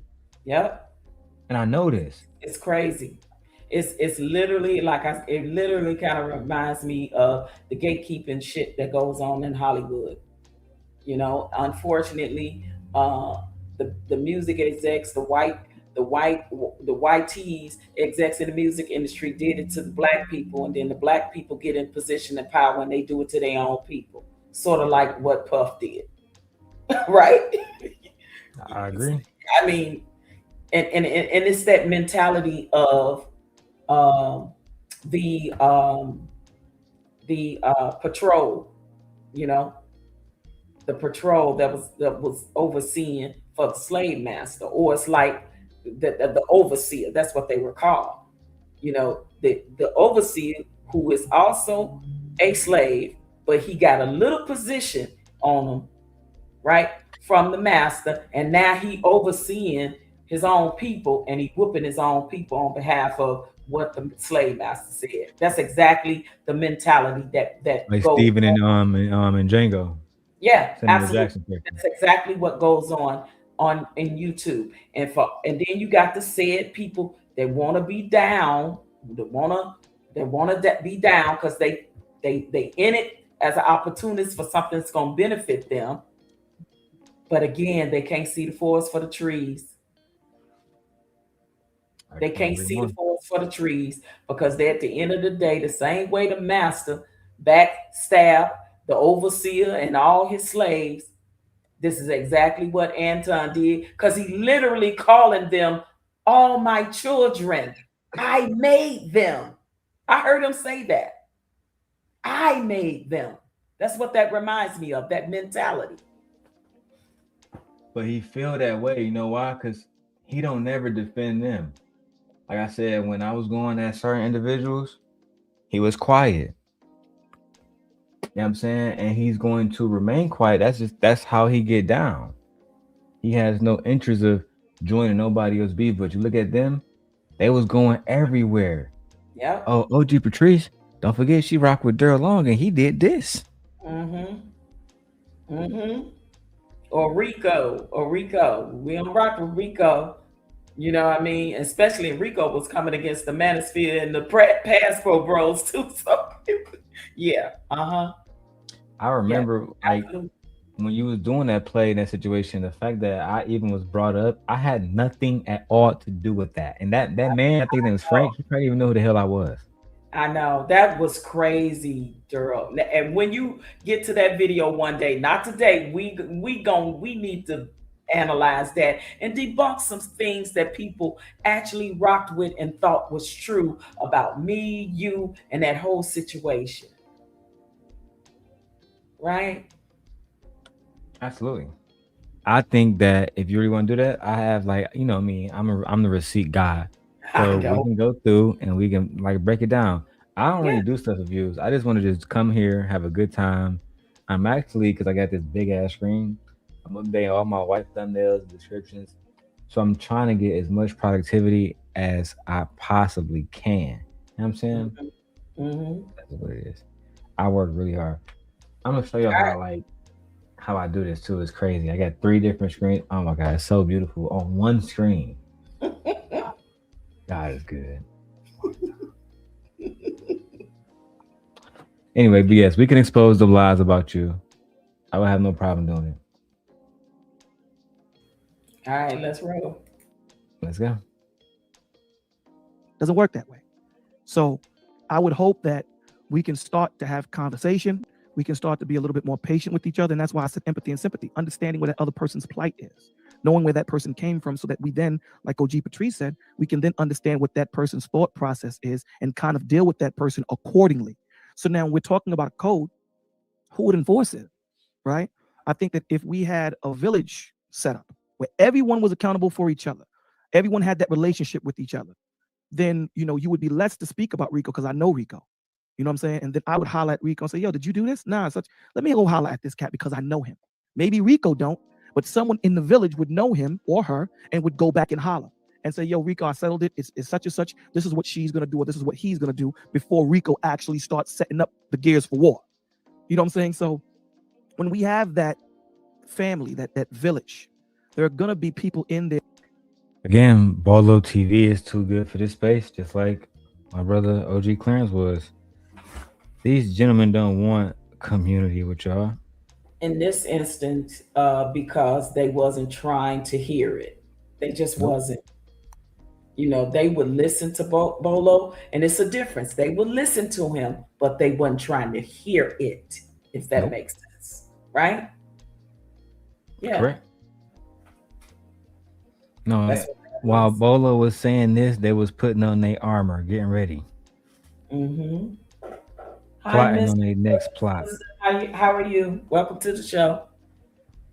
Yep. And I know this. It's crazy. It's literally it literally kind of reminds me of the gatekeeping shit that goes on in Hollywood. You know, unfortunately, the music execs, the white tees execs in the music industry did it to the black people, and then the black people get in position and power and they do it to their own people. Sort of like what Puff did. Right? I agree. I mean, and it's that mentality of the patrol, you know, the patrol that was overseeing for the slave master, or it's like the overseer. That's what they were called. You know, the overseer who is also a slave, but he got a little position on him, right, from the master, and now he overseeing his own people, and he whooping his own people on behalf of what the slave master said. That's exactly the mentality that like goes Steven and Django. Yeah, Samuel absolutely. Jackson character. That's exactly what goes on in YouTube. And then you got the said people that want to be down, that want to be down because they in it as an opportunist for something that's going to benefit them. But again, they can't see the forest for the trees. They can't see the forest for the trees because they're at the end of the day, the same way the master backstab the overseer and all his slaves, This is exactly what Anton did, because he literally calling them all my children. I made them. I heard him say that. I made them. That's what that reminds me of, that mentality. But he feel that way. You know why? Because he don't never defend them. Like I said, when I was going at certain individuals, he was quiet. You know what I'm saying? And he's going to remain quiet. That's how he get down. He has no interest of joining nobody else beef. But you look at them, they was going everywhere. Yeah. Oh, OG Patrice, don't forget she rocked with Darrel Long and he did this. Or Rico. We don't rock with Rico. You know what I mean? Especially Rico was coming against the Manosphere and the Passport Bros too. So yeah. I remember when you was doing that play in that situation, the fact that I even was brought up, I had nothing at all to do with that. And that man, I think his name was Frank, he probably even know who the hell I was. I know, that was crazy, Darrel. And when you get to that video one day, not today, we need to analyze that and debunk some things that people actually rocked with and thought was true about me, you, and that whole situation. Right? Absolutely. I think that if you really want to do that, I have you know me, I'm the receipt guy. So we can go through and we can break it down. I don't really do stuff with views. I just want to just come here, have a good time. I'm actually, because I got this big ass screen, I'm updating all my wife thumbnails, descriptions. So I'm trying to get as much productivity as I possibly can. You know what I'm saying? That's what it is. I work really hard. I'm gonna show you how I do this too. It's crazy. I got 3 different screens. Oh my God, it's so beautiful on one screen. God is good. Anyway, but yes, we can expose the lies about you. I would have no problem doing it. All right, let's roll. Let's go. Doesn't work that way. So I would hope that we can start to have conversation. We can start to be a little bit more patient with each other. And that's why I said empathy and sympathy, understanding where that other person's plight is, knowing where that person came from, so that we then, like OG Patrice said, we can then understand what that person's thought process is and kind of deal with that person accordingly. So now we're talking about a code. Who would enforce it, right? I think that if we had a village set up where everyone was accountable for each other, everyone had that relationship with each other, then, you know, you would be less to speak about Rico, because I know Rico. You know what I'm saying? And then I would holler at Rico and say, yo, did you do this? Nah, let me go holler at this cat because I know him. Maybe Rico don't, but someone in the village would know him or her and would go back and holler and say, yo, Rico, I settled it. It's such and such. This is what she's going to do, or this is what he's going to do, before Rico actually starts setting up the gears for war. You know what I'm saying? So when we have that family, that village, there are going to be people in there. Again, Bolo TV is too good for this space, just like my brother OG Clarence was. These gentlemen don't want community with y'all. In this instance, because they wasn't trying to hear it. They just wasn't. You know, they would listen to Bolo, and it's a difference. They would listen to him, but they wasn't trying to hear it, if that makes sense. Right? Yeah. Correct. No, while Bolo was saying this, they was putting on their armor, getting ready. Plotting on their next plot. How are you? Welcome to the show.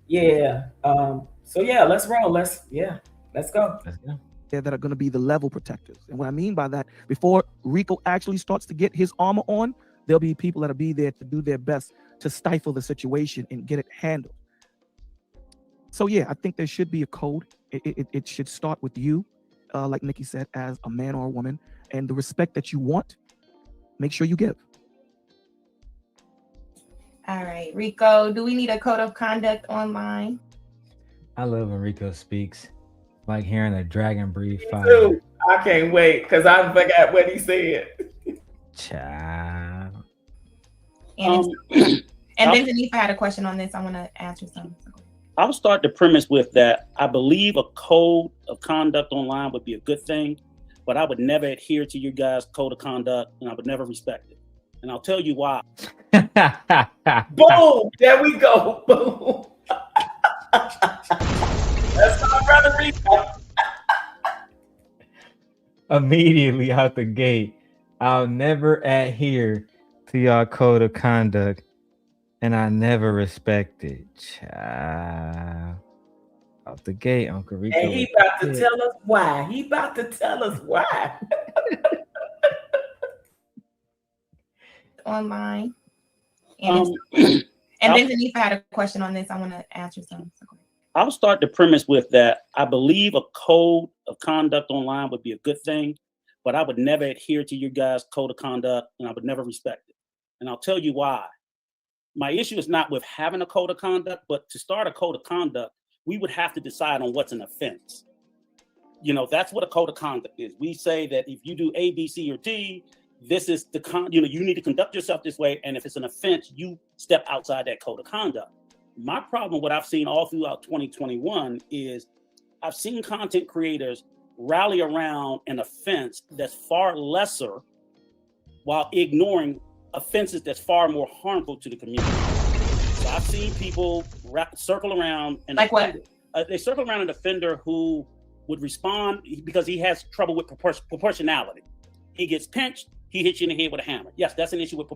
Yeah. So yeah, let's roll. Let's go. Let's go. That are going to be the level protectors. And what I mean by that, before Rico actually starts to get his armor on, there'll be people that'll be there to do their best to stifle the situation and get it handled. So yeah, I think there should be a code. It should start with you, like Nikki said, as a man or a woman, and the respect that you want, make sure you give. All right, Rico, do we need a code of conduct online? I love when Rico speaks. Like hearing a dragon breathe fire. I can't wait because I forgot what he said. Child. And then Denise had a question on this. I want to answer some. I'll start the premise with that. I believe a code of conduct online would be a good thing, but I would never adhere to you guys' code of conduct, and I would never respect it. And I'll tell you why. Boom! There we go. Boom. That's my brother Rico. Immediately out the gate, I'll never adhere to y'all code of conduct, and I never respect it. Child. Out the gate, Uncle Rico. And he about to tell us why. He about to tell us why. Online. And then Zanifa had a question on this. I want to answer some. I'll start the premise with that. I believe a code of conduct online would be a good thing, but I would never adhere to your guys' code of conduct, and I would never respect it. And I'll tell you why. My issue is not with having a code of conduct, but to start a code of conduct, we would have to decide on what's an offense. You know, that's what a code of conduct is. We say that if you do A, B, C, or D, this is the you need to conduct yourself this way, and if it's an offense, you step outside that code of conduct. My problem, what I've seen all throughout 2021, is I've seen content creators rally around an offense that's far lesser while ignoring offenses that's far more harmful to the community. So I've seen people circle around and like what? They circle around an offender who would respond because he has trouble with proportionality. He gets pinched, he hits you in the head with a hammer. Yes, that's an issue with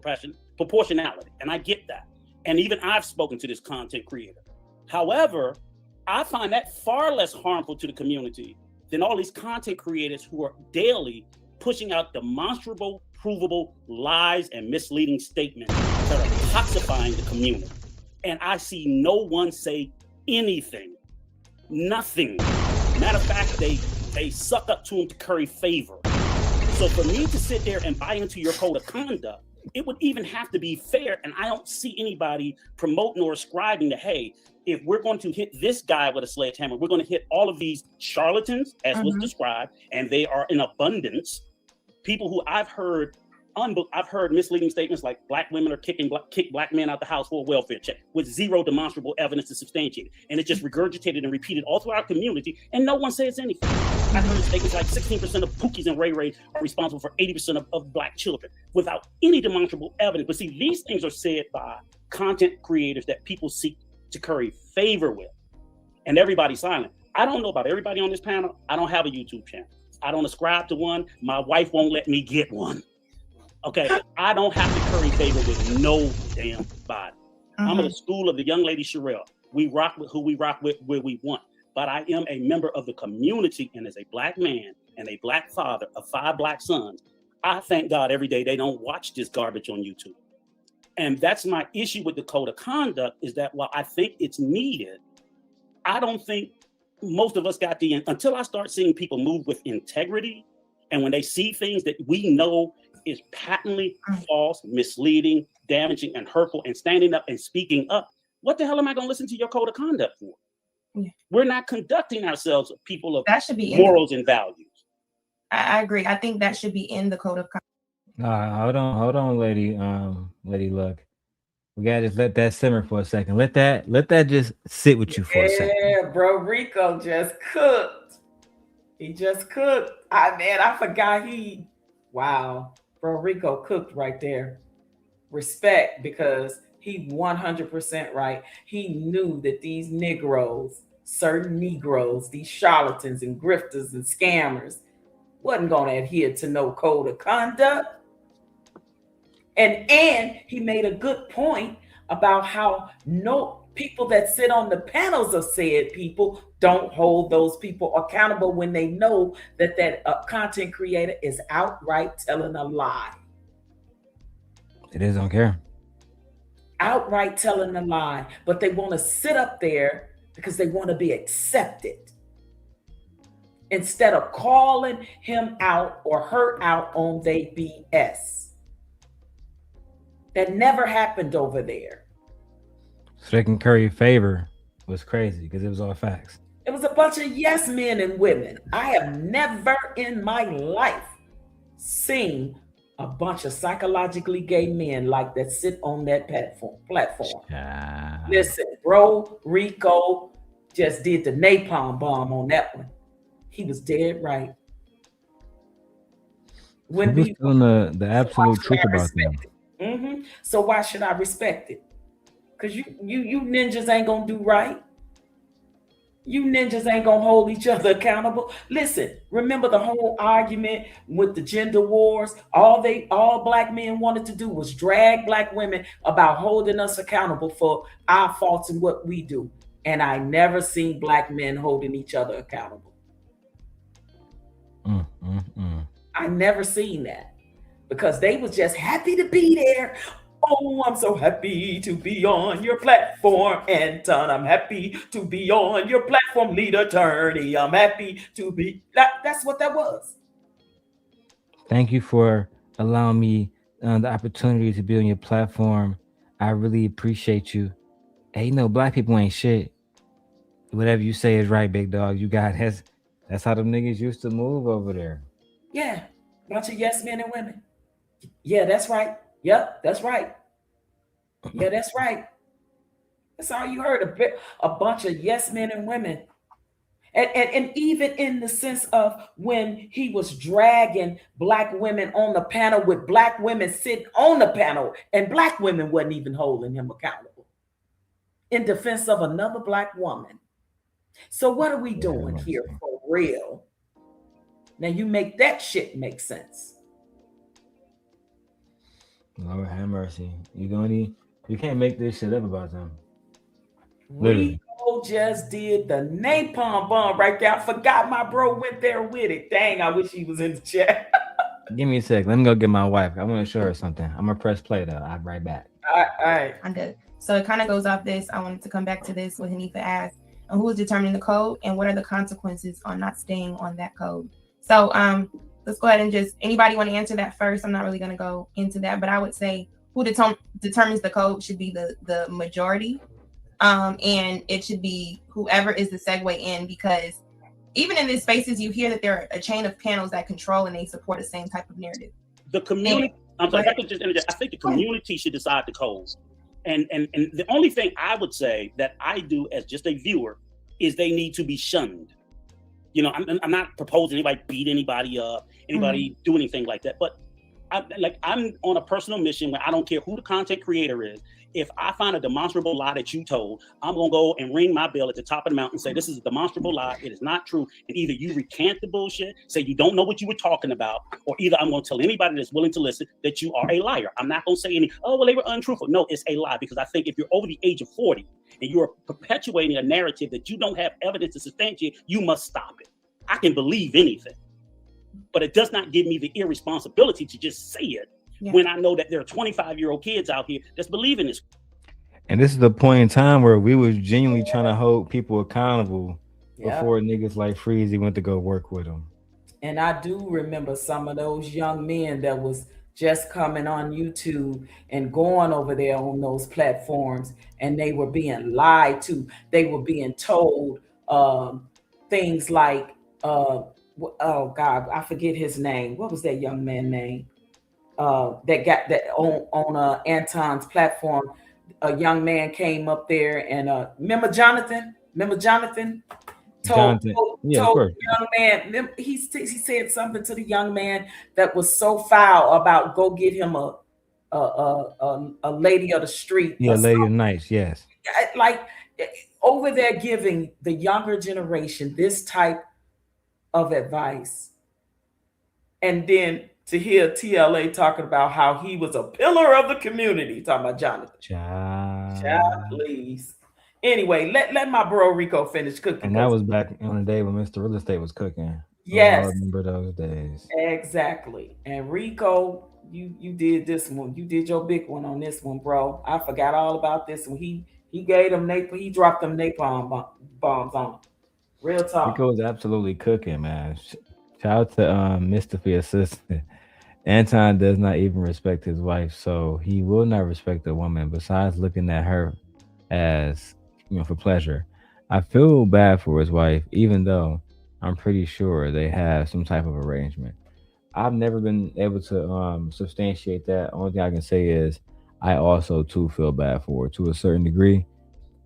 proportionality, and I get that. And even I've spoken to this content creator. However, I find that far less harmful to the community than all these content creators who are daily pushing out demonstrable, provable lies and misleading statements that are toxifying the community. And I see no one say anything, nothing. Matter of fact, they suck up to him to curry favor. So for me to sit there and buy into your code of conduct, it would even have to be fair. And I don't see anybody promoting or ascribing to, hey, if we're going to hit this guy with a sledgehammer, we're going to hit all of these charlatans, as was described, and they are in abundance. People who I've heard misleading statements like black women are kick black men out the house for a welfare check with zero demonstrable evidence to substantiate it. And it's just regurgitated and repeated all through our community, and no one says anything. I've heard statements like 16% of Pookies and Ray Rays are responsible for 80% of black children without any demonstrable evidence. But see, these things are said by content creators that people seek to curry favor with, and everybody's silent. I don't know about everybody on this panel. I don't have a YouTube channel. I don't ascribe to one. My wife won't let me get one. Okay, I don't have to curry favor with no damn body. I'm in the school of the young lady Sherelle. We rock with who we rock with where we want. But I am a member of the community, and as a black man and a black father of 5 black sons, I thank God every day they don't watch this garbage on YouTube. And that's my issue with the code of conduct, is that while I think it's needed, I don't think most of us got until I start seeing people move with integrity, and when they see things that we know is patently false, misleading, damaging, and hurtful, and standing up and speaking up, what the hell am I going to listen to your code of conduct for? Yeah. We're not conducting ourselves as people of that should be morals and values. I agree. I think that should be in the code of conduct. Hold on, lady Luck. We gotta just let that simmer for a second. Let that just sit with you for a second. Yeah, bro, Rico just cooked. He just cooked. I forgot wow. Bro, Rico cooked right there. Respect, because he 100% right. He knew that these certain Negroes, these charlatans and grifters and scammers, wasn't going to adhere to no code of conduct. And he made a good point about how no people that sit on the panels of said people don't hold those people accountable when they know that content creator is outright telling a lie. It is, don't care. Outright telling a lie, but they want to sit up there because they want to be accepted, instead of calling him out or her out on their BS. That never happened over there. So they can curry favor was crazy because it was all facts. It was a bunch of yes men and women. I have never in my life seen a bunch of psychologically gay men like that sit on that platform. Listen, bro, Rico just did the napalm bomb on that one. He was dead right. When we doing the absolute truth about them. So why should I respect it? Because you ninjas ain't gonna do right. You ninjas ain't gonna hold each other accountable. Listen, remember the whole argument with the gender wars? All black men wanted to do was drag black women about holding us accountable for our faults and what we do. And I never seen black men holding each other accountable. I never seen that because they was just happy to be there. Oh, I'm so happy to be on your platform, Anton. I'm happy to be on your platform, lead attorney. I'm happy to be. That's what that was. Thank you for allowing me the opportunity to be on your platform. I really appreciate you. Hey, black people ain't shit. Whatever you say is right, big dog. You got it. That's how them niggas used to move over there. Yeah, bunch of yes men and women. Yeah, that's right. Yep, that's right. Yeah, that's right. That's all you heard, a bunch of yes men and women. And even in the sense of when he was dragging black women on the panel with black women sitting on the panel and black women wasn't even holding him accountable in defense of another black woman. So what are we doing here for real? Now you make that shit make sense. Lord have mercy. You can't make this shit up about them. Literally. Rico just did the napalm bomb right there. I forgot my bro went there with it. Dang, I wish he was in the chat. Give me a sec. Let me go get my wife. I want to show her something. I'm gonna press play though. I'll be right back. All right. I'm good. So it kind of goes off this. I wanted to come back to this what Hanifa asked. Who is determining the code and what are the consequences on not staying on that code? So let's go ahead and just, anybody want to answer that first? I'm not really going to go into that, but I would say who determines the code should be the majority. And it should be whoever is the segue in, because even in these spaces, you hear that there are a chain of panels that control and they support the same type of narrative. The community, I'm sorry, if I could just interject, I think the community should decide the code. And the only thing I would say that I do as just a viewer is they need to be shunned. I'm not proposing anybody beat anybody up, anybody do anything like that. But I'm on a personal mission where I don't care who the content creator is. If I find a demonstrable lie that you told, I'm gonna go and ring my bell at the top of the mountain and say, this is a demonstrable lie, it is not true. And either you recant the bullshit, say you don't know what you were talking about, or either I'm gonna tell anybody that's willing to listen that you are a liar. I'm not gonna say they were untruthful. No, it's a lie, because I think if you're over the age of 40 and you're perpetuating a narrative that you don't have evidence to substantiate, you must stop it. I can believe anything, but it does not give me the irresponsibility to just say it. Yeah. When I know that there are 25-year-old kids out here that's believing this. And this is the point in time where we was genuinely trying to hold people accountable before niggas like Freezy went to go work with them. And I do remember some of those young men that was just coming on YouTube and going over there on those platforms, and they were being lied to. They were being told things like, oh God, I forget his name. What was that young man's name? That got that on Anton's platform. A young man came up there and remember Jonathan told the young man, he said something to the young man that was so foul about go get him a lady of the street. Yeah, lady of nice, yes. Like over there giving the younger generation this type of advice, and then to hear TLA talking about how he was a pillar of the community, talking about Jonathan. Child, please. Anyway, let my bro Rico finish cooking. And that was back on the day when Mr. Real Estate was cooking. Yes. I remember those days. Exactly. And Rico, you did this one. You did your big one on this one, bro. I forgot all about this one. He gave them he dropped them napalm bombs on him. Real talk. Rico was absolutely cooking, man. Shout out to Mr. for your sister. Anton does not even respect his wife, so he will not respect a woman besides looking at her as, for pleasure. I feel bad for his wife, even though I'm pretty sure they have some type of arrangement. I've never been able to substantiate that. Only thing I can say is I also too feel bad for her to a certain degree,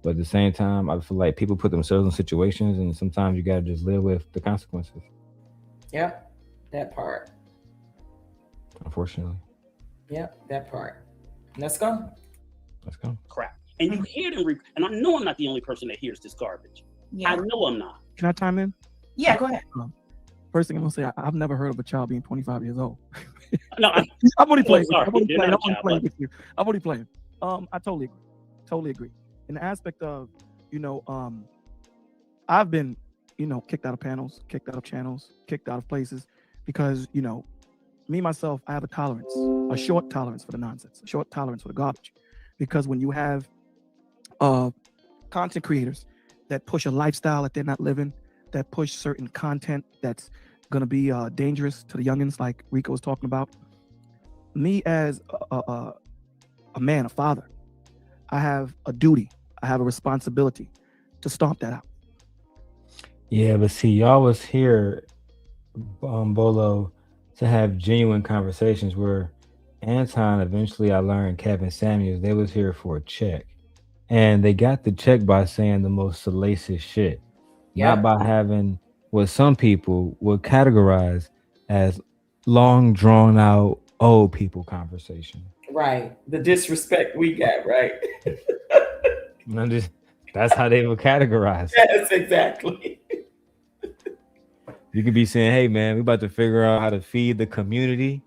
but at the same time, I feel like people put themselves in situations, and sometimes you gotta just live with the consequences. Yep, that part. Unfortunately. Yep, that part. Let's go. Let's go. Crap. And you hear them, and I know I'm not the only person that hears this garbage. Yeah. I know I'm not. Can I chime in? Yeah, go ahead. First thing I'm gonna say, I've never heard of a child being 25 years old. No, I'm only playing. sorry. I'm only You're playing. not I'm only a child, playing but- with you. I'm only playing. I totally agree. Totally agree. In the aspect of, I've been, kicked out of panels, kicked out of channels, kicked out of places because, me myself, I have a short tolerance for the nonsense, a short tolerance for the garbage, because when you have content creators that push a lifestyle that they're not living, that push certain content that's gonna be dangerous to the youngins, like Rico was talking about. Me as a man, a father, I have a duty, I have a responsibility to stomp that out. Yeah, but see, y'all was here, Bolo, to have genuine conversations where Anton, eventually I learned Kevin Samuels, they was here for a check. And they got the check by saying the most salacious shit. Not by having what some people would categorize as long drawn out old people conversation. Right. The disrespect we got, right? That's how they would categorize. Yes, exactly. You could be saying, hey man, we about to figure out how to feed the community,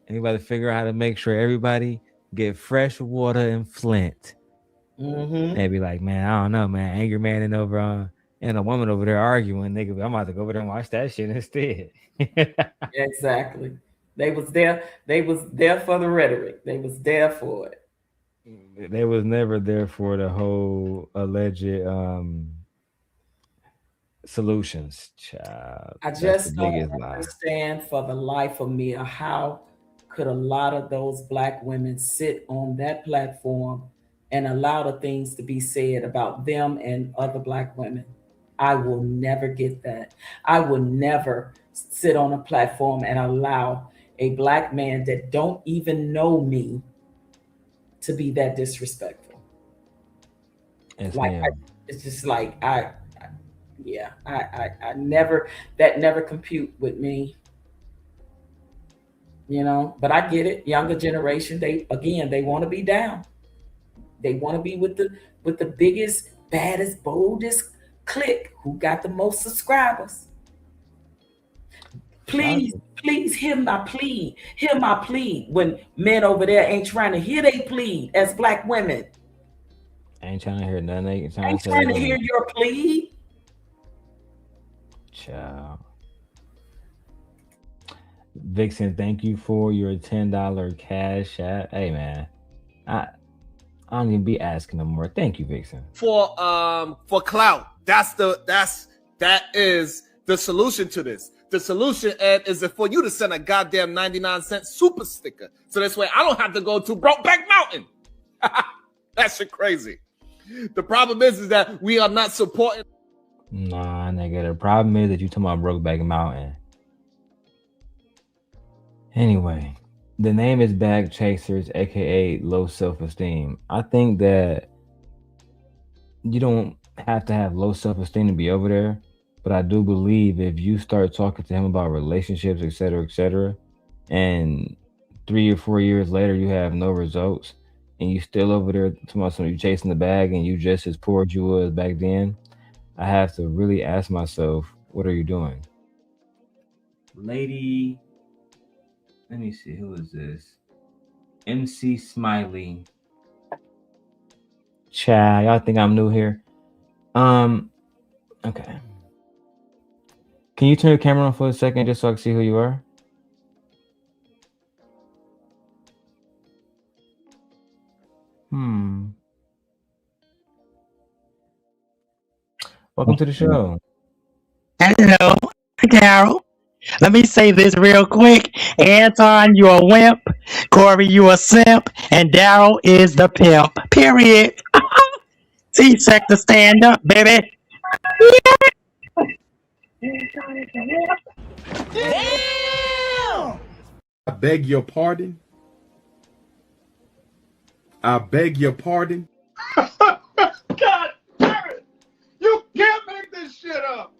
and we about to figure out how to make sure everybody get fresh water in Flint. Mm-hmm. They'd be like, man, I don't know, man. Angry man and a woman over there arguing. Nigga, I'm about to go over there and watch that shit instead. Exactly. They was there for the rhetoric. They was there for it. They was never there for the whole alleged solutions, child. I That's just the don't biggest lie. understand for the life of me how could a lot of those Black women sit on that platform and allow the things to be said about them and other Black women. I will never get that. I will never sit on a platform and allow a Black man that don't even know me to be that disrespectful. Yes, Like ma'am. it's just like I never, that never compute with me. But I get it. Younger generation, they want to be down. They want to be with the biggest, baddest, boldest clique who got the most subscribers. Please hear my plea. Hear my plea when men over there ain't trying to hear they plead as Black women. Ain't trying to hear nothing. Ain't Ain't trying to hear your plea. Child. Vixen, thank you for your $10 cash app. Hey man, I don't even be asking no more. Thank you, Vixen. For clout. That is the solution to this. The solution, Ed, is for you to send a goddamn 99-cent super sticker. So this way I don't have to go to Brokeback Mountain. That shit crazy. The problem is that we are not supporting. Nah, nigga. The problem is that you talking about Brokeback Mountain. Anyway, the name is Bag Chasers, aka low self-esteem. I think that you don't have to have low self-esteem to be over there, but I do believe if you start talking to him about relationships, etc., and 3 or 4 years later you have no results, and you still over there talking about something, you chasing the bag, and you just as poor as you was back then, I have to really ask myself, what are you doing? Lady, let me see, who is this? MC Smiley. Child, y'all think I'm new here? Okay. Can you turn your camera on for a second just so I can see who you are? Welcome to the show. Hello, Darrel. Let me say this real quick. Anton, you a wimp. Corey, you a simp. And Darrel is the pimp. Period. C-sector stand up, baby. Damn! I beg your pardon. I beg your pardon. God damn it! You can't make this shit up.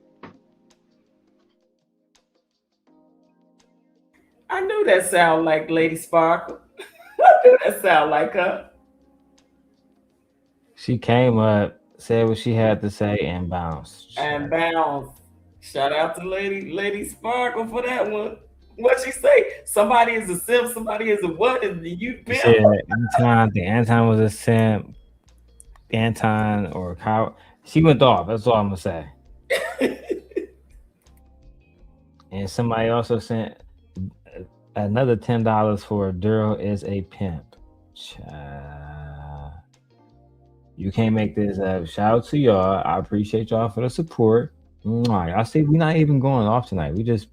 I knew that sound like Lady Sparkle. I knew that sound like her. She came up said what she had to say and bounced. And bounce. Shout out to Lady Sparkle for that one. What she say? Somebody is a simp, somebody is a what? And you She said Anton was a simp. Anton or Kyle. She went off. That's all I'm gonna say. And somebody also sent another $10 for Darrel is a pimp. You can't make this up. Shout out to y'all. I appreciate y'all for the support. Y'all see, we're not even going off tonight. We just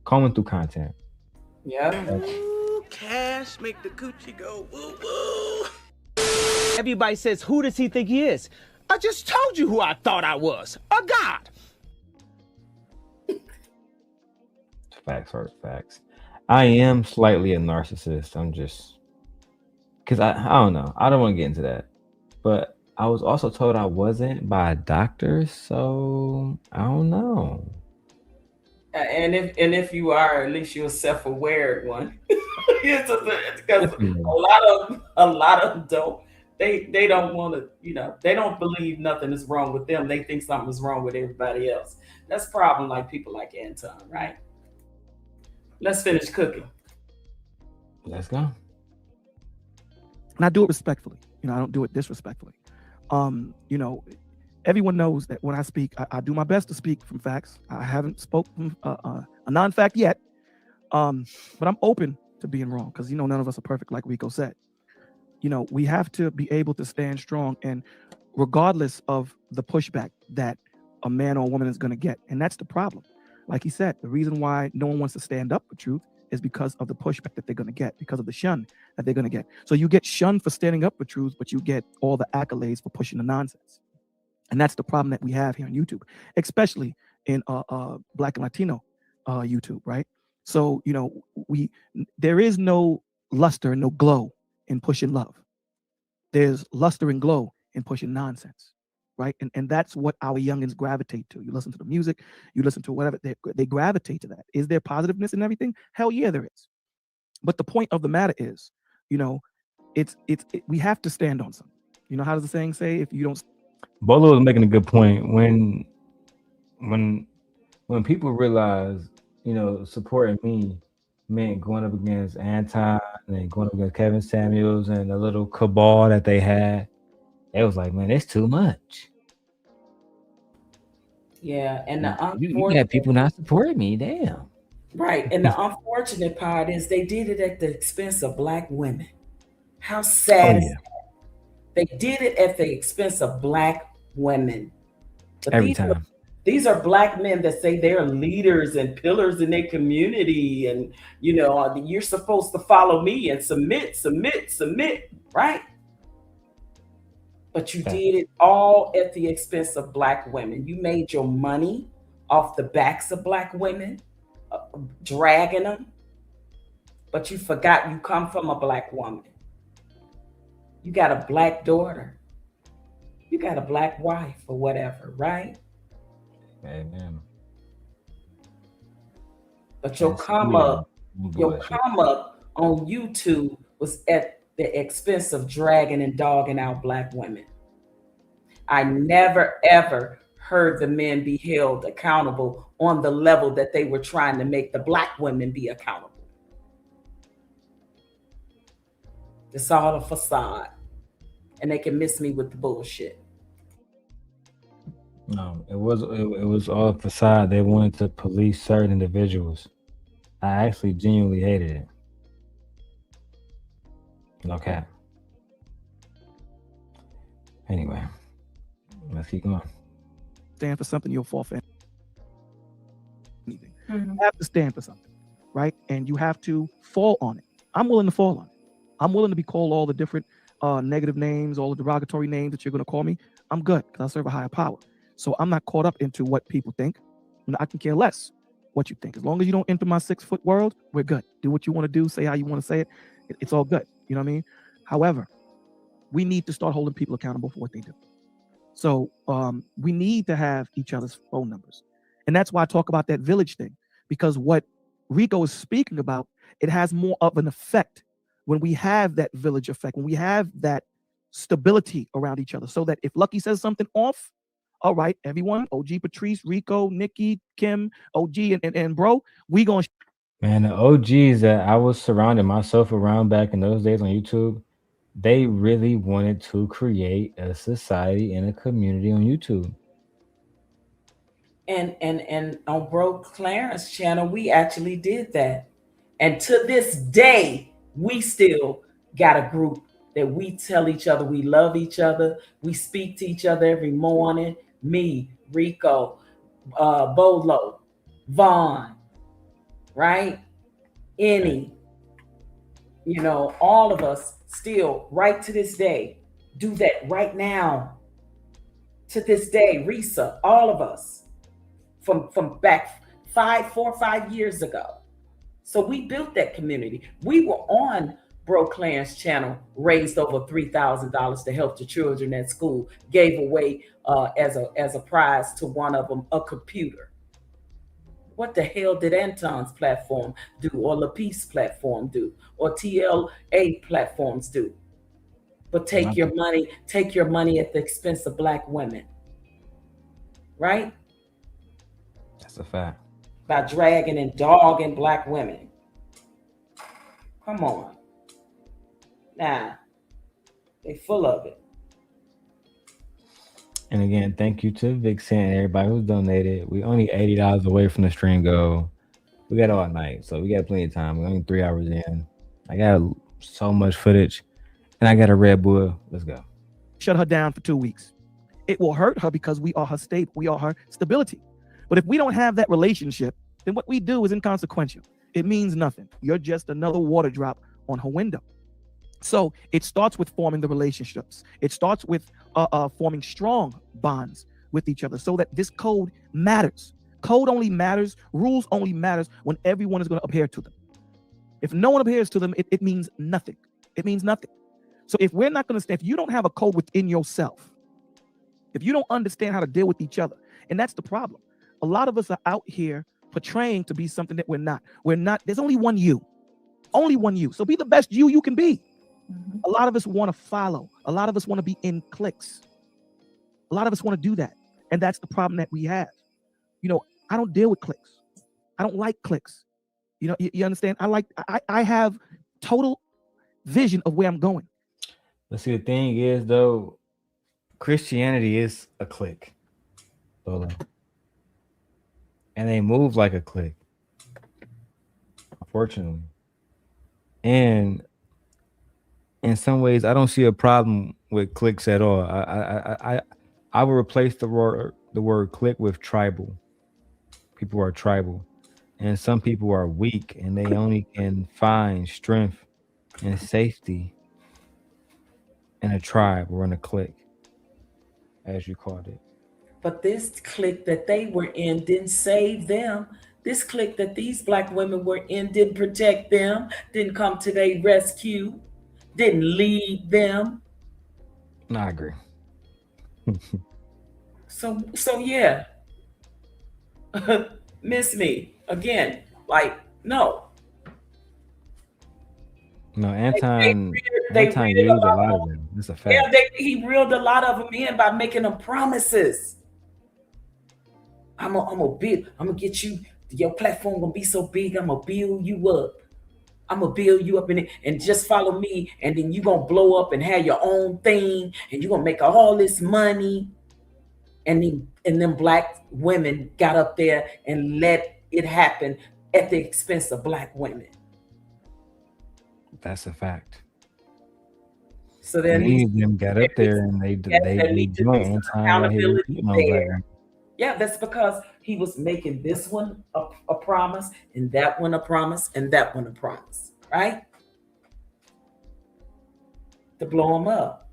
combing through content. Yeah. Ooh, cash make the coochie go woo woo. Everybody says, who does he think he is? I just told you who I thought I was. A god. Facts. I am slightly a narcissist. I'm just because I don't know. I don't want to get into that. But I was also told I wasn't by a doctor, so I don't know. And if you are, at least you're a self-aware one. Because a lot of them don't. They don't want to, they don't believe nothing is wrong with them. They think something is wrong with everybody else. That's a problem, like people like Anton, right? Let's finish cooking. Let's go. And I do it respectfully. I don't do it disrespectfully. Everyone knows that when I speak, I do my best to speak from facts. I haven't spoken a non-fact yet, but I'm open to being wrong because none of us are perfect, like Rico said. We have to be able to stand strong, and regardless of the pushback that a man or a woman is going to get, and that's the problem. Like he said, the reason why no one wants to stand up for truth is because of the pushback that they're going to get, because of the shun that they're going to get. So you get shunned for standing up for truth, but you get all the accolades for pushing the nonsense. And that's the problem that we have here on YouTube, especially in Black and Latino YouTube, right? So, there is no luster, no glow in pushing love. There's luster and glow in pushing nonsense, right? And that's what our youngins gravitate to. You listen to the music, you listen to whatever, they gravitate to that. Is there positiveness in everything? Hell yeah, there is. But the point of the matter is, we have to stand on something. How does the saying say? If you don't. Bolo was making a good point. When people realize, supporting me meant going up against Anton and going up against Kevin Samuels and the little cabal that they had, it was like, man, it's too much. Yeah, and you had people not supporting me, damn. Right, and the unfortunate part is they did it at the expense of Black women. How sad is that? They did it at the expense of Black women. But every time. These are Black men that say they're leaders and pillars in their community, and you're supposed to follow me and submit, right? But you did it all at the expense of Black women. You made your money off the backs of Black women, dragging them, but you forgot you come from a Black woman. You got a Black daughter. You got a Black wife or whatever, right? Amen. But your come up on YouTube was at the expense of dragging and dogging out Black women. I never, ever heard the men be held accountable on the level that they were trying to make the Black women be accountable. It's all a facade. And they can miss me with the bullshit. No, it was all a facade. They wanted to police certain individuals. I actually genuinely hated it. Okay. Anyway, let's keep going. Stand for something, you'll fall for anything. You have to stand for something, right? And you have to fall on it. I'm willing to fall on it. I'm willing to be called all the different negative names, all the derogatory names that you're going to call me. I'm good because I serve a higher power. So I'm not caught up into what people think. And I can care less what you think. As long as you don't enter my 6-foot world, we're good. Do what you want to do, say how you want to say it. It's all good. You know what I mean? However, we need to start holding people accountable for what they do. So we need to have each other's phone numbers. And that's why I talk about that village thing, because what Rico is speaking about, it has more of an effect when we have that village effect, when we have that stability around each other, so that if Lucki says something off, all right, everyone, OG Patrice, Rico, Nikki, Kim, OG, and bro, we gonna. Man, the OGs that I was surrounding myself around back in those days on YouTube, they really wanted to create a society and a community on YouTube. And on Bro Clarence channel, we actually did that. And to this day, we still got a group that we tell each other we love each other. We speak to each other every morning. Me, Rico, Bolo, Vaughn, right? Any, all of us still, right to this day, do that right now. To this day, Risa, all of us, from back 4 or 5 years ago. So we built that community. We were on Bro Clarence channel, raised over $3,000 to help the children at school, gave away as a prize to one of them a computer. What the hell did Anton's platform do, or LaPeace's platform do, or TLA platforms do? But take your money at the expense of Black women, right? That's a fact. By dragging and dogging Black women. Come on. Nah, they full of it. And again, thank you to Vixen and everybody who's donated. We only $80 away from the stream goal. We got all night, so we got plenty of time. We're only 3 hours in. I got so much footage, and I got a Red Bull. Let's go. Shut her down for 2 weeks. It will hurt her because we are her stable. We are her stability. But if we don't have that relationship, then what we do is inconsequential. It means nothing. You're just another water drop on her window. So it starts with forming the relationships. It starts with forming strong bonds with each other, so that this code matters. Code only matters, rules only matters when everyone is going to adhere to them. If no one adheres to them, it means nothing. It means nothing. So if we're not going to stand, if you don't have a code within yourself, if you don't understand how to deal with each other, and that's the problem. A lot of us are out here portraying to be something that we're not. We're not. There's only one you. Only one you. So be the best you can be. A lot of us want to follow. A lot of us want to be in cliques. A lot of us want to do that. And that's the problem that we have. I don't deal with cliques. I don't like cliques. You understand? I have total vision of where I'm going. Let's see, the thing is, though, Christianity is a clique. And they move like a clique, unfortunately. And in some ways, I don't see a problem with cliques at all. I would replace the word clique with tribal. People are tribal, and some people are weak, and they only can find strength and safety in a tribe or in a clique, as you called it. But this clique that they were in didn't save them. This clique that these Black women were in didn't protect them, didn't come to their rescue, didn't lead them. I agree. So yeah. Miss me again. No. No, Anton used a lot of them. That's a fact. Yeah, he reeled a lot of them in by making them promises. I'm gonna get you, your platform gonna be so big, I'm gonna build you up. I'm gonna build you up in it, and just follow me, and then you gonna blow up and have your own thing, and you're gonna make all this money. And then Black women got up there and let it happen at the expense of Black women. That's a fact. So then many of them got up there and they joined accountability there. Yeah, that's because he was making this one a promise, and that one a promise, and that one a promise, right? To blow him up.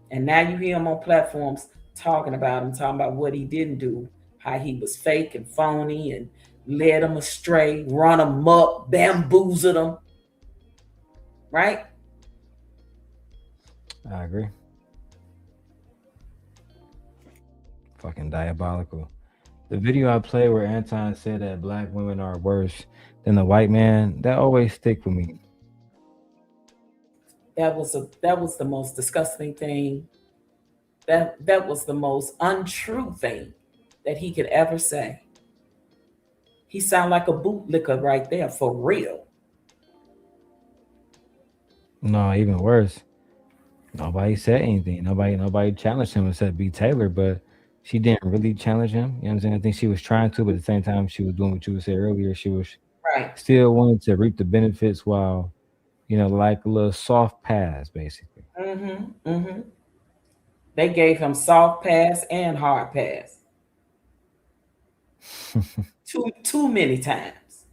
And now you hear him on platforms talking about what he didn't do, how he was fake and phony and led them astray, run them up, bamboozled them, right? I agree. Fucking diabolical. The video I played where Anton said that Black women are worse than the white man, that always stick with me. That was the most disgusting thing. That was the most untrue thing that he could ever say. He sounded like a bootlicker right there, for real. No, even worse. Nobody said anything. Nobody challenged him except B. Taylor, but she didn't really challenge him. You know what I'm saying? I think she was trying to, but at the same time, she was doing what you said earlier. She was Right. still wanting to reap the benefits while, like a little soft pass, basically. They gave him soft pass and hard pass. Too many times.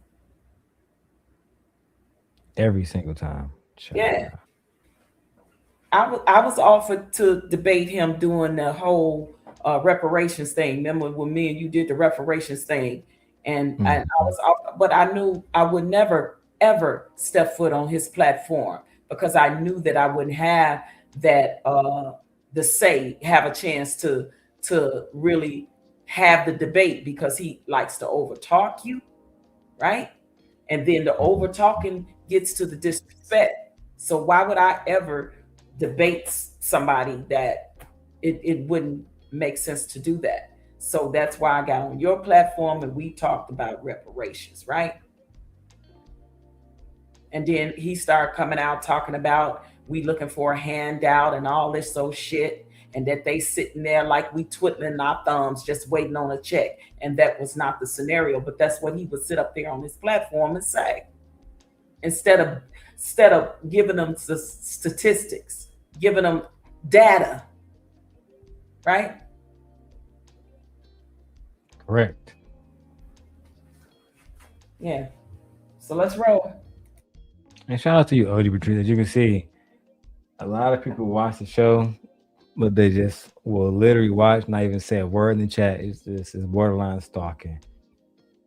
Every single time. Yeah. I was offered to debate him doing the whole reparations thing. Remember when me and you did the reparations thing, and I was off, but I knew I would never ever step foot on his platform because I knew that I wouldn't have that have a chance to really have the debate because he likes to overtalk you, right? And then the over talking gets to the disrespect. So why would I ever debate somebody that it wouldn't make sense to do that? So that's why I got on your platform and we talked about reparations, right? And then he started coming out talking about we looking for a handout and all this shit, and that they sitting there like we twiddling our thumbs just waiting on a check. And that was not the scenario, but that's what he would sit up there on his platform and say. Instead of giving them the statistics, giving them data, right? Correct. Yeah. So let's roll. And shout out to you, OG Patrice. As you can see, a lot of people watch the show, but they just will literally watch, not even say a word in the chat. It's borderline stalking.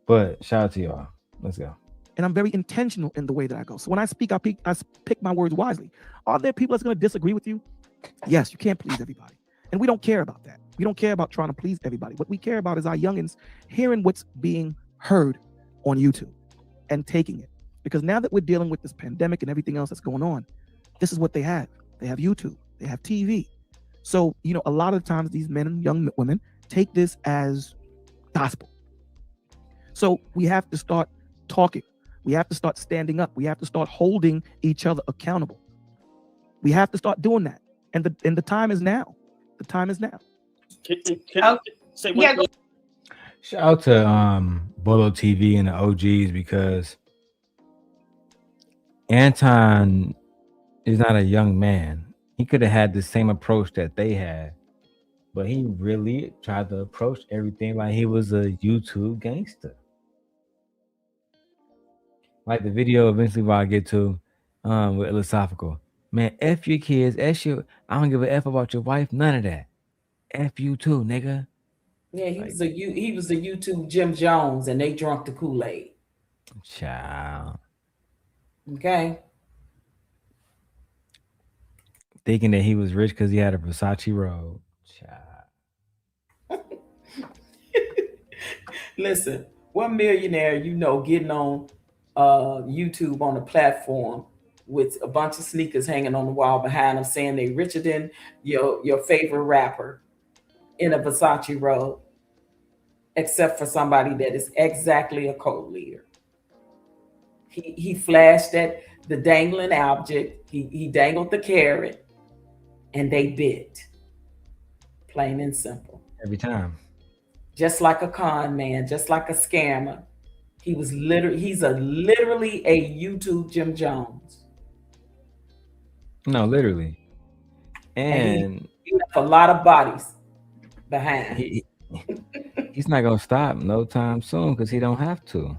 But shout out to y'all. Let's go. And I'm very intentional in the way that I go. So when I speak, I pick my words wisely. Are there people that's going to disagree with you? Yes, you can't please everybody. And we don't care about that. We don't care about trying to please everybody. What we care about is our youngins hearing what's being heard on YouTube and taking it. Because now that we're dealing with this pandemic and everything else that's going on, this is what they have. They have YouTube. They have TV. So, a lot of times these men and young women take this as gospel. So we have to start talking. We have to start standing up. We have to start holding each other accountable. We have to start doing that. And the time is now. The time is now. Say one thing. Shout out to Bolo TV and the OGs because Anton is not a young man. He could have had the same approach that they had, but he really tried to approach everything like he was a YouTube gangster. Like the video eventually what I get to with philosophical. Man, F your kids, I don't give a F about your wife, none of that. F you too, nigga. Yeah, he was a YouTube Jim Jones and they drunk the Kool-Aid. Child. Okay. Thinking that he was rich because he had a Versace robe. Child. Listen, what millionaire getting on YouTube on a platform with a bunch of sneakers hanging on the wall behind them saying they richer than your favorite rapper in a Versace robe, except for somebody that is exactly a cult leader. He flashed at the dangling object. He dangled the carrot and they bit. Plain and simple. Every time. Just like a con man, just like a scammer. He's literally a YouTube Jim Jones. No, literally. And he left a lot of bodies behind. He's not gonna stop no time soon because he don't have to.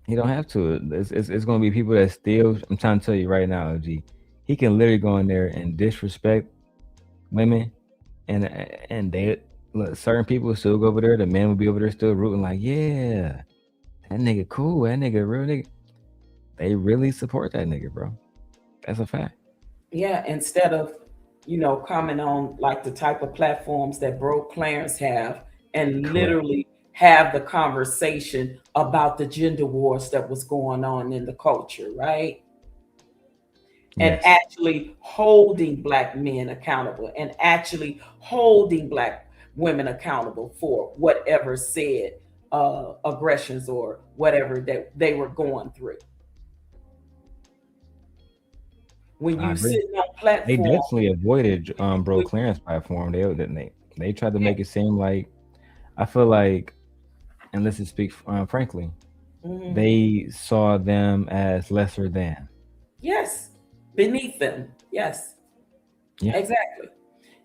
He don't have to. It's gonna be people that still. I'm trying to tell you right now, OG. He can literally go in there and disrespect women, and they look. Certain people will still go over there. The men will be over there still rooting like, yeah, that nigga cool. That nigga real nigga. They really support that nigga, bro. That's a fact. Yeah, instead of coming on like the type of platforms that Bro Clarence have and Correct. Literally have the conversation about the gender wars that was going on in the culture, right? and Yes. actually holding Black men accountable and actually holding Black women accountable for whatever said aggressions or whatever that they were going through. When I you agree. sit on They platform, definitely avoided Bro Clarence platform. They tried to make it seem like, I feel like, and let's just speak frankly, Mhm. they saw them as lesser than. yes, beneath them, yes. Yeah. Exactly.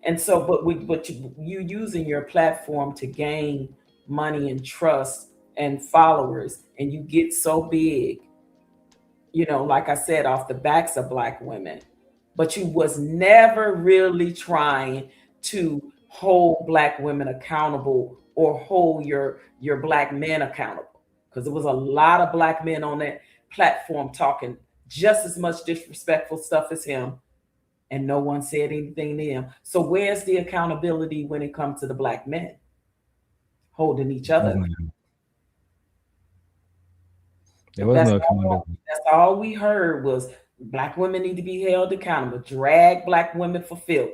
And so, but you using your platform to gain money and trust and followers, and you get so big, like I said, off the backs of Black women, but you was never really trying to hold Black women accountable or hold your Black men accountable, because there was a lot of Black men on that platform talking just as much disrespectful stuff as him, and no one said anything to him. So where's the accountability when it comes to the Black men holding each other? There was no accountability. That's all we heard was Black women need to be held accountable. Drag Black women for filth.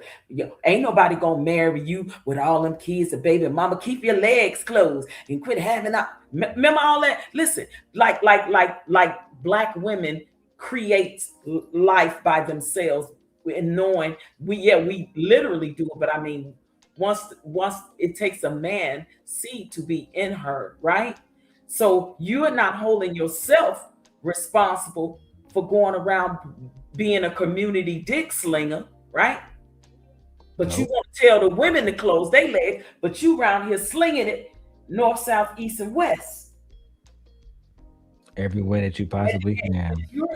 Ain't nobody gonna marry you with all them kids and baby mama. Keep your legs closed and quit having up. Remember all that? Listen, like Black women create life by themselves, and knowing we literally do it. But I mean, once it takes a man seed to be in her, right? So you are not holding yourself responsible for going around being a community dick slinger, right? But you want to tell the women to close their legs, but you around here slinging it north, south, east, and west. Every way that you possibly can.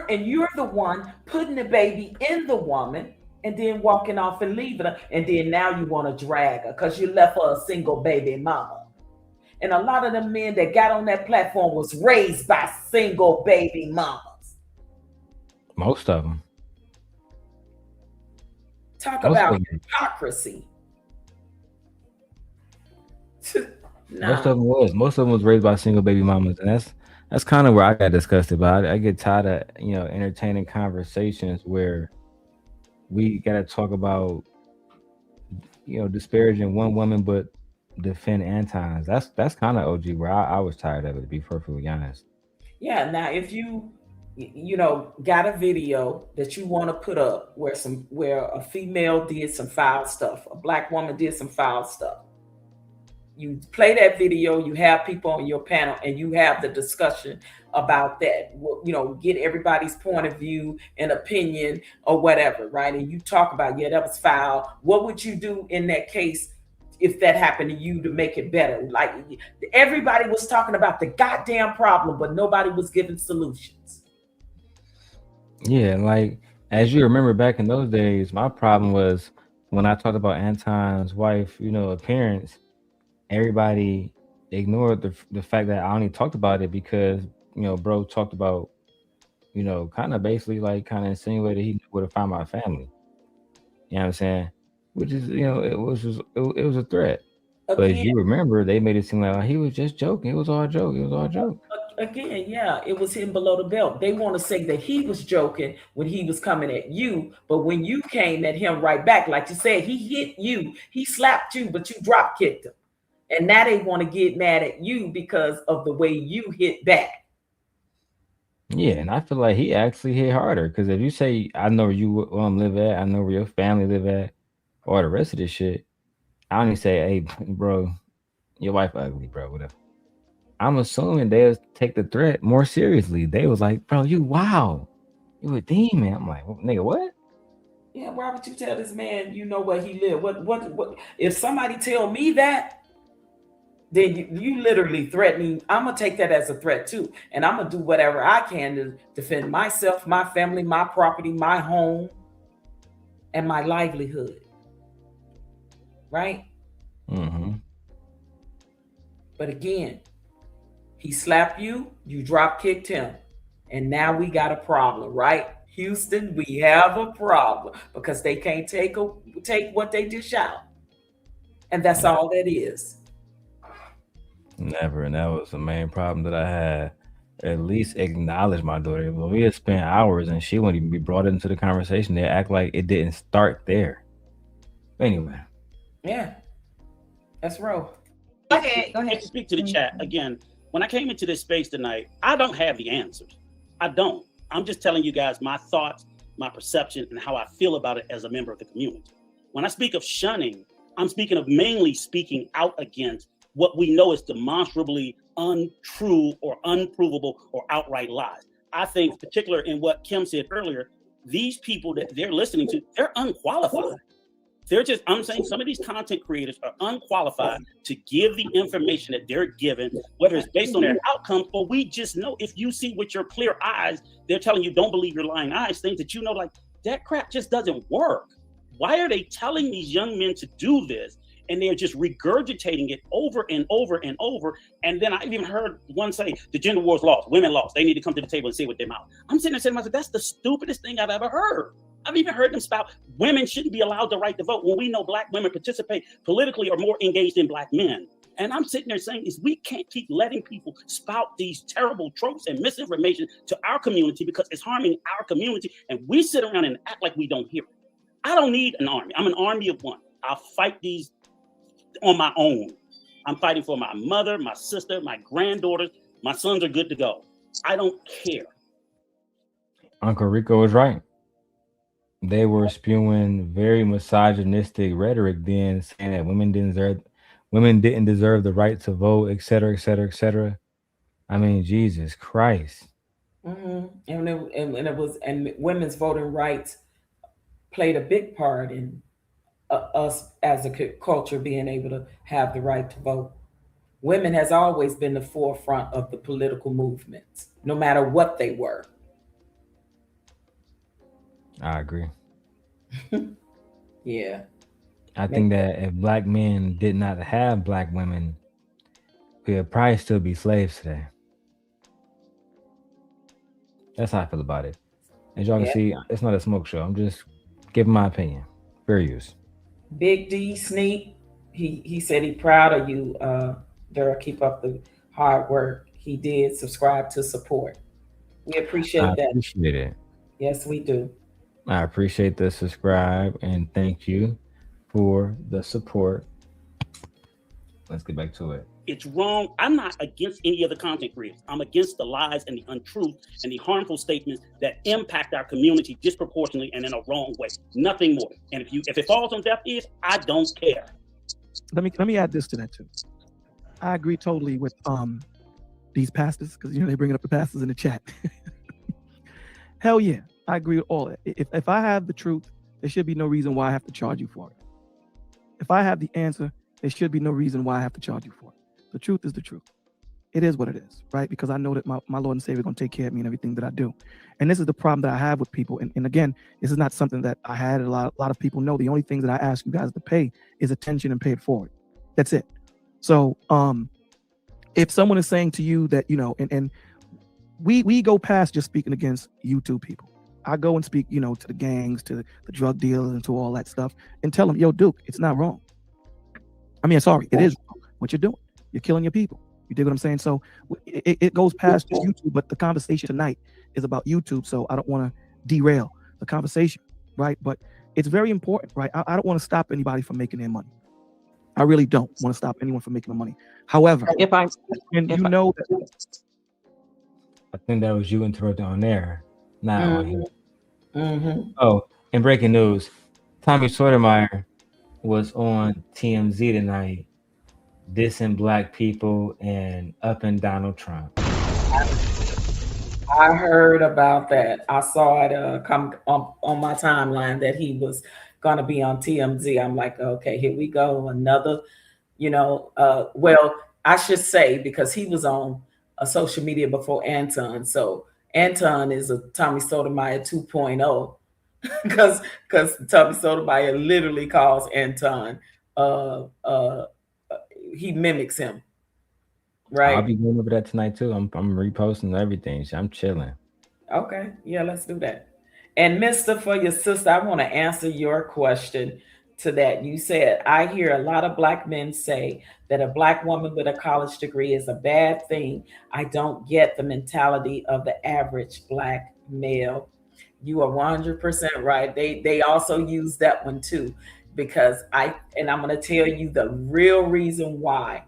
And you're the one putting the baby in the woman and then walking off and leaving her. And then now you want to drag her because you left her a single baby mama. And a lot of the men that got on that platform was raised by single baby mamas. Most of them. Talk about hypocrisy. Most of them was raised by single baby mamas, and that's kind of where I got disgusted by. I get tired of entertaining conversations where we got to talk about disparaging one woman, but defend Anton's. That's kind of OG where I was tired of it, to be perfectly honest. Yeah. Now, if you got a video that you want to put up where a female did some foul stuff, a Black woman did some foul stuff, you play that video, you have people on your panel, and you have the discussion about that. Get everybody's point of view and opinion or whatever, right? And you talk about, that was foul. What would you do in that case if that happened to you to make it better? Like, everybody was talking about the goddamn problem, but nobody was giving solutions. Yeah, like, as you remember back in those days, my problem was when I talked about Anton's wife, appearance, everybody ignored the fact that I only talked about it because, bro talked about, kind of basically like kind of insinuated he would have found my family. You know what I'm saying? Which is, it was a threat. But as you remember, they made it seem like he was just joking. It was all a joke. It was all a joke. Again, yeah, it was him below the belt. They want to say that he was joking when he was coming at you, but when you came at him right back, like you said, he hit you, he slapped you, but you drop kicked him. And now they want to get mad at you because of the way you hit back. Yeah, and I feel like he actually hit harder, because if you say, I know where you live at, I know where your family live at, or the rest of this shit, I only say, hey, bro, your wife ugly, bro, whatever. I'm assuming they'll take the threat more seriously. They was like, bro, you a demon. I'm like, nigga, what? Yeah, why would you tell this man you know where he live? What if somebody tell me that, then you literally threatening. I'm gonna take that as a threat too, and I'm gonna do whatever I can to defend myself, my family, my property, my home, and my livelihood. Right? Mm-hmm. But again, he slapped you, you drop kicked him, and now we got a problem, right? Houston, we have a problem because they can't take what they dish out, and that's all that is. Never, and that was the main problem that I had. at least acknowledge my daughter. When we had spent hours and she wouldn't even be brought into the conversation, they act like it didn't start there. Anyway, Yeah, that's real. Go ahead. Go ahead. To speak to the chat again, when I came into this space tonight, I don't have the answers. I don't. I'm just telling you guys my thoughts, my perception, and how I feel about it as a member of the community. When I speak of shunning, I'm speaking of mainly speaking out against what we know is demonstrably untrue or unprovable or outright lies. I think, particular in what Kim said earlier, these people that they're listening to, they're unqualified. They're just, I'm saying some of these content creators are unqualified to give the information that they're given, whether it's based on their outcomes or we just know if you see with your clear eyes, they're telling you don't believe your lying eyes, things that you know, like that crap just doesn't work. Why are they telling these young men to do this? And they're just regurgitating it over and over and over. And then I even heard one say, the gender war's lost, women lost. They need to come to the table and say it with their mouth. I'm sitting there saying to myself, that's the stupidest thing I've ever heard. I've even heard them spout, women shouldn't be allowed the right to vote when we know Black women participate politically or more engaged than Black men. And I'm sitting there saying is we can't keep letting people spout these terrible tropes and misinformation to our community because it's harming our community. And we sit around and act like we don't hear it. I don't need an army. I'm an army of one. I'll fight these on my own. I'm fighting for my mother, my sister, my granddaughters. My sons are good to go. I don't care. Uncle Rico was right. They were spewing very misogynistic rhetoric then, saying that women didn't deserve the right to vote, et cetera, et cetera, et cetera. I mean, Jesus Christ. Mm-hmm. And women's voting rights played a big part in us as a culture being able to have the right to vote. Women has always been the forefront of the political movements, no matter what they were. I agree. Yeah. I think that if Black men did not have Black women, we would probably still be slaves today. That's how I feel about it. As y'all can see, it's not a smoke show. I'm just giving my opinion. Fair use. Big D Sneak, he said he proud of you, Darrel. Keep up the hard work. He did subscribe to support. We appreciate that. I appreciate it. Yes, we do. I appreciate the subscribe and thank you for the support. Let's get back to it. It's wrong. I'm not against any of the content creators. I'm against the lies and the untruth and the harmful statements that impact our community disproportionately and in a wrong way. Nothing more. And if it falls on deaf ears, I don't care. Let me add this to that too. I agree totally with these pastors, because they bringing up the pastors in the chat. Hell yeah, I agree with all that. If I have the truth, there should be no reason why I have to charge you for it. If I have the answer, there should be no reason why I have to charge you for it. The truth is the truth. It is what it is, right? Because I know that my Lord and Savior is going to take care of me in everything that I do. And this is the problem that I have with people. And again, this is not something that I had. A lot of people know. The only things that I ask you guys to pay is attention and pay it forward. That's it. So if someone is saying to you that, and we go past just speaking against YouTube people. I go and speak, to the gangs, to the drug dealers, and to all that stuff, and tell them, yo, Duke, it's not wrong. I mean, sorry, it is wrong what you're doing. You're killing your people. You dig what I'm saying? So it goes past just YouTube, but the conversation tonight is about YouTube. So I don't want to derail the conversation, right? But it's very important, right? I don't want to stop anybody from making their money. I really don't want to stop anyone from making their money. However, I think that was you interrupting on there, not on here. Mm-hmm. Oh, and breaking news, Tommy Sotomayor was on TMZ tonight, dissing Black people and upping Donald Trump. I heard about that. I saw it come on my timeline that he was going to be on TMZ. I'm like, okay, here we go. Another, well, I should say, because he was on social media before Anton. So Anton is a Tommy Sotomayor 2.0 because Tommy Sotomayor literally calls Anton, he mimics him. Right. I'll be going over that tonight too. I'm reposting everything. So I'm chilling. Okay. Yeah, let's do that. And Mr. for your sister, I want to answer your question. to that. You said, I hear a lot of Black men say that a Black woman with a college degree is a bad thing. I don't get the mentality of the average Black male. You are 100% right. They also use that one too, because I'm going to tell you the real reason why.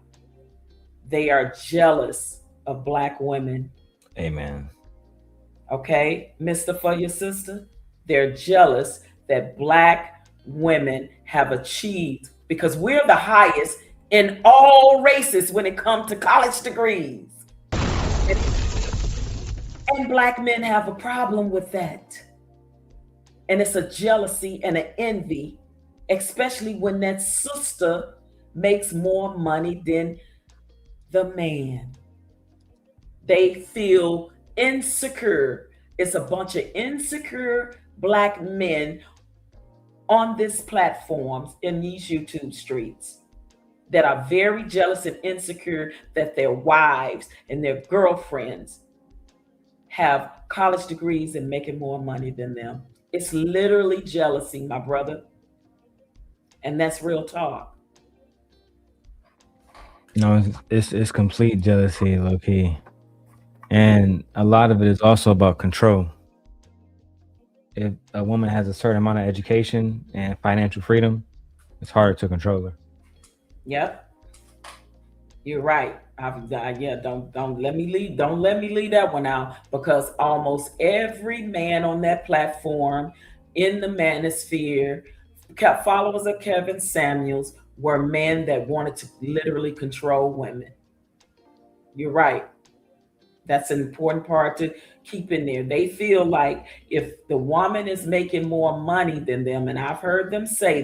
They are jealous of Black women. Amen. Okay, Mr. For your sister, they're jealous that Black women have achieved, because we're the highest in all races when it comes to college degrees. And Black men have a problem with that. And it's a jealousy and an envy, especially when that sister makes more money than the man. They feel insecure. It's a bunch of insecure Black men on this platforms in these YouTube streets that are very jealous and insecure that their wives and their girlfriends have college degrees and making more money than them. It's literally jealousy, my brother. And that's real talk. No, it's complete jealousy, low key. And a lot of it is also about control. If a woman has a certain amount of education and financial freedom, it's harder to control her. Yep. You're right. Yeah, don't let me leave that one out, because almost every man on that platform in the manosphere, followers of Kevin Samuels, were men that wanted to literally control women. You're right. That's an important part to keep in there. They feel like if the woman is making more money than them, and I've heard them say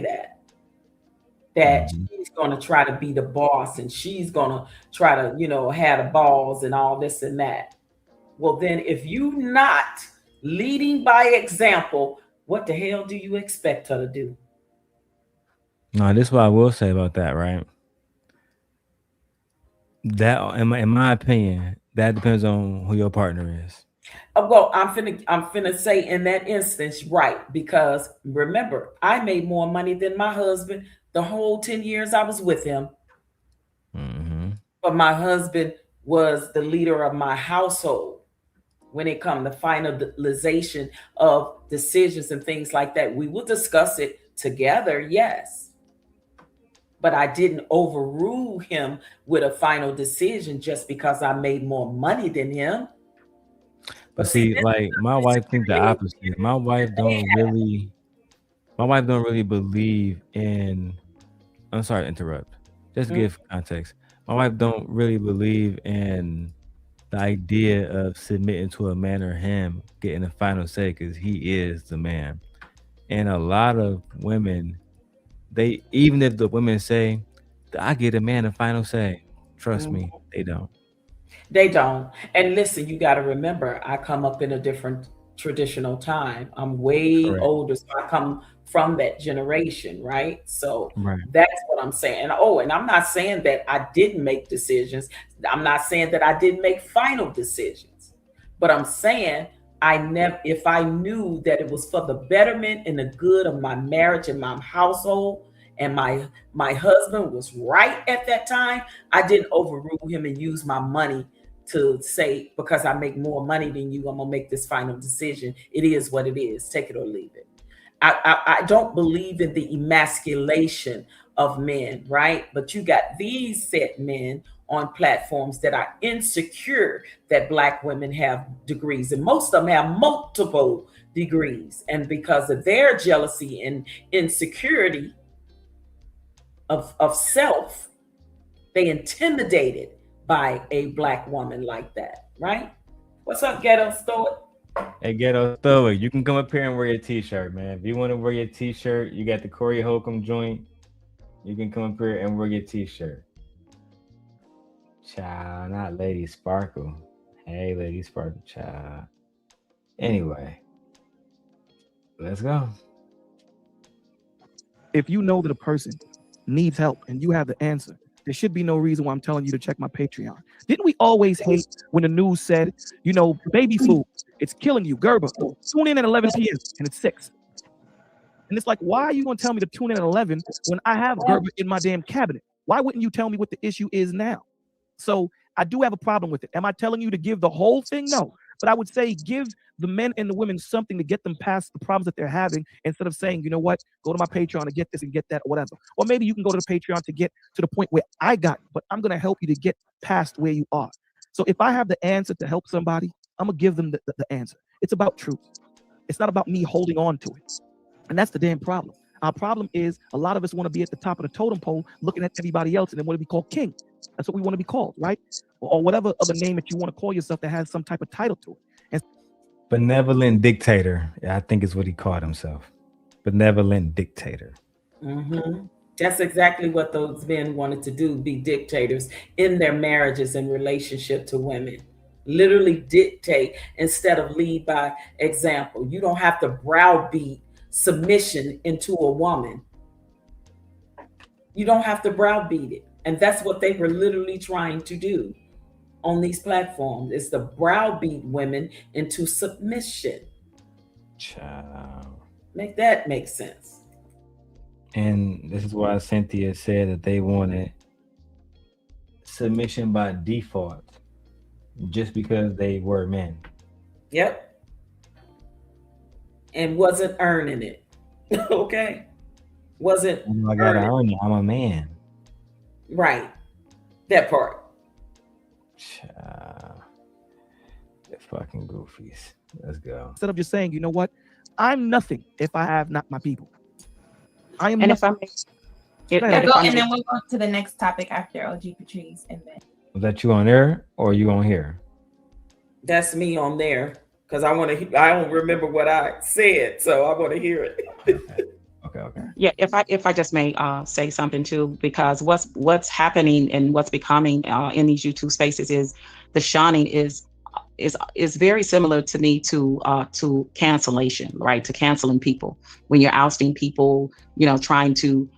that she's going to try to be the boss, and she's going to try to, have the balls and all this and that. Well, then if you're not leading by example, what the hell do you expect her to do? No, this is what I will say about that, right? That, in my opinion, that depends on who your partner is. Well, I'm finna say in that instance, right? Because remember, I made more money than my husband the whole 10 years I was with him. But my husband was the leader of my household when it comes to finalization of decisions and things like that. We will discuss it together, yes. But I didn't overrule him with a final decision just because I made more money than him. But see, like, my wife thinks the opposite. My wife don't really believe in. I'm sorry to interrupt. Just to give context. My wife don't really believe in the idea of submitting to a man or him getting the final say, because he is the man. And a lot of women, even if the women say, I get a man the final say, trust me, they don't. They don't. And listen, you got to remember, I come up in a different traditional time. I'm way older, so I come from that generation, right? So that's what I'm saying. And I'm not saying that I didn't make decisions. I'm not saying that I didn't make final decisions. But I'm saying if I knew that it was for the betterment and the good of my marriage and my household, and my husband was right at that time, I didn't overrule him and use my money to say, because I make more money than you, I'm gonna make this final decision. It is what it is. Take it or leave it. I don't believe in the emasculation of men, right? But you got these set men on platforms that are insecure that Black women have degrees, and most of them have multiple degrees. And because of their jealousy and insecurity of self, they intimidated by a Black woman like that, right? What's up, Ghetto Stoic? Hey, Ghetto Stoic, you can come up here and wear your t-shirt, man. If you want to wear your t-shirt, you got the Corey Holcomb joint. You can come up here and wear your t-shirt. Child, not Lady Sparkle. Hey, Lady Sparkle, child. Anyway, let's go. If you know that a person needs help and you have the answer, there should be no reason why I'm telling you to check my Patreon. Didn't we always hate when the news said, baby food, it's killing you, Gerber? Tune in at 11 p.m. and it's 6. And it's like, why are you going to tell me to tune in at 11 when I have Gerber in my damn cabinet? Why wouldn't you tell me what the issue is now? So I do have a problem with it. Am I telling you to give the whole thing? No. But I would say give the men and the women something to get them past the problems that they're having, instead of saying, you know what, go to my Patreon to get this and get that or whatever. Or maybe you can go to the Patreon to get to the point where I got, but I'm going to help you to get past where you are. So if I have the answer to help somebody, I'm going to give them the answer. It's about truth. It's not about me holding on to it. And that's the damn problem. Our problem is a lot of us want to be at the top of the totem pole looking at everybody else and then want to be called king. That's what we want to be called, right? Or whatever other name that you want to call yourself that has some type of title to it. And benevolent dictator. I think is what he called himself. Benevolent dictator. Mm-hmm. That's exactly what those men wanted to do, be dictators in their marriages and relationship to women. Literally dictate instead of lead by example. You don't have to browbeat submission into a woman. You don't have to browbeat it. And that's what they were literally trying to do on these platforms, is to browbeat women into submission. Child. Make that make sense. And this is why Cynthia said that they wanted submission by default, just because they were men. Yep. And wasn't earning it. Okay. Wasn't. I gotta earn it. I'm a man. Right. That part. Child. The fucking goofies. Let's go. instead of just saying, you know what, I'm nothing if I have not my people. I am And nothing. and then we'll go to the next topic after OG Patrice, and then Was that you on there or you on here? That's me on there, because I don't remember what I said, so I want to hear it. Okay. Yeah, if I just may say something too, because what's happening and what's becoming in these YouTube spaces is the shawning is very similar to me to cancellation, right? To canceling people when you're ousting people, trying to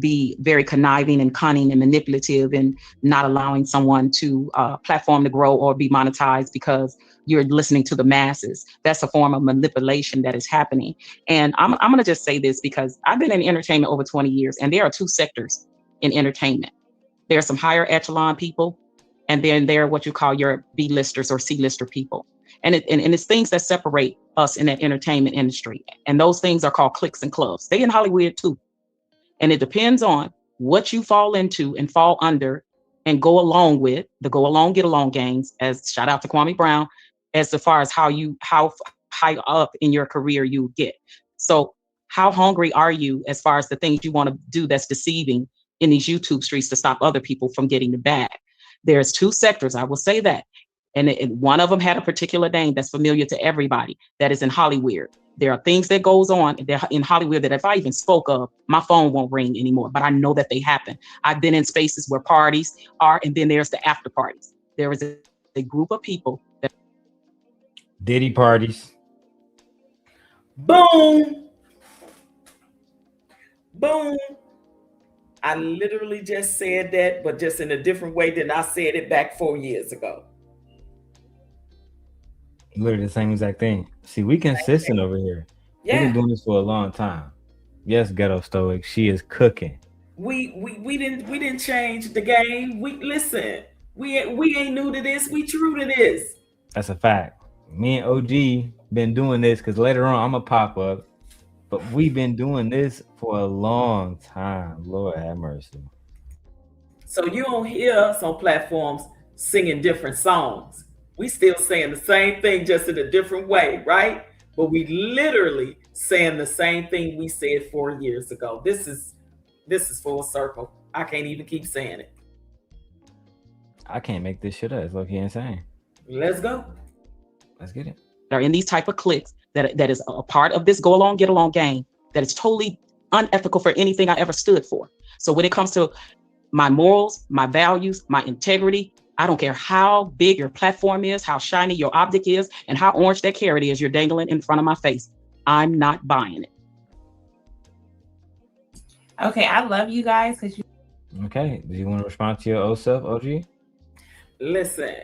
be very conniving and cunning and manipulative and not allowing someone to platform to grow or be monetized because you're listening to the masses. That's a form of manipulation that is happening. And I'm going to just say this because I've been in entertainment over 20 years, and there are two sectors in entertainment. There are some higher echelon people, and then there are what you call your B-listers or C-lister people. And it's things that separate us in that entertainment industry. And those things are called cliques and clubs. They in Hollywood too. And it depends on what you fall into and fall under and go along with the go along, get along gangs, as shout out to Kwame Brown, as far as how high up in your career you get. So how hungry are you as far as the things you want to do that's deceiving in these YouTube streets to stop other people from getting the bag? There's two sectors, I will say that. And one of them had a particular name that's familiar to everybody, that is in Hollywood. There are things that goes on in Hollywood that if I even spoke of, my phone won't ring anymore, but I know that they happen. I've been in spaces where parties are, and then there's the after parties. There is a group of people that Diddy parties. Boom. Boom. I literally just said that, but just in a different way than I said it back 4 years ago. Literally the same exact thing. See, we consistent over here. Yeah. We've been doing this for a long time. Yes, Ghetto Stoic, she is cooking. We didn't change the game. We ain't new to this. We true to this. That's a fact. Me and OG been doing this because later on I'm gonna pop up, but we've been doing this for a long time. Lord have mercy. So you don't hear us on platforms singing different songs. We still saying the same thing, just in a different way, right? But we literally saying the same thing we said 4 years ago. This is full circle. I can't even keep saying it. I can't make this shit up. It's low-key insane. Let's go. Let's get it. are in these type of cliques that is a part of this go along, get along game that is totally unethical for anything I ever stood for. So when it comes to my morals, my values, my integrity, I don't care how big your platform is, how shiny your optic is, and how orange that carrot is you're dangling in front of my face. I'm not buying it. Okay, I love you guys because you. Okay, do you want to respond to your old self, OG? Listen,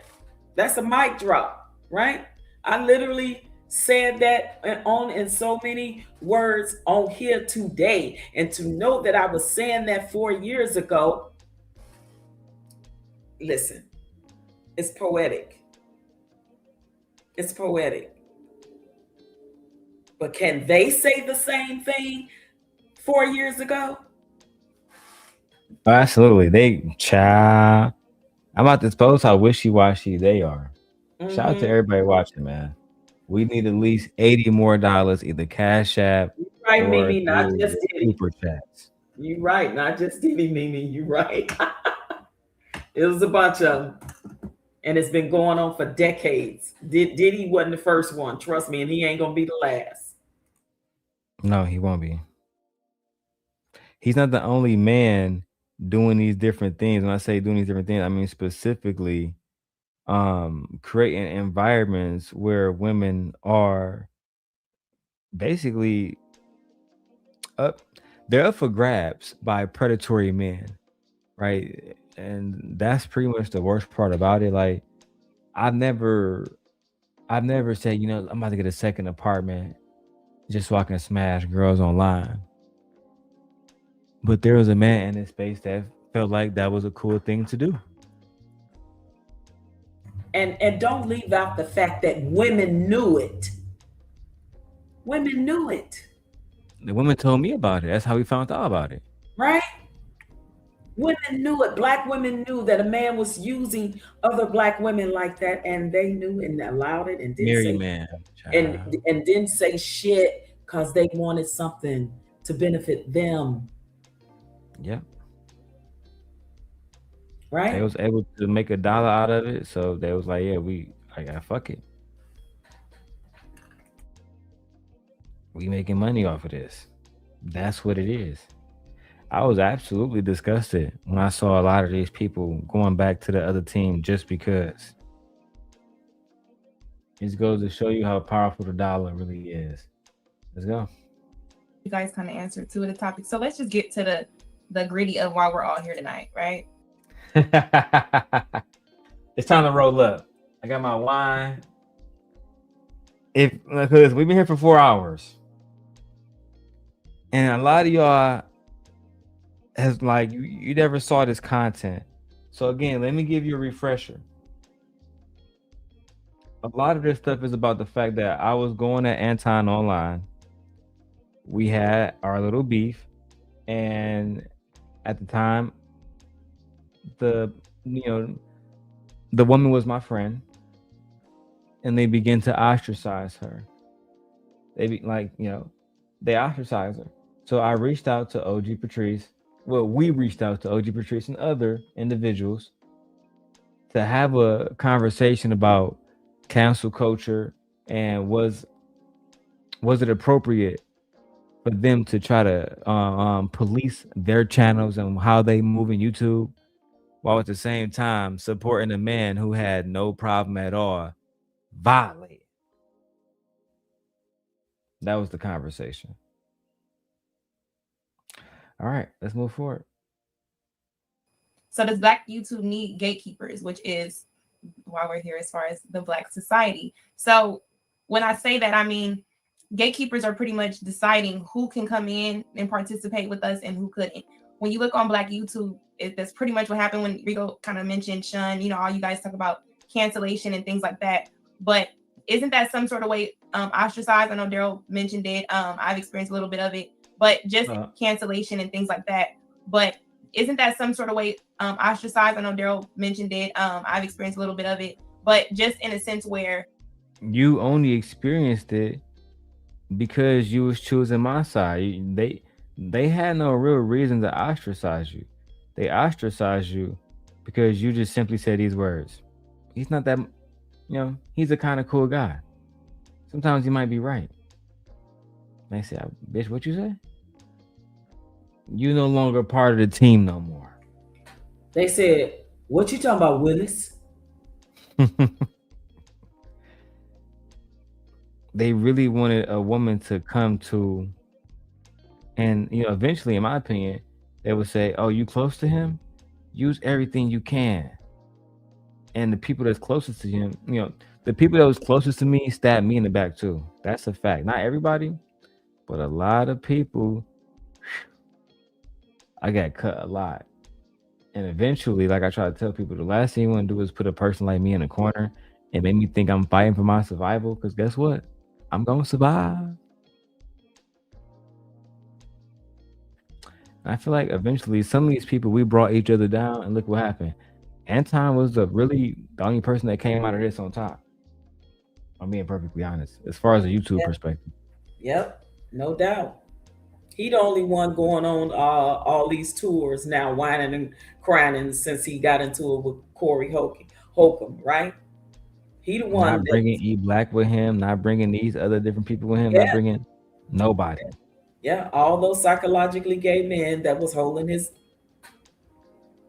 that's a mic drop, right? I literally said that on in so many words on here today. And to know that I was saying that 4 years ago, listen, it's poetic. It's poetic. But can they say the same thing 4 years ago? Oh, absolutely. I'm about to expose how wishy-washy they are. Shout out to everybody watching, man. We need at least $80 more, either Cash App Right, or Mimi, not through just the Diddy. Super Chats. You right, not just Diddy, Mimi. You right. It was a bunch of them. And it's been going on for decades. Diddy wasn't the first one, trust me, and he ain't gonna be the last. No, he won't be. He's not the only man doing these different things. When I say doing these different things, I mean specifically creating environments where women are basically they're up for grabs by predatory men, right? And that's pretty much the worst part about it. Like I've never said, I'm about to get a second apartment just so I can smash girls online. But there was a man in this space that felt like that was a cool thing to do. And don't leave out the fact that women knew it. Women knew it. The women told me about it. That's how we found out about it. Right? Women knew it. Black women knew that a man was using other black women like that, and they knew and allowed it and didn't say man. and didn't say shit because they wanted something to benefit them. Yep. Right? They was able to make $1 out of it, so they was like, yeah, I gotta fuck it. We making money off of this. That's what it is. I was absolutely disgusted when I saw a lot of these people going back to the other team just because. It goes to show you how powerful the dollar really is. Let's go. You guys kind of answered two of the topics. So let's just get to the gritty of why we're all here tonight, right? It's time to roll up. I got my wine. Because we've been here for 4 hours. And a lot of y'all has like, you never saw this content. So again, let me give you a refresher. A lot of this stuff is about the fact that I was going at Anton online. We had our little beef. And at the time, the woman was my friend. And they begin to ostracize her. They ostracize her. So I reached out to OG Patrice. Well, we reached out to OG Patrice and other individuals to have a conversation about cancel culture and was it appropriate for them to try to police their channels and how they move in YouTube, while at the same time supporting a man who had no problem at all violating. That was the conversation. All right, let's move forward. So does Black YouTube need gatekeepers, which is why we're here as far as the Black society? So when I say that, I mean gatekeepers are pretty much deciding who can come in and participate with us and who couldn't. When you look on Black YouTube, that's pretty much what happened when Rico kind of mentioned Shun, all you guys talk about cancellation and things like that. But isn't that some sort of way ostracized? I know Darrel mentioned it. I've experienced a little bit of it, but just cancellation and things like that. But isn't that some sort of way ostracized? I know Darrel mentioned it. I've experienced a little bit of it, but just in a sense where you only experienced it because you was choosing my side. They had no real reason to ostracize you. They ostracized you because you just simply said these words. He's not that, he's a kind of cool guy. Sometimes he might be right. They say, bitch, what you say? You no longer part of the team no more. They said, what you talking about, Willis? They really wanted a woman to come to, and eventually, in my opinion, they would say, oh, you close to him? Use everything you can And the people that's closest to him, the people that was closest to me stabbed me in the back too. That's a fact. Not everybody, but a lot of people. I got cut a lot. And eventually, like I try to tell people, the last thing you want to do is put a person like me in a corner and make me think I'm fighting for my survival. Because guess what? I'm going to survive. I feel like eventually some of these people, we brought each other down, and look what happened. Anton was the only person that came out of this on top. I'm being perfectly honest, as far as a YouTube perspective. Yep, no doubt. He the only one going on all these tours now, whining and crying since he got into it with Corey Holcomb, right? He the one not bringing E Black with him, not bringing these other different people with him, not bringing nobody. Yeah, all those psychologically gay men that was holding his,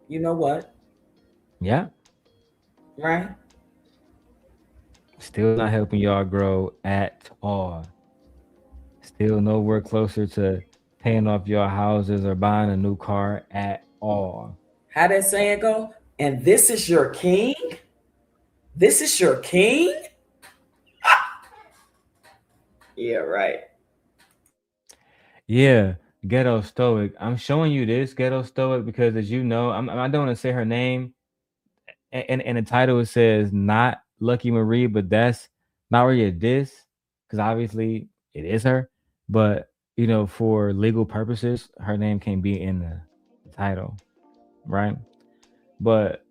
you know what? Yeah. Right? Still not helping y'all grow at all. Still nowhere closer to paying off your houses or buying a new car at all. How that saying go? And this is your king? This is your king? Yeah, right. Yeah, Ghetto Stoic. I'm showing you this, Ghetto Stoic, because as you know, I don't want to say her name. And the title it says NotLucki Maree, but that's not really a diss, because obviously it is her. But for legal purposes, her name can be in the title, right? But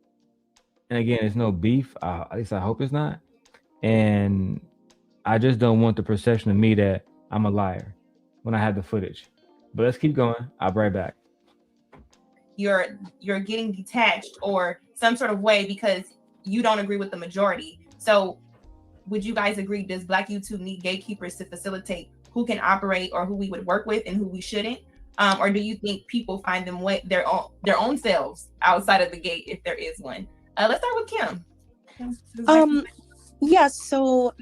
and again, there's no beef. At least I hope it's not. And I just don't want the perception of me that I'm a liar when I have the footage. But let's keep going. I'll be right back. You're getting detached or some sort of way because you don't agree with the majority. So would you guys agree, does Black YouTube need gatekeepers to facilitate who can operate or who we would work with and who we shouldn't? Or do you think people find them their own selves outside of the gate if there is one? Let's start with Kim. Yeah, so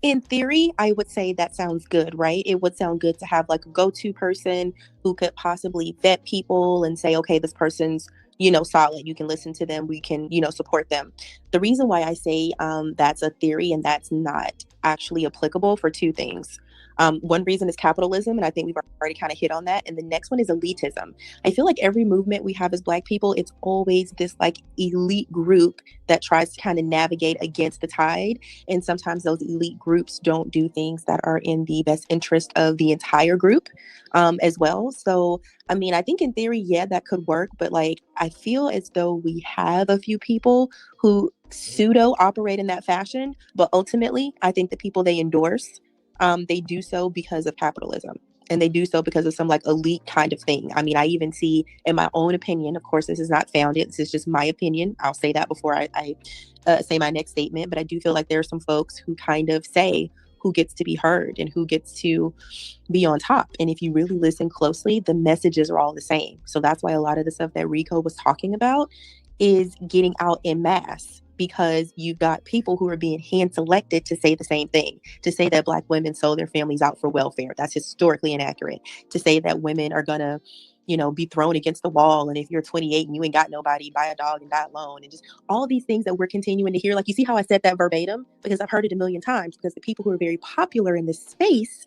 in theory, I would say that sounds good, right? It would sound good to have like a go-to person who could possibly vet people and say, okay, this person's, solid. You can listen to them. We can, support them. The reason why I say that's a theory and that's not actually applicable for two things. One reason is capitalism, and I think we've already kind of hit on that. And the next one is elitism. I feel like every movement we have as Black people, it's always this like elite group that tries to kind of navigate against the tide. And sometimes those elite groups don't do things that are in the best interest of the entire group as well. So, I mean, I think in theory, yeah, that could work. But like, I feel as though we have a few people who pseudo operate in that fashion. But ultimately, I think the people they endorse, they do so because of capitalism, and they do so because of some like elite kind of thing. I mean, I even see, in my own opinion, of course, this is not founded. This is just my opinion. I'll say that before I say my next statement. But I do feel like there are some folks who kind of say who gets to be heard and who gets to be on top. And if you really listen closely, the messages are all the same. So that's why a lot of the stuff that Rico was talking about is getting out in mass, because you've got people who are being hand selected to say the same thing, to say that Black women sold their families out for welfare. That's historically inaccurate. To say that women are going to, be thrown against the wall. And if you're 28 and you ain't got nobody, buy a dog and die alone. And just all these things that we're continuing to hear. Like, you see how I said that verbatim? Because I've heard it a million times, because the people who are very popular in this space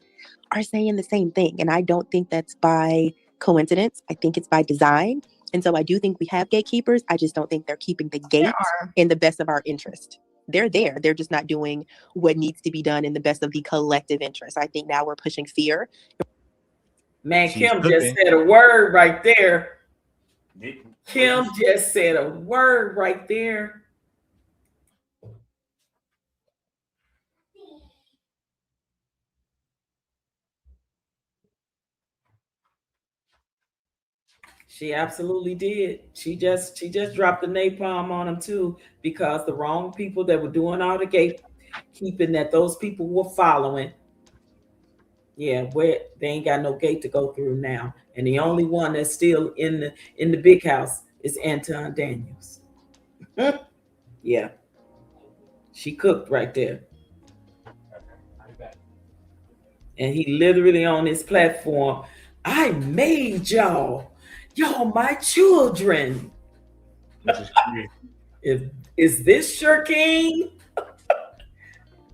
are saying the same thing. And I don't think that's by coincidence. I think it's by design. And so I do think we have gatekeepers. I just don't think they're keeping the gate in the best of our interest. They're there. They're just not doing what needs to be done in the best of the collective interest. I think now we're pushing fear. Man, Kim just said a word right there. Kim just said a word right there. She absolutely did. She just dropped the napalm on them too, because the wrong people that were doing all the gatekeeping that those people were following. Yeah, where they ain't got no gate to go through now. And the only one that's still in the big house is Anton Daniels. Yeah. She cooked right there. And he literally on his platform, I made y'all. Y'all my children. Is this your king?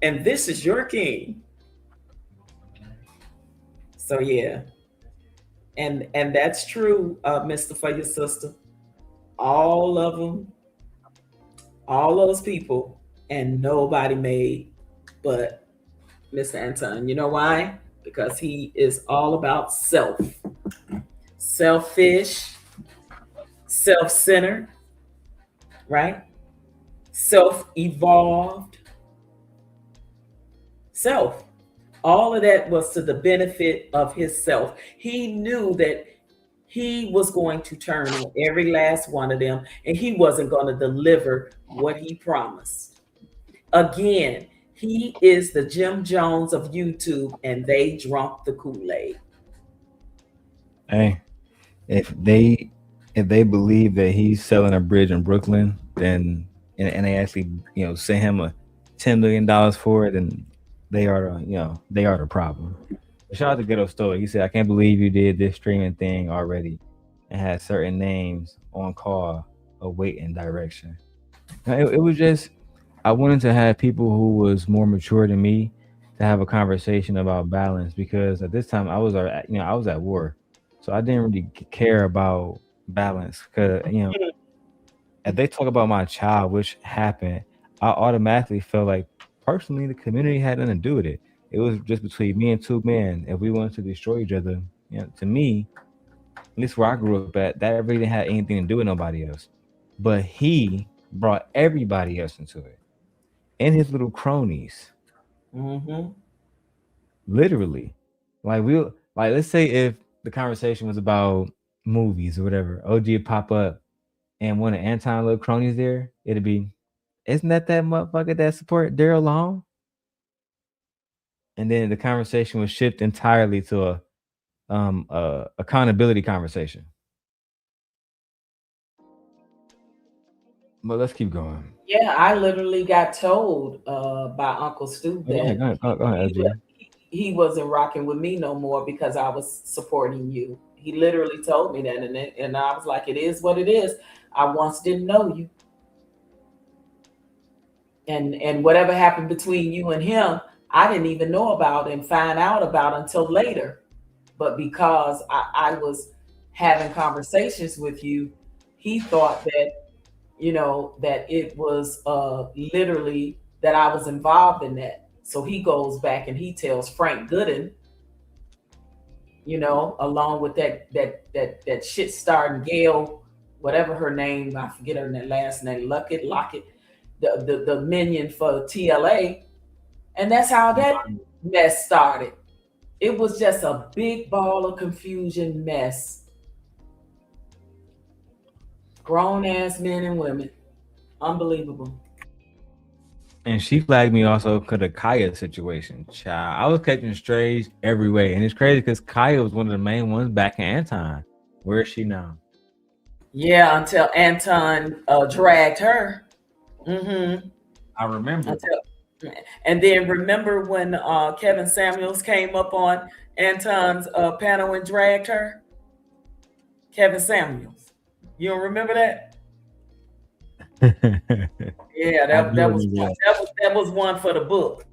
And this is your king. So yeah. And that's true, Mr. For your sister. All of them, all those people, and nobody made but Mr. Anton. You know why? Because he is all about self. Selfish, self-centered, right? Self-evolved, self. All of that was to the benefit of himself. He knew that he was going to turn on every last one of them, and he wasn't going to deliver what he promised. Again, he is the Jim Jones of YouTube, and they drunk the Kool-Aid. Hey, if they believe that he's selling a bridge in Brooklyn, then and they actually send him a $10 million for it, then they are the problem. Shout out to Ghetto Stoic. He said, "I can't believe you did this streaming thing already, and had certain names on call awaiting direction." It was just I wanted to have people who was more mature than me to have a conversation about balance, because at this time I was at war, so I didn't really care about balance. Because if they talk about my child, which happened, I automatically felt like personally the community had nothing to do with it. It was just between me and two men. If we wanted to destroy each other, to me, at least where I grew up at, that really didn't have anything to do with nobody else. But he brought everybody else into it, and his little cronies. Mm-hmm. Literally, let's say if the conversation was about movies or whatever, OG would pop up, and one of Anton little cronies there, it'd be, "Isn't that motherfucker that support Darrel Long?" And then the conversation would shift entirely to a accountability conversation. But let's keep going. Yeah, I literally got told by Uncle Stu Go ahead, that go ahead, LG. he wasn't rocking with me no more because I was supporting you. He literally told me that, and I was like, "It is what it is. I once didn't know you, and whatever happened between you and him, I didn't even know about and find out about until later. But because I was having conversations with you, he thought that that it was literally that I was involved in that. So he goes back and he tells Frank Gooden, along with that shit starring Gail, whatever her name, I forget her last name, Lockett, the minion for TLA, and that's how that mess started. It was just a big ball of confusion mess. Grown ass men and women. Unbelievable. And she flagged me also because of Kaya's situation. Child, I was catching strays every way. And it's crazy because Kaya was one of the main ones back in Anton. Where is she now? Yeah, until Anton dragged her. Mm-hmm. I remember. And then remember when Kevin Samuels came up on Anton's panel and dragged her? Kevin Samuels. You don't remember that? Yeah, that was one for the book.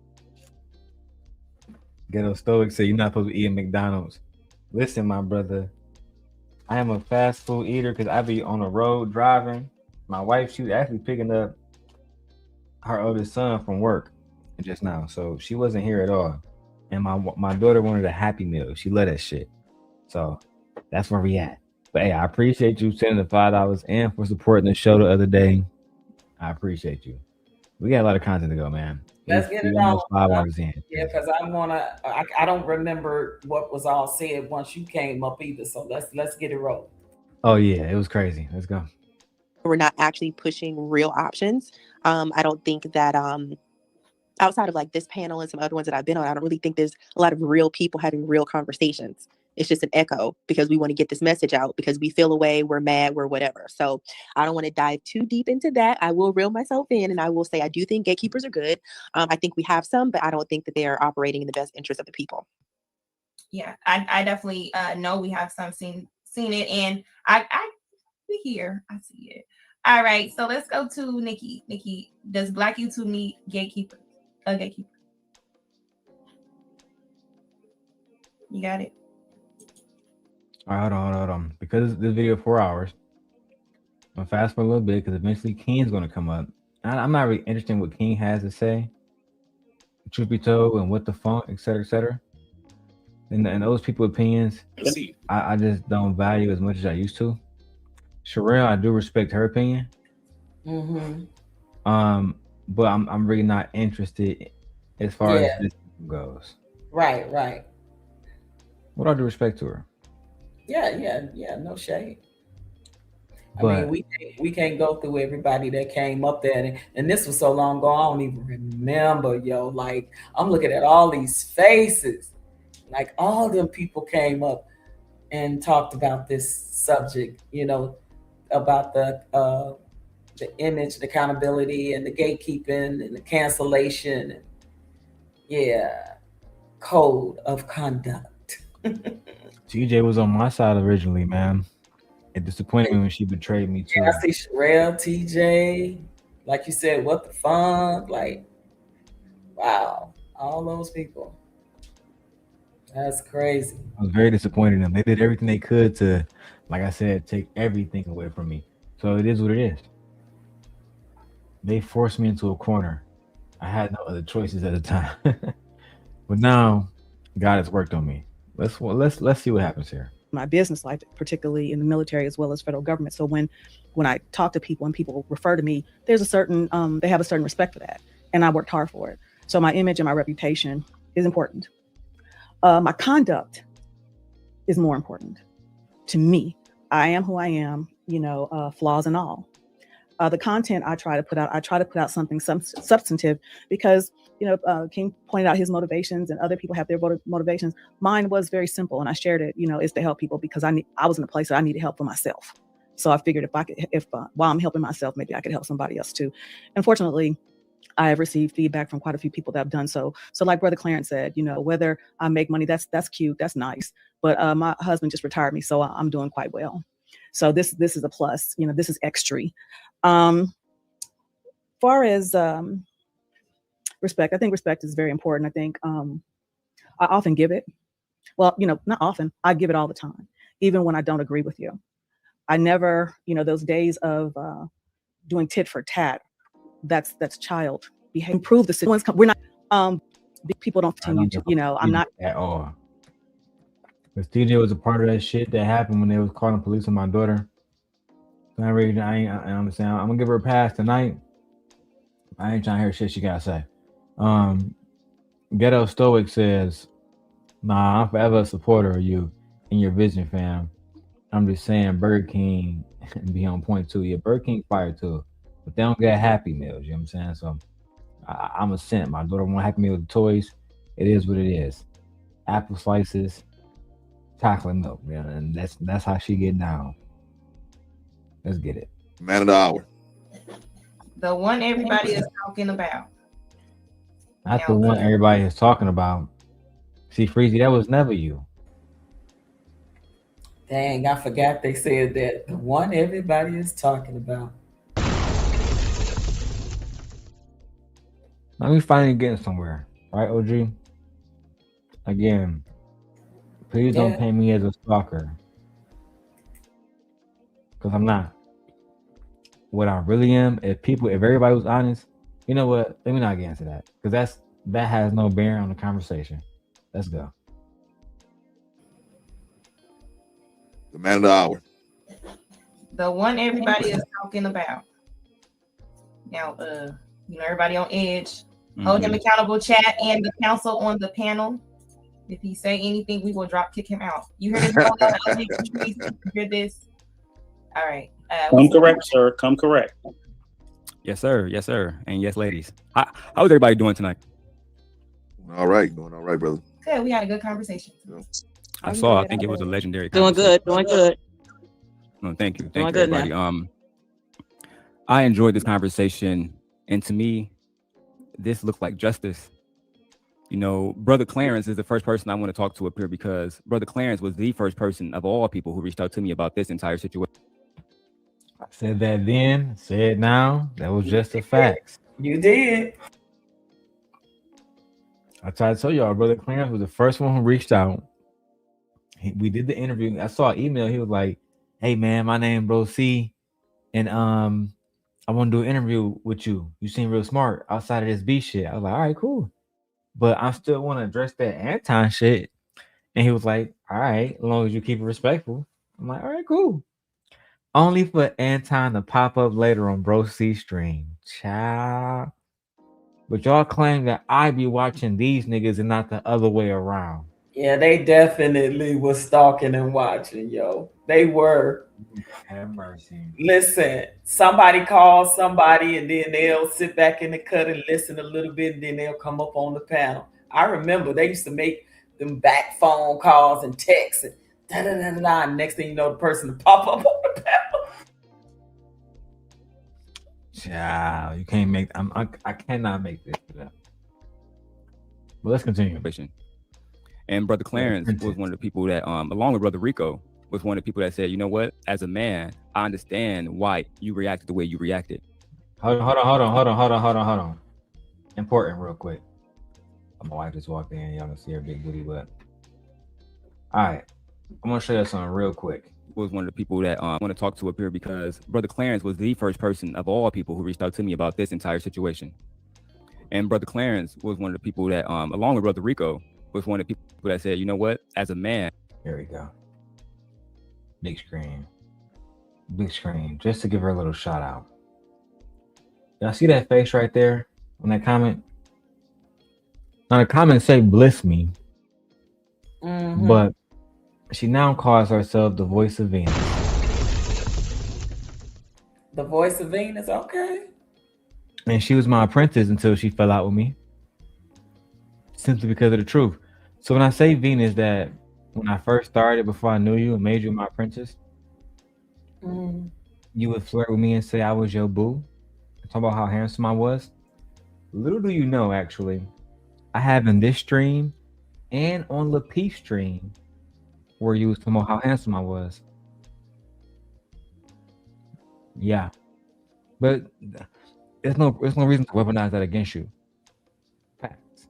Ghetto Stoic said you're not supposed to eat at McDonald's. Listen, my brother, I am a fast food eater because I be on the road driving. My wife, she was actually picking up her oldest son from work just now, so she wasn't here at all. And my daughter wanted a Happy Meal. She loved that shit. So that's where we at. But hey, I appreciate you sending the $5 and for supporting the show the other day. I appreciate you. We got a lot of content to go, man. Let's get it on. 5 on. hours in. Yeah, because I don't remember what was all said once you came up either. So let's get it rolling. Oh yeah, it was crazy. Let's go. We're not actually pushing real options. I don't think that outside of like this panel and some other ones that I've been on, I don't really think there's a lot of real people having real conversations. It's just an echo because we want to get this message out because we feel away, we're mad, we're whatever. So I don't want to dive too deep into that. I will reel myself in and I will say I do think gatekeepers are good. I think we have some, but I don't think that they are operating in the best interest of the people. Yeah, I definitely know we have some seen it, and I we here. I see it. All right, so let's go to Nikki. Nikki, does Black YouTube need gatekeeper? A gatekeeper. You got it. All right, hold on. Because this video is 4 hours, I'm gonna fast forward a little bit because eventually King's gonna come up. I'm not really interested in what King has to say, truth be told, and what the funk, et cetera, and those people's opinions. I just don't value as much as I used to. Sherelle, I do respect her opinion. Mm-hmm. But I'm really not interested as far as this goes. Right, right. With all due respect to her. Yeah. No shade. But, I mean, we can't go through everybody that came up there, and this was so long ago. I don't even remember, yo. Like, I'm looking at all these faces. Like, all them people came up and talked about this subject. You know, about the image, the accountability, and the gatekeeping, and the cancellation. And, yeah, code of conduct. TJ was on my side originally, man. It disappointed me when she betrayed me too. Yeah, I see Sherelle, TJ, like you said, what the fun? Like, wow, all those people. That's crazy. I was very disappointed in them. They did everything they could to, like I said, take everything away from me. So it is what it is. They forced me into a corner. I had no other choices at the time. But now God has worked on me. Let's see what happens here. My business life, particularly in the military as well as federal government. So when I talk to people and people refer to me, there's a certain they have a certain respect for that, and I worked hard for it. So my image and my reputation is important. My conduct is more important to me. I am who I am, flaws and all. The content I try to put out something substantive because, King pointed out his motivations and other people have their motivations. Mine was very simple, and I shared it, is to help people because I was in a place that I needed help for myself. So I figured while I'm helping myself, maybe I could help somebody else too. Unfortunately, I have received feedback from quite a few people that have done so. So like Brother Clarence said, whether I make money, that's cute, that's nice. But my husband just retired me, so I'm doing quite well. So this is a plus, this is extra. Far as respect, I think respect is very important. I think I often give it. Well, not often. I give it all the time, even when I don't agree with you. I never, those days of doing tit for tat. That's child behavior. Improve the situation. We're not. People don't continue to. I'm not at all. Because TJ was a part of that shit that happened when they was calling police on my daughter. I'm saying I'm gonna give her a pass tonight. I ain't trying to hear shit she gotta say. Ghetto Stoic says, "Nah, I'm forever a supporter of you and your vision, fam. I'm just saying Burger King be on point too. Yeah, Burger King fire too, but they don't get Happy Meals. You know what I'm saying? So I'm a simp. My daughter want Happy Meal with toys. It is what it is. Apple slices, chocolate milk. Yeah, and that's how she get down. Let's get it. Man of the hour. The one everybody is talking about. Not the one everybody is talking about. See, Freezy, that was never you. Dang, I forgot they said that. The one everybody is talking about. Let me finally get somewhere. Right, OG? Again, please don't paint me as a stalker. Because I'm not. What I really am, if everybody was honest, you know what? Let me not get into that. Because that has no bearing on the conversation. Let's go. The man of the hour. The one everybody is talking about. Now, everybody on edge. Hold him accountable, chat, and the council on the panel. If he say anything, we will kick him out. You heard this? You hear this? All right. Come correct, sir. Come correct. Yes, sir. Yes, sir. And yes, ladies. How's everybody doing tonight? All right. Doing all right, brother. Good. We had a good conversation. I think it was a legendary Doing good. No, thank you. Thank you, everybody. I enjoyed this conversation, and to me, this looked like justice. Brother Clarence is the first person I want to talk to up here because Brother Clarence was the first person of all people who reached out to me about this entire situation. I said that then, say it now. That was just the facts. You did. I tried to tell y'all, brother Clarence was the first one who reached out. We did the interview. I saw an email. He was like, "Hey man, my name Bro C, and I want to do an interview with you. You seem real smart outside of this B shit." I was like, "All right, cool," but I still want to address that Anton shit. And he was like, "All right, as long as you keep it respectful." I'm like, "All right, cool." Only for Anton to pop up later on Bro C stream, child. But y'all claim that I be watching these niggas and not the other way around. Yeah, they definitely was stalking and watching, yo. They were. Have mercy. Listen, somebody calls somebody and then they'll sit back in the cut and listen a little bit and then they'll come up on the panel. I remember they used to make them back phone calls and texts and da-da-da-da-da. And next thing you know, the person will pop up on the panel. Child, you can't make. I cannot make this up. But let's continue. And Brother Clarence was one of the people that, along with Brother Rico, was one of the people that said, "You know what? As a man, I understand why you reacted the way you reacted." Hold on. Important, real quick. My wife just walked in. Y'all can see her big booty butt. All right, I'm gonna show you something real quick. Was one of the people that I want to talk to up here because Brother Clarence was the first person of all people who reached out to me about this entire situation. And Brother Clarence was one of the people that, along with Brother Rico, was one of the people that said, "You know what? As a man." Here we go. Big screen. Just to give her a little shout out. Y'all see that face right there on that comment? Now the comments say "bliss me," but she now calls herself the voice of Venus. The voice of Venus, okay. And she was my apprentice until she fell out with me. Simply because of the truth. So when I say Venus, that when I first started, before I knew you and made you my apprentice, you would flirt with me and say I was your boo. Talk about how handsome I was. Little do you know, actually, I have in this stream and on Lucki stream where you was talking about how handsome I was. Yeah. But there's no reason to weaponize that against you. Facts.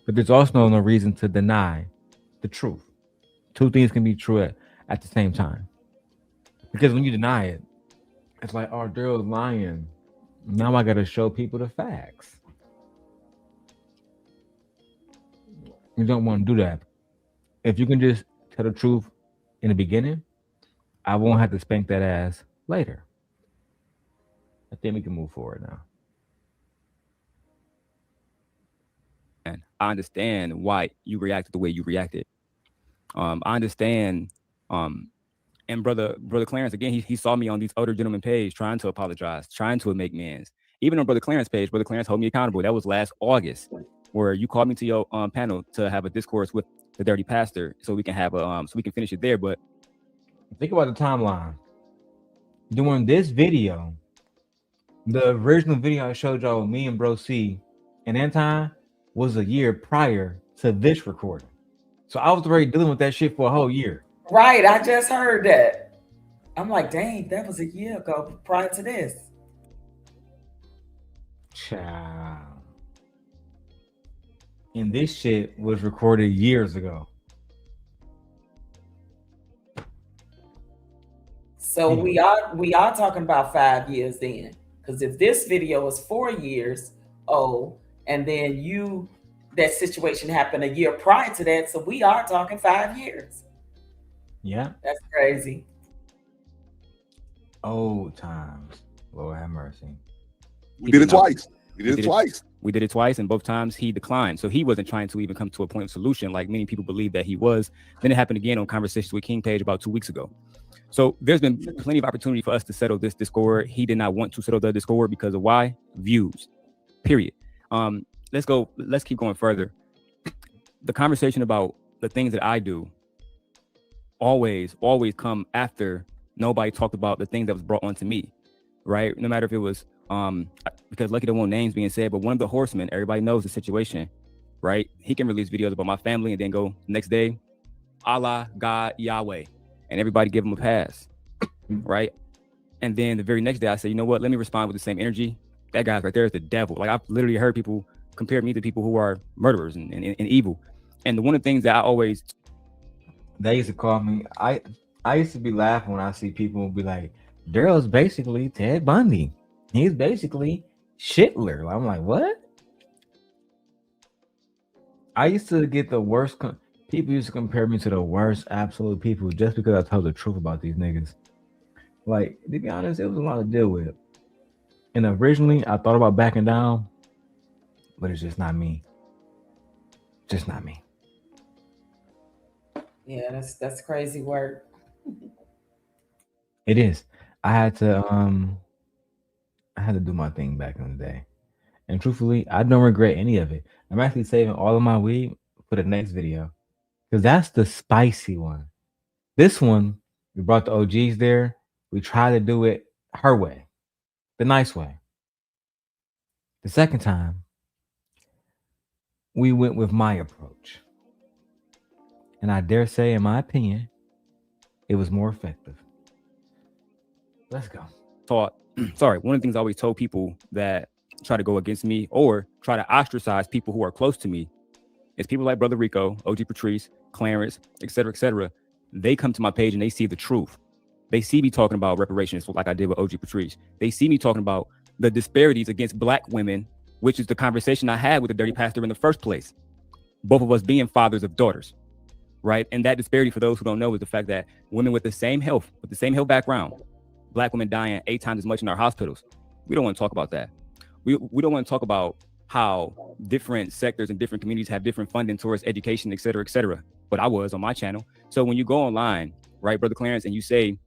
But there's also no reason to deny the truth. Two things can be true at the same time. Because when you deny it, it's like, oh, Darrel's lying. Now I gotta show people the facts. You don't want to do that. If you can just tell the truth in the beginning, I won't have to spank that ass later. I think we can move forward now. And I understand why you reacted the way you reacted. I understand. And brother Clarence, again, he saw me on these older gentlemen page trying to apologize, trying to make amends. Even on Brother Clarence page, Brother Clarence held me accountable. That was last August, where you called me to your panel to have a discourse with the Dirty Pastor, so we can have a so we can finish it there. But think about the timeline. During this video, the original video I showed y'all with me and Bro C and Anton was a year prior to this recording. So I was already dealing with that shit for a whole year. Right, I just heard that. I'm like, dang, that was a year ago prior to this. Child. And this shit was recorded years ago. So we are talking about 5 years then. Because if this video was 4 years old, and then that situation happened a year prior to that, so we are talking 5 years. Yeah. That's crazy. Old times. Lord have mercy. We did it twice. We did it twice, and both times he declined. So he wasn't trying to even come to a point of solution like many people believe that he was. Then it happened again on Conversations with King page about 2 weeks ago. So there's been plenty of opportunity for us to settle this discord. He did not want to settle the discord because of why? Views. Period. Let's keep going further. The conversation about the things that I do always come after nobody talked about the thing that was brought onto me, right? No matter if it was because lucky there won't names being said, but one of the horsemen, everybody knows the situation, right? He can release videos about my family and then go next day, Allah, God, Yahweh, and everybody give him a pass, right? And then the very next day I said, you know what, let me respond with the same energy. That guy's right there is the devil. Like I've literally heard people compare me to people who are murderers and evil. And one of the things that I always, they used to call me, I used to be laughing when I see people be like, Darrel's basically Ted Bundy. He's basically Shitler. I'm like, what? I used to get the worst. People used to compare me to the worst absolute people just because I told the truth about these niggas. Like, to be honest, it was a lot to deal with. And originally, I thought about backing down, but it's just not me. Just not me. Yeah, that's crazy work. It is. I had to do my thing back in the day. And truthfully, I don't regret any of it. I'm actually saving all of my weed for the next video. Because that's the spicy one. This one, we brought the OGs there. We tried to do it her way. The nice way. The second time, we went with my approach. And I dare say, in my opinion, it was more effective. Let's go. One of the things I always told people that try to go against me or try to ostracize people who are close to me is people like Brother Rico, OG Patrice, Clarence, etc. They come to my page and they see the truth. They see me talking about reparations like I did with OG Patrice. They see me talking about the disparities against Black women, which is the conversation I had with the dirty pastor in the first place. Both of us being fathers of daughters, right? And that disparity, for those who don't know, is the fact that women with the same health background, Black women dying 8 times as much in our hospitals. We don't want to talk about that. We don't want to talk about how different sectors and different communities have different funding towards education, etc. But I was on my channel. So when you go online, right, Brother Clarence, and you say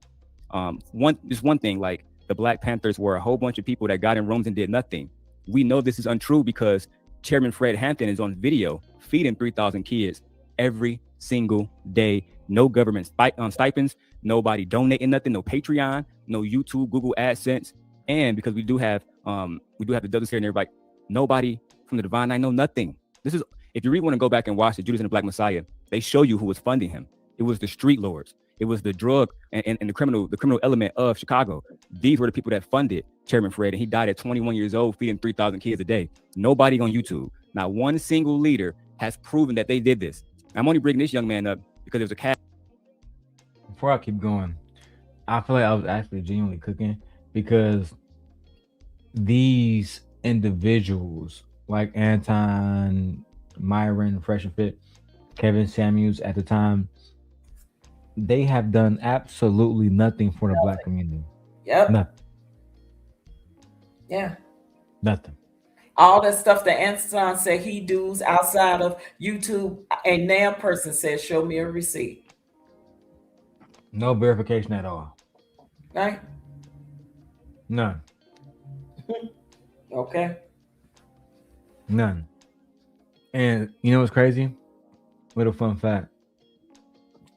one thing, like the Black Panthers were a whole bunch of people that got in rooms and did nothing. We know this is untrue because Chairman Fred Hampton is on video feeding 3,000 kids every single day. No government stipends, nobody donating nothing, no Patreon, no YouTube, Google AdSense. And because we do have the Douglas here and everybody, nobody from the Divine Nine, no nothing. This is, if you really want to go back and watch the Judas and the Black Messiah, they show you who was funding him. It was the street lords. It was the drug and the criminal element of Chicago. These were the people that funded Chairman Fred, and he died at 21 years old, feeding 3,000 kids a day. Nobody on YouTube, not one single leader has proven that they did this. I'm only bringing this young man up because there's a cat. Before I keep going, I feel like I was actually genuinely cooking because these individuals like Anton, Myron, Fresh and Fit, Kevin Samuels at the time, they have done absolutely nothing for the Black community. Yep. Nothing. Yeah. Nothing. All that stuff that Anton said he does outside of YouTube, a damn person said, show me a receipt. No verification at all. Right? None. Okay. None. And you know what's crazy? Little fun fact.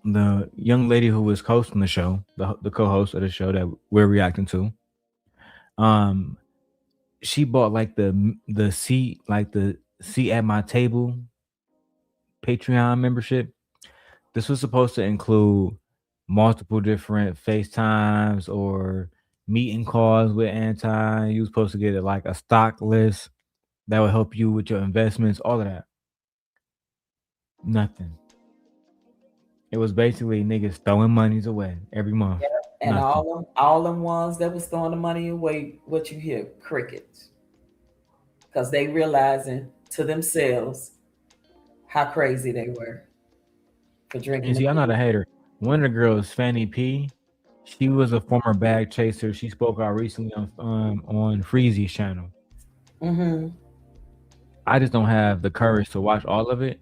The young lady who was hosting the show, the co-host of the show that we're reacting to, she bought like the seat at my table Patreon membership. This was supposed to include multiple different FaceTimes or meeting calls with Anton. You was supposed to get like a stock list that would help you with your investments, all of that. Nothing. It was basically niggas throwing monies away every month. Yeah. And Nothing. all them ones that was throwing the money away, what you hear, crickets. Because they realizing to themselves how crazy they were for drinking. And see, I'm not a hater. One of the girls, Fanny P, she was a former bag chaser. She spoke out recently on Freezy's channel. Mm-hmm. I just don't have the courage to watch all of it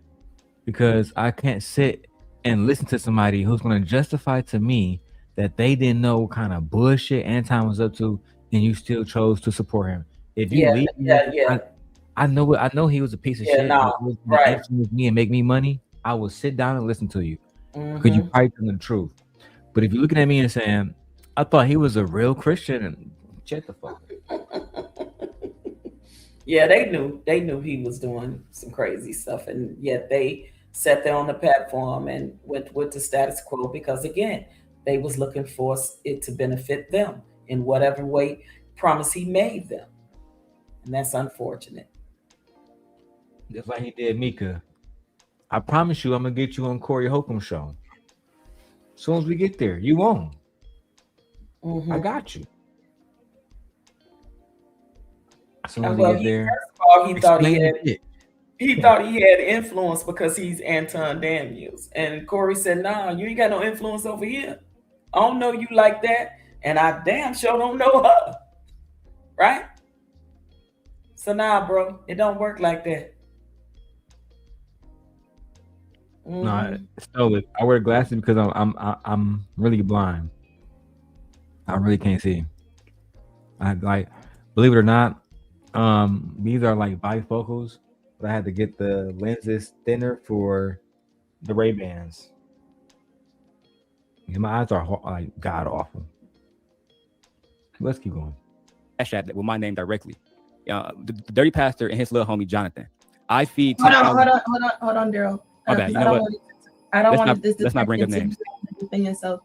because I can't sit and listen to somebody who's going to justify to me that they didn't know what kind of bullshit Anton was up to, and you still chose to support him. If you leave me, I know he was a piece of shit. No, and right. influence me and make me money. I will sit down and listen to you because Mm-hmm. you probably telling the truth. But if you're looking at me and saying, I thought he was a real Christian, and shut the fuck up. Yeah, they knew he was doing some crazy stuff, and yet they sat there on the platform and went with the status quo because again, they was looking for it to benefit them in whatever way promise he made them. And that's unfortunate. Just like he did Mika. I promise you, I'm gonna get you on Corey Holcomb's show. As soon as we get there, you won't. I got you. As soon as we get there, first of all, he thought he explain had it. thought he had influence because he's Anton Daniels. And Corey said, nah, you ain't got no influence over here. I don't know you like that. And I damn sure don't know her. Right? So nah, bro, it don't work like that. No, I stole it. I wear glasses because I'm really blind. I really can't see. I like, believe it or not, these are like bifocals, but I had to get the lenses thinner for the Ray-Bans. My eyes are like god awful. Let's keep going. Cash App with my name directly. The Dirty Pastor and his little homie Jonathan. I feed. Hold on, Darrel. My bad. You know what? I don't want this let's not bring up names. Defend yourself,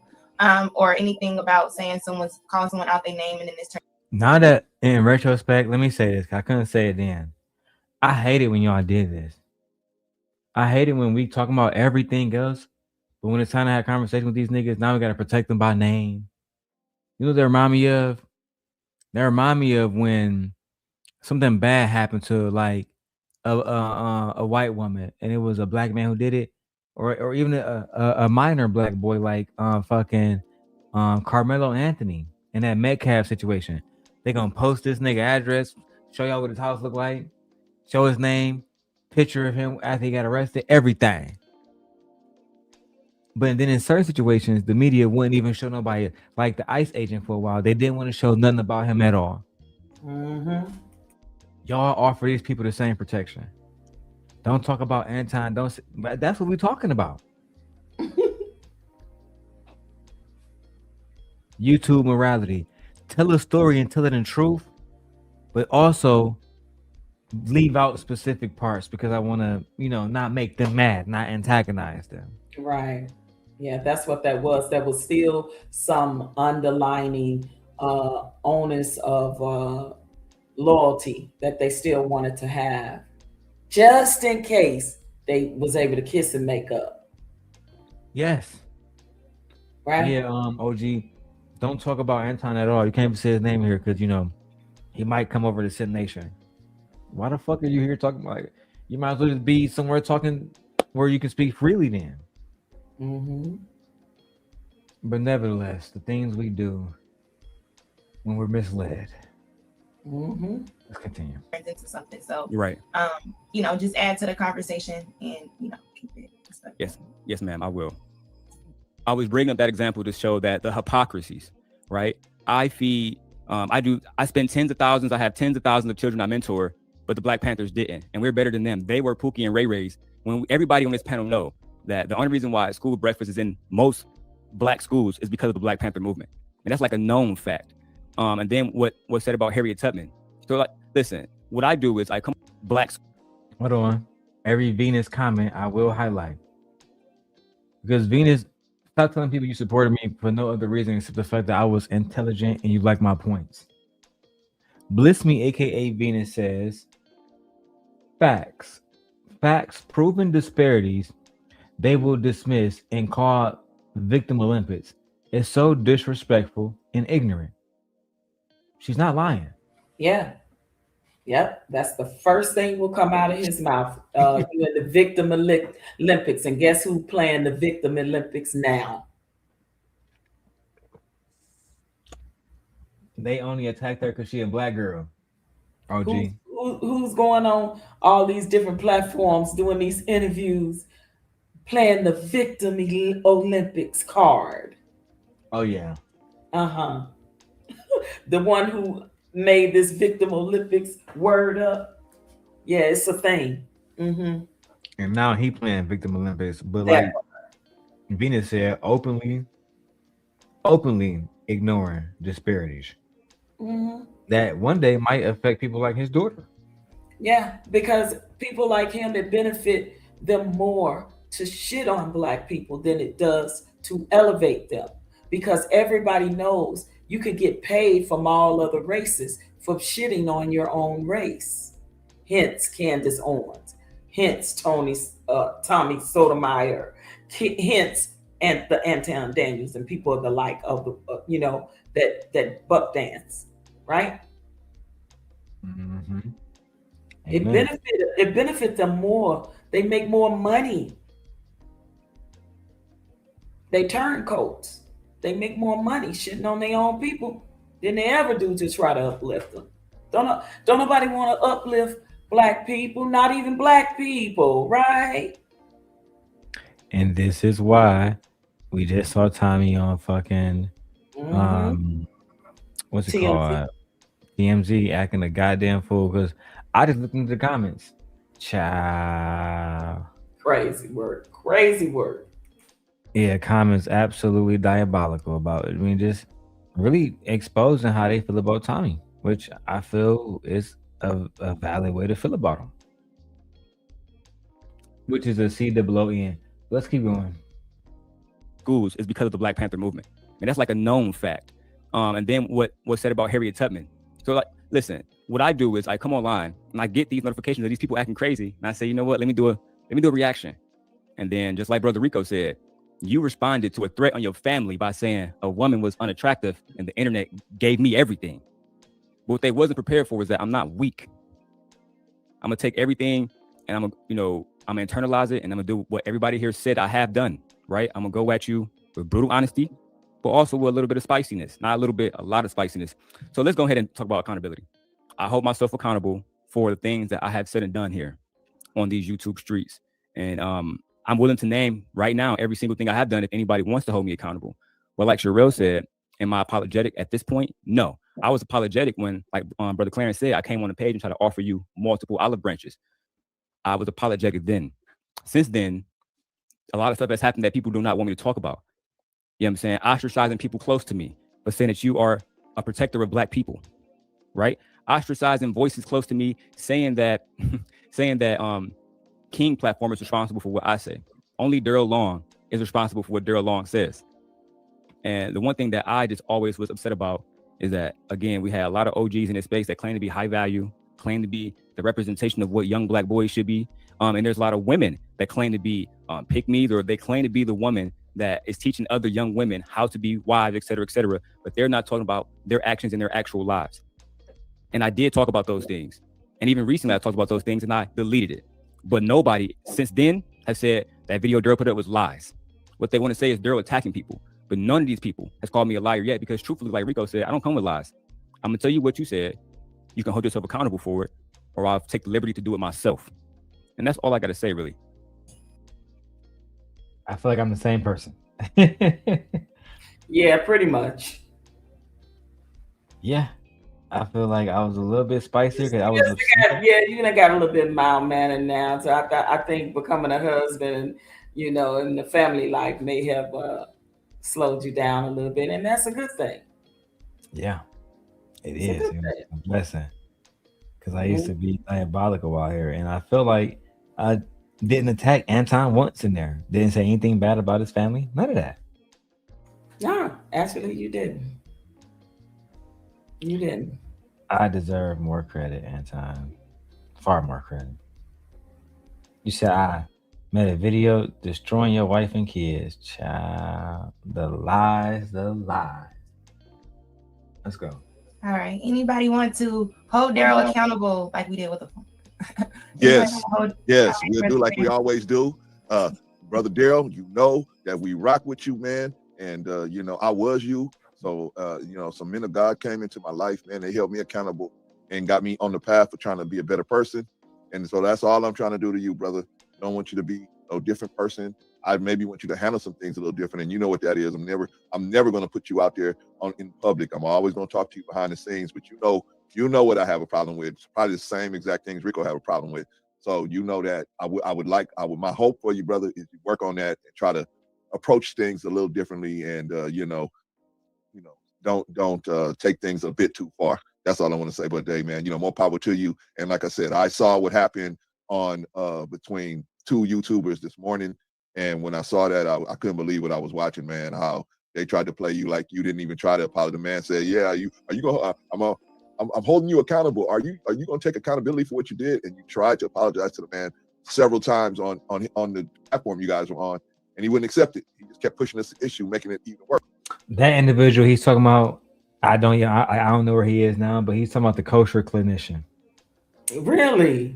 or anything about saying someone's calling someone out their name and then it's. Now that in retrospect, let me say this. I couldn't say it then. I hate it when y'all did this. I hate it when we talking about everything else, but when it's time to have conversation with these niggas, now we gotta protect them by name. You know what they remind me of? They remind me of when something bad happened to like a white woman, and it was a black man who did it, or even a minor black boy like Carmelo Anthony in that Metcalf situation. They gonna post this nigga address, show y'all what his house look like, show his name, picture of him after he got arrested, everything. But then in certain situations, the media wouldn't even show nobody, like the ICE agent for a while. They didn't want to show nothing about him at all. Y'all offer these people the same protection. Don't talk about Anton. But that's what we're talking about. YouTube morality. Tell a story and tell it in truth, but also leave out specific parts because I want to, not make them mad, not antagonize them. Right. Yeah, that's what that was. There was still some underlining onus of loyalty that they still wanted to have, just in case they was able to kiss and make up. Yes. Right. Yeah. OG, don't talk about Anton at all. You can't even say his name here because he might come over to Sin Nation. Why the fuck are you here talking about it? You might as well just be somewhere talking where you can speak freely then. But nevertheless, the things we do when we're misled. Let's continue. Into something. So You're right. Just add to the conversation and keep it respectful. Yes, ma'am, I will. I was bringing up that example to show that the hypocrisies, right? I spend tens of thousands. I have tens of thousands of children I mentor, but the Black Panthers didn't, and we're better than them. They were Pookie and Ray Rays. When everybody on this panel know that the only reason why school breakfast is in most Black schools is because of the Black Panther movement, and that's like a known fact. And then what was said about Harriet Tubman. So like, listen, what I do is I come Blacks. Hold on. Every Venus comment I will highlight because Venus. Stop telling people you supported me for no other reason except the fact that I was intelligent and you like my points. Bliss Me, aka Venus, says, facts, proven disparities, they will dismiss and call victim Olympics. It's so disrespectful and ignorant. She's not lying. Yeah. Yep. That's the first thing will come out of his mouth. You're the victim Olympics. And guess who playing the victim Olympics now? They only attacked her because she a Black girl. OG. Who's going on all these different platforms doing these interviews, playing the victim Olympics card? Oh, yeah. The one who made this victim Olympics word up. Yeah, it's a thing. And now he playing victim Olympics, but like Venus said, openly ignoring disparities that one day might affect people like his daughter. Yeah, because people like him, it benefit them more to shit on Black people than it does to elevate them, because everybody knows You could get paid from all other races for shitting on your own race. Hence Candace Owens. Hence Tommy Sotomayor. Hence and the Anton Daniels and people of the like of the that buck dance, right? Mm-hmm. It benefit them more. They make more money. They turncoats. They make more money shitting on their own people than they ever do to try to uplift them. Don't nobody want to uplift Black people, not even Black people, right? And this is why we just saw Tommy on fucking what's it TMZ. called? TMZ acting a goddamn fool because I just looked into the comments. Child. Crazy word. Crazy word. Yeah, comments absolutely diabolical about it. I mean, just really exposing how they feel about Tommy, which I feel is a valid way to feel about him. Which is a CWON. Let's keep going. Schools is because of the Black Panther movement. And that's like a known fact. And then what was said about Harriet Tubman. So like, listen, what I do is I come online and I get these notifications of these people acting crazy. And I say, you know what, let me do a reaction. And then just like Brother Rico said, you responded to a threat on your family by saying a woman was unattractive and the internet gave me everything. But what they wasn't prepared for is that I'm not weak. I'm gonna take everything and I'm gonna internalize it and I'm gonna do what everybody here said I have done, right? I'm gonna go at you with brutal honesty, but also with a little bit of spiciness. Not a little bit, a lot of spiciness. So let's go ahead and talk about accountability. I hold myself accountable for the things that I have said and done here on these YouTube streets. And I'm willing to name right now every single thing I have done if anybody wants to hold me accountable. Well, like Sherelle said, am I apologetic at this point? No. I was apologetic when, like Brother Clarence said, I came on the page and tried to offer you multiple olive branches. I was apologetic then. Since then, a lot of stuff has happened that people do not want me to talk about. You know what I'm saying? Ostracizing people close to me, but saying that you are a protector of Black people, right? Ostracizing voices close to me, saying that King platform is responsible for what I say. Only Darrel Long is responsible for what Darrel Long says. And the one thing that I just always was upset about is that, again, we had a lot of OGs in this space that claim to be high value, claim to be the representation of what young Black boys should be. And there's a lot of women that claim to be pick-me's, or they claim to be the woman that is teaching other young women how to be wives, et cetera, but they're not talking about their actions in their actual lives. And I did talk about those things. And even recently I talked about those things and I deleted it. But nobody since then has said that video Darrel put up was lies. What they want to say is Darrel attacking people. But none of these people has called me a liar yet, because truthfully, like Rico said, I don't come with lies. I'm gonna tell you what you said. You can hold yourself accountable for it, or I'll take the liberty to do it myself. And that's all I gotta say, really. I feel like I'm the same person. Yeah, pretty much. Yeah. I feel like I was a little bit spicier because I was you done got a little bit mild-mannered now. So I think becoming a husband, and the family life may have slowed you down a little bit, and that's a good thing. Yeah, it is. It's a blessing. Because I used to be diabolical out here, and I feel like I didn't attack Anton once in there. Didn't say anything bad about his family. None of that. No, actually, you didn't. You didn't. I deserve more credit, Anton. Far more credit. You said I made a video destroying your wife and kids. Child. The lies. Let's go. All right. Anybody want to hold Darrel accountable like we did with the phone? Yes. We'll do like we always do. Brother Darrel, you know that we rock with you, man. And I was you. So some men of God came into my life, man. They held me accountable and got me on the path of trying to be a better person. And so that's all I'm trying to do to you, brother. I don't want you to be a different person. I maybe want you to handle some things a little different, and you know what that is. I'm never going to put you out there in public. I'm always going to talk to you behind the scenes, but you know what I have a problem with. It's probably the same exact things Rico have a problem with. So you know that my hope for you, brother, is you work on that and try to approach things a little differently, and don't take things a bit too far. That's all I want to say. But hey, man, more power to you. And like I said, I saw what happened on between two YouTubers this morning. And when I saw that, I couldn't believe what I was watching, man, how they tried to play you like you didn't even try to apologize. The man said, "Yeah, are you gonna? I'm holding you accountable. Are you gonna take accountability for what you did?" And you tried to apologize to the man several times on the platform you guys were on, and he wouldn't accept it. He just kept pushing this issue, making it even worse. That individual he's talking about, I don't know where he is now, but he's talking about the kosher clinician. Really?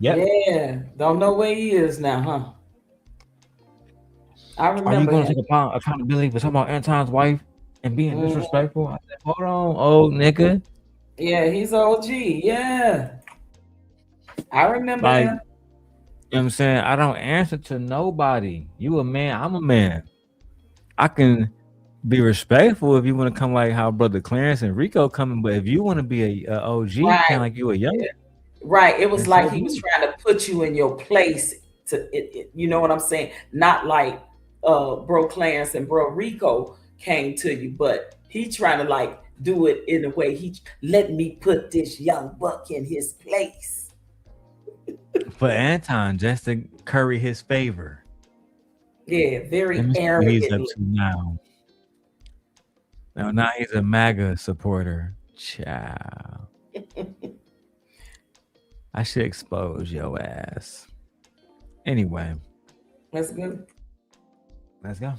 Yep. Yeah. Don't know where he is now, huh? I remember. Are you going to him. take accountability for talking about Anton's wife and being disrespectful? I said, hold on, old nigga. Yeah, he's OG. Yeah. I remember Like, him. you know what I'm saying? I don't answer to nobody. You a man, I'm a man. I can be respectful if you want to come like how brother Clarence and Rico coming, but if you want to be a OG, Right. kind of like you a young. Right. It was That's like so he was good. trying to put you in your place you know what I'm saying? Not like bro Clarence and bro Rico came to you, but he trying to like do it in a way he let me put this young buck in his place. For Anton, just to curry his favor. Yeah, very Let me see what arrogant. he's up to now. Now he's a MAGA supporter. Child. I should expose your ass. Anyway. That's good. Let's go.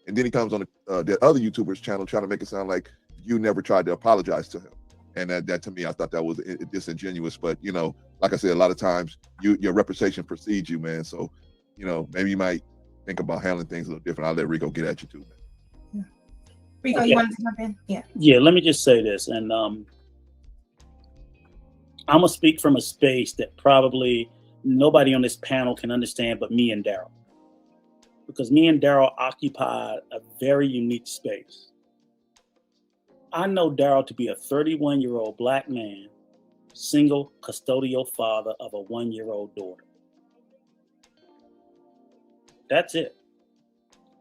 And then he comes on the other YouTuber's channel trying to make it sound like you never tried to apologize to him. And that to me, I thought that was disingenuous. But, you know, like I said, a lot of times your reputation precedes you, man. So, you know, maybe you might think about handling things a little different. I'll let Rico get at you too, man. Rico, you wanted to jump in? Yeah. Yeah, let me just say this. And I'm going to speak from a space that probably nobody on this panel can understand but me and Darrel. Because me and Darrel occupied a very unique space. I know Darrel to be a 31-year-old black man, single custodial father of a 1-year-old daughter. That's it.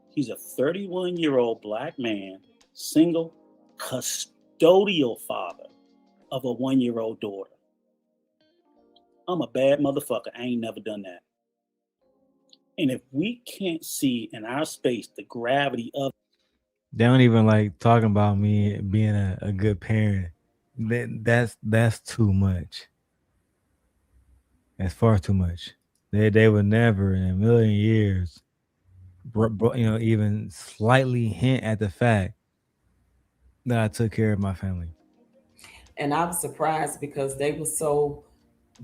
He's a 31-year-old black man, single custodial father of a 1-year-old daughter. I'm a bad motherfucker. I ain't never done that. And if we can't see in our space the gravity of They don't even like talking about me being a good parent. That's too much. That's far too much. They would never in a million years, even slightly hint at the fact that I took care of my family. And I was surprised because they were so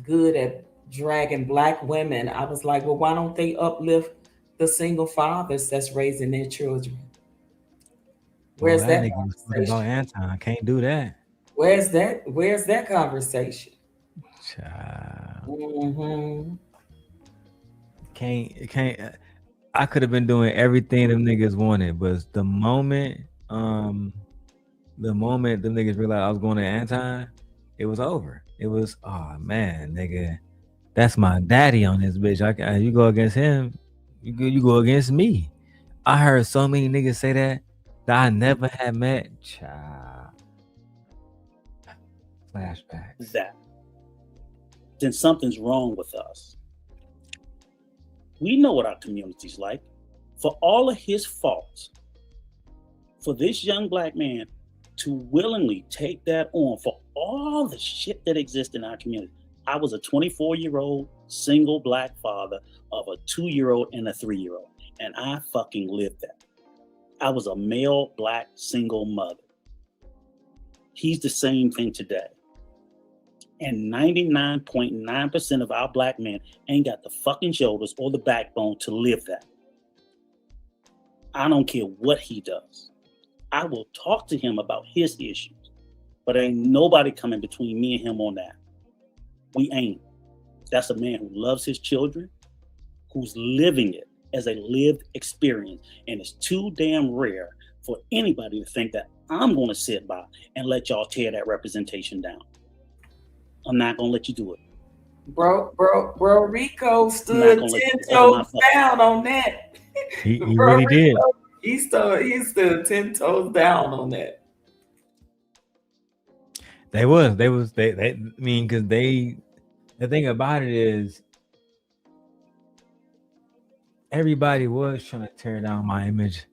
good at dragging black women. I was like, well, why don't they uplift the single fathers that's raising their children? Where's that that nigga was conversation? about Anton. I can't do that. Where's that conversation? Child. Mm-hmm. Can't. I could have been doing everything them niggas wanted, but the moment them niggas realized I was going to Anton, it was over. It was, oh man, nigga, that's my daddy on this bitch. You go against him, you go against me. I heard so many niggas say that I never had met. Child. Flashback. that, then something's wrong with us. We know what our community's like. For all of his faults, for this young black man to willingly take that on, for all the shit that exists in our community. I was a 24-year-old single black father of a 2-year-old and a 3-year-old, and I fucking lived that. I was a male black single mother. He's the same thing today. And 99.9% of our black men ain't got the fucking shoulders or the backbone to live that. I don't care what he does. I will talk to him about his issues, but ain't nobody coming between me and him on that. We ain't. That's a man who loves his children, who's living it as a lived experience. And it's too damn rare for anybody to think that I'm going to sit by and let y'all tear that representation down. I'm not going to let you do it. Bro, Rico stood 10 toes down on that. He really did. He stood 10 toes down on that. They I mean, because the thing about it is everybody was trying to tear down my image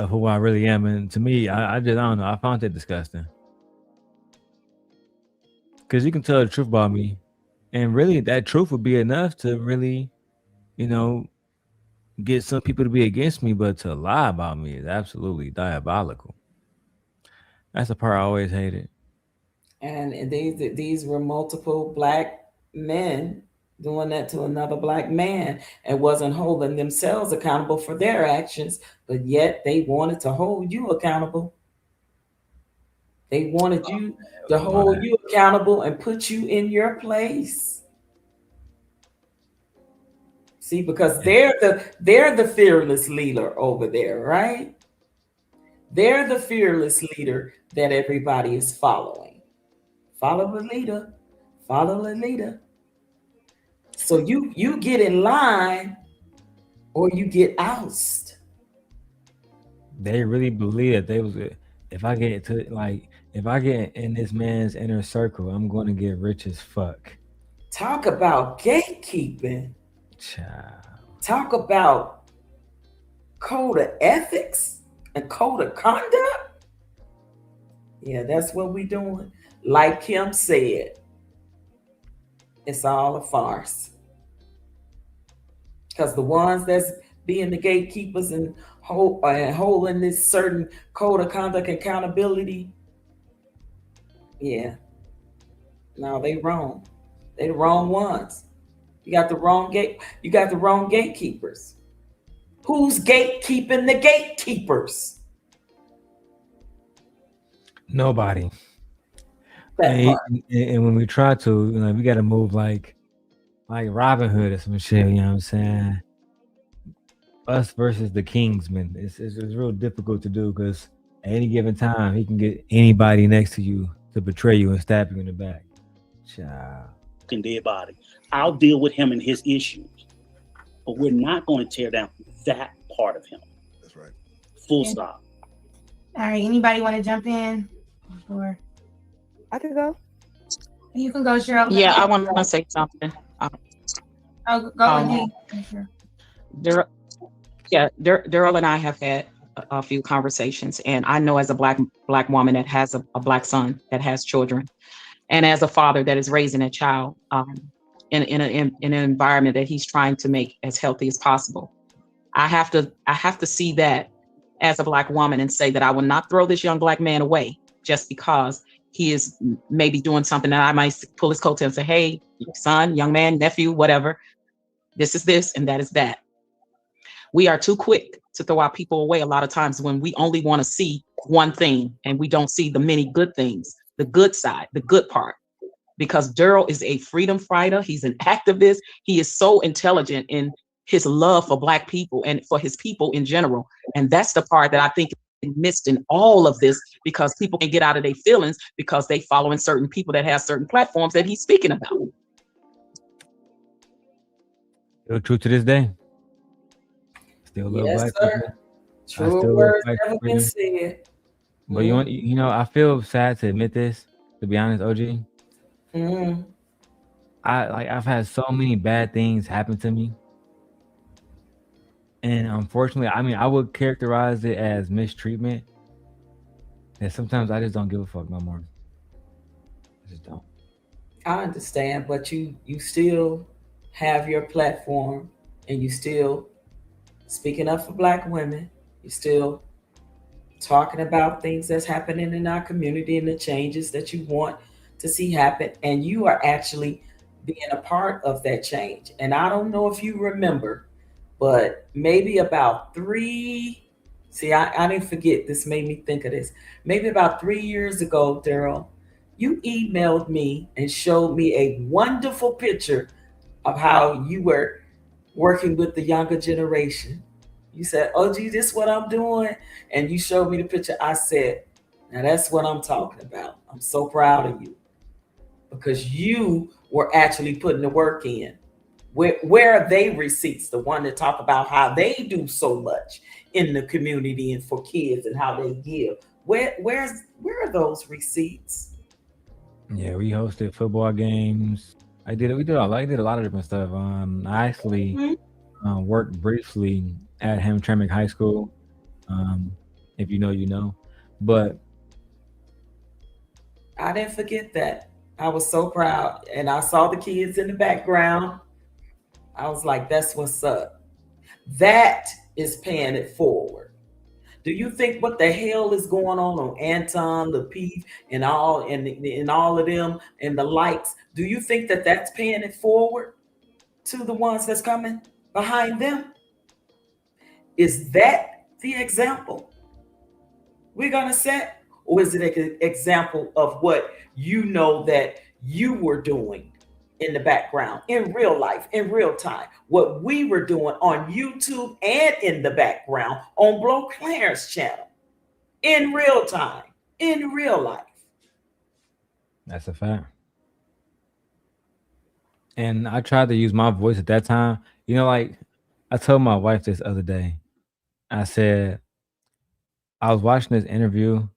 of who I really am. And to me, I don't know. I found it disgusting. Because you can tell the truth about me. And really, that truth would be enough to really, you know, get some people to be against me. But to lie about me is absolutely diabolical. That's the part I always hated. And these were multiple black men doing that to another black man and wasn't holding themselves accountable for their actions, but yet they wanted to hold you accountable. They wanted you to hold you accountable and put you in your place. See, because they're the fearless leader over there, right? They're the fearless leader that everybody is following. Follow the leader, follow the leader. So you get in line or you get ousted. They really believe that they was if I get in this man's inner circle, I'm going to get rich as fuck. Talk about gatekeeping. Child. Talk about code of ethics and code of conduct. Yeah, that's what we doing. Like Kim said, it's all a farce. Because the ones that's being the gatekeepers and holding this certain code of conduct and accountability, yeah, no, they wrong. They the wrong ones. You got the wrong gatekeepers. Who's gatekeeping the gatekeepers? Nobody. And when we try to, we got to move like Robin Hood or some shit. You know what I'm saying? Us versus the Kingsmen. It's real difficult to do because at any given time he can get anybody next to you to betray you and stab you in the back. Child. Dead body. I'll deal with him and his issues, but we're not going to tear down that part of him. That's right. Full stop. All right. Anybody want to jump in? Or I can go. You can go, Cheryl. Yeah, I want to say something. Go ahead. Darrel and I have had a few conversations, and I know as a black woman that has a black son that has children, and as a father that is raising a child in an environment that he's trying to make as healthy as possible, I have to see that as a black woman and say that I will not throw this young black man away just because he is maybe doing something that I might pull his coattail and say, hey, son, young man, nephew, whatever, this is this and that is that. We are too quick to throw our people away a lot of times when we only want to see one thing and we don't see the many good things, the good side, the good part. Because Darrel is a freedom fighter. He's an activist. He is so intelligent in his love for black people and for his people in general. And that's the part that I think is missed in all of this, because people can get out of their feelings because they following certain people that have certain platforms that he's speaking about. Still true to this day. Still love Yes, black sir. people. True words never been said. But I feel sad to admit this, to be honest, OG. I've had so many bad things happen to me. And unfortunately, I would characterize it as mistreatment. And sometimes I just don't give a fuck no more. I just don't. I understand, but you still have your platform and you still speaking up for black women. You're still talking about things that's happening in our community and the changes that you want to see happen. And you are actually being a part of that change. And I don't know if you remember, but maybe about I didn't forget, this made me think of this. Maybe about 3 years ago, Darrel, you emailed me and showed me a wonderful picture of how you were working with the younger generation. You said, oh, gee, this is what I'm doing. And you showed me the picture. I said, now that's what I'm talking about. I'm so proud of you because you were actually putting the work in. Where are they receipts? The one that talk about how they do so much in the community and for kids and how they give. Where are those receipts? Yeah, we hosted football games. I did a lot of different stuff. I actually worked briefly at Hamtramck High School. If you know, you know. But I didn't forget that. I was so proud, and I saw the kids in the background. I was like, "That's what's up." That is paying it forward. Do you think what the hell is going on Anton, the P, and all of them and the likes? Do you think that that's paying it forward to the ones that's coming behind them? Is that the example we're gonna set, or is it an example of what you know that you were doing in the background, in real life, in real time, what we were doing on YouTube and in the background on Blow Clarence channel, in real time, in real life? that's a fact. And I tried to use my voice at that time. You know, like I told my wife this other day. I said, I was watching this interview,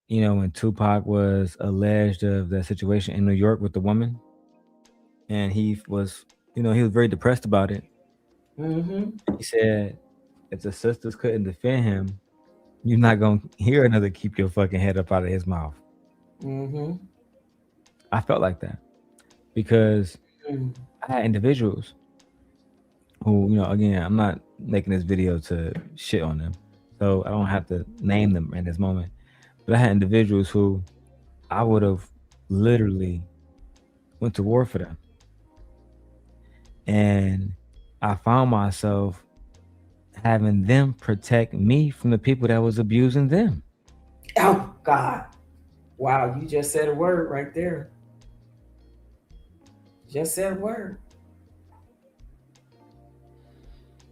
you know, when Tupac was alleged of that situation in New York with the woman. And he was, you know, he was very depressed about it. Mm-hmm. He said, if the sisters couldn't defend him, you're not going to hear another keep your fucking head up out of his mouth. Mm-hmm. I felt like that because Mm. I had individuals who, you know, again, I'm not making this video to shit on them, so I don't have to name them in this moment. But I had individuals who I would have literally went to war for them. And I found myself having them protect me from the people that was abusing them. Oh God. Wow, you just said a word right there. Just said a word.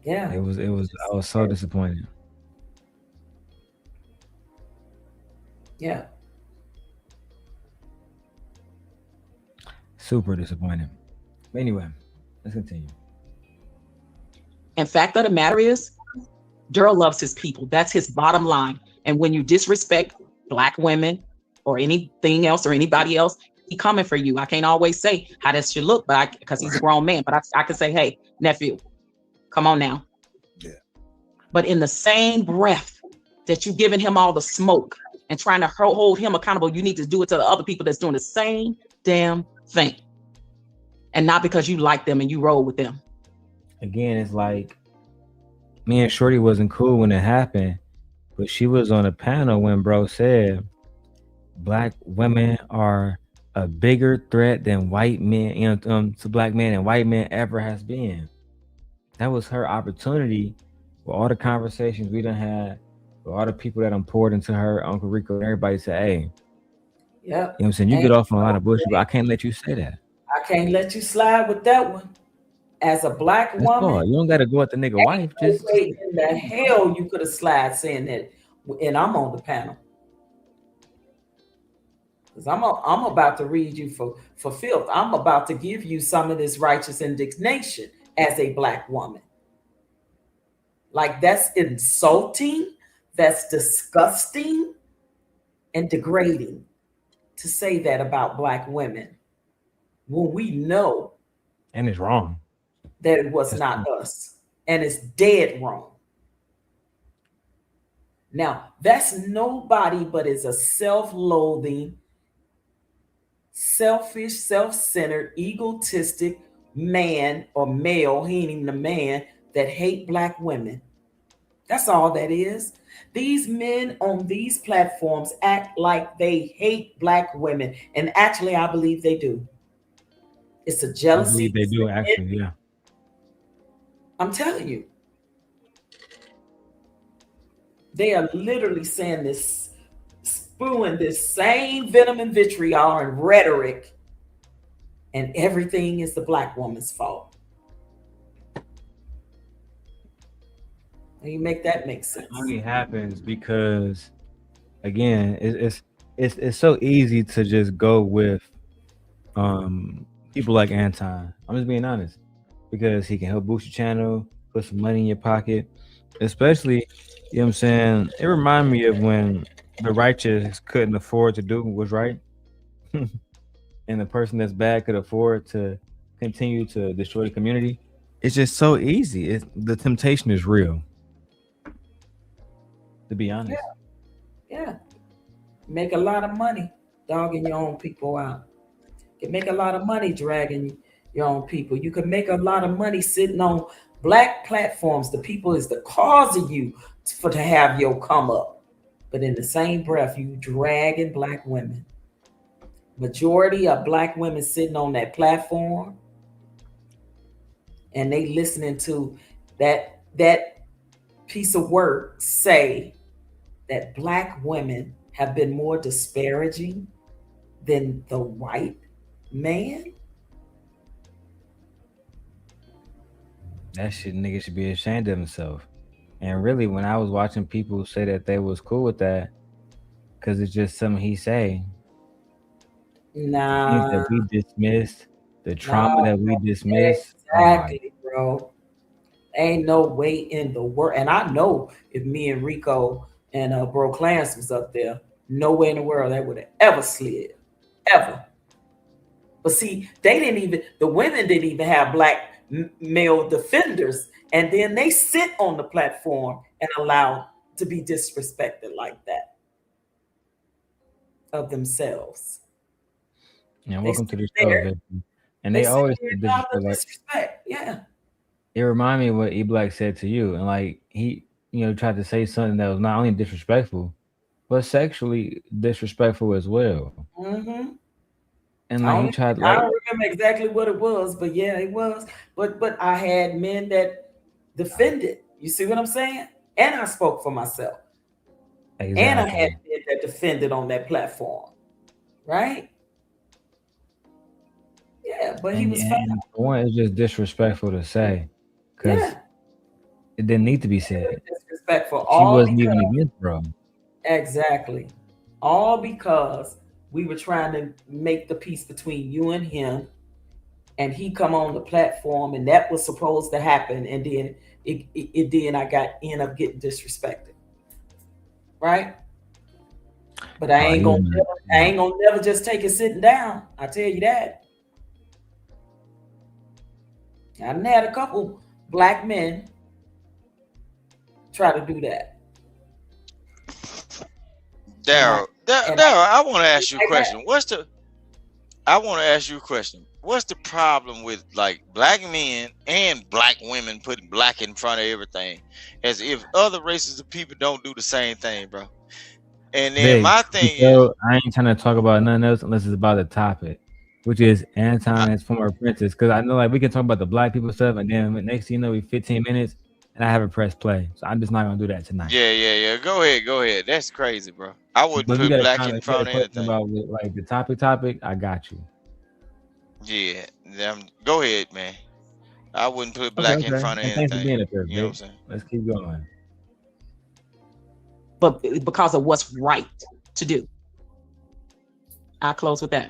Yeah. I was so disappointed. Yeah. Super disappointed. But anyway, let's continue. And fact of the matter is, Darrel loves his people. That's his bottom line. And when you disrespect Black women or anything else or anybody else, he coming for you. I can't always say how this should look, but because he's a grown man, but I can say, hey, nephew, come on now. Yeah. But in the same breath that you giving him all the smoke and trying to hold him accountable, you need to do it to the other people that's doing the same damn thing. And not because you like them and you roll with them. Again, it's like me and Shorty wasn't cool when it happened, but she was on a panel when bro said Black women are a bigger threat than white men, you know, to Black men and white men ever has been. That was her opportunity with all the conversations we done had, with all the people that poured into her, Uncle Rico, and everybody said, hey, Yep. you know what I'm saying? You get off on a lot of bullshit, but I can't let you say that. I can't let you slide with that one. As a Black That's woman, all. You don't got to go at the nigga wife. Just no way in the hell you could have slide saying that, and I'm on the panel. Because I'm about to read you for filth. I'm about to give you some of this righteous indignation as a Black woman. Like, that's insulting, that's disgusting, and degrading to say that about Black women when we know and it's wrong that it was not us, and it's dead wrong. Now, that's nobody but is a self-loathing, selfish, self-centered, egotistic man or male, he ain't even a man, that hate Black women. That's all that is. These men on these platforms act like they hate Black women, and actually I believe they do. It's a jealousy. I believe they do, actually, yeah. I'm telling you. They are literally saying this, spewing this same venom and vitriol and rhetoric, and everything is the Black woman's fault. You make that make sense. It only happens because, again, it's so easy to just go with people like Anton. I'm just being honest, because he can help boost your channel, put some money in your pocket, especially, you know what I'm saying? It reminded me of when the righteous couldn't afford to do what was right, and the person that's bad could afford to continue to destroy the community. It's just so easy. The temptation is real. To be honest. Yeah. Make a lot of money dogging your own people out. You can make a lot of money dragging your own people. You can make a lot of money sitting on black platforms. The people is the cause of you to have your come up. But in the same breath, you dragging black women. Majority of black women sitting on that platform, and they listening to that piece of work say that black women have been more disparaging than the white man. That shit, nigga should be ashamed of himself. And really, when I was watching people say that they was cool with that, because it's just something he say. Nah. Things that we dismissed, the trauma that we dismissed. Exactly, bro. Ain't no way in the world. And I know if me and Rico and Bro Clarence was up there, no way in the world they would have ever slid. Ever. But see, the women didn't even have black male defenders. And then they sit on the platform and allow to be disrespected like that of themselves. Yeah, welcome to the show, Victor. And they always say disrespect. Yeah. It reminded me of what E-Black said to you. And like he, tried to say something that was not only disrespectful, but sexually disrespectful as well. Mm-hmm. And like he tried I don't remember exactly what it was, but yeah, it was. But I had men that defended. You see what I'm saying? And I spoke for myself. Exactly. And I had men that defended on that platform. Right? Yeah, but he was fine. One, it's just disrespectful to say. Because it didn't need to be said. Disrespectful. She wasn't even against bro. Exactly. All because we were trying to make the peace between you and him, and he come on the platform, and that was supposed to happen, and then it did. I end up getting disrespected, right? But I ain't gonna never just take it sitting down. I tell you that. I done had a couple black men try to do that. Darrel, I want to ask you a question. I want to ask you a question. What's the problem with like black men and black women putting black in front of everything, as if other races of people don't do the same thing, bro? And then my thing is, I ain't trying to talk about nothing else unless it's about the topic, which is Anton and his former apprentice. Because I know like we can talk about the black people stuff, and then next thing you know, we 15 minutes, and I haven't pressed play. So I'm just not gonna do that tonight. Yeah. Go ahead. That's crazy, bro. I wouldn't put black in front of anything. About like the topic, I got you. Yeah, go ahead, man. I wouldn't put black in front of anything. Thanks for being up there, you know what I'm saying? Let's keep going. But because of what's right to do. I'll close with that.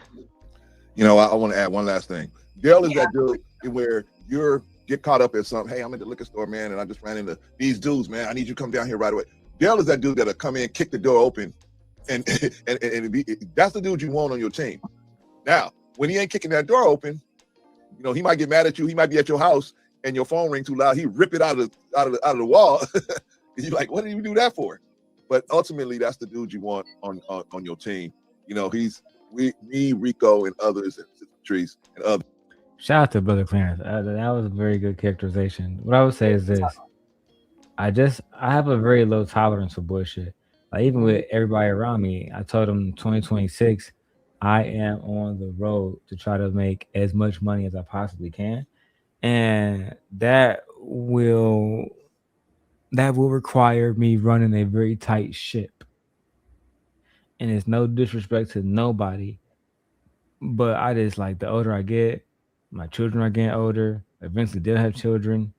I want to add one last thing. Darrel is that dude where you get caught up in something. Hey, I'm at the liquor store, man, and I just ran into these dudes, man. I need you to come down here right away. Darrel is that dude that'll come in, kick the door open, and that's the dude you want on your team. Now, when he ain't kicking that door open, he might get mad at you. He might be at your house and your phone ring too loud. He rip it out of the wall. You're like, what did you do that for? But ultimately, that's the dude you want on your team. Me, Rico, and others, and Trees and others. Shout out to Brother Clarence. That was a very good characterization. What I would say is this: I have a very low tolerance for bullshit. Like even with everybody around me, I told them 2026, I am on the road to try to make as much money as I possibly can, and that will require me running a very tight ship. And it's no disrespect to nobody, but I just like the older I get, my children are getting older. Eventually, they'll have children,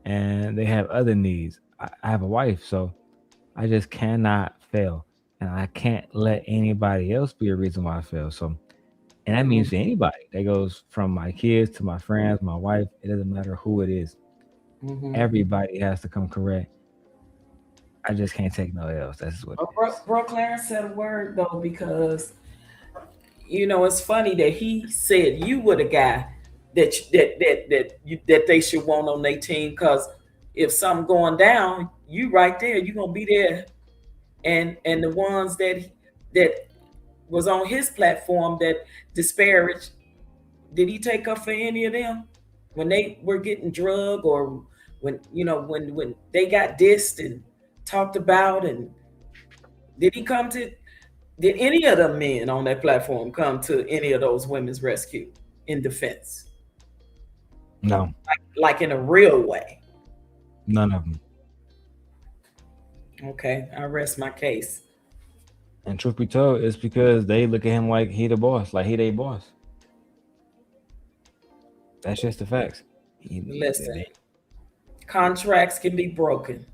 and they have other needs. I have a wife, so I just cannot fail, and I can't let anybody else be a reason why I fail. So, and that means to anybody. That goes from my kids to my friends, my wife. It doesn't matter who it is. Mm-hmm. Everybody has to come correct. I just can't take no else. That's what. Bro Clarence said a word though, because it's funny that he said you were the guy that they should want on their team, because if something going down, you right there, you're gonna be there and the ones that was on his platform that disparaged, did he take up for any of them when they were getting drugged, or when when they got dissed and talked about? And did any of the men on that platform come to any of those women's rescue in defense? No. Like in a real way? None of them. Okay, I rest my case. And truth be told, it's because they look at him like he the boss, like he they boss. That's just the facts. Listen, contracts can be broken.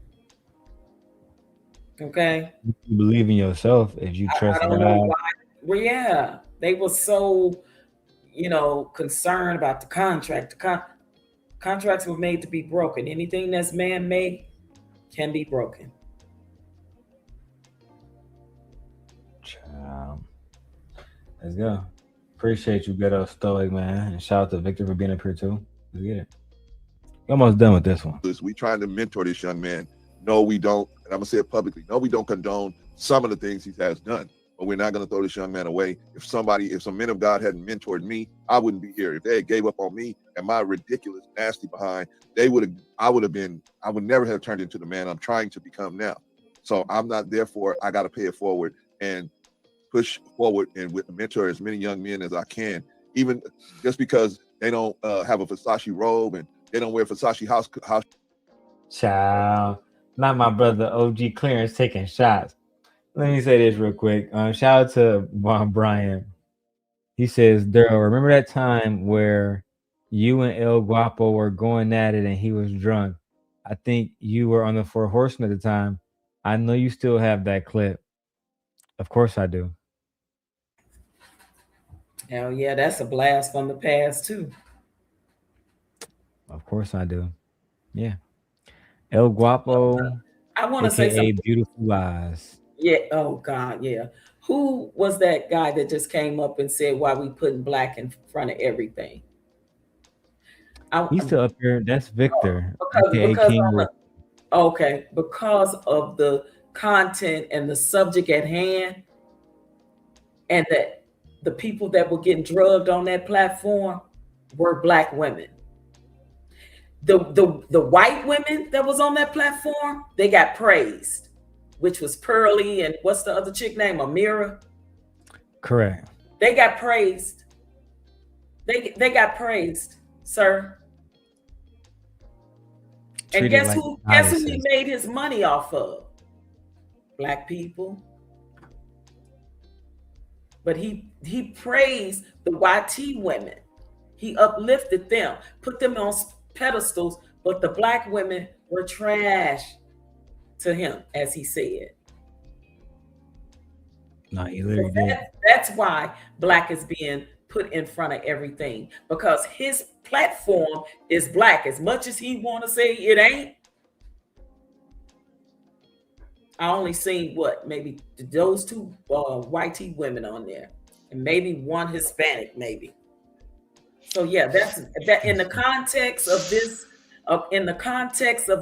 Okay? You believe in yourself if you trust I don't know God. why. Well, yeah, they were so, concerned about the contract. Contracts were made to be broken. Anything that's man-made can be broken. Let's go. Appreciate you, Ghetto Stoic, man. And shout out to Victor for being up here too. Let's get it. We're almost done with this one. We trying to mentor this young man. No, we don't. And I'm gonna say it publicly. No, we don't condone some of the things he has done. But we're not gonna throw this young man away. If some men of God hadn't mentored me, I wouldn't be here. If they had gave up on me and my ridiculous, nasty behind, I would never have turned into the man I'm trying to become now. So I'm not, therefore, I gotta pay it forward and push forward and with mentor as many young men as I can, even just because they don't have a Versace robe and they don't wear Versace house. Child, not my brother OG Clarence taking shots. Let me say this real quick. Shout out to Brian. He says, Darrel, remember that time where you and El Guapo were going at it and he was drunk? I think you were on the Four Horsemen at the time. I know you still have that clip. Of course I do. Hell yeah, that's a blast from the past too. Of course I do. Yeah. El Guapo. I want to say something. Beautiful Lies. Yeah. Oh God. Yeah. Who was that guy that just came up and said, "Why we putting black in front of everything?" He's still up here. That's Victor. Because of the content and the subject at hand, and that the people that were getting drugged on that platform were Black women. The white women that was on that platform, they got praised, which was Pearly and what's the other chick name? Amira. Correct. They got praised. They got praised, sir. And guess who he made his money off of? Black people. But he praised the YT women. He uplifted them, put them on pedestals, but the Black women were trash to him, as he said. No, he literally did. That's why Black is being put in front of everything, because his platform is Black. As much as he want to say it ain't, I only seen maybe those two YT women on there, and maybe one Hispanic, maybe. So yeah, that's that. In the context of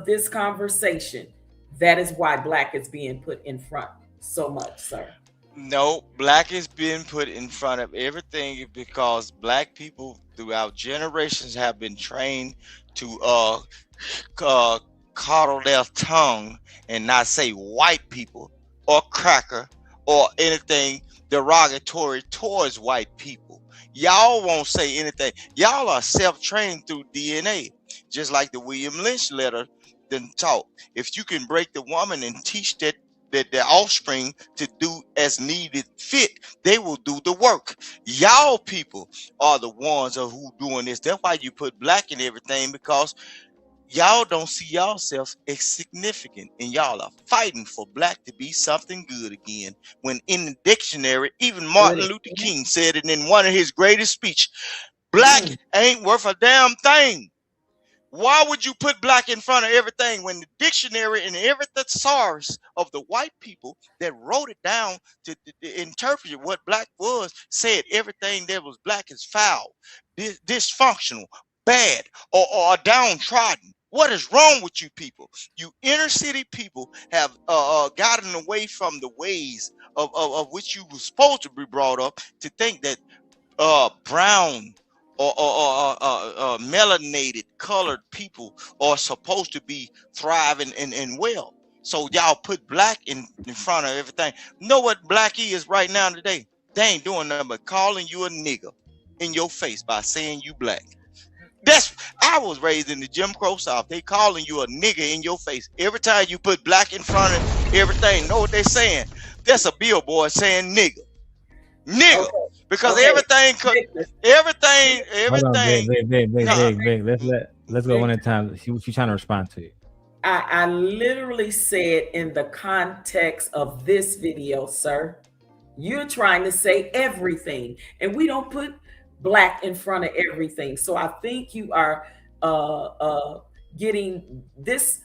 this conversation, that is why Black is being put in front so much, sir. No, Black is being put in front of everything because Black people throughout generations have been trained to coddle their tongue and not say white people or cracker or anything derogatory towards white people. Y'all won't say anything. Y'all are self-trained through DNA, just like the William Lynch letter then taught. If you can break the woman and teach that their offspring to do as needed fit, they will do the work. Y'all people are the ones who doing this. That's why you put Black in everything, because y'all don't see yourselves as significant, and y'all are fighting for Black to be something good again. When in the dictionary, even Martin Luther King said it in one of his greatest speeches, Black ain't worth a damn thing. Why would you put Black in front of everything when the dictionary and every thesaurus of the white people that wrote it down to interpret what Black was said everything that was Black is foul, dysfunctional, bad, or downtrodden? What is wrong with you people? You inner city people have gotten away from the ways of which you were supposed to be brought up to think that brown or melanated colored people are supposed to be thriving and well. So y'all put black in front of everything. Know what black is right now today? They ain't doing nothing but calling you a nigger in your face by saying you black. I was raised in the Jim Crow South. They calling you a nigger in your face. Every time you put black in front of everything, know what they're saying? That's a billboard saying nigger. Nigger. Okay. Because everything. Hold on, Vic. Let's go one at a time. She's trying to respond to you. I literally said in the context of this video, sir, you're trying to say everything, and we don't put black in front of everything. So I think you are getting this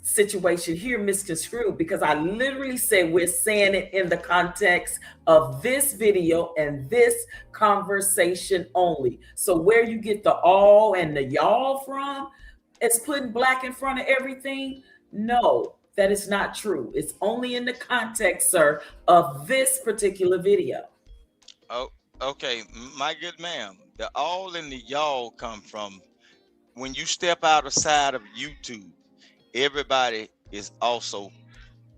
situation here misconstrued, because I literally said we're saying it in the context of this video and this conversation only. So where you get the all and the y'all from, it's putting black in front of everything. No, that is not true. It's only in the context, sir, of this particular video. Oh, okay, my good ma'am. The all and the y'all come from when you step outside of YouTube. Everybody is also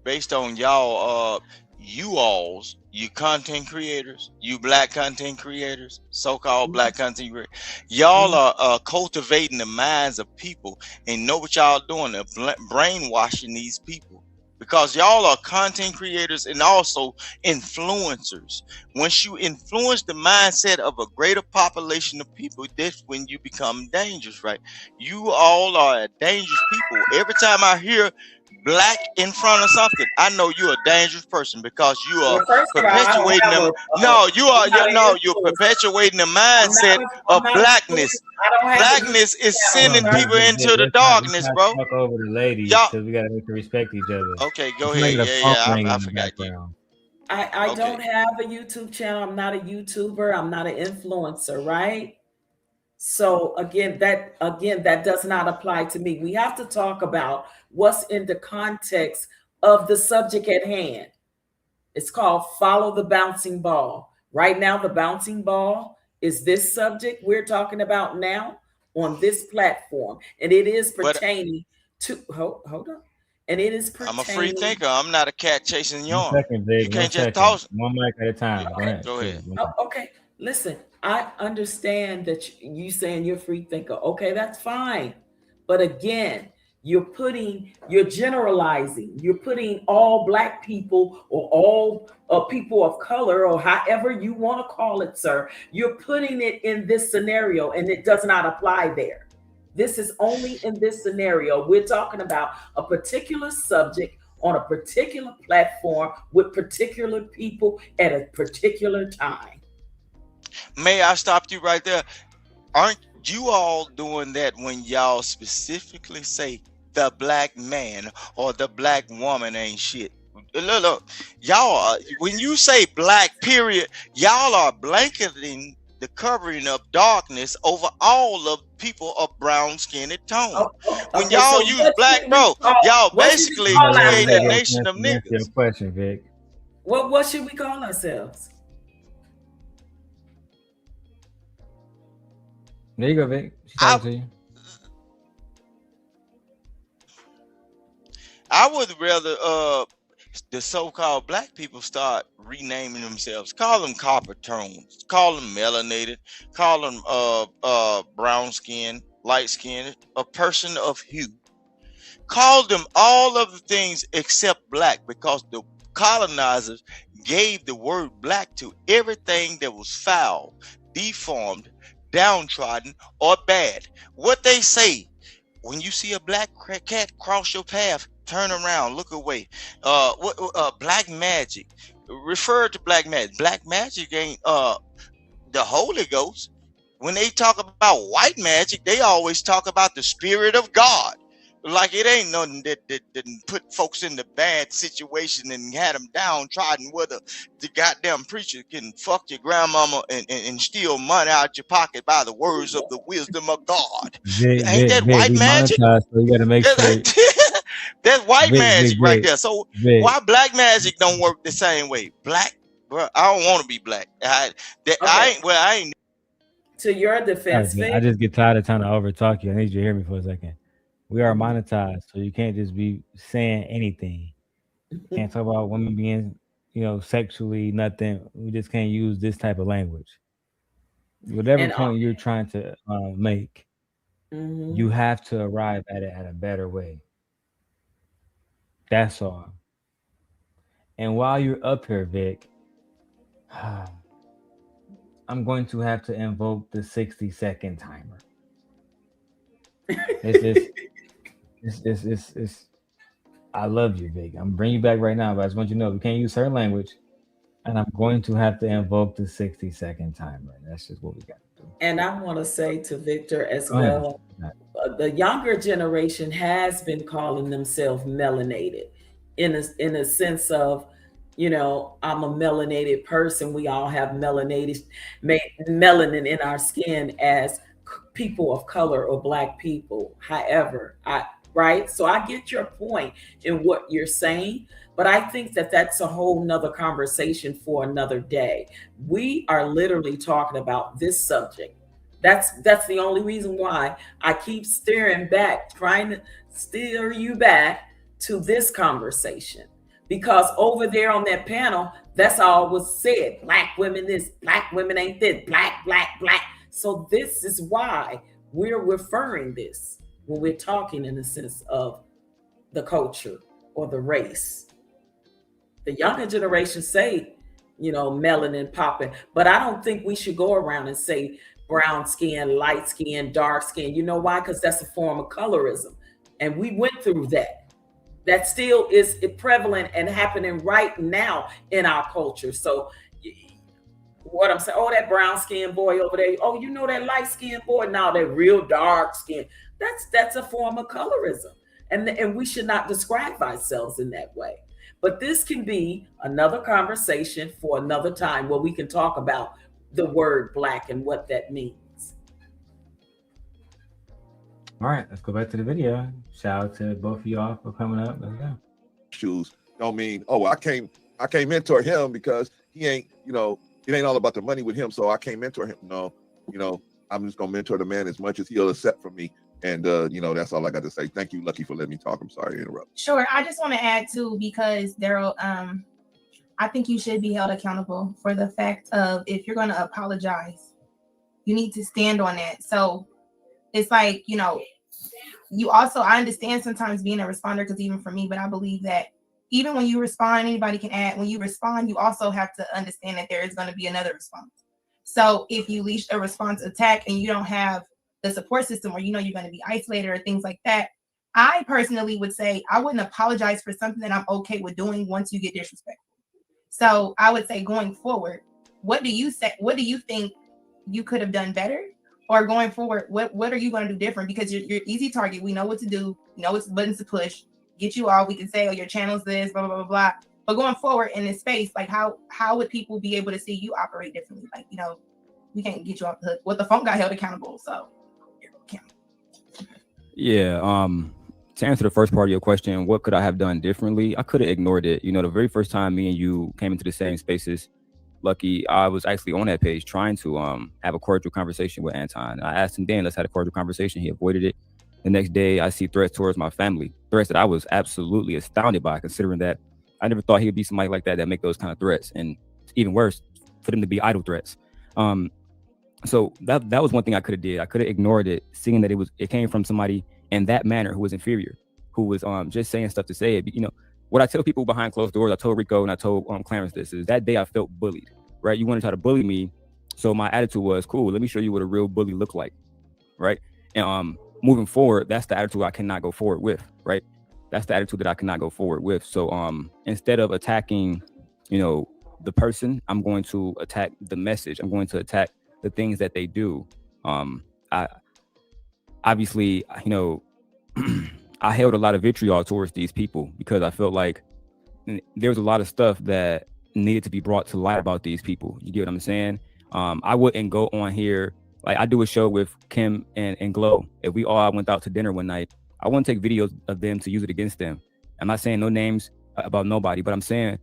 based on y'all, you alls, you content creators, you black content creators, so-called black content creators. Y'all are cultivating the minds of people, and know what y'all doing? They're brainwashing these people, because y'all are content creators and also influencers. Once you influence the mindset of a greater population of people, that's when you become dangerous, right? You all are dangerous people. Every time I hear black in front of something, I know you're a dangerous person, because you are perpetuating them. You're perpetuating the mindset of blackness. Blackness is sending people into the darkness, bro. Talk over the ladies, because we gotta make them respect each other. Okay, go ahead. Yeah, I forgot you. I don't have a YouTube channel. I'm not a YouTuber. I'm not an influencer, right? So again, that does not apply to me. We have to talk about what's in the context of the subject at hand. It's called follow the bouncing ball. Right now, the bouncing ball is this subject we're talking about now on this platform. And it is pertaining to, hold on. And it is pertaining. I'm a free thinker. I'm not a cat chasing yarn. You can't just toss. One mic at a time. Go ahead. Okay, listen. I understand that you saying you're a free thinker. Okay, that's fine. But again, you're generalizing. You're putting all black people or all people of color, or however you want to call it, sir. You're putting it in this scenario, and it does not apply there. This is only in this scenario. We're talking about a particular subject on a particular platform with particular people at a particular time. May I stop you right there? Aren't you all doing that when y'all specifically say the black man or the black woman ain't shit? Look, y'all, when you say black, period, y'all are blanketing the covering of darkness over all of people of brown skinned tone. When y'all use black, bro, y'all basically create a nation of niggas. Your question, Vic. What should we call ourselves? There you go, Vic. She's talking to you. I would rather the so-called black people start renaming themselves. Call them copper tones. Call them melanated. Call them brown skin, light skin, a person of hue. Call them all of the things except black, because the colonizers gave the word black to everything that was foul, deformed, downtrodden, or bad. What they say, when you see a black cat cross your path, turn around, look away. Black magic. Refer to black magic. Black magic ain't the Holy Ghost. When they talk about white magic, they always talk about the Spirit of God. Like it ain't nothing that put folks in the bad situation and had them downtrodden, whether the goddamn preacher can fuck your grandmama and steal money out your pocket by the words of the wisdom of God. Ain't that white We magic? monetize, so you got to make sure. That's white magic right Vic, there. So Vic. why black magic don't work the same way? Black, bro, I don't want to be black. I ain't. To your defense, Vic. I just get tired of trying to overtalk you. I need you to hear me for a second. We are monetized, so you can't just be saying anything. Can't talk about women being, sexually nothing. We just can't use this type of language. Whatever point you're trying to make, you have to arrive at it at a better way. That's all. And while you're up here, Vic, I'm going to have to invoke the 60-second timer. It's I love you, Vic. I'm bringing you back right now, but I just want you to know we can't use certain language, and I'm going to have to invoke the 60-second timer. That's just what we got to do. And I want to say to Victor as well, the younger generation has been calling themselves melanated in a sense of, I'm a melanated person. We all have melanin in our skin as people of color or Black people. However, right? So I get your point in what you're saying, but I think that that's a whole nother conversation for another day. We are literally talking about this subject. That's the only reason why I keep steering back, trying to steer you back to this conversation. Because over there on that panel, that's all was said. Black women this, Black women ain't this, black. So this is why we're referring this when we're talking in the sense of the culture or the race. The younger generation say, melanin popping, but I don't think we should go around and say brown skin, light skin, dark skin. You know why? Because that's a form of colorism. And we went through that. That still is prevalent and happening right now in our culture. So what I'm saying, that brown skin boy over there, that light skin boy, now that real dark skin. That's a form of colorism. And we should not describe ourselves in that way. But this can be another conversation for another time where we can talk about the word Black and what that means. All right, let's go back to the video. Shout out to both of y'all for coming up. Let's go. Shoes don't mean, I can't mentor him because he ain't, it ain't all about the money with him, so I can't mentor him. No, I'm just gonna mentor the man as much as he'll accept from me. And that's all I got to say. Thank you, Lucki, for letting me talk. I'm sorry to interrupt. Sure. I just want to add too, because Darrel, I think you should be held accountable for the fact of if you're going to apologize, you need to stand on that. So it's like, you also, I understand sometimes being a responder, because even for me, but I believe that even when you respond, anybody can add, when you respond, you also have to understand that there is going to be another response. So if you leash a response attack and you don't have the support system, or you're going to be isolated or things like that, I personally would say I wouldn't apologize for something that I'm okay with doing once you get disrespectful. So I would say going forward, what do you think you could have done better? Or going forward, what are you going to do different? Because you're easy target. We know what to do. We know what buttons to push. Get you all. We can say, your channel's this, blah, blah, blah, blah. But going forward in this space, like how would people be able to see you operate differently? Like, we can't get you off the hook. Well, the phone got held accountable, so. Yeah. To answer the first part of your question, what could I have done differently? I could have ignored it. The very first time me and you came into the same spaces, Lucki, I was actually on that page trying to have a cordial conversation with Anton. I asked him then, let's have a cordial conversation. He avoided it. The next day, I see threats towards my family, threats that I was absolutely astounded by, considering that I never thought he would be somebody like that make those kind of threats, and even worse, for them to be idle threats. So that was one thing I could have did. I could have ignored it, seeing that it came from somebody in that manner who was inferior, who was just saying stuff to say it. What I tell people behind closed doors, I told Rico and I told Clarence this, is that day I felt bullied, right? You want to try to bully me. So my attitude was, cool, let me show you what a real bully look like, right? And moving forward, that's the attitude I cannot go forward with, right? That's the attitude that I cannot go forward with. So instead of attacking, the person, I'm going to attack the message. I'm going to attack the things that they do. I obviously, I held a lot of vitriol towards these people because I felt like there was a lot of stuff that needed to be brought to light about these people. You get what I'm saying? I wouldn't go on here. Like, I do a show with Kim and Glow. If we all went out to dinner one night, I wouldn't take videos of them to use it against them. I'm not saying no names about nobody, but I'm saying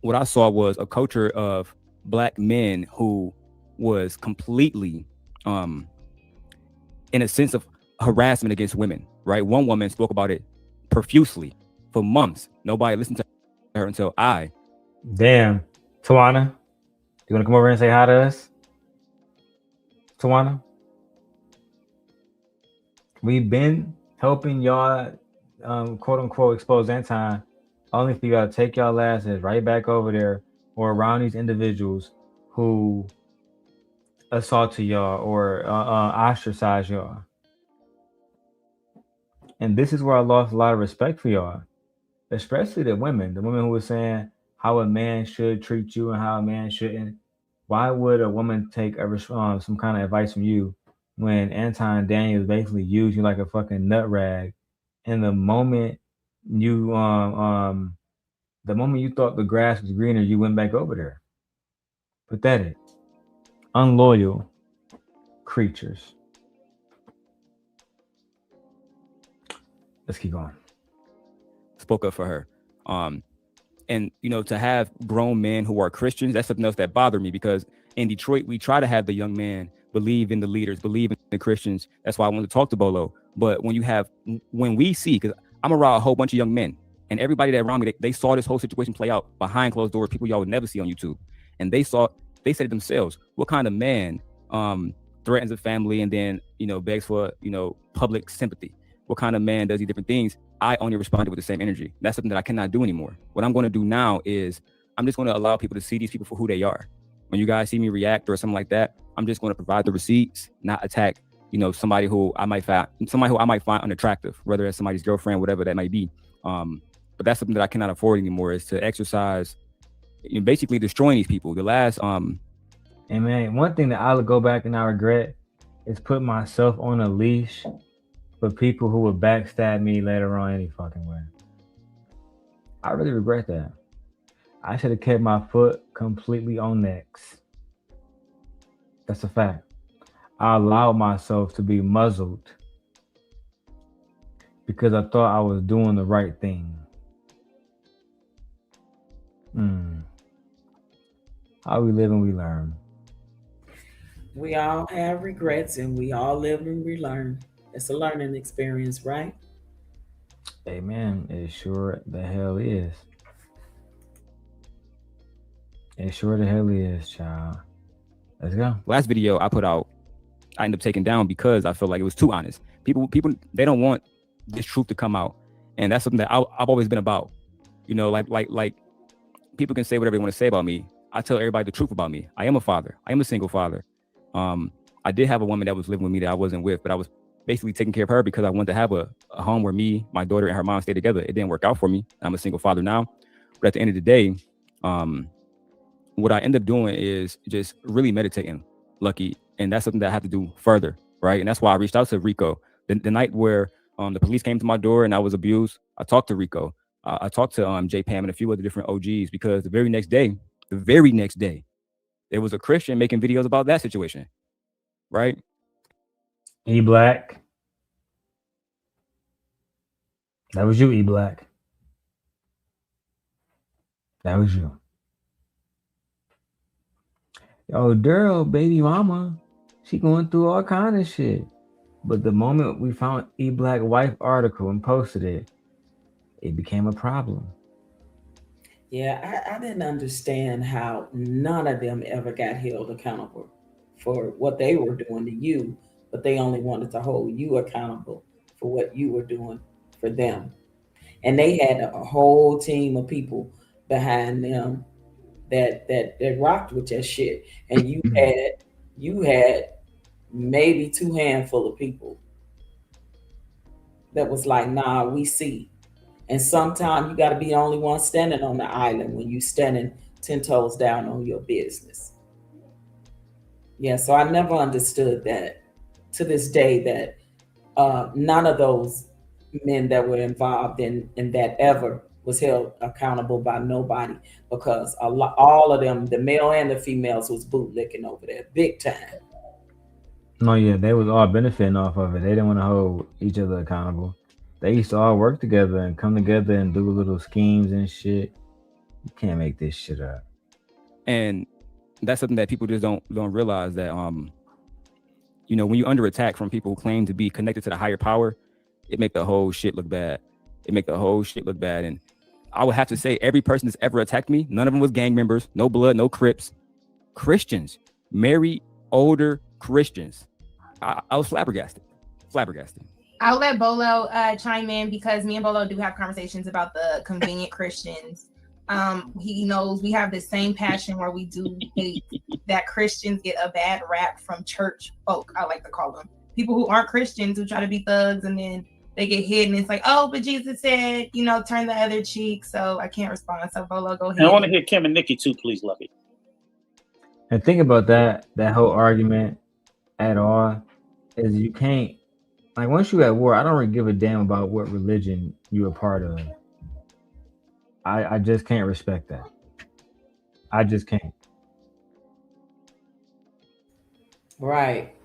what I saw was a culture of Black men who was completely in a sense of harassment against women, right? One woman spoke about it profusely for months. Nobody listened to her until I. Damn. Tawana, you want to come over and say hi to us? Tawana? We've been helping y'all, quote unquote, expose Anton, only for y'all to take y'all asses right back over there or around these individuals who assault y'all or ostracize y'all. And this is where I lost a lot of respect for y'all, especially the women who were saying how a man should treat you and how a man shouldn't. Why would a woman take some kind of advice from you when Anton Daniels basically used you like a fucking nut rag? And the moment you thought the grass was greener, you went back over there. Pathetic, unloyal creatures. Let's keep going. Spoke up for her. And you know, to have grown men who are Christians, that's something else that bothered me, because in Detroit, we try to have the young man believe in the leaders, believe in the Christians. That's why I wanted to talk to Bolo. But when we see, because I'm around a whole bunch of young men, and everybody that around me, they saw this whole situation play out behind closed doors, people y'all would never see on YouTube. And they said to themselves, what kind of man threatens a family and then, you know, begs for, you know, public sympathy? What kind of man does these different things? I only responded with the same energy. That's something that I cannot do anymore. What I'm going to do now is I'm just going to allow people to see these people for who they are. When you guys see me react or something like that, I'm just going to provide the receipts, not attack, you know, somebody who I might find unattractive, whether it's somebody's girlfriend, whatever that might be. But that's something that I cannot afford anymore, is to exercise, you know, basically destroying these people. The last And man, one thing that I'll go back and I regret is putting myself on a leash for people who would backstab me later on any fucking way. I really regret that. I should have kept my foot completely on necks. That's a fact. I allowed myself to be muzzled because I thought I was doing the right thing. How we live and we learn. We all have regrets and we all live and we learn. It's a learning experience, right? Amen. It sure the hell is. It sure the hell is, child. Let's go. Last video I put out, I ended up taking down because I felt like it was too honest. People, they don't want this truth to come out, and that's something that I've always been about. You know, like people can say whatever they want to say about me. I tell everybody the truth about me. I am a father. I am a single father. I did have a woman that was living with me that I wasn't with, but I was basically taking care of her because I wanted to have a home where me, my daughter, and her mom stay together. It didn't work out for me. I'm a single father now. But at the end of the day, what I end up doing is just really meditating, Lucki. And that's something that I have to do further, right? And that's why I reached out to Rico. The night where the police came to my door and I was abused, I talked to Rico. I talked to J Pam and a few other different OGs, because the very next day, there was a Christian making videos about that situation, right? E Black. That was you, E Black. That was you. Yo, Darrel, baby mama, she going through all kind of shit. But the moment we found E Black wife article and posted it, it became a problem. Yeah, I didn't understand how none of them ever got held accountable for what they were doing to you, but they only wanted to hold you accountable for what you were doing for them. And they had a whole team of people behind them that rocked with that shit. And you had maybe 2 handful of people that was like, nah, we see. And sometimes you got to be the only one standing on the island when you standing 10 toes down on your business. Yeah, so I never understood that to this day, that none of those men that were involved in that ever was held accountable by nobody, because all of them, the male and the females, was bootlicking over there big time. No, yeah, they was all benefiting off of it. They didn't want to hold each other accountable. They used to all work together and come together and do little schemes and shit. You can't make this shit up. And that's something that people just don't realize, that you know, when you're under attack from people who claim to be connected to the higher power, it make the whole shit look bad. And I would have to say, every person that's ever attacked me, none of them was gang members, no blood, no Crips. Christians, married, older Christians. I was flabbergasted. I'll let Bolo chime in, because me and Bolo do have conversations about the convenient Christians. He knows we have the same passion where we do hate that Christians get a bad rap from church folk, I like to call them. People who aren't Christians who try to be thugs, and then they get hit, and it's like, oh, but Jesus said, you know, turn the other cheek. So I can't respond. So Bolo, go ahead. And I want to hear Kim and Nikki too, please, Lucki. And think about that whole argument at all is you can't, like, once you at war, I don't really give a damn about what religion you're a part of. I just can't respect that. I just can't. Right.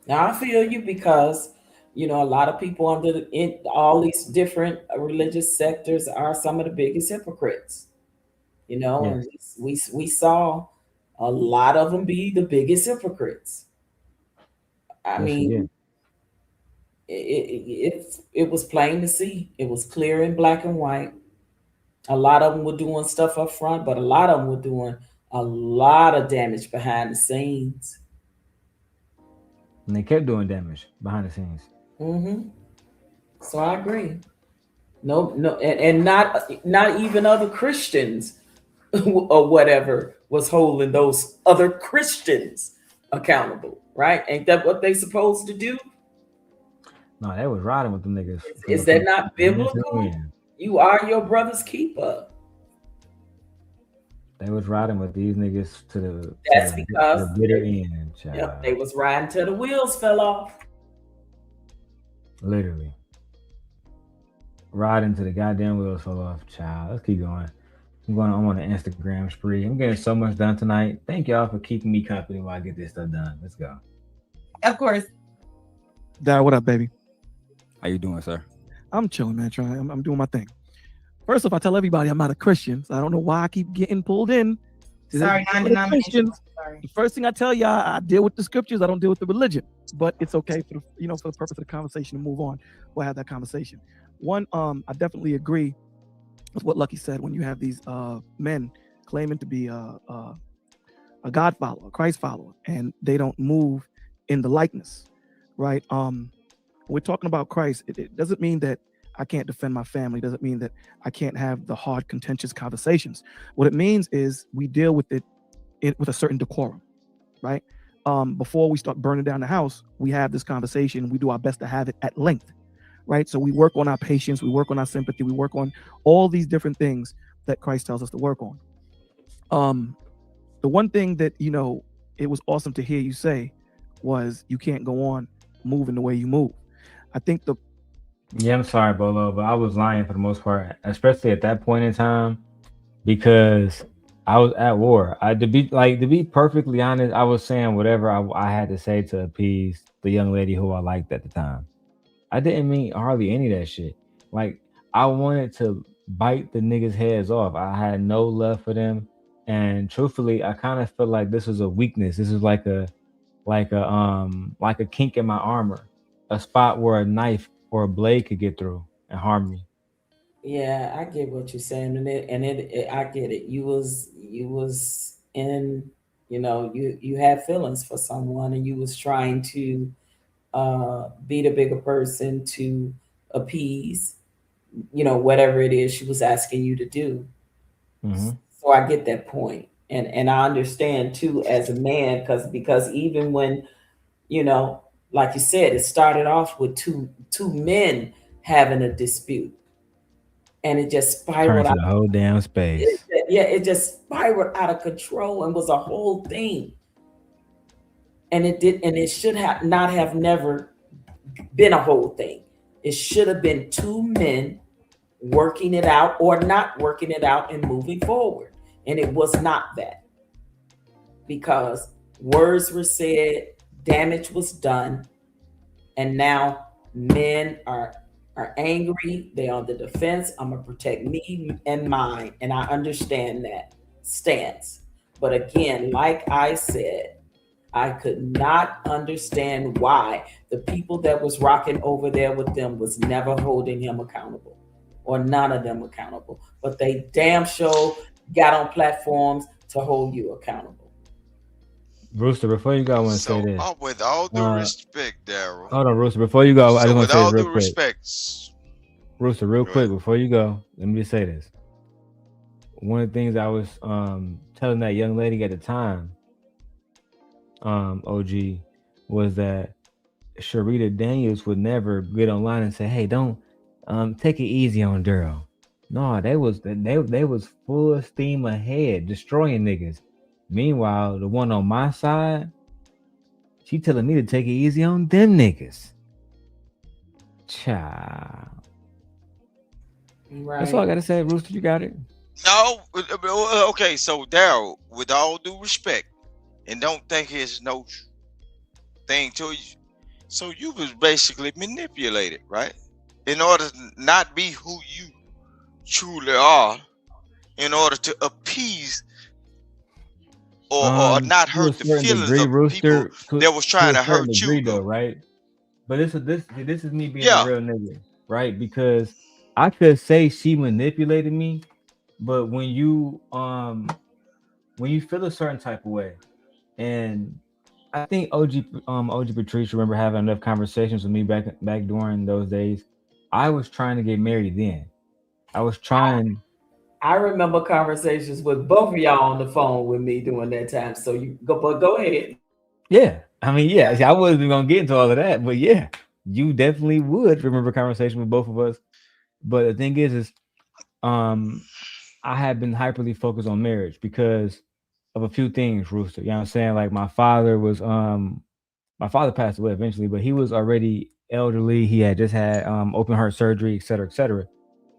Now I feel you, because you know, a lot of people in all these different religious sectors are some of the biggest hypocrites. You know, and we saw a lot of them be the biggest hypocrites. I mean, it was plain to see. It was clear in black and white. A lot of them were doing stuff up front, but a lot of them were doing a lot of damage behind the scenes. And they kept doing damage behind the scenes. Mm-hmm. So I agree. No, and not even other Christians or whatever was holding those other Christians accountable, right? Ain't that what they supposed to do? No, they was riding with them niggas. Is that not biblical? You are your brother's keeper. They was riding with these niggas to the bitter end, child. Yep, they was riding till the wheels fell off. Literally. Riding to the goddamn wheels fell off, child. Let's keep going. I'm on an Instagram spree. I'm getting so much done tonight. Thank y'all for keeping me company while I get this stuff done. Let's go. Of course. Darrel, what up, baby? How you doing, sir? I'm chilling, man. I'm doing my thing. First off, I tell everybody I'm not a Christian, so I don't know why I keep getting pulled in. Sorry, non-denominational. The first thing I tell y'all, I deal with the scriptures. I don't deal with the religion, but it's okay for the purpose of the conversation to move on. We'll have that conversation. One, I definitely agree with what Lucki said. When you have these men claiming to be a God follower, a Christ follower, and they don't move in the likeness, right? We're talking about Christ. It doesn't mean that I can't defend my family. It doesn't mean that I can't have the hard, contentious conversations. What it means is we deal with it with a certain decorum, right? Before we start burning down the house, we have this conversation. We do our best to have it at length, right? So we work on our patience. We work on our sympathy. We work on all these different things that Christ tells us to work on. The one thing that, it was awesome to hear you say was you can't go on moving the way you move. I think Yeah, I'm sorry, Bolo, but I was lying for the most part, especially at that point in time, because I was at war. To be perfectly honest, I was saying whatever I had to say to appease the young lady who I liked at the time. I didn't mean hardly any of that shit. Like, I wanted to bite the niggas' heads off. I had no love for them, and truthfully, I kind of feel like this was a weakness. This is like a kink in my armor, a spot where a knife or a blade could get through and harm me. Yeah, I get what you're saying, and I get it. You was in, you had feelings for someone, and you was trying to be the bigger person to appease, whatever it is she was asking you to do. Mm-hmm. So I get that point, and I understand too as a man, because even when, like you said, it started off with two men having a dispute, and it just spiraled out the whole damn space. It just spiraled out of control and was a whole thing. And it should have not have never been a whole thing. It should have been two men working it out or not working it out and moving forward. And it was not that, because words were said, damage was done, and now men are angry. They're on the defense. I'm gonna protect me and mine, and I understand that stance. But again, like I said, I could not understand why the people that was rocking over there with them was never holding him accountable, or none of them accountable. But they damn sure got on platforms to hold you accountable. Rooster, before you go, I want to say this. With all due respect, Darrel. Hold on, Rooster. Before you go, I just want to say this real quick. Respect, Rooster, real quick, before you go, let me just say this. One of the things I was telling that young lady at the time, OG, was that Sharita Daniels would never get online and say, "Hey, don't take it easy on Darrel." No, they was full steam ahead, destroying niggas. Meanwhile, the one on my side, she telling me to take it easy on them niggas. Child. Right. That's all I gotta say, Rooster. You got it. No, okay. So Darrel, with all due respect, and don't think it's no thing to you. So you was basically manipulated, right? In order to not be who you truly are, in order to appease or not hurt the feelings of Rooster, people that was trying to hurt you, though, right? But this is me being a real nigga, right? Because I could say she manipulated me, but when you feel a certain type of way, and I think OG Patrice remember having enough conversations with me back during those days. I was trying to get married then. I was trying. I remember conversations with both of y'all on the phone with me during that time. So go ahead. Yeah, I mean, yeah. I wasn't even gonna get into all of that, but yeah, you definitely would remember conversation with both of us. But the thing is I had been hyperly focused on marriage because of a few things, Rooster. You know what I'm saying? Like my father passed away eventually, but he was already elderly. He had just had open heart surgery, et cetera, et cetera.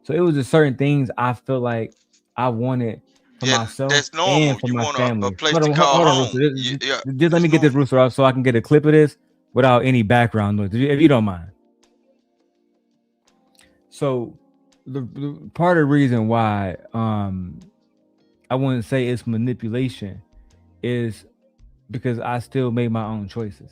So it was just certain things I feel like I wanted for myself and for my family. Hold on, Rooster. Just let me get this, Rooster, off so I can get a clip of this without any background noise, if you don't mind. So the part of the reason why I wouldn't say it's manipulation is because I still made my own choices,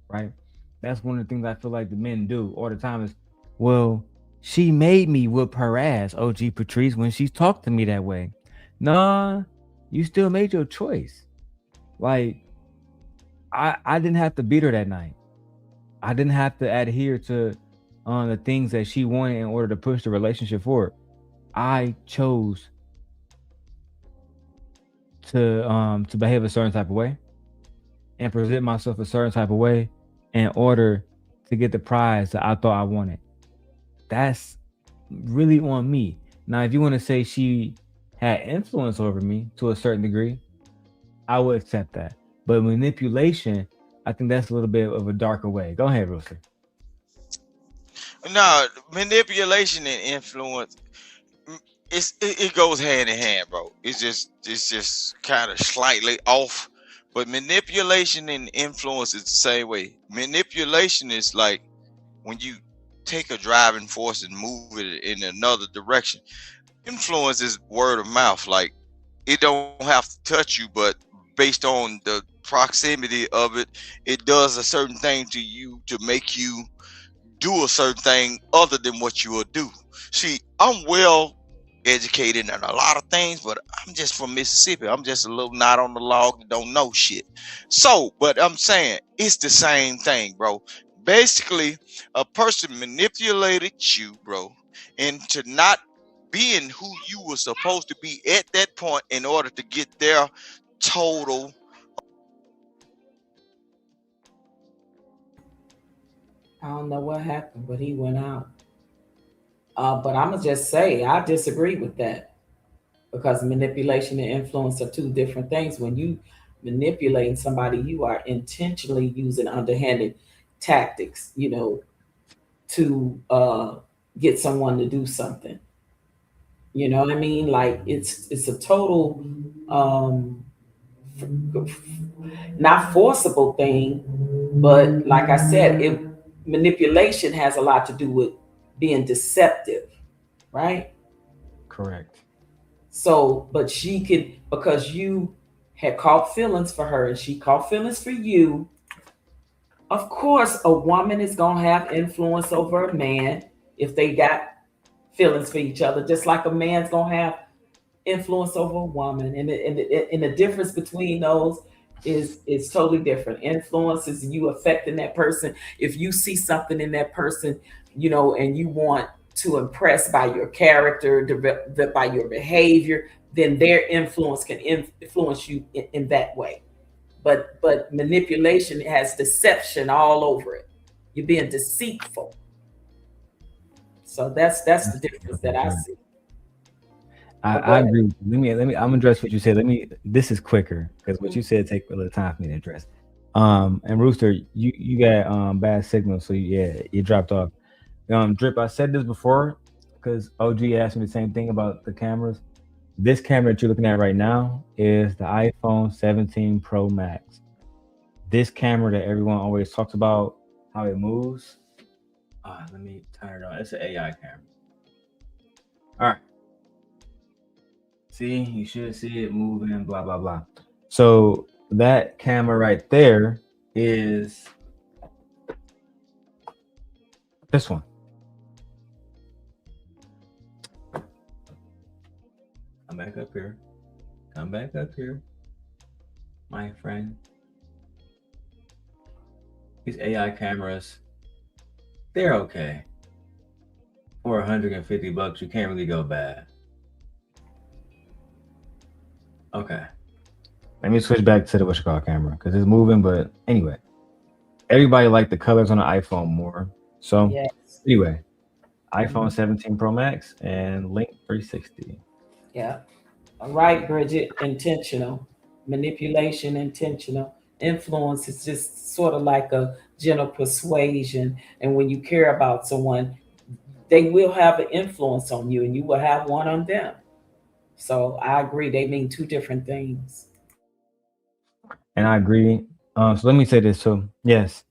right? That's one of the things I feel like the men do all the time is, well, she made me whoop her ass, OG Patrice, when she's talked to me that way. Nah, you still made your choice. Like, I didn't have to beat her that night. I didn't have to adhere to the things that she wanted in order to push the relationship forward. I chose to behave a certain type of way and present myself a certain type of way in order to get the prize that I thought I wanted. That's really on me. Now, if you want to say she had influence over me to a certain degree, I would accept that. But manipulation, I think that's a little bit of a darker way. Go ahead, Rooster. No, manipulation and influence, it goes hand in hand, bro. It's just kind of slightly off, but manipulation and influence is the same way. Manipulation is like when you take a driving force and move it in another direction. Influence is word of mouth. Like, it don't have to touch you, but based on the proximity of it, it does a certain thing to you to make you do a certain thing other than what you will do. See, I'm well educated in a lot of things, but I'm just from Mississippi. I'm just a little knot on the log that don't know shit. So, but I'm saying it's the same thing, bro. Basically, a person manipulated you, bro, into not being who you were supposed to be at that point in order to get their total. I don't know what happened, but he went out. But I'm gonna just say I disagree with that, because manipulation and influence are two different things. When you manipulating somebody, you are intentionally using underhanded tactics, to get someone to do something. You know what I mean? Like it's a total not forcible thing, but like I said, manipulation has a lot to do with being deceptive, right? Correct. So, but she could, because you had caught feelings for her and she caught feelings for you. Of course, a woman is going to have influence over a man if they got feelings for each other, just like a man's going to have influence over a woman. And the difference between those is totally different. Influence is you affecting that person. If you see something in that person, you know, and you want to impress by your character, by your behavior, then their influence can influence you in that way. But manipulation has deception all over it. You're being deceitful. So that's the difference that I see. I agree with you. Let me I'm gonna address what you said. This is quicker because what you said take a little time for me to address. And Rooster, you got bad signal, so you dropped off. Drip, I said this before because OG asked me the same thing about the cameras. This camera that you're looking at right now is the iPhone 17 Pro Max. This camera that everyone always talks about, how it moves. Let me turn it on. It's an AI camera. All right. See, you should see it moving, blah, blah, blah. So that camera right there is this one. Come back up here. Come back up here, my friend. These AI cameras, they're okay. For $150, you can't really go bad. Okay. Let me switch back to the whatchamacallit camera because it's moving, but anyway. Everybody liked the colors on the iPhone more. So anyway, iPhone 17 Pro Max and Link 360. Yeah. All right, Bridget, intentional. Manipulation, intentional. Influence is just sort of like a gentle persuasion. And when you care about someone, they will have an influence on you and you will have one on them. So I agree. They mean two different things. And I agree. So let me say this. So yes,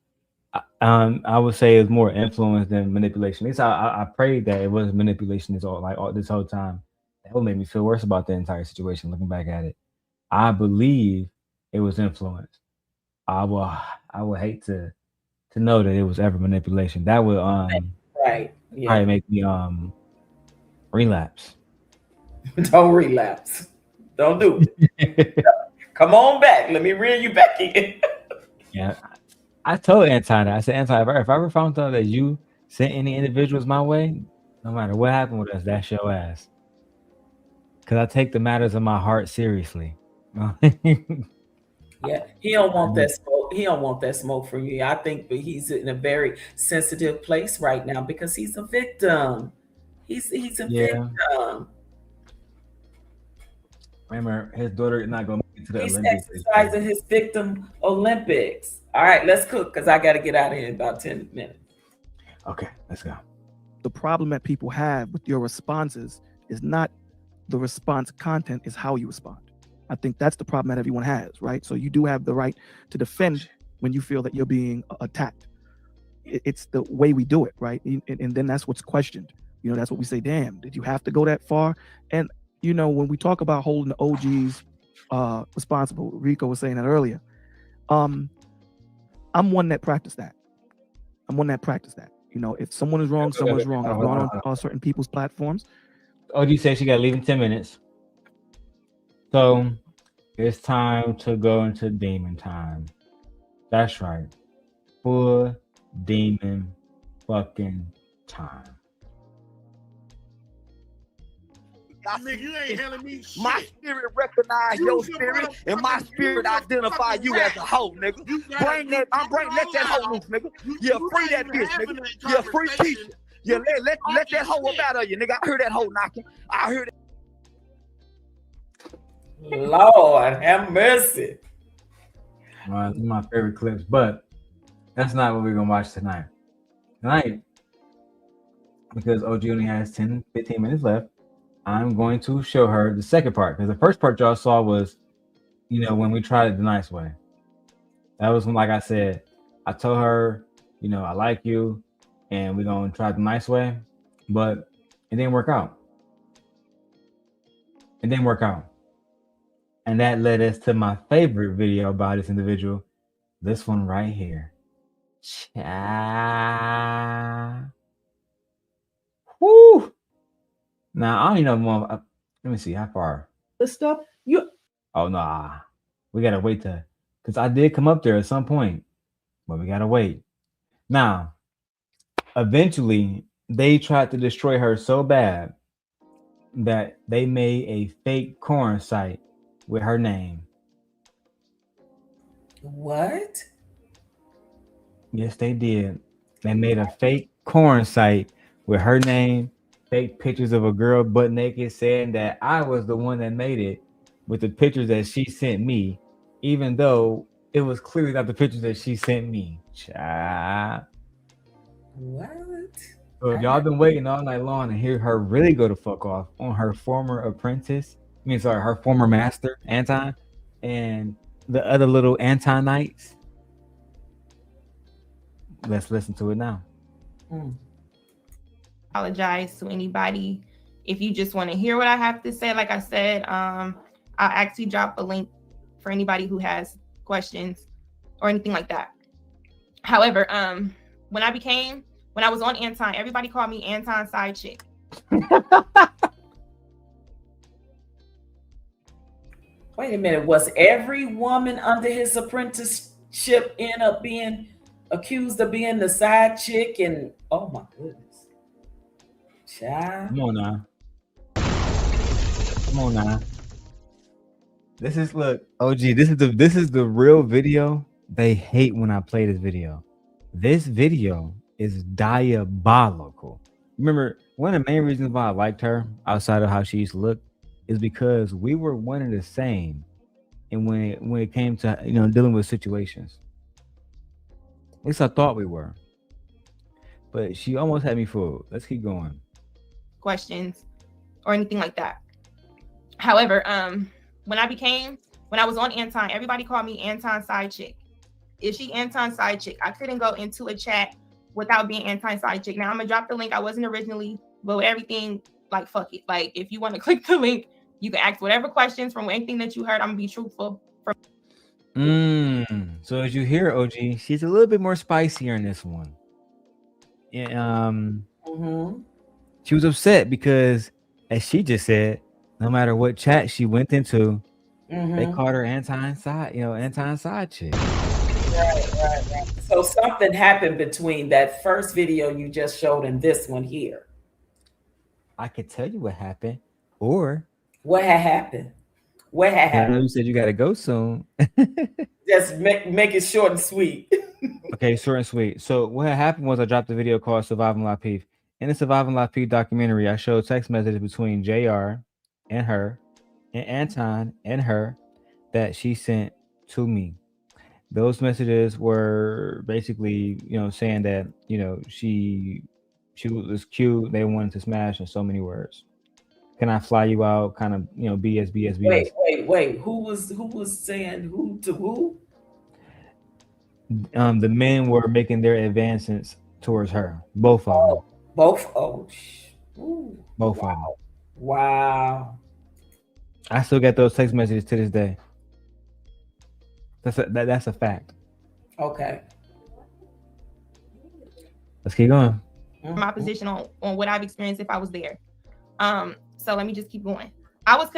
I would say it's more influence than manipulation. At least I prayed that it was manipulation this whole time. That would make me feel worse about the entire situation. Looking back at it, I believe it was influence. I would hate to know that it was ever manipulation. That would probably make me relapse. Don't relapse. Don't do it. Come on back. Let me reel you back in. Yeah. I told Anton, I said, Anton, if I ever found out that you sent any individuals my way, no matter what happened with us, that's your ass. Because I take the matters of my heart seriously. Yeah, he don't want that smoke. He don't want that smoke from you. I think that he's in a very sensitive place right now because he's a victim. He's a victim. Remember, his daughter is not going to make it to the He's Olympics. exercising his victim Olympics. All right, let's cook because I got to get out of here in about 10 minutes. Okay, let's go. The problem that people have with your responses is not the response content, is how you respond. I think that's the problem that everyone has, right? So you do have the right to defend when you feel that you're being attacked. It's the way we do it, right? And then that's what's questioned. You know, that's what we say, damn, did you have to go that far? And, you know, when we talk about holding the OGs responsible, Rico was saying that earlier, I'm one that practiced that. You know, if someone is wrong, someone's wrong. I've gone on certain people's platforms. OG said she got to leave in 10 minutes. So it's time to go into demon time. That's right. Full demon fucking time. Nigga, you ain't telling me shit. My spirit recognize your spirit, and my spirit identify you as a hoe, nigga. Let that hoe loose, nigga. Yeah, free that bitch, nigga. Yeah, free Keisha. Yeah, let that hoe up out of you, nigga. I heard that hoe knocking. I heard it. Lord have mercy. One of my favorite clips, but that's not what we're gonna watch tonight. Tonight, because OG only has 10, 15 minutes left, I'm going to show her the second part. Because the first part y'all saw was, when we tried it the nice way. That was when, like I said, I told her, I like you, and we're going to try it the nice way. But it didn't work out. It didn't work out. And that led us to my favorite video about this individual. This one right here. Woo! Now, I don't even know. Let me see how far. The stuff you. Oh, nah. We got to wait because I did come up there at some point, but we got to wait. Now, eventually, they tried to destroy her so bad that they made a fake corn site with her name. What? Yes, they did. They made a fake corn site with her name, fake pictures of a girl butt naked, saying that I was the one that made it with the pictures that she sent me, even though it was clearly not the pictures that she sent me. Child. What? So if y'all been waiting all night long to hear her really go the fuck off on her former apprentice, her former master, Anton, and the other little Antonites, let's listen to it now. Apologize to anybody. If you just want to hear what I have to say, like I said, I'll actually drop a link for anybody who has questions or anything like that. However, when I was on Anton, everybody called me Anton side chick. Wait a minute. Was every woman under his apprenticeship end up being accused of being the side chick? And oh my goodness. Child. Come on now. This is OG. This is the real video. They hate when I play this video. This video is diabolical. Remember, one of the main reasons why I liked her, outside of how she used to look, is because we were one and the same. And when it came to dealing with situations, at least I thought we were. But she almost had me fooled. Let's keep going. Questions or anything like that. However, when I was on Anton, everybody called me Anton side chick. Is she Anton side chick? I couldn't go into a chat without being Anton side chick. Now I'm gonna drop the link. I wasn't originally, but with everything, like fuck it. Like if you want to click the link, you can ask whatever questions from anything that you heard. I'm gonna be truthful. So as you hear, OG, she's a little bit more spicier in this one. Yeah, she was upset because, as she just said, no matter what chat she went into, they called her Anton side chick. Right. So something happened between that first video you just showed and this one here. I could tell you what happened, or what had happened. What had happened? I know you said you got to go soon. Just make it short and sweet. Okay, short and sweet. So what had happened was I dropped a video called Surviving La Peef. In the Surviving La Peef documentary, I showed text messages between JR and her and Anton and her that she sent to me. Those messages were basically, saying that, she was cute. They wanted to smash in so many words. Can I fly you out? Kind of, BS. Wait. Who was saying who to who? The men were making their advances towards her. Both of them. Both. Oh, both of them. Wow. I still get those text messages to this day. That's a fact. Okay. Let's keep going. My position on what I've experienced if I was there. So let me just keep going. I was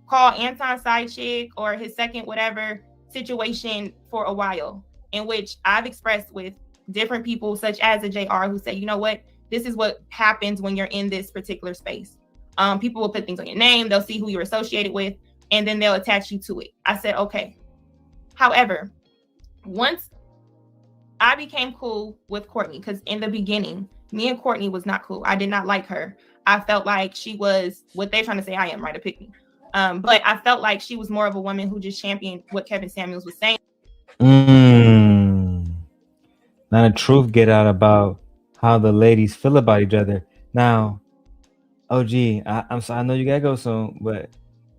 called Anton side chick or his second whatever situation for a while, in which I've expressed with different people, such as a JR, who say, you know what, this is what happens when you're in this particular space. People will put things on your name, they'll see who you're associated with, and then they'll attach you to it. I said, okay. However, once I became cool with Courtney, because in the beginning, me and Courtney was not cool. I did not like her. I felt like she was what they're trying to say I am, right? A pick me. But I felt like she was more of a woman who just championed what Kevin Samuels was saying. Not a truth get out about how the ladies feel about each other. Now, OG, I'm sorry, I know you gotta go soon, but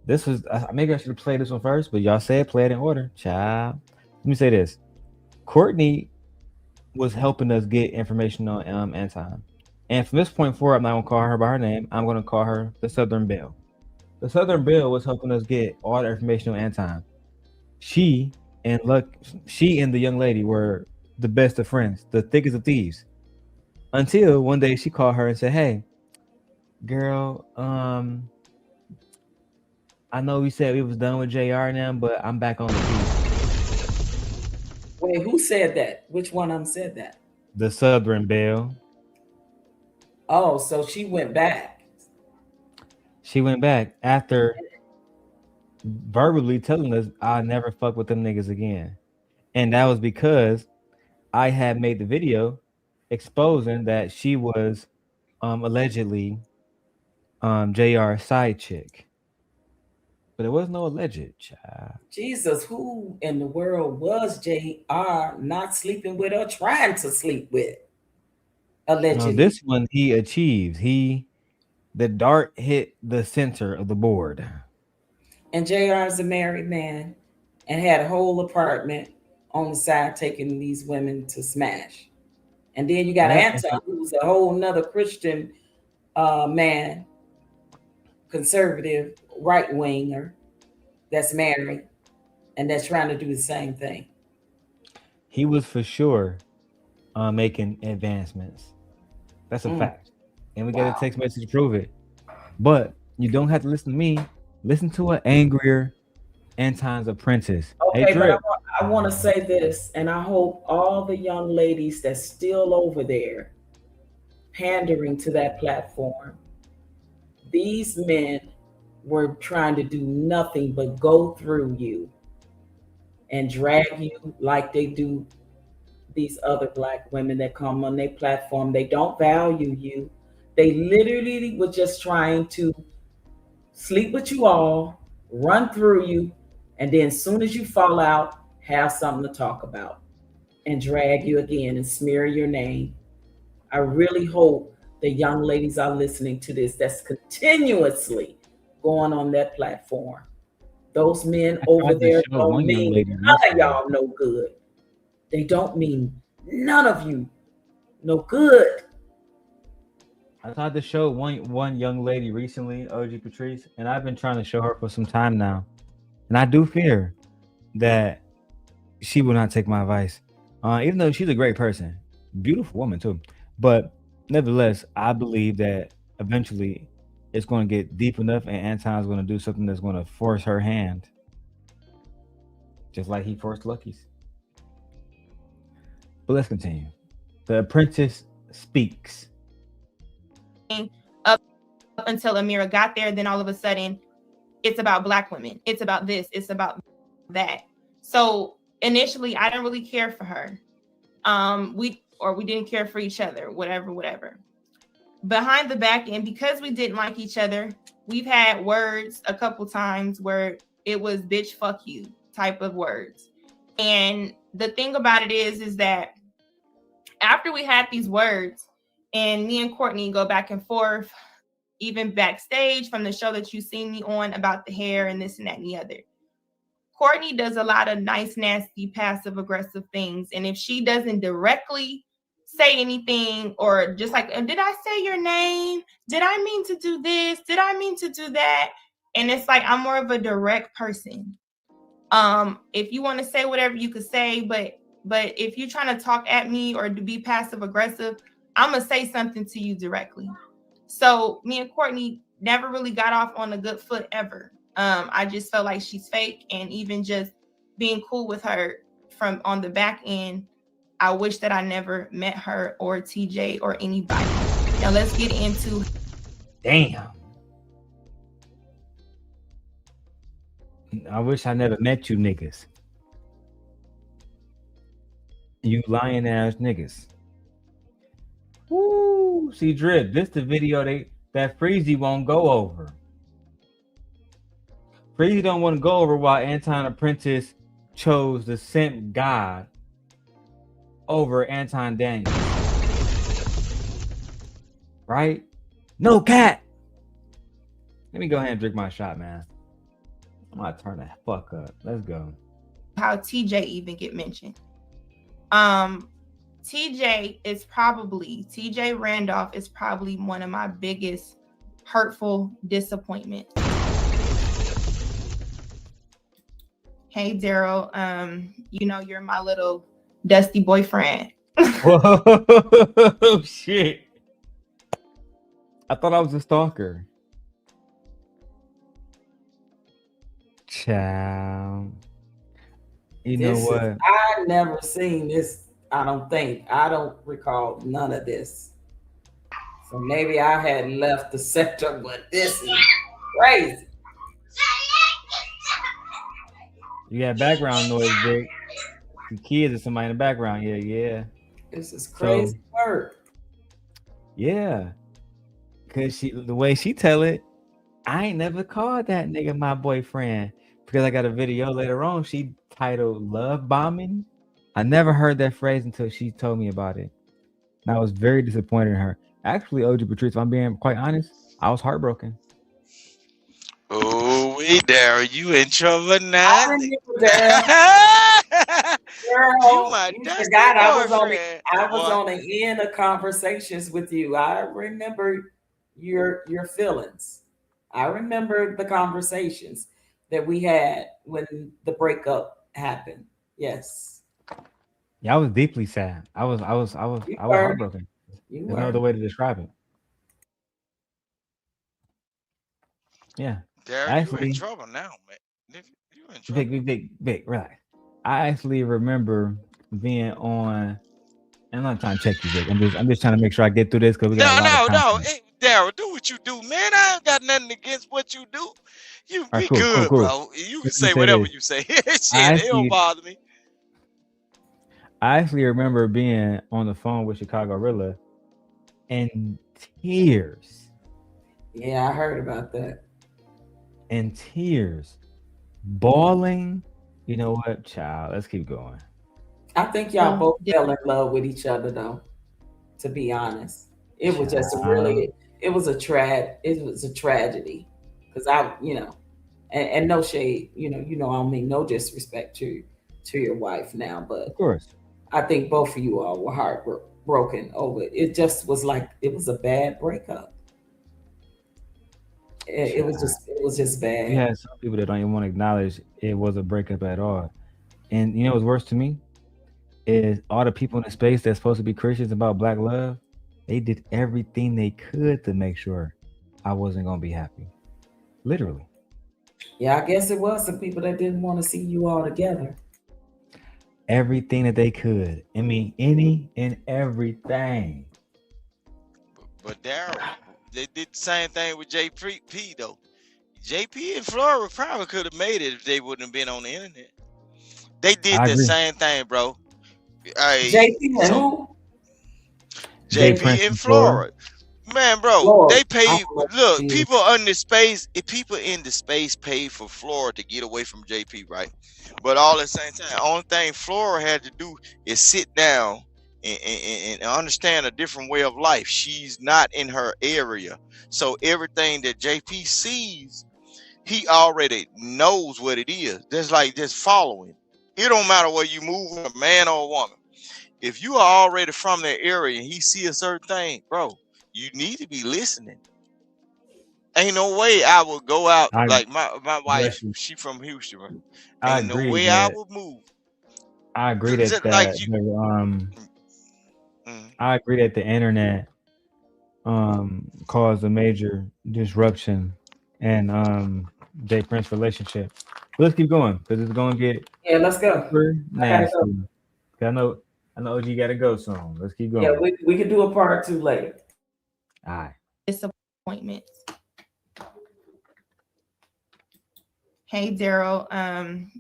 this was maybe I should have played this one first, but y'all said play it in order. Child. Let me say this. Courtney was helping us get information on Anton. And from this point forward, I'm not gonna call her by her name. I'm gonna call her the Southern Belle. The Southern Belle was helping us get all the information on Anton. She and the young lady were the best of friends, the thickest of thieves. Until one day she called her and said, "Hey, girl, I know we said we was done with JR now, but I'm back on the beat." Wait, who said that? Which one of them said that? The Southern Belle. Oh, so she went back. She went back after verbally telling us I'll never fuck with them niggas again. And that was because I had made the video exposing that she was allegedly JR's side chick. But it was no alleged, child. Jesus, who in the world was JR not sleeping with or trying to sleep with? Allegedly. This one he achieved. The dart hit the center of the board. And JR is a married man and had a whole apartment on the side taking these women to smash. And then you got Anton, who's a whole nother Christian man, conservative, right-winger, that's married and that's trying to do the same thing. He was for sure making advancements. That's a fact. And we got a text message to prove it. But you don't have to listen to me. Listen to an angrier Anton's Apprentice. Okay, hey, but I want to say this, and I hope all the young ladies that's still over there pandering to that platform, these men were trying to do nothing but go through you and drag you like they do these other Black women that come on their platform. They don't value you. They literally were just trying to sleep with you all, run through you, and then as soon as you fall out, have something to talk about and drag you again and smear your name. I really hope the young ladies are listening to this that's continuously going on that platform. Those men over there don't mean none of y'all no good. They don't mean none of you no good. I tried to show one young lady recently, OG Patrice, and I've been trying to show her for some time now. And I do fear that she will not take my advice. Even though she's a great person, beautiful woman too. But nevertheless, I believe that eventually it's going to get deep enough and Anton's going to do something that's going to force her hand. Just like he forced Lucki's. But let's continue. The Apprentice speaks. Up until Amira got there, then all of a sudden it's about Black women. It's about this. It's about that. So initially I didn't really care for her. We didn't care for each other, whatever. Behind the back end, because we didn't like each other, we've had words a couple times where it was bitch fuck you type of words. And the thing about it is that after we had these words and me and Courtney go back and forth, even backstage from the show that you seen me on about the hair and this and that and the other. Courtney does a lot of nice, nasty, passive aggressive things. And if she doesn't directly say anything or just like, did I say your name? Did I mean to do this? Did I mean to do that? And it's like, I'm more of a direct person. If you want to say whatever you could say, but if you're trying to talk at me or to be passive aggressive, I'm going to say something to you directly. So me and Courtney never really got off on a good foot ever. I just felt like she's fake. And even just being cool with her from on the back end, I wish that I never met her or TJ or anybody. Now let's get into. Damn. I wish I never met you niggas. You lying ass niggas. Woo! See, Drip, this the video that Freezy won't go over. Freezy don't want to go over why Anton Apprentice chose the Simp God over Anton Daniels. Right? No cat. Let me go ahead and drink my shot, man. I'm gonna turn the fuck up. Let's go. How TJ even get mentioned. TJ Randolph is probably one of my biggest hurtful disappointments. Hey Darrel, you know you're my little dusty boyfriend. Whoa, shit. I thought I was a stalker. Child. You know what? I never seen this. I don't recall none of this. So maybe I had left the sector, but this is crazy. You got background noise, Vic. The kids or somebody in the background. Yeah. This is crazy work. Yeah. Cause the way she tell it, I ain't never called that nigga my boyfriend. Because I got a video later on, she titled Love Bombing. I never heard that phrase until she told me about it. And I was very disappointed in her. Actually, OG Patrice, if I'm being quite honest, I was heartbroken. Oh, wait, Darrel, you in trouble now. I remember Darrel, you forgot I was on the end of conversations with you. I remember your feelings. I remember the conversations that we had when the breakup happened. Yes. Yeah, I was deeply sad. I was heartbroken. There's no other way to describe it. Yeah. Darrel, you in trouble now, man. You in trouble. Big, relax. I actually remember being on. I'm not trying to check you, Vic. I'm just trying to make sure I get through this because we got a lot of content. Hey, Darrel, do what you do, man. I ain't got nothing against what you do. You be cool, good, cool. bro. You can say whatever you say. Shit, it don't bother me. I actually remember being on the phone with Chicago Rilla in tears. Yeah, I heard about that. In tears, bawling. You know what, child? Let's keep going. I think y'all both fell in love with each other, though. To be honest, it was just it was a tragedy. Because and no shade, you know, I don't mean no disrespect to your wife now, but of course, I think both of you all were heartbroken over it. It just was like it was a bad breakup. It was just bad. Yeah, some people that don't even want to acknowledge it was a breakup at all. And you know what's worse to me is all the people in the space that's supposed to be Christians about Black love. They did everything they could to make sure I wasn't gonna be happy. Literally. Yeah, I guess it was some people that didn't want to see you all together. Everything that they could. I mean, any and everything. But Darrel, they did the same thing with JP though. JP and Flora probably could have made it if they wouldn't have been on the internet. They did the same thing, bro. JP and who? JP and Flora. Man, bro, Lord, they pay. Look, geez. people in the space pay for Flora to get away from JP, right? But all at the same time, the only thing Flora had to do is sit down and understand a different way of life. She's not in her area, so everything that JP sees, he already knows what it is. Just like just following. It don't matter where you move, a man or a woman. If you are already from that area and he see a certain thing, bro, you need to be listening. Ain't no way I would go out like my wife. She from Houston, right? Ain't no way I would move. I agree that I agree that the internet caused a major disruption in Jay Prince's relationship. But let's keep going because it's gonna get let's go. Nasty. I know OG gotta go soon. Let's keep going. Yeah, we can do a part 2 later. All right. Disappointments. Hey Darrel,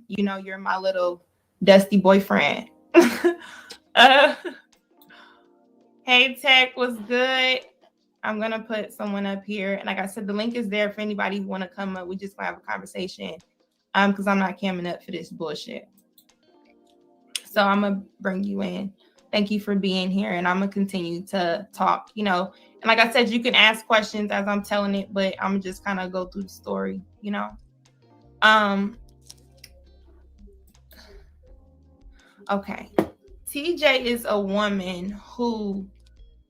you know you're my little dusty boyfriend. Hey Tech, was good? I'm gonna put someone up here, and like I said, the link is there for anybody who want to come up. We just gonna have a conversation, because I'm not camming up for this bullshit. So I'm gonna bring you in. Thank you for being here, and I'm gonna continue to talk. You know, And like I said, you can ask questions as I'm telling it, but I'm just kind of go through the story, you know. Okay. TJ is a woman who,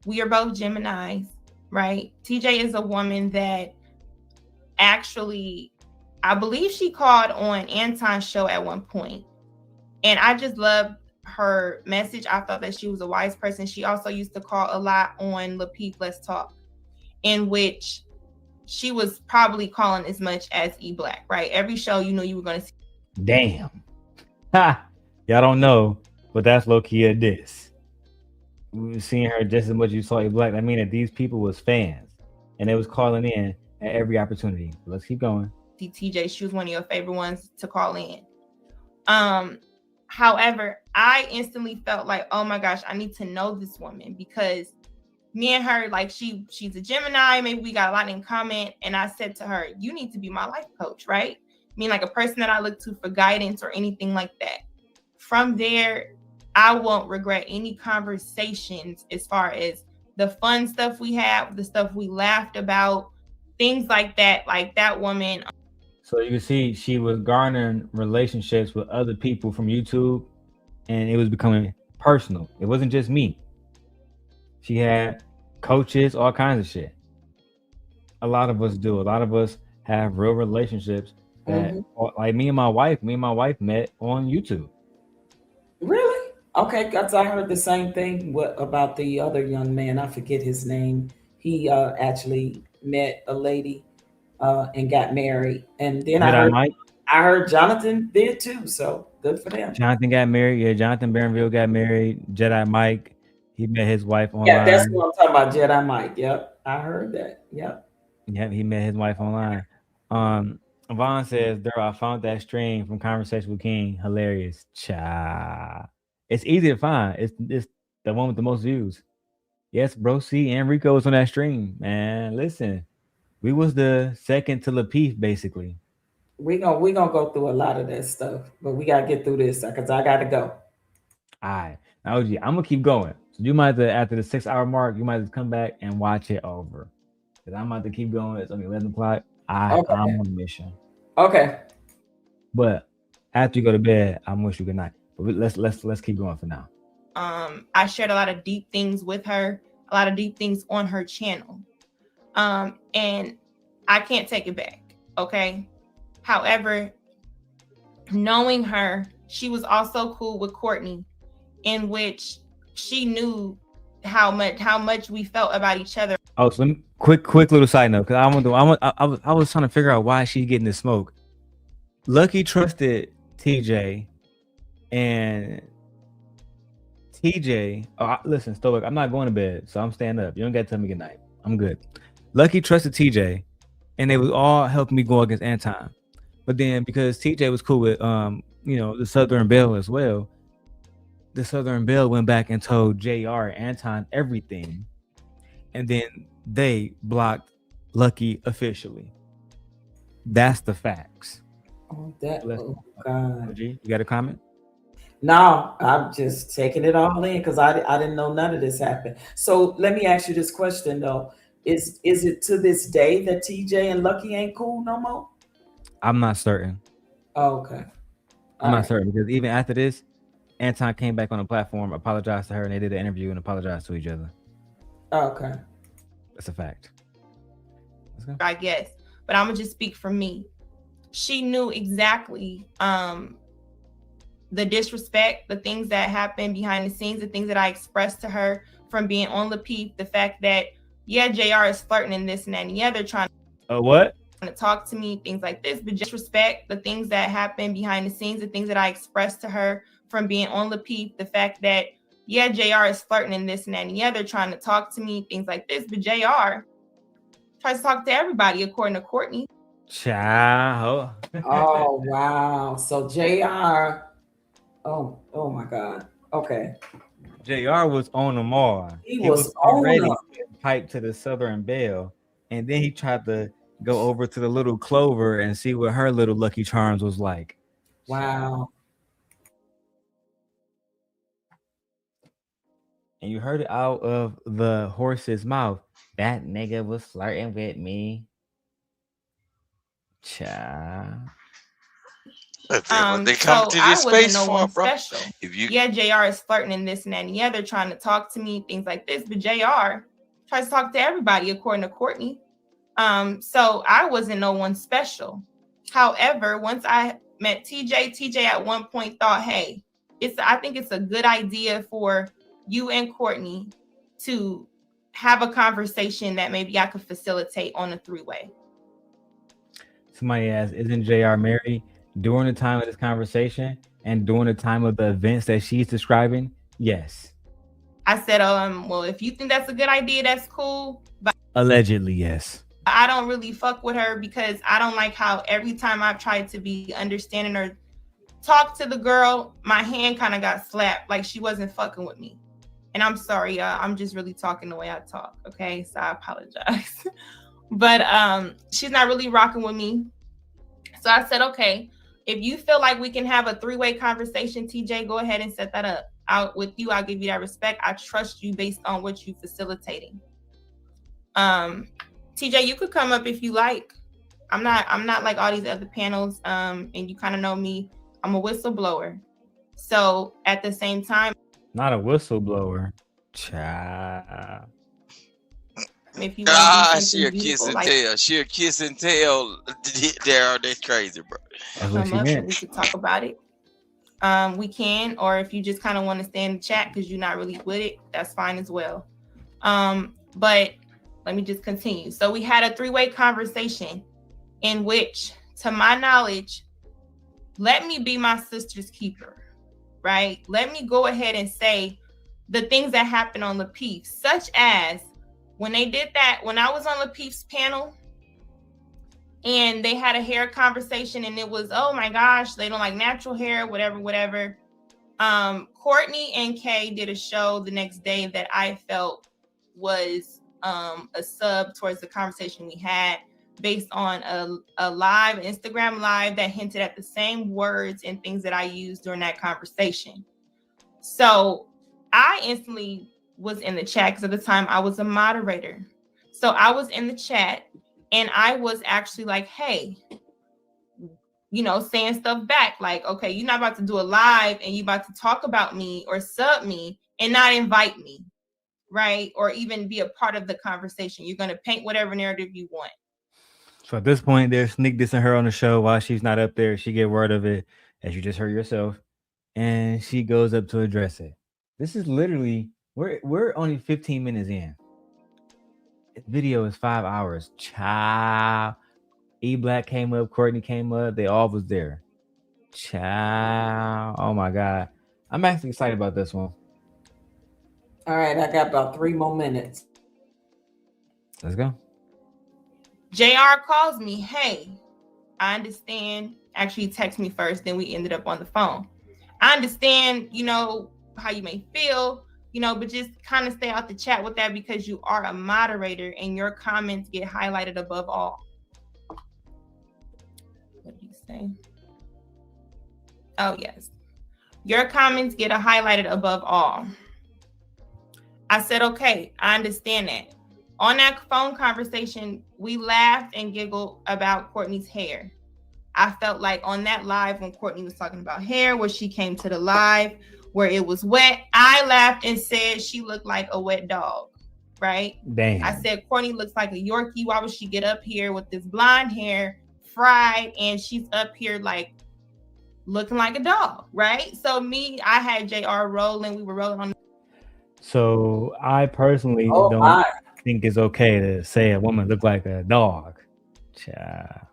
we are both Geminis, right? TJ is a woman that actually, I believe she called on Anton's show at one point. And I just loved her message. I thought that she was a wise person. She also used to call a lot on Lucki Let's Talk, in which she was probably calling as much as E-Black, right? Every show you know you were going to see. Damn. Ha! Y'all don't know, but that's low-key a diss. We were seeing her just as much as you saw E-Black. I mean that these people was fans, and they was calling in at every opportunity. Let's keep going. TJ, she was one of your favorite ones to call in. However, I instantly felt like, oh my gosh, I need to know this woman, because me and her, like she's a Gemini, maybe we got a lot in common. And I said to her, you need to be my life coach, right? I mean, like a person that I look to for guidance or anything like that. From there, I won't regret any conversations as far as the fun stuff we had, the stuff we laughed about, things like that. Like that woman. So you can see she was garnering relationships with other people from YouTube, and it was becoming personal. It wasn't just me. She had coaches, all kinds of shit. A lot of us do. A lot of us have real relationships that, like me and my wife met on YouTube. Really? Okay, because I heard the same thing about the other young man. I forget his name. He actually met a lady and got married. And then I heard Jonathan did too. So good for them. Jonathan got married. Yeah, Jonathan Barronville got married. Jedi Mike, he met his wife online. Yeah, that's what I'm talking about. Jedi Mike. Yep, I heard that. Yep. Yep, he met his wife online. Vaughn says, Darrel, I found that stream from Conversation with King. Hilarious. Cha. It's easy to find. It's the one with the most views. Yes, bro. See, Enrico was on that stream, man. Listen, we was the second to Lapeef, basically. We gonna go through a lot of that stuff, but we gotta get through this because I gotta go. All right. Now, OG, I'm gonna keep going. So you might have to, after the 6 hour mark, you might have to come back and watch it over. Because I'm about to keep going. It's only 11 o'clock. I'm on a mission. Okay. But after you go to bed, I'm wish you good night. But let's keep going for now. I shared a lot of deep things with her, a lot of deep things on her channel. And I can't take it back. Okay. However, knowing her, she was also cool with Courtney, in which she knew how much we felt about each other. Oh, so let me, quick little side note, because I was trying to figure out why she's getting the smoke. Lucki trusted TJ, and TJ. Listen, Stoic, I'm not going to bed, so I'm staying up. You don't got to tell me good night. I'm good. Lucki trusted TJ, and they was all helping me go against Anton. But then because TJ was cool with the Southern Belle as well, the Southern Belle went back and told JR and Anton everything, and then they blocked Lucki officially. That's the facts. Oh, God. You got a comment? No, I'm just taking it all in because I didn't know none of this happened. So let me ask you this question though: Is it to this day that TJ and Lucki ain't cool no more? I'm not certain. Oh, okay. I'm not certain because even after this, Anton came back on the platform, apologized to her, and they did an interview and apologized to each other. Oh, okay. That's a fact. I guess, but I'm gonna just speak for me. She knew exactly the disrespect, the things that happened behind the scenes, the things that I expressed to her from being on Lapeef, the fact that, yeah, JR is flirting and this and that and the other, trying what? To talk to me, things like this, but just respect the things that happened behind the scenes, the things that I expressed to her from being on Lapeef, the fact that, yeah, JR is flirting and this and that and the other, trying to talk to me, things like this, but JR tries to talk to everybody according to Courtney. Ciao. Oh, wow. So JR, oh my God. Okay. JR was on them all. He was already piped to the Southern Belle, and then he tried to go over to the little Clover and see what her little Lucky Charms was like. Wow. and you heard it out of the horse's mouth. That nigga was flirting with me. Child. What they come So to I this wasn't space no for, one bro. special. If you Yeah, JR is flirting and this and that and the other, trying to talk to me, things like this. But JR tries to talk to everybody, according to Courtney. So I wasn't no one special. However, once I met TJ at one point thought, hey, I think it's a good idea for you and Courtney to have a conversation that maybe I could facilitate on a three-way. Somebody asked, isn't JR married? During the time of this conversation and during the time of the events that she's describing, yes. I said, well, if you think that's a good idea, that's cool. But Allegedly, yes. I don't really fuck with her because I don't like how every time I've tried to be understanding or talk to the girl, my hand kind of got slapped, like she wasn't fucking with me. And I'm sorry, I'm just really talking the way I talk, okay? So I apologize. But she's not really rocking with me. So I said, okay, if you feel like we can have a three-way conversation, TJ, go ahead and set that up. Out with you, I'll give you that respect. I trust you based on what you're facilitating. TJ, you could come up if you like. I'm not like all these other panels. And you kind of know me. I'm a whistleblower. So at the same time, not a whistleblower. Child. If you she'll kiss and tell. She'll kiss and tell. Darrel, that's crazy, bro. That's what she meant. We could talk about it. We can, or if you just kind of want to stay in the chat because you're not really with it, that's fine as well. But let me just continue. So we had a three-way conversation in which, to my knowledge, let me be my sister's keeper, right? Let me go ahead and say the things that happened on Lapeef, such as when they did that, when I was on Lapeef's panel and they had a hair conversation and it was, oh my gosh, they don't like natural hair, whatever. Courtney and Kay did a show the next day that I felt was a sub towards the conversation we had based on a live, Instagram live that hinted at the same words and things that I used during that conversation. So I instantly was in the chat because at the time I was a moderator. So I was in the chat and I was actually like, hey, saying stuff back like, okay, you're not about to do a live and you about to talk about me or sub me and not invite me, right? Or even be a part of the conversation. You're going to paint whatever narrative you want. So at this point, they're sneak dissing her on the show while she's not up there. She get word of it, as you just heard yourself, and she goes up to address it. This is literally, we're only 15 minutes in. The video is 5 hours. Child. E-Black came up, Courtney came up, they all was there. Child. Oh my God. I'm actually excited about this one. All right, I got about 3 more minutes. Let's go. JR calls me, hey, I understand. Actually, he texted me first, then we ended up on the phone. I understand, how you may feel, but just kind of stay out the chat with that because you are a moderator and your comments get highlighted above all. What did you say? Oh, yes. Your comments get highlighted above all. I said, okay, I understand that. On that phone conversation, we laughed and giggled about Courtney's hair. I felt like on that live when Courtney was talking about hair, where she came to the live, where it was wet, I laughed and said she looked like a wet dog, right? Damn. I said, Courtney looks like a Yorkie. Why would she get up here with this blonde hair, fried, and she's up here like looking like a dog, right? So I had JR rolling. We were rolling on. So I personally don't think it's okay to say a woman look like a dog. Child.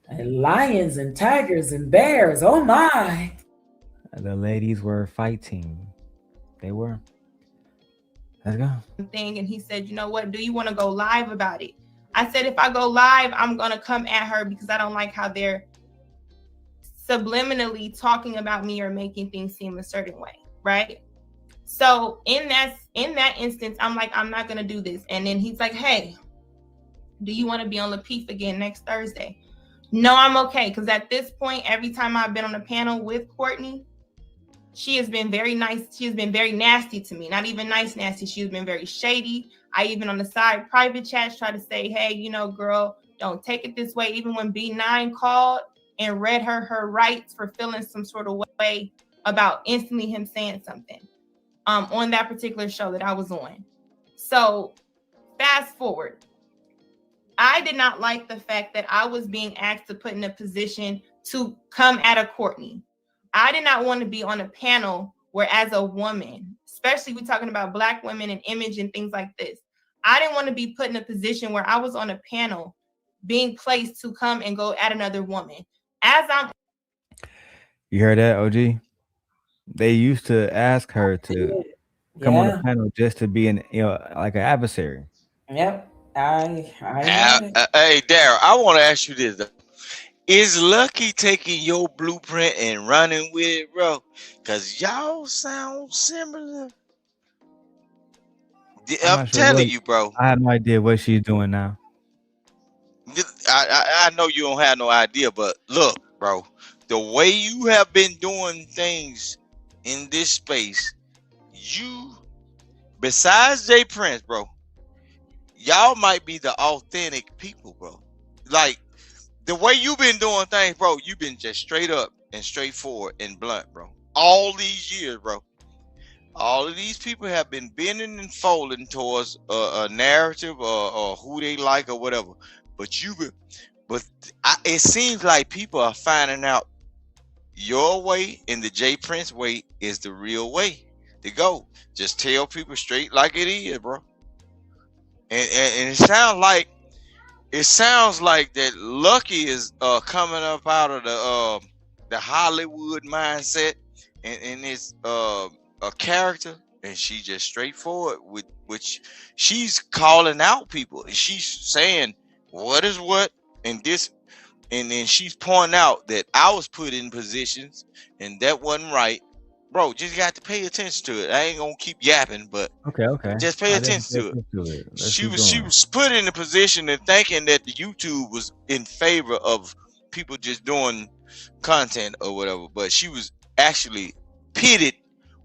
And lions and tigers and bears. Oh my. The ladies were fighting. They were. Let's go. Thing, and he said, you know what? Do you want to go live about it? I said, if I go live, I'm going to come at her because I don't like how they're subliminally talking about me or making things seem a certain way, right? So in that instance, I'm like, I'm not going to do this. And then he's like, hey, do you want to be on Lapeef again next Thursday? No, I'm okay. Because at this point, every time I've been on a panel with Courtney, She has been very nice. She has been very nasty to me. Not even nice, nasty. She has been very shady. I even on the side private chats try to say, hey, you know, girl, don't take it this way. Even when B9 called and read her rights for feeling some sort of way about instantly him saying something on that particular show that I was on. So fast forward. I did not like the fact that I was being asked to put in a position to come at a Courtney. I did not want to be on a panel where, as a woman, especially we're talking about Black women and image and things like this, I didn't want to be put in a position where I was on a panel being placed to come and go at another woman. As I'm, You heard that, OG? They used to ask her to come on the panel just to be like an adversary. Yep. Hey, Darrel, I want to ask you this though. Is Lucki taking your blueprint and running with it, bro? Because y'all sound similar. I'm telling you, bro. I have no idea what she's doing now. I know you don't have no idea, but look, bro, the way you have been doing things in this space, you, besides Jay Prince, bro, y'all might be the authentic people, bro. Like, the way you've been doing things, bro, you've been just straight up and straightforward and blunt, bro. All these years, bro. All of these people have been bending and folding towards a narrative or who they like or whatever. But it seems like people are finding out your way and the Jay Prince way is the real way to go. Just tell people straight like it is, bro. And it sounds like that Lucki is coming up out of the Hollywood mindset and it's a character, and she just straightforward with which she's calling out people and she's saying what is what and this, and then she's pointing out that I was put in positions and that wasn't right. Bro, just got to pay attention to it. I ain't gonna keep yapping, but okay. Just pay attention to it. She was put in a position and thinking that the YouTube was in favor of people just doing content or whatever, but she was actually pitted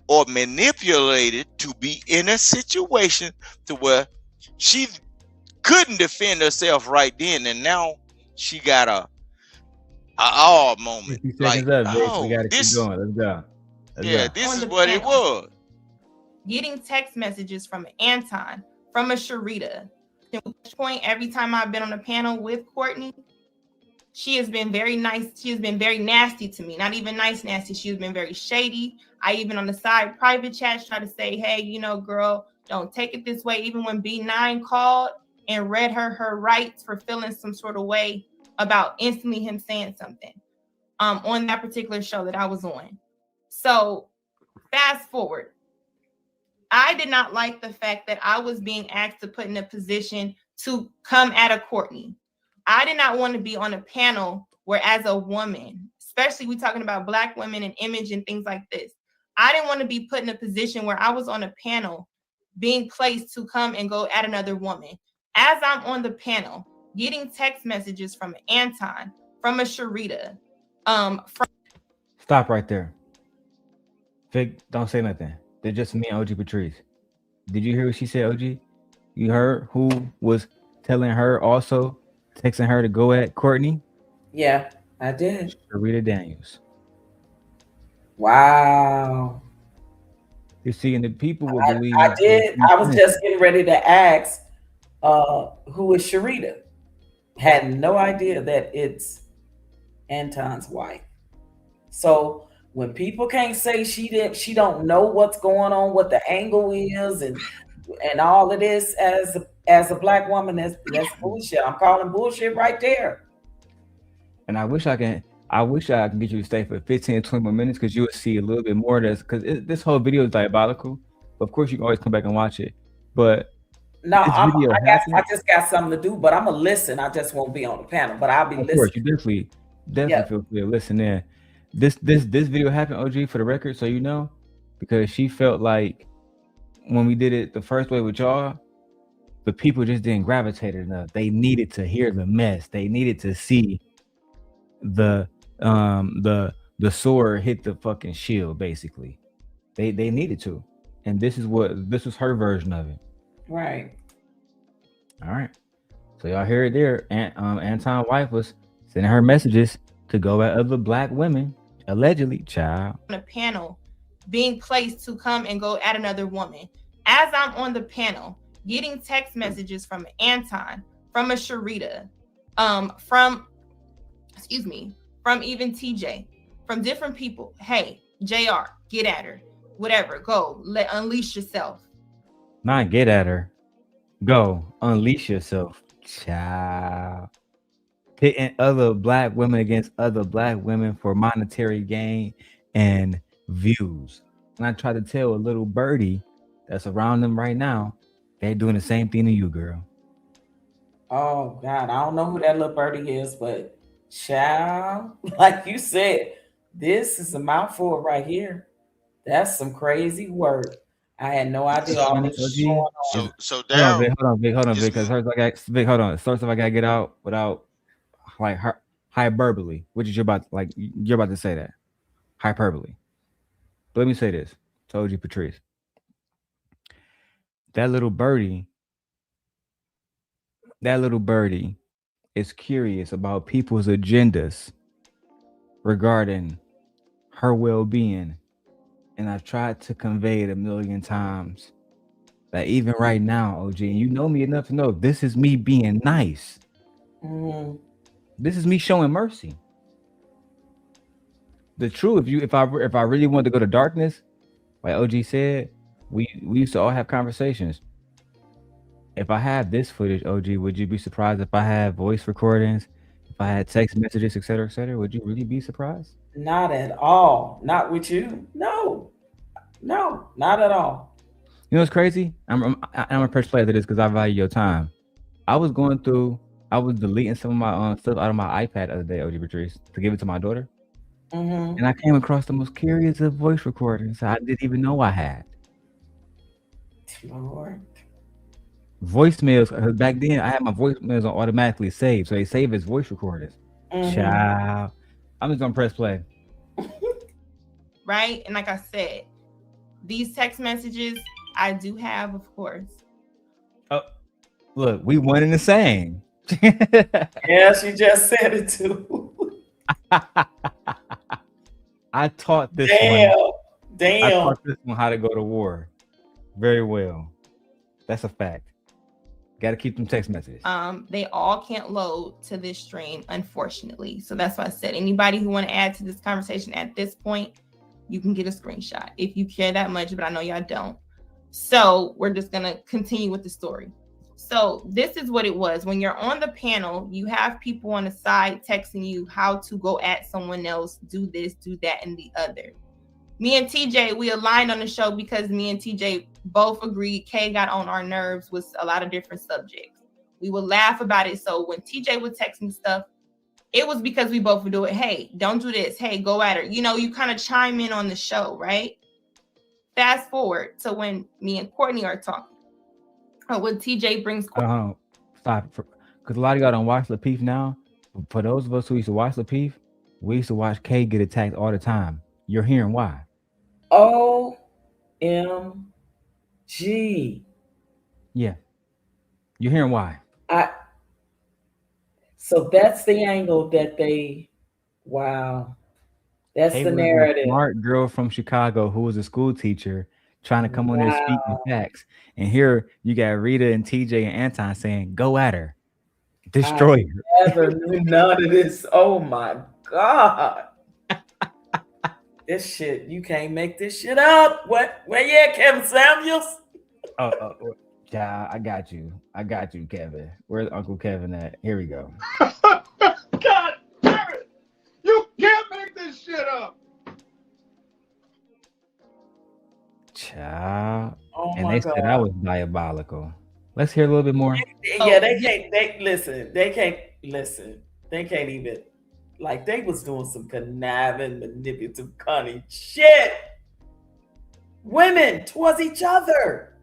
or manipulated to be in a situation to where she couldn't defend herself right then, and now she got a moment. Like, oh, we gotta keep going. Let's go. This is what it was. Getting text messages from Anton, from a Sharita. At which point, every time I've been on a panel with Courtney, she has been very nice. She has been very nasty to me. Not even nice, nasty. She has been very shady. I even on the side private chats try to say, hey, you know, girl, don't take it this way. Even when B9 called and read her rights for feeling some sort of way about instantly him saying something on that particular show that I was on. So fast forward. I did not like the fact that I was being asked to put in a position to come at a Courtney. I did not want to be on a panel where, as a woman, especially we're talking about Black women and image and things like this, I didn't want to be put in a position where I was on a panel being placed to come and go at another woman. As I'm on the panel, getting text messages from Anton, from a Sharita, Stop right there. Vic, don't say nothing. They're just me and OG Patrice. Did you hear what she said, OG? You heard who was telling her also, texting her to go at Courtney? Yeah, I did. Sharita Daniels. Wow. You see, and the people will believe. I did. I was just getting ready to ask who is Sharita. Had no idea that it's Anton's wife. So when people can't say she don't know what's going on, what the angle is, and all of this as a Black woman, that's bullshit. I'm calling bullshit right there. And I wish I can get you to stay for 15, 20 more minutes, because you would see a little bit more of this, because this whole video is diabolical. Of course, you can always come back and watch it. But no, I just got something to do, but I'm gonna listen. I just won't be on the panel, but I'll be listening. Of course, you definitely feel free to listen in. This video happened, OG, for the record, so you know, because she felt like when we did it the first way with y'all, the people just didn't gravitate enough. They needed to hear the mess. They needed to see the the sword hit the fucking shield. Basically, they needed to, and this was her version of it. Right. All right, so y'all hear it there. And Anton's wife was sending her messages to go at other black women, allegedly, child. On a panel being placed to come and go at another woman. As I'm on the panel, getting text messages from Anton, from a Sharita, from even TJ, from different people. Hey, JR, get at her. Whatever, go. Unleash yourself. Not get at her. Go. Unleash yourself. Child. Pitting other black women against other black women for monetary gain and views. And I try to tell a little birdie that's around them right now, they're doing the same thing to you, girl. Oh God, I don't know who that little birdie is, but child, like you said, this is a mouthful right here. That's some crazy work. I had no idea all this was going on. So Darrel, hold on, Vic, because hold on. First, if I gotta get out without like hyperbole, which is you're about to say that hyperbole. But let me say this. Told you, Patrice. That little birdie is curious about people's agendas regarding her well-being. And I've tried to convey it a million times that even right now, OG, and you know me enough to know this is me being nice. Mm-hmm. This is me showing mercy. The truth, if I really wanted to go to darkness, like OG said, we used to all have conversations. If I have this footage, OG, would you be surprised if I have voice recordings, if I had text messages, et cetera, et cetera? Would you really be surprised? Not at all. Not with you. No, not at all. You know what's crazy? I'm a press play to this because I value your time. I was deleting some of my stuff out of my iPad the other day, OG Patrice, to give it to my daughter. Mm-hmm. And I came across the most curious of voice recordings I didn't even know I had. Lord. Voicemails. Back then, I had my voicemails on automatically saved, so they save as voice recordings. Mm-hmm. Child, I'm just gonna press play. Right, and like I said, these text messages I do have, of course. Oh, look, we one and the same. Yeah, she just said it too. I taught this one. I taught this one how to go to war very well. That's a fact. Got to keep them text messages. They all can't load to this stream, unfortunately. So that's why I said anybody who want to add to this conversation at this point, you can get a screenshot if you care that much, but I know y'all don't. So we're just going to continue with the story. So this is what it was. When you're on the panel, you have people on the side texting you how to go at someone else, do this, do that, and the other. Me and TJ, we aligned on the show because me and TJ both agreed Kay got on our nerves with a lot of different subjects. We would laugh about it. So when TJ would text me stuff, it was because we both would do it. Hey, don't do this. Hey, go at her. You know, you kind of chime in on the show, right? Fast forward to when me and Courtney are talking. Or when TJ brings Stop. Because a lot of y'all don't watch Lapeef now. For those of us who used to watch Lapeef, we used to watch Kay get attacked all the time. You're hearing why. OMG. Yeah. You're hearing why. So that's the angle that that's Kay the was narrative. A smart girl from Chicago who was a school teacher trying to come on there speaking facts. And here you got Rita and TJ and Anton saying, go at her. Destroy her. I never knew none of this. Oh my God. This shit, you can't make this shit up. Where you at, Kevin Samuels? Yeah, I got you, Kevin. Where's Uncle Kevin at? Here we go. God damn it! You can't make this shit up. Child. Oh and my they God. said I was diabolical. Let's hear a little bit more. Yeah, they can't even, like, they was doing some conniving, manipulative, cunning shit. Women towards each other.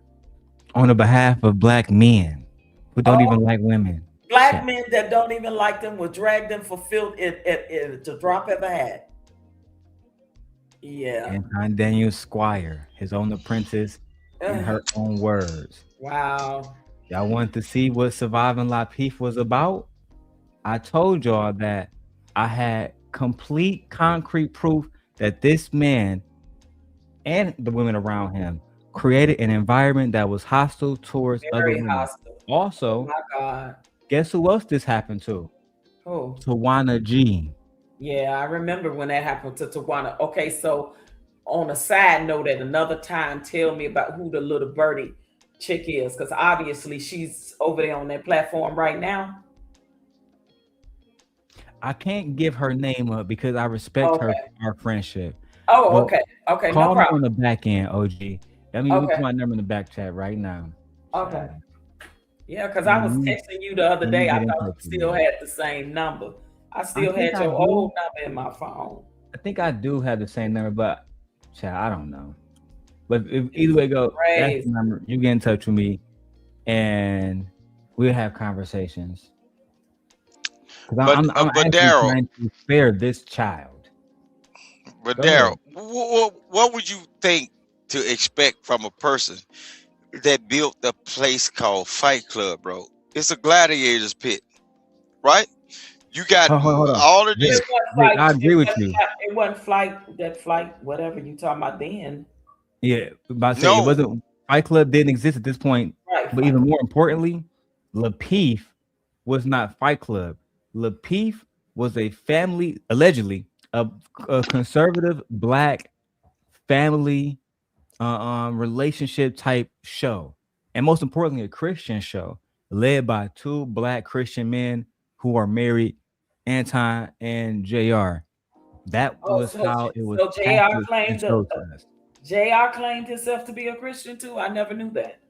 On the behalf of black men who don't even like women. Black men that don't even like them will drag them for filth at the drop of a hat. Yeah. Anton Daniels Squire, his own apprentice, in her own words. Wow. Y'all want to see what Surviving Lapeef was about? I told y'all that I had complete concrete proof that this man and the women around him created an environment that was hostile towards other Very women. hostile. Also, Oh my God. guess who else this happened to? Who? Tawana G. Yeah, I remember when that happened to Tawana. Okay, so on a side note, at another time, tell me about who the little birdie chick is, because obviously she's over there on that platform right now. I can't give her name up because I respect her, our friendship. Oh, But okay. Okay, call no me problem. on the back end, OG. I mean, we Okay. put my number in the back chat right now. Okay. Yeah, because I was texting you the other day. I thought you still had the same number. I still think had I your do. old number in my phone. I think I do have the same number, but I don't know. But if either way go, that's Crazy. the number. You get in touch with me, and we'll have conversations. Because I'm actually Darrel, trying to spare this child. But Go ahead. Darrel, what would you think to expect from a person that built a place called Fight Club, bro? It's a gladiator's pit, right? You got Hold on. all of these. It wasn't Vic, I agree with you. It wasn't flight, whatever you talking about then. Yeah, but I say it wasn't. Fight Club didn't exist at this point. Right. But even more importantly, Lapeef was not Fight Club. Lapeef was a family, allegedly, a conservative black family relationship type show, and most importantly, a Christian show led by two black Christian men who are married, Anton and JR. That was how it was. So JR claimed showed to us. JR claimed himself to be a Christian too. I never knew that.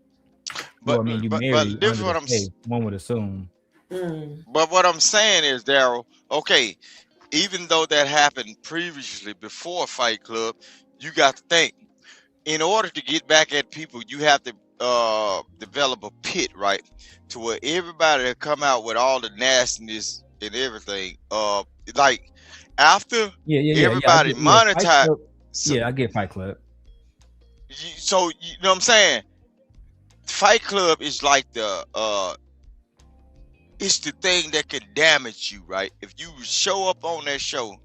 Well, I mean, you married this is under what the faith, one would assume. But what I'm saying is, Darrel, okay, even though that happened previously before Fight Club, you got to think, in order to get back at people, you have to develop a pit, right? To where everybody that come out with all the nastiness and everything, like after everybody monetize. I get Fight Club. So you know what I'm saying? Fight Club is like the it's the thing that can damage you, right? If you show up on that show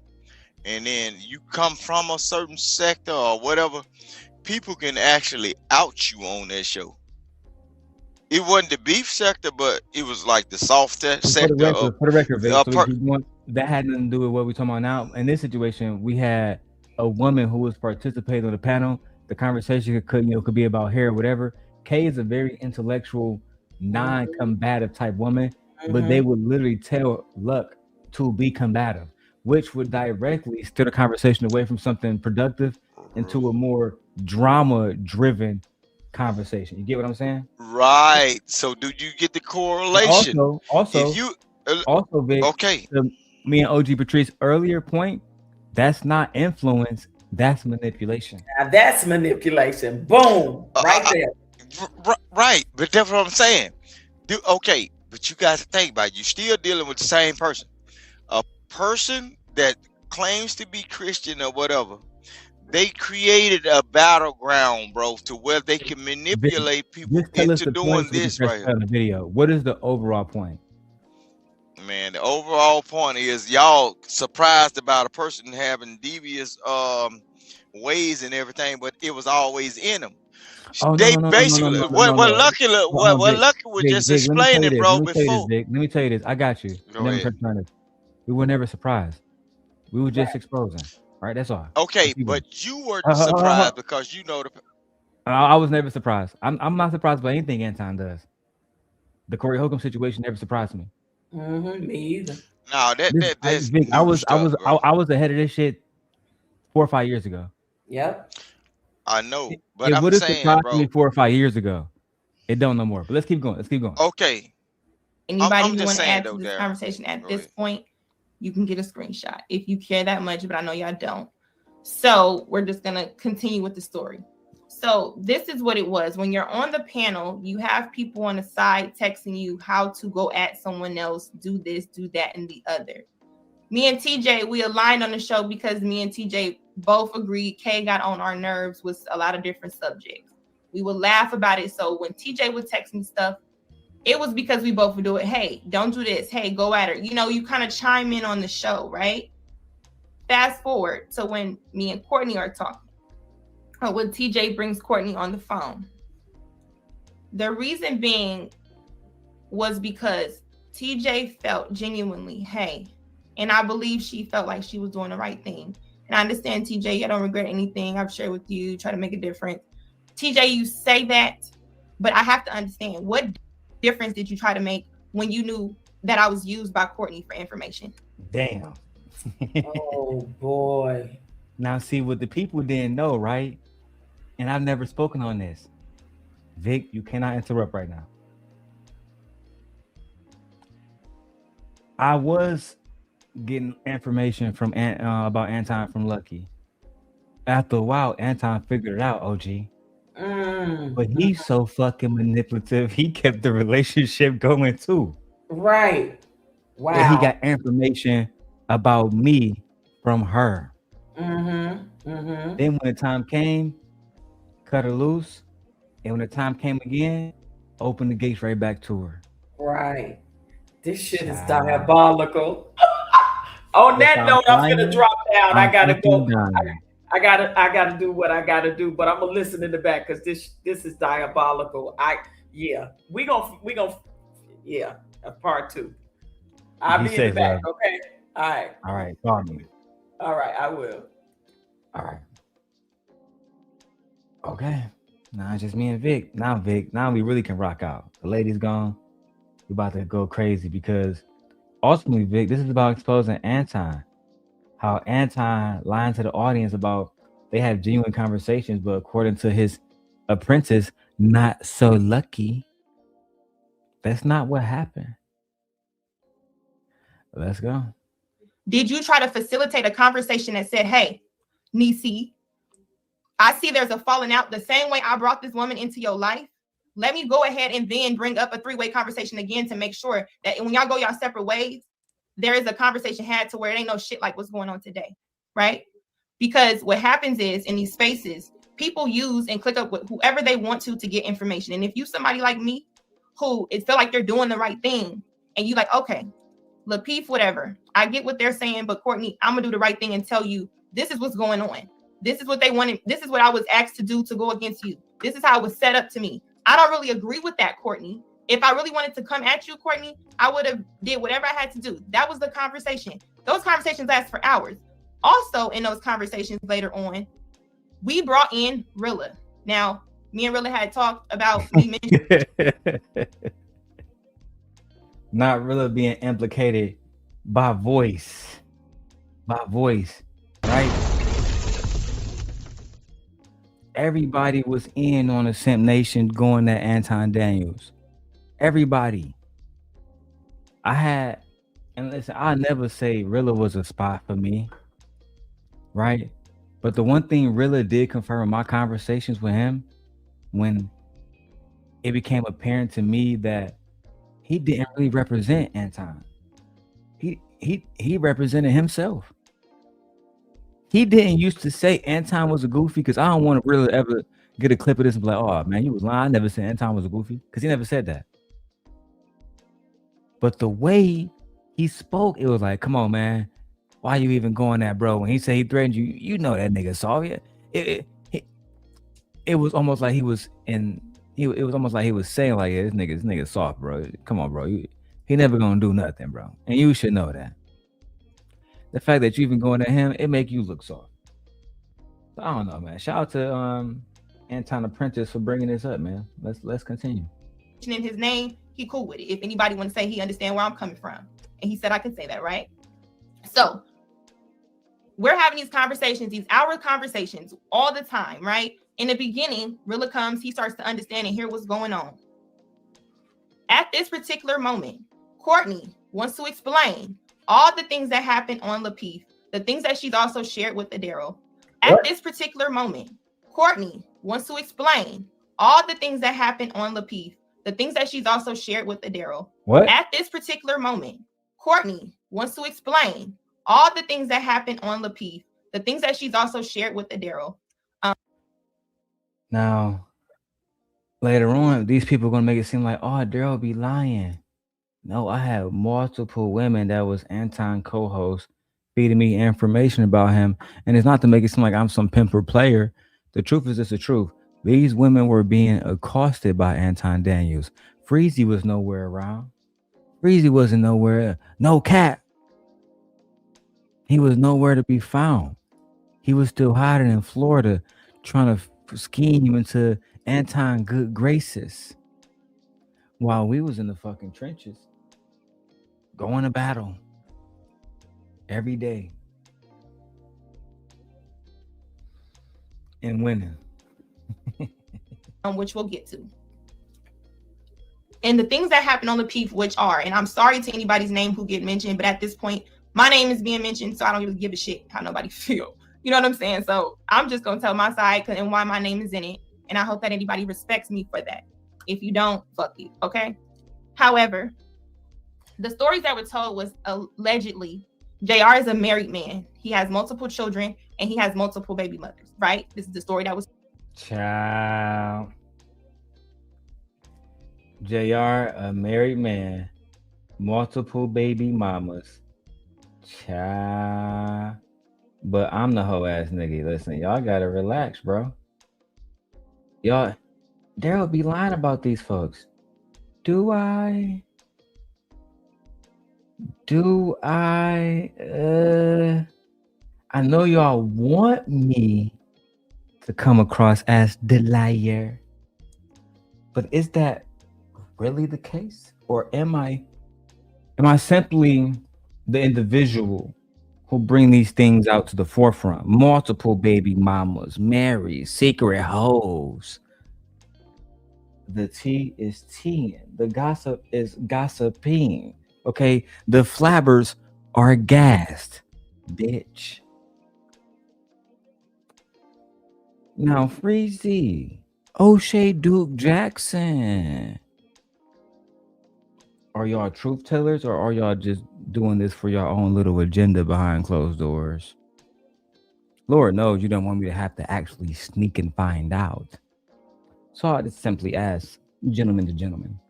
and then you come from a certain sector or whatever, people can actually out you on that show. It wasn't the beef sector, but it was like the soft sector. For the record, Vic, that had nothing to do with what we're talking about now. In this situation, we had a woman who was participating on the panel. The conversation could be about hair or whatever. Kay is a very intellectual, non-combative type woman, but they would literally tell Luck to be combative, which would directly steer the conversation away from something productive into a more drama-driven conversation. You get what I'm saying? Right. So do you get the correlation? Also, if you Vic, okay. Me and OG Patrice earlier point, that's not influence, that's manipulation. Now that's manipulation. Boom. Right there. Right. But that's what I'm saying. Okay, but you got to think about it. You're still dealing with the same person. A person that claims to be Christian or whatever, they created a battleground, bro, to where they can manipulate people into doing this right here. On the video. What is the overall point? Man, the overall point is y'all surprised about a person having devious ways and everything, but it was always in them. They basically what Lucki was just explaining, bro. Before, let me tell you this. I got you. We were never surprised. We were just exposing. Right, that's all. Okay, but you were surprised because you know the. I was never surprised. I'm not surprised by anything Anton does. The Corey Holcomb situation never surprised me. Me either. No, that's Vic, I was ahead of this shit 4 or 5 years ago. Yep. I know, but it I'm saying, bro, me 4 or 5 years ago. It don't no more. But let's keep going. Okay. Anybody who want to add to this conversation at this point, you can get a screenshot if you care that much, but I know y'all don't. So we're just gonna continue with the story. So this is what it was. When you're on the panel, you have people on the side texting you how to go at someone else, do this, do that, and the other. Me and TJ, we aligned on the show because me and TJ both agreed Kay got on our nerves with a lot of different subjects. We would laugh about it. So when TJ would text me stuff, it was because we both would do it. Hey, don't do this. Hey, go at her. You know, you kind of chime in on the show, right? Fast forward to when me and Courtney are talking, or when TJ brings Courtney on the phone. The reason being was because TJ felt genuinely, hey, and I believe she felt like she was doing the right thing. And I understand, TJ, I don't regret anything I've shared with you, try to make a difference. TJ, you say that, but I have to understand, what difference did you try to make when you knew that I was used by Courtney for information? Damn. Oh boy. Now see what the people didn't know, right? And I've never spoken on this. Vic, you cannot interrupt right now. I was getting information from about Anton from Lucki. After a while, Anton figured it out, OG. But he's so fucking manipulative. He kept the relationship going too. Right. Wow. And he got information about me from her. Then when the time came, cut her loose. And when the time came again, opened the gates right back to her. Right. This shit is diabolical. On that note, I'm gonna drop down. I gotta go. I gotta do what I gotta do, but I'm gonna listen in the back because this is diabolical. We gonna part 2. I'll be in the back. Okay. All right. All right. Call me. All right. I will. All right. Okay. Now it's just me and Vic. Now we really can rock out. The lady's gone. We're about to go crazy because ultimately, Vic, this is about exposing Anton. How Anton lying to the audience about they have genuine conversations, but according to his apprentice, not so lucky. That's not what happened. Let's go. Did you try to facilitate a conversation that said, hey, Nisi, I see there's a falling out the same way I brought this woman into your life. Let me go ahead and then bring up a 3-way conversation again to make sure that when y'all go y'all separate ways, there is a conversation had to where it ain't no shit like what's going on today, right? Because what happens is in these spaces, people use and click up with whoever they want to get information. And if you somebody like me who it feel like they're doing the right thing and you like, okay, Lapeef, whatever, I get what they're saying, but Courtney, I'm gonna do the right thing and tell you this is what's going on. This is what they wanted. This is what I was asked to do to go against you. This is how it was set up to me. I don't really agree with that, Courtney. If I really wanted to come at you, Courtney, I would have did whatever I had to do. That was the conversation. Those conversations last for hours. Also, in those conversations later on, we brought in Rilla. Now, me and Rilla had talked about me mentioning not Rilla being implicated by voice, right? Everybody was in on the Simp Nation going at Anton Daniels. Everybody. And listen, I never say Rilla was a spot for me, right? But the one thing Rilla did confirm in my conversations with him, when it became apparent to me that he didn't really represent Anton. He represented himself. He didn't used to say Anton was a goofy, because I don't want to really ever get a clip of this and be like, oh man, you was lying. I never said Anton was a goofy, because he never said that. But the way he spoke, it was like, come on, man. Why you even going at bro? When he said he threatened you, you know that nigga saw you. It was almost like he was in. It was almost like he was saying like, yeah, this nigga soft, bro. Come on, bro. He never gonna do nothing, bro. And you should know that. The fact that you even going at him, it make you look soft. So I don't know, man. Shout out to Anton Apprentice for bringing this up, man. Let's continue. in his name, he cool with it. If anybody want to say he understand where I'm coming from. And he said I can say that, right? So we're having these conversations, these hour conversations all the time, right? In the beginning, Rilla comes, he starts to understand and hear what's going on. At this particular moment, Courtney wants to explain all the things that happened on Lapeef, the things that she's also shared with the Darrel. At this particular moment, Courtney wants to explain all the things that happened on Lapeef, the things that she's also shared with the Darrel. What? At this particular moment, Courtney wants to explain all the things that happened on Lapeef, The things that she's also shared with the Darrel. Now, later on, these people are gonna make it seem like, oh, Darrel be lying. No, I have multiple women that was Anton co-host feeding me information about him. And it's not to make it seem like I'm some pimper player. The truth is just the truth. These women were being accosted by Anton Daniels. Freezy was nowhere around. Freezy wasn't nowhere. No cat. He was nowhere to be found. He was still hiding in Florida, trying to scheme into Anton good graces, while we was in the fucking trenches, going to battle every day and winning. Which we'll get to. And the things that happen on the Peep, which are, and I'm sorry to anybody's name who get mentioned, but at this point, my name is being mentioned, so I don't really give a shit how nobody feel. You know what I'm saying? So I'm just gonna tell my side and why my name is in it, and I hope that anybody respects me for that. If you don't, fuck you, okay? However, the stories that were told was allegedly JR is a married man. He has multiple children and he has multiple baby mothers, right? This is the story that was. Child. JR, a married man, multiple baby mamas. Child. But I'm the hoe ass nigga. Listen, y'all gotta relax, bro. Y'all, Darrel be lying about these folks. Do I? I know y'all want me to come across as the liar, but is that really the case? Or am I simply the individual who bring these things out to the forefront? Multiple baby mamas, married, secret hoes. The tea is teaing. The gossip is gossiping. Okay, the flabbers are gassed, bitch. Now, Freezy, O'Shea Duke Jackson. Are y'all truth tellers, or are y'all just doing this for your own little agenda behind closed doors? Lord knows you don't want me to have to actually sneak and find out. So I just simply ask, gentleman to gentleman,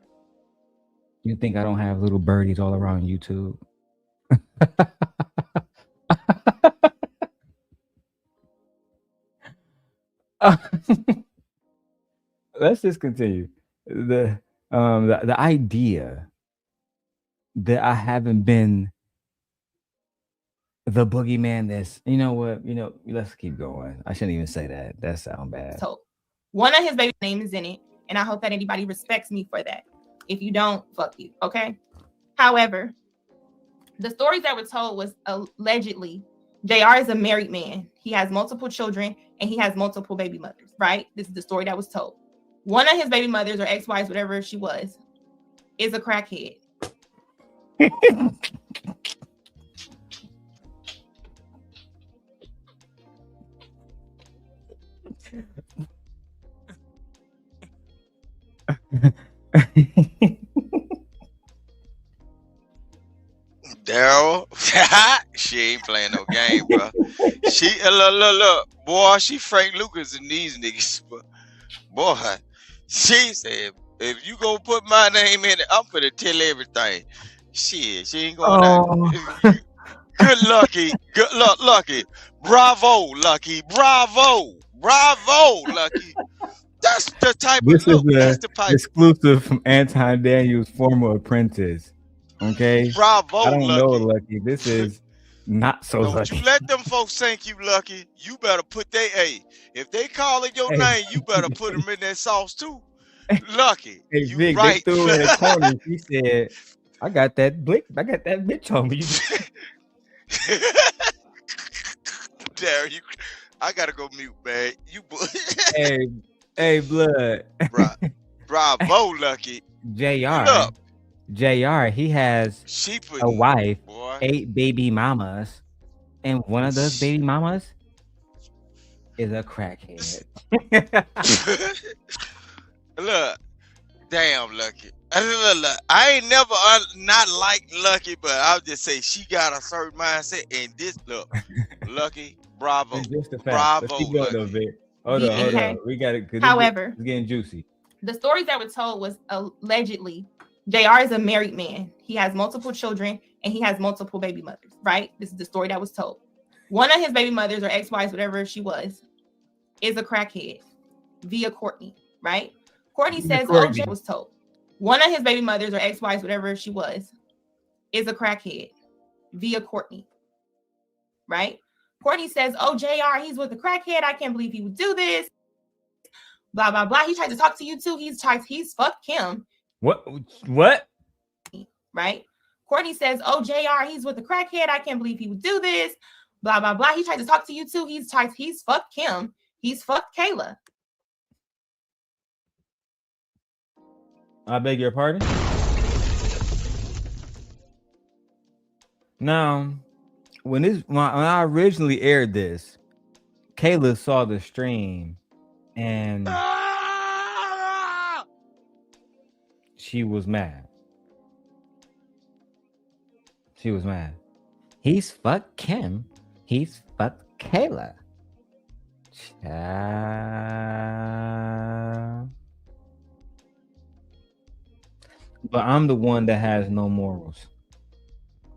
you think I don't have little birdies all around YouTube? Let's just continue. The idea that I haven't been the boogeyman that's, you know what, let's keep going. I shouldn't even say that. That sounds bad. So one of his baby name is in it, and I hope that anybody respects me for that. If you don't, fuck you, okay? However, the stories that were told was allegedly JR is a married man. He has multiple children and he has multiple baby mothers, right? This is the story that was told. One of his baby mothers or ex-wives, whatever she was, is a crackhead. Darrel, she ain't playing no game, bro. She look, boy, she Frank Lucas and these niggas, but boy, she said, if you gonna put my name in it, I'm gonna tell everything. Shit, she ain't going out. Good lucky, good luck, Lucki. Bravo, Lucki. Bravo, Lucki. That's the type This of look. is That's the type. exclusive from Anton Daniels' former apprentice. Okay. Bravo, I don't know, Lucki. Lucky. This is not so Don't lucky. you let them folks think you lucky. You better put if they calling your name, you better put them in that sauce too. Lucky. Hey, You Vic, right. they threw her in the corner. She said, I got that bitch on me. Darrel, I gotta go mute, man. You Hey, blood. Bravo, Lucki. JR, he has a wife, 8 baby mamas, and one of those baby mamas is a crackhead. Look, damn, Lucki. I ain't never not like Lucki, but I'll just say she got a certain mindset. And this look, Lucki, bravo, It's just the fact. bravo, Let's keep going though, Lucki. Vic. Hold on. Okay. We got it. However, it's getting juicy. the stories that were told was allegedly JR is a married man. He has multiple children and he has multiple baby mothers, right? This is the story that was told. One of his baby mothers or ex-wives, whatever she was, is a crackhead via Courtney, right? Courtney says OJ was told. One of his baby mothers or ex-wives, whatever she was, is a crackhead via Courtney, right? Courtney says, oh, JR, he's with a crackhead. I can't believe he would do this. Blah, blah, blah. He tried to talk to you too. He's fucked Kim. What? Right? Courtney says, oh, JR, he's with a crackhead. I can't believe he would do this. Blah, blah, blah. He tried to talk to you too. He's fucked Kim. He's fucked Kayla. I beg your pardon? Now, when I originally aired this, Kayla saw the stream and she was mad. She was mad. He's fucked Kim. He's fucked Kayla. But I'm the one that has no morals.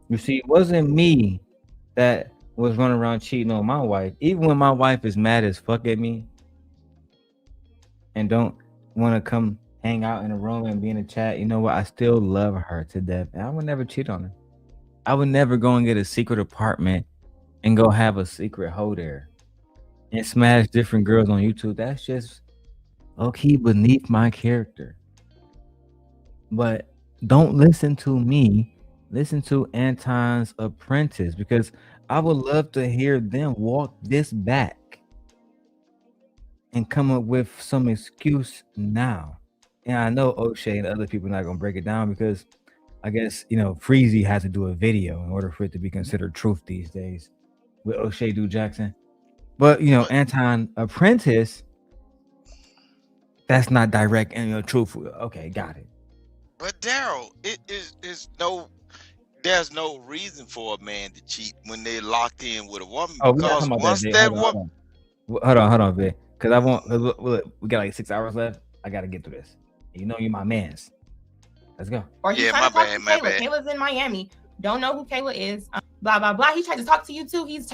You see, it wasn't me that was running around cheating on my wife. Even when my wife is mad as fuck at me and don't want to come hang out in a room and be in a chat, you know what? I still love her to death. And I would never cheat on her. I would never go and get a secret apartment and go have a secret hoe there and smash different girls on YouTube. That's just low-key beneath my character. But don't listen to me. Listen to Anton's Apprentice, because I would love to hear them walk this back and come up with some excuse now. And I know O'Shea and other people are not going to break it down because I guess, Freezy has to do a video in order for it to be considered truth these days with O'Shea Do Jackson. But, Anton Apprentice, that's not direct and truthful. Okay, got it. But Darrel, there's no reason for a man to cheat when they're locked in with a woman. Oh, because once that woman, hold on, Vic. Because we got like 6 hours left. I got to get through this. You're my mans. Let's go. Or he's trying to talk to Kayla. Kayla's in Miami. Don't know who Kayla is. Blah, blah, blah. He tried to talk to you too. He's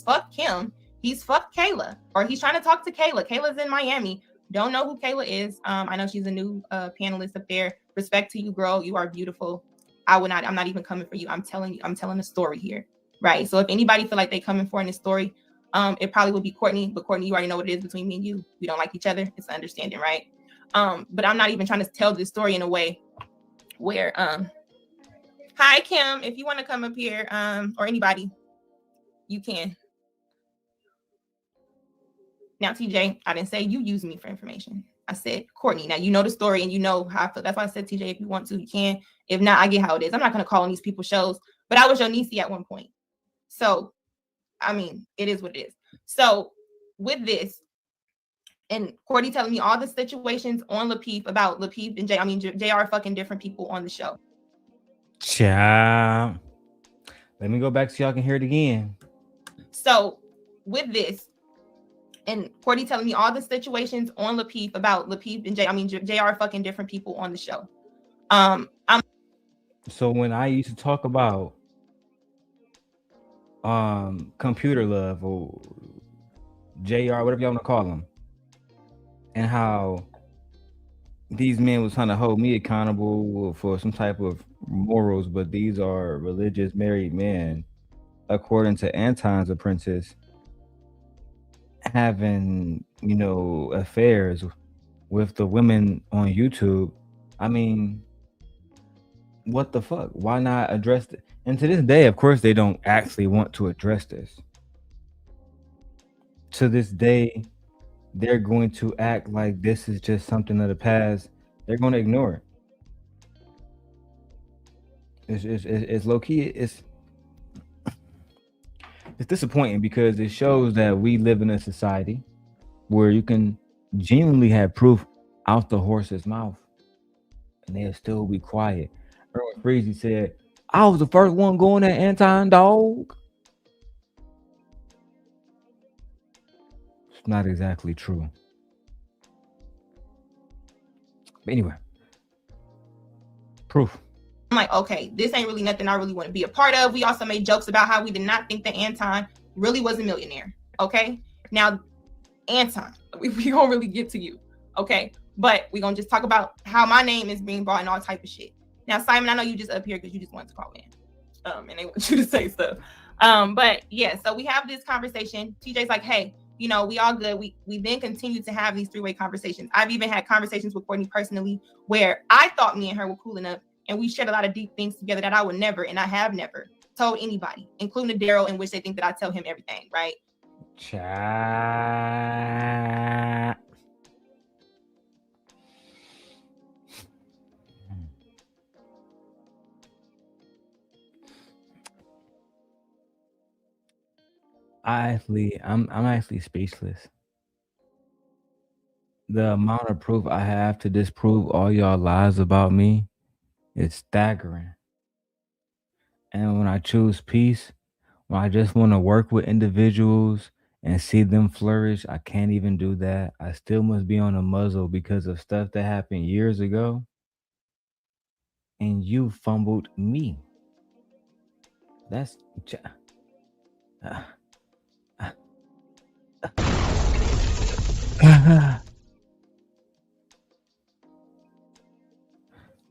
fucked Kim. He's fucked Kayla. Or he's trying to talk to Kayla. Kayla's in Miami. Don't know who Kayla is. I know she's a new panelist up there. Respect to you, girl. You are beautiful. I'm not even coming for you. I'm telling a story here. Right. So if anybody feel like they coming for in this story, it probably would be Courtney. But Courtney, you already know what it is between me and you. We don't like each other. It's understanding, right? But I'm not even trying to tell this story in a way where hi Kim, if you want to come up here, or anybody, you can. Now, TJ, I didn't say you use me for information. I said Courtney. Now you know the story and you know how I feel. That's why I said TJ, if you want to, you can. If not, I get how it is. I'm not gonna call on these people's shows, but I was your niece at one point. So I mean, it is what it is. So with this, and Courtney telling me all the situations on Lapeef about Lapeef and JR fucking different people on the show. Ciao. Let me go back so y'all can hear it again. So with this, and Courtney telling me all the situations on Lapeef about Lapeef and JR fucking different people on the show. So when I used to talk about computer love or JR, whatever y'all want to call them, and how these men was trying to hold me accountable for some type of morals, but these are religious married men, according to Anton's Apprentice, having, affairs with the women on YouTube. I mean, what the fuck? Why not address it? And to this day, of course, they don't actually want to address this. To this day, they're going to act like this is just something of the past. They're going to ignore it. It's low key. It's disappointing because it shows that we live in a society where you can genuinely have proof out the horse's mouth. and they'll still be quiet. Erwin Freezy said, I was the first one going at Anton, dog. It's not exactly true. But anyway, proof. I'm like, okay, this ain't really nothing I really want to be a part of. We also made jokes about how we did not think that Anton really was a millionaire. Okay. Now, Anton, we don't really get to you. Okay. But we're going to just talk about how my name is being brought and all type of shit. Now, Simon, I know you just up here because you just wanted to call in. And they want you to say stuff. But yeah, so we have this conversation. TJ's like, hey, you know, we all good. We then continue to have these three-way conversations. I've even had conversations with Courtney personally where I thought me and her were cool enough and we shared a lot of deep things together that I would never, and I have never told anybody, including Darrel, in which they think that I tell him everything, right? Chat. I'm actually speechless. The amount of proof I have to disprove all y'all lies about me is staggering. And when I choose peace, when I just want to work with individuals and see them flourish, I can't even do that. I still must be on a muzzle because of stuff that happened years ago. And you fumbled me. That's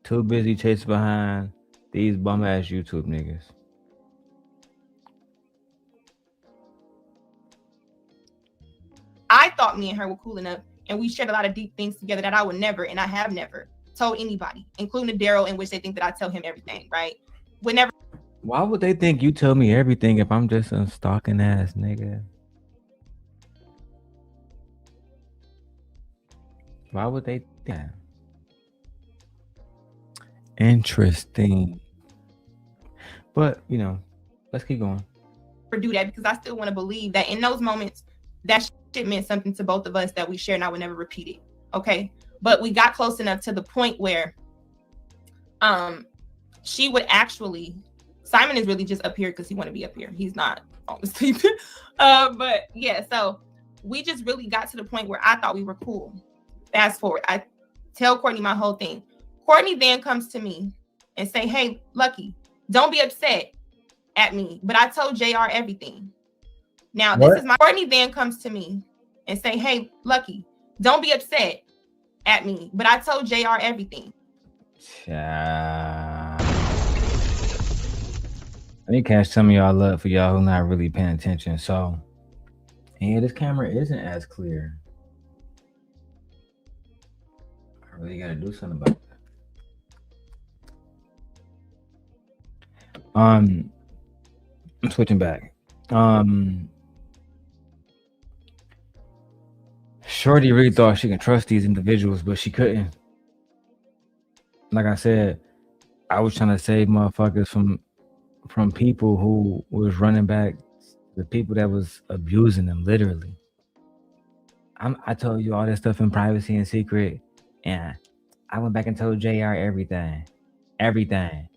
too busy chasing behind these bum ass YouTube niggas. I thought me and her were cool enough and we shared a lot of deep things together that I would never, and I have never told anybody, including Darrel, in which they think that I tell him everything, right? Whenever. Why would they think you tell me everything if I'm just a stalking ass nigga? Why would they think that? Interesting. But, you know, let's keep going. Do that because I still want to believe that in those moments, that shit meant something to both of us that we shared and I would never repeat it. Okay. But we got close enough to the point where she would actually, Simon is really just up here because he want to be up here. He's not honestly. But yeah, so we just really got to the point where I thought we were cool. Fast forward, I tell Courtney my whole thing. Courtney then comes to me and say, hey, Lucki, don't be upset at me, but I told JR everything. Now, this is my Courtney then comes to me and say, hey, Lucki, don't be upset at me, but I told JR everything. I need to catch some of y'all up for y'all who not really paying attention. So, yeah, this camera isn't as clear. I really gotta do something about that. I'm switching back. Shorty really thought she could trust these individuals, but she couldn't. Like I said, I was trying to save motherfuckers from people who was running back the people that was abusing them, literally. I told you all this stuff in privacy and secret, and I went back and told JR everything. Everything,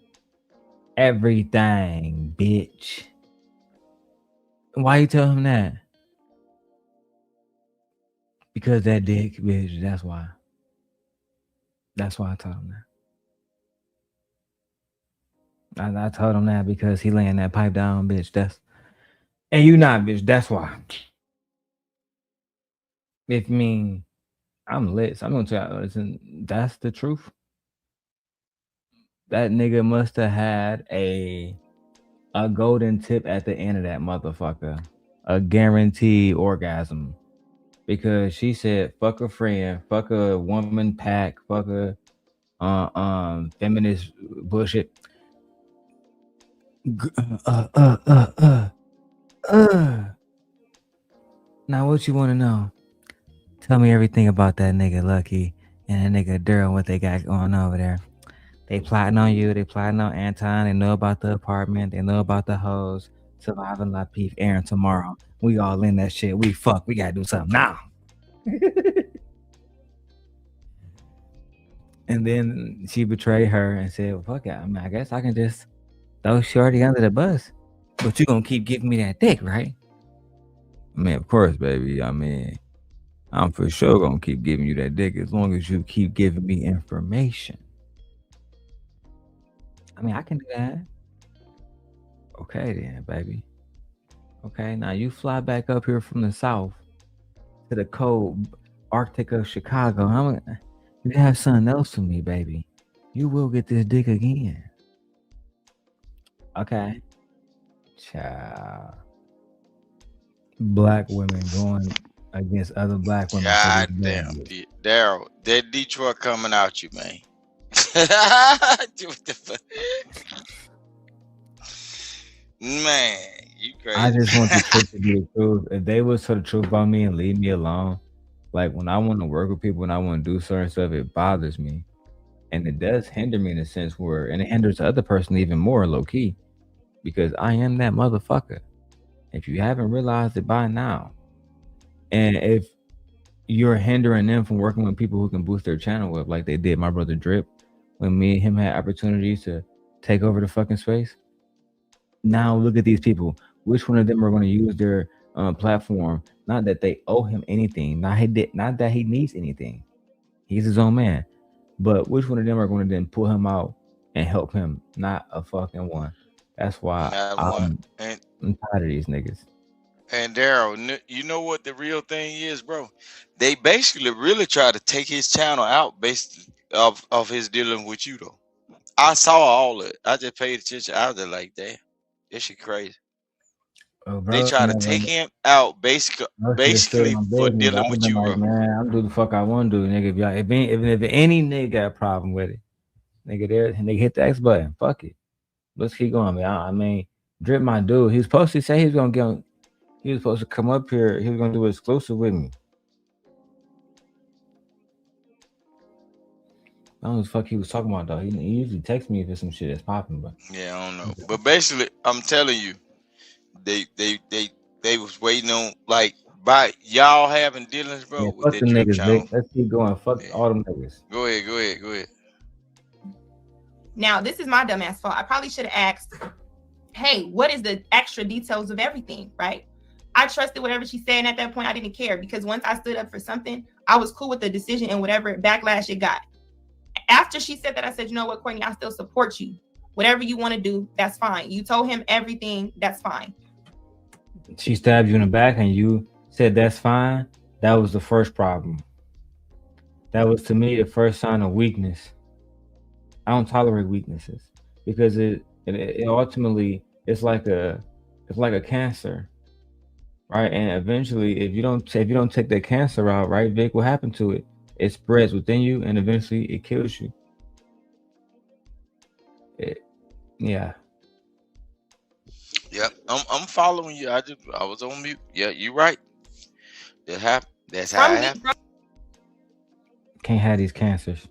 bitch. Why you tell him that? Because that dick, bitch, that's why. That's why I told him that. I told him that because he laying that pipe down, bitch. And you not, bitch. That's why. If me, I'm lit. So I'm gonna tell you, listen, that's the truth. That nigga must have had a golden tip at the end of that motherfucker. A guaranteed orgasm. Because she said, fuck a friend, fuck a woman pack, fuck a feminist bullshit. Now what you want to know? Tell me everything about that nigga Lucki and that nigga Darrel, what they got going over there. They plotting on you, they plotting on Anton, they know about the apartment, they know about the hoes, surviving Lapeef airing tomorrow. We all in that shit. We gotta do something now. And then she betrayed her and said, well, fuck it. I mean, I guess I can just throw Shorty under the bus. But you gonna keep giving me that dick, right? I mean, of course, baby. I mean, I'm for sure gonna keep giving you that dick as long as you keep giving me information. I mean, I can do that. Okay then, baby. Okay, now you fly back up here from the south to the cold Arctic of Chicago. You have something else for me, baby. You will get this dick again. Okay. Child. Black women going against other black women. God damn, Darrel, that Detroit coming out you, man. What the fuck? Man, you crazy. I just want the truth to be the truth. If they would tell the truth about me and leave me alone, like when I want to work with people and I want to do certain stuff, it bothers me. And it does hinder me in a sense where, and it hinders the other person even more low key, because I am that motherfucker. If you haven't realized it by now, and if you're hindering them from working with people who can boost their channel up, like they did my brother Drip, when me and him had opportunities to take over the fucking space. Now look at these people. Which one of them are going to use their platform? Not that they owe him anything. Not that he needs anything. He's his own man. But which one of them are going to then pull him out and help him? Not a fucking one. That's why I'm tired of these niggas. And Darrel, you know what the real thing is, bro? They basically really try to take his channel out based of his dealing with you, though. I saw all of it. I just paid attention. I was just like, damn, this shit crazy. They try to take him out basically for dealing with you, bro. Man, I'm do the fuck I want to do, nigga. If any nigga got a problem with it, nigga, they hit the X button. Fuck it. Let's keep going, man. I mean, Drip, my dude, he was supposed to say he was gonna get on. He was supposed to come up here. He was gonna do an exclusive with me. I don't know what the fuck he was talking about though. He usually texts me if there's some shit that's popping, but yeah, I don't know. But basically, I'm telling you, they was waiting on like by y'all having dealings, bro. yeah, with fuck that the Drip niggas, channel. Vic. Let's keep going. Fuck all them niggas. Go ahead. Now, this is my dumbass fault. I probably should have asked, hey, what is the extra details of everything, right? I trusted whatever she said, and at that point, I didn't care because once I stood up for something, I was cool with the decision and whatever backlash it got. After she said that, I said, you know what, Courtney, I still support you. Whatever you want to do, that's fine. You told him everything, that's fine. She stabbed you in the back and you said that's fine. That was the first problem. That was, to me, the first sign of weakness. I don't tolerate weaknesses because it ultimately it's like a cancer, right? And eventually, if you don't take that cancer out, right, Vic, what happened to it? It spreads within you, and eventually it kills you. Yeah. Yep, I'm following you. I was on mute. Yeah, you right. That happened. That's how it happened. Can't have these cancers.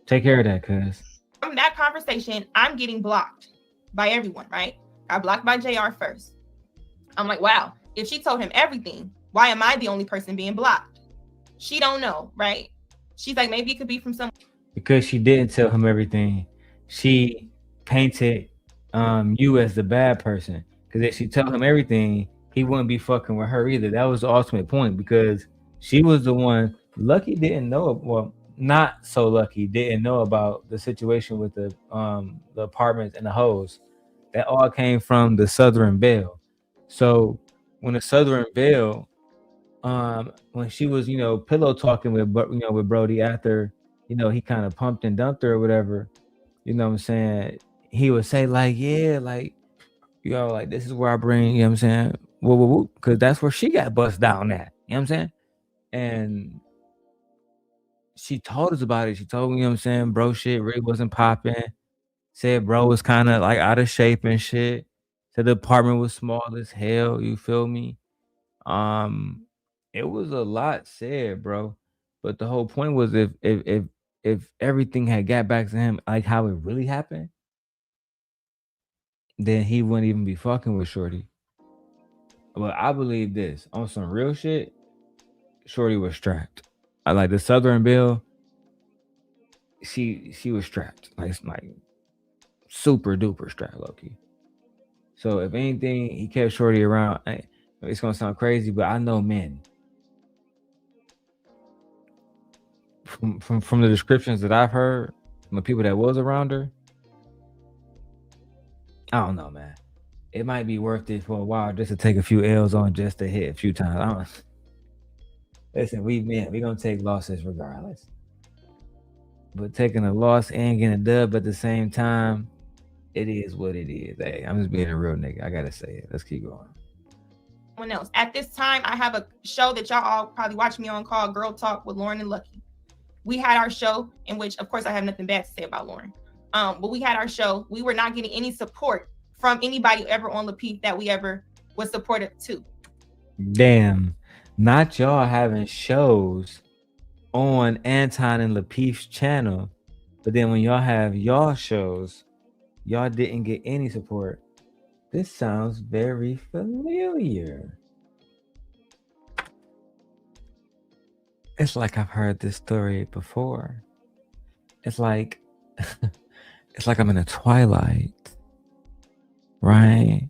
Take care of that, cuz. From that conversation, I'm getting blocked by everyone, right? I blocked by JR first. I'm like, wow, if she told him everything, why am I the only person being blocked? She don't know, right? She's like, maybe it could be from someone. Because she didn't tell him everything. She painted you as the bad person. Because if she told him everything, he wouldn't be fucking with her either. That was the ultimate point, because she was the one. Lucky didn't know. Well, not so lucky didn't know about the situation with the apartments and the hoes. That all came from the Southern Belle. So when the Southern Belle, when she was, pillow talking with Brody after, he kind of pumped and dumped her or whatever, you know what I'm saying? He would say like, yeah, like, like this is where I bring, you know what I'm saying? Whoa, because that's where she got bust down at, you know what I'm saying? And she told us about it. She told me, you know what I'm saying, bro, shit really wasn't popping. Said bro was kind of like out of shape and shit. Said the apartment was small as hell. You feel me? It was a lot said, bro. But the whole point was if everything had got back to him like how it really happened, then he wouldn't even be fucking with Shorty. But I believe this on some real shit. Shorty was strapped. I like the Southern Belle. she was strapped, like super duper strapped, low key. So if anything, he kept Shorty around. It's gonna sound crazy, but I know men from the descriptions that I've heard from the people that was around her. I don't know, man. It might be worth it for a while just to take a few L's on, just to hit a few times. I don't. Listen, we gonna take losses regardless. But taking a loss and getting a dub at the same time, it is what it is. Hey, I'm just being a real nigga. I gotta say it. Let's keep going. Someone else. At this time, I have a show that y'all all probably watch me on called Girl Talk with Lauren and Lucki. We had our show in which, of course, I have nothing bad to say about Lauren. But we had our show. We were not getting any support from anybody ever on Lapeef that we ever was supportive to. Damn, not y'all having shows on Anton and Lapeef's channel, but then when y'all have y'all shows, y'all didn't get any support. This sounds very familiar. It's like I've heard this story before. It's like it's like I'm in a twilight, right?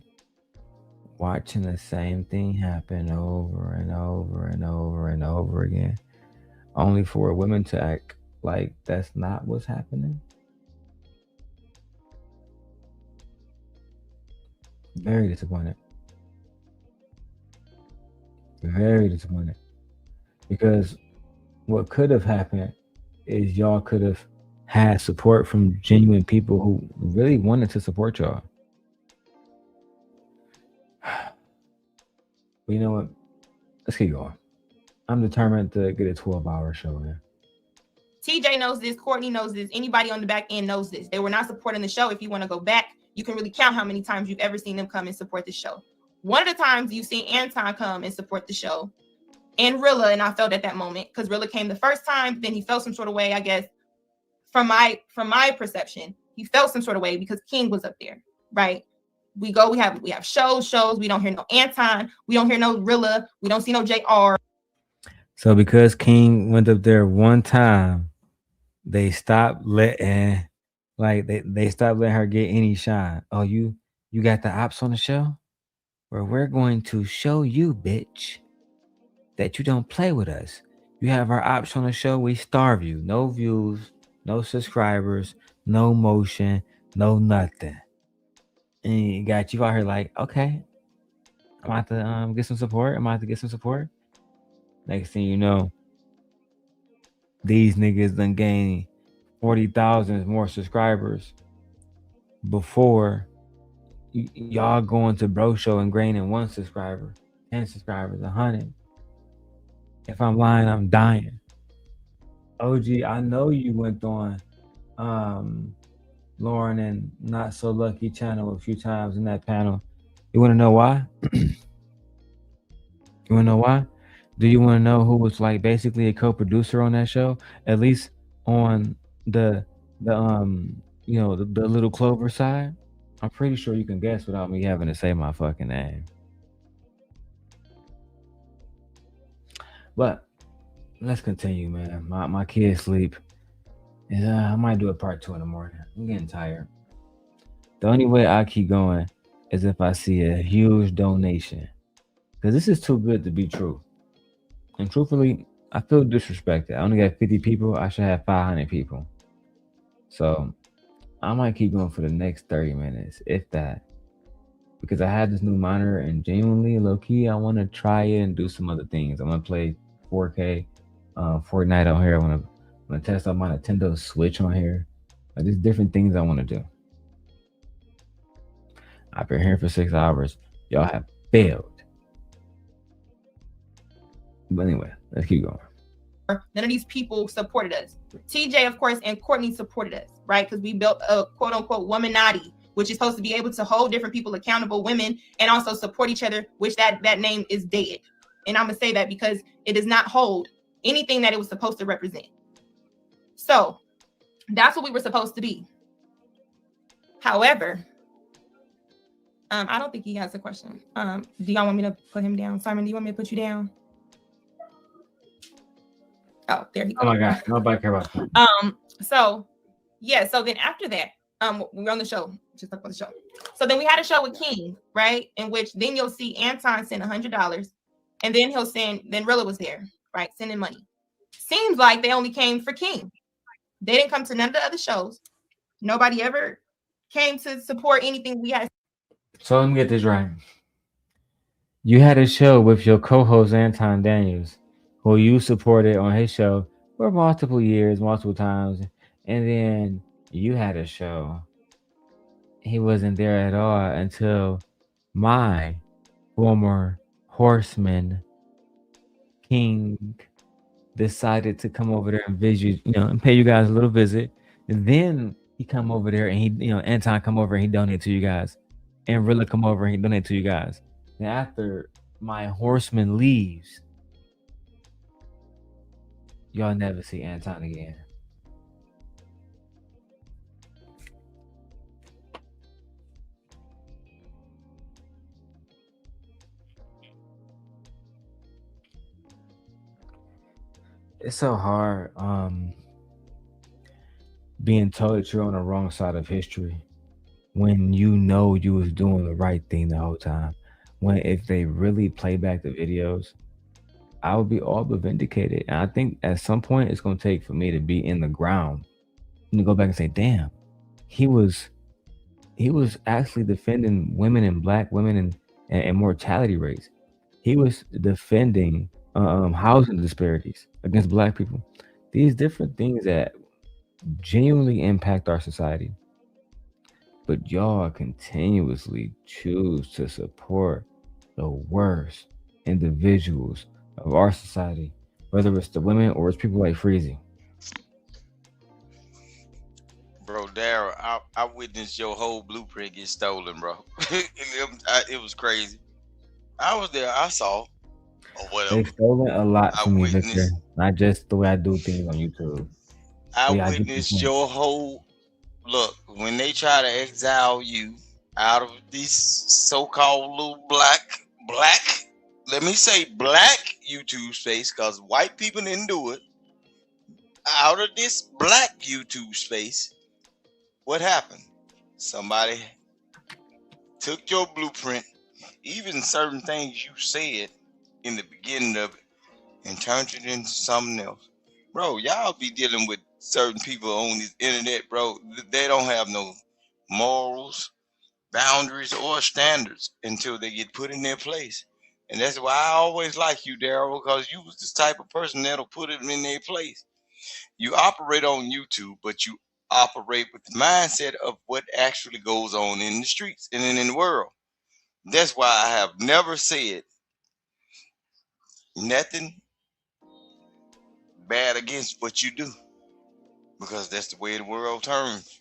Watching the same thing happen over and over and over and over again, only for women to act like that's not what's happening. Very disappointed. Very disappointed. Because what could have happened is y'all could have had support from genuine people who really wanted to support y'all. But you know what? Let's keep going. I'm determined to get a 12-hour show in. TJ knows this. Courtney knows this. Anybody on the back end knows this. They were not supporting the show. If you want to go back, you can really count how many times you've ever seen them come and support the show. One of the times you've seen Anton come and support the show, and Rilla, and I felt at that moment, because Rilla came the first time, then he felt some sort of way, I guess, from my perception. He felt some sort of way because King was up there, right? We have shows, we don't hear no Anton, we don't hear no Rilla, we don't see no JR. So because King went up there one time, they stopped letting they stopped letting her get any shine. Oh, you got the ops on the show? Well, we're going to show you, bitch, that you don't play with us. You have our ops on the show, we starve you. No views, no subscribers, no motion, no nothing. And you got you out here like, okay, I'm about to get some support. Next thing you know, these niggas done gained 40,000 more subscribers before y'all going to bro show and gaining 1 subscriber, 10 subscribers, 100. If I'm lying, I'm dying. OG, I know you went on Lauren and Not So Lucky channel a few times in that panel. You want to know why? You want to know why? Do you want to know who was like basically a co-producer on that show? At least on the Little Clover side? I'm pretty sure you can guess without me having to say my fucking name. But let's continue, man. My kids sleep. I might do a part 2 in the morning. I'm getting tired. The only way I keep going is if I see a huge donation. Because this is too good to be true. And truthfully, I feel disrespected. I only got 50 people. I should have 500 people. So I might keep going for the next 30 minutes, if that. Because I had this new monitor and genuinely, low-key, I want to try it and do some other things. I want to play 4K Fortnite on here. I want to test out my Nintendo Switch on here. Like, there's different things I want to do. I've been here for 6 hours. Y'all have failed. But anyway, let's keep going. None of these people supported us. TJ, of course, and Courtney supported us, right? Because we built a quote-unquote womanati, which is supposed to be able to hold different people accountable, women, and also support each other, which that name is dead. And I'm going to say that because it does not hold anything that it was supposed to represent. So that's what we were supposed to be. However, I don't think he has a question. Do y'all want me to put him down? Simon, do you want me to put you down? Oh, there you go. Oh my God, nobody care about that. So yeah, so then after that, we were on the show, just talk about the show. So then we had a show with King, right? In which then you'll see Anton send $100, and then he'll send. Then Rilla was there, right, sending money. Seems like they only came for King. They didn't come to none of the other shows. Nobody ever came to support anything we had. So let me get this right. You had a show with your co-host Anton Daniels, who you supported on his show for multiple years, multiple times, and then you had a show. He wasn't there at all until my former horseman King decided to come over there and visit, and pay you guys a little visit. And then he come over there and he, Anton come over and he donate to you guys, and Rilla come over and he donate to you guys. And after my horseman leaves, y'all never see Anton again. It's so hard being told that you're on the wrong side of history when you know you was doing the right thing the whole time. When if they really play back the videos, I would be all but vindicated. And I think at some point it's gonna take for me to be in the ground and to go back and say, damn, he was actually defending women and black women and mortality rates. He was defending housing disparities against black people. These different things that genuinely impact our society. But y'all continuously choose to support the worst individuals of our society, whether it's the women or it's people like Freezy. Bro, Darrel, I witnessed your whole blueprint get stolen, bro. It was crazy. I was there. I saw. Or whatever. They've stolen a lot from me, Victor. Not just the way I do things on YouTube. I witnessed your whole look when they try to exile you out of this so-called little black, let me say black YouTube space, because white people didn't do it. Out of this black YouTube space, what happened? Somebody took your blueprint, even certain things you said in the beginning of it, and turned it into something else. Bro, y'all be dealing with certain people on this internet, bro. They don't have no morals, boundaries, or standards until they get put in their place. And that's why I always like you, Darrel, because you was this type of person that'll put them in their place. You operate on YouTube, but you operate with the mindset of what actually goes on in the streets and in the world. That's why I have never said nothing bad against what you do, because that's the way the world turns.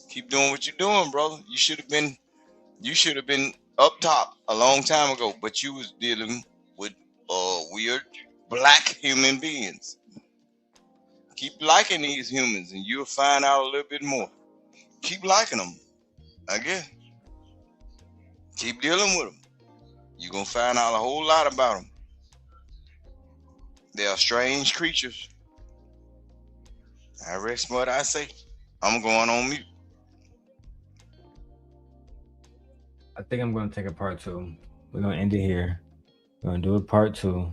Keep doing what you're doing, brother. You should have been up top a long time ago, but you was dealing with weird black human beings. Keep liking these humans and you'll find out a little bit more. Keep liking them, I guess. Keep dealing with them. You're gonna find out a whole lot about them. They are strange creatures. I rest what I say. I'm going on mute. I think I'm going to take a part 2. We're going to end it here. We're going to do a part 2.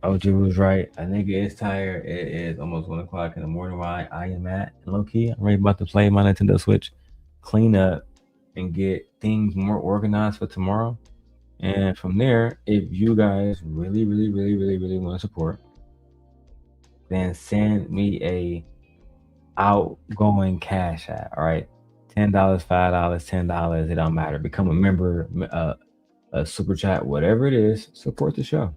OG was right. I think it is tired. It is almost 1 o'clock in the morning where I am at. And low-key, I'm ready about to play my Nintendo Switch, clean up, and get things more organized for tomorrow. And from there, if you guys really want to support, then send me a outgoing cash app. All right, $10, $5, $10. It don't matter. Become a member, a super chat, whatever it is. Support the show.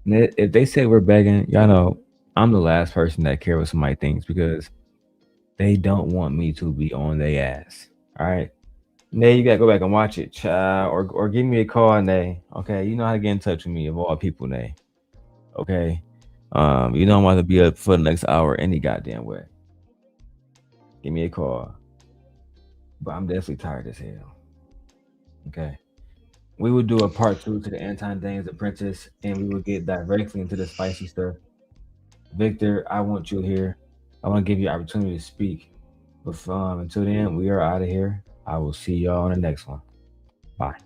And if they say we're begging, y'all know I'm the last person that care what somebody thinks, because they don't want me to be on their ass. All right. Nay, you gotta go back and watch it, child, or give me a call, Nay. Okay, you know how to get in touch with me, of all people, Nay. Okay, you know I'm about to be up for the next hour any goddamn way. Give me a call, but I'm definitely tired as hell. Okay, we would do a part 2 to the Anton Daniels Apprentice, and we would get directly into the spicy stuff. Victor, I want you here. I want to give you an opportunity to speak. But until then, we are out of here. I will see y'all on the next one. Bye.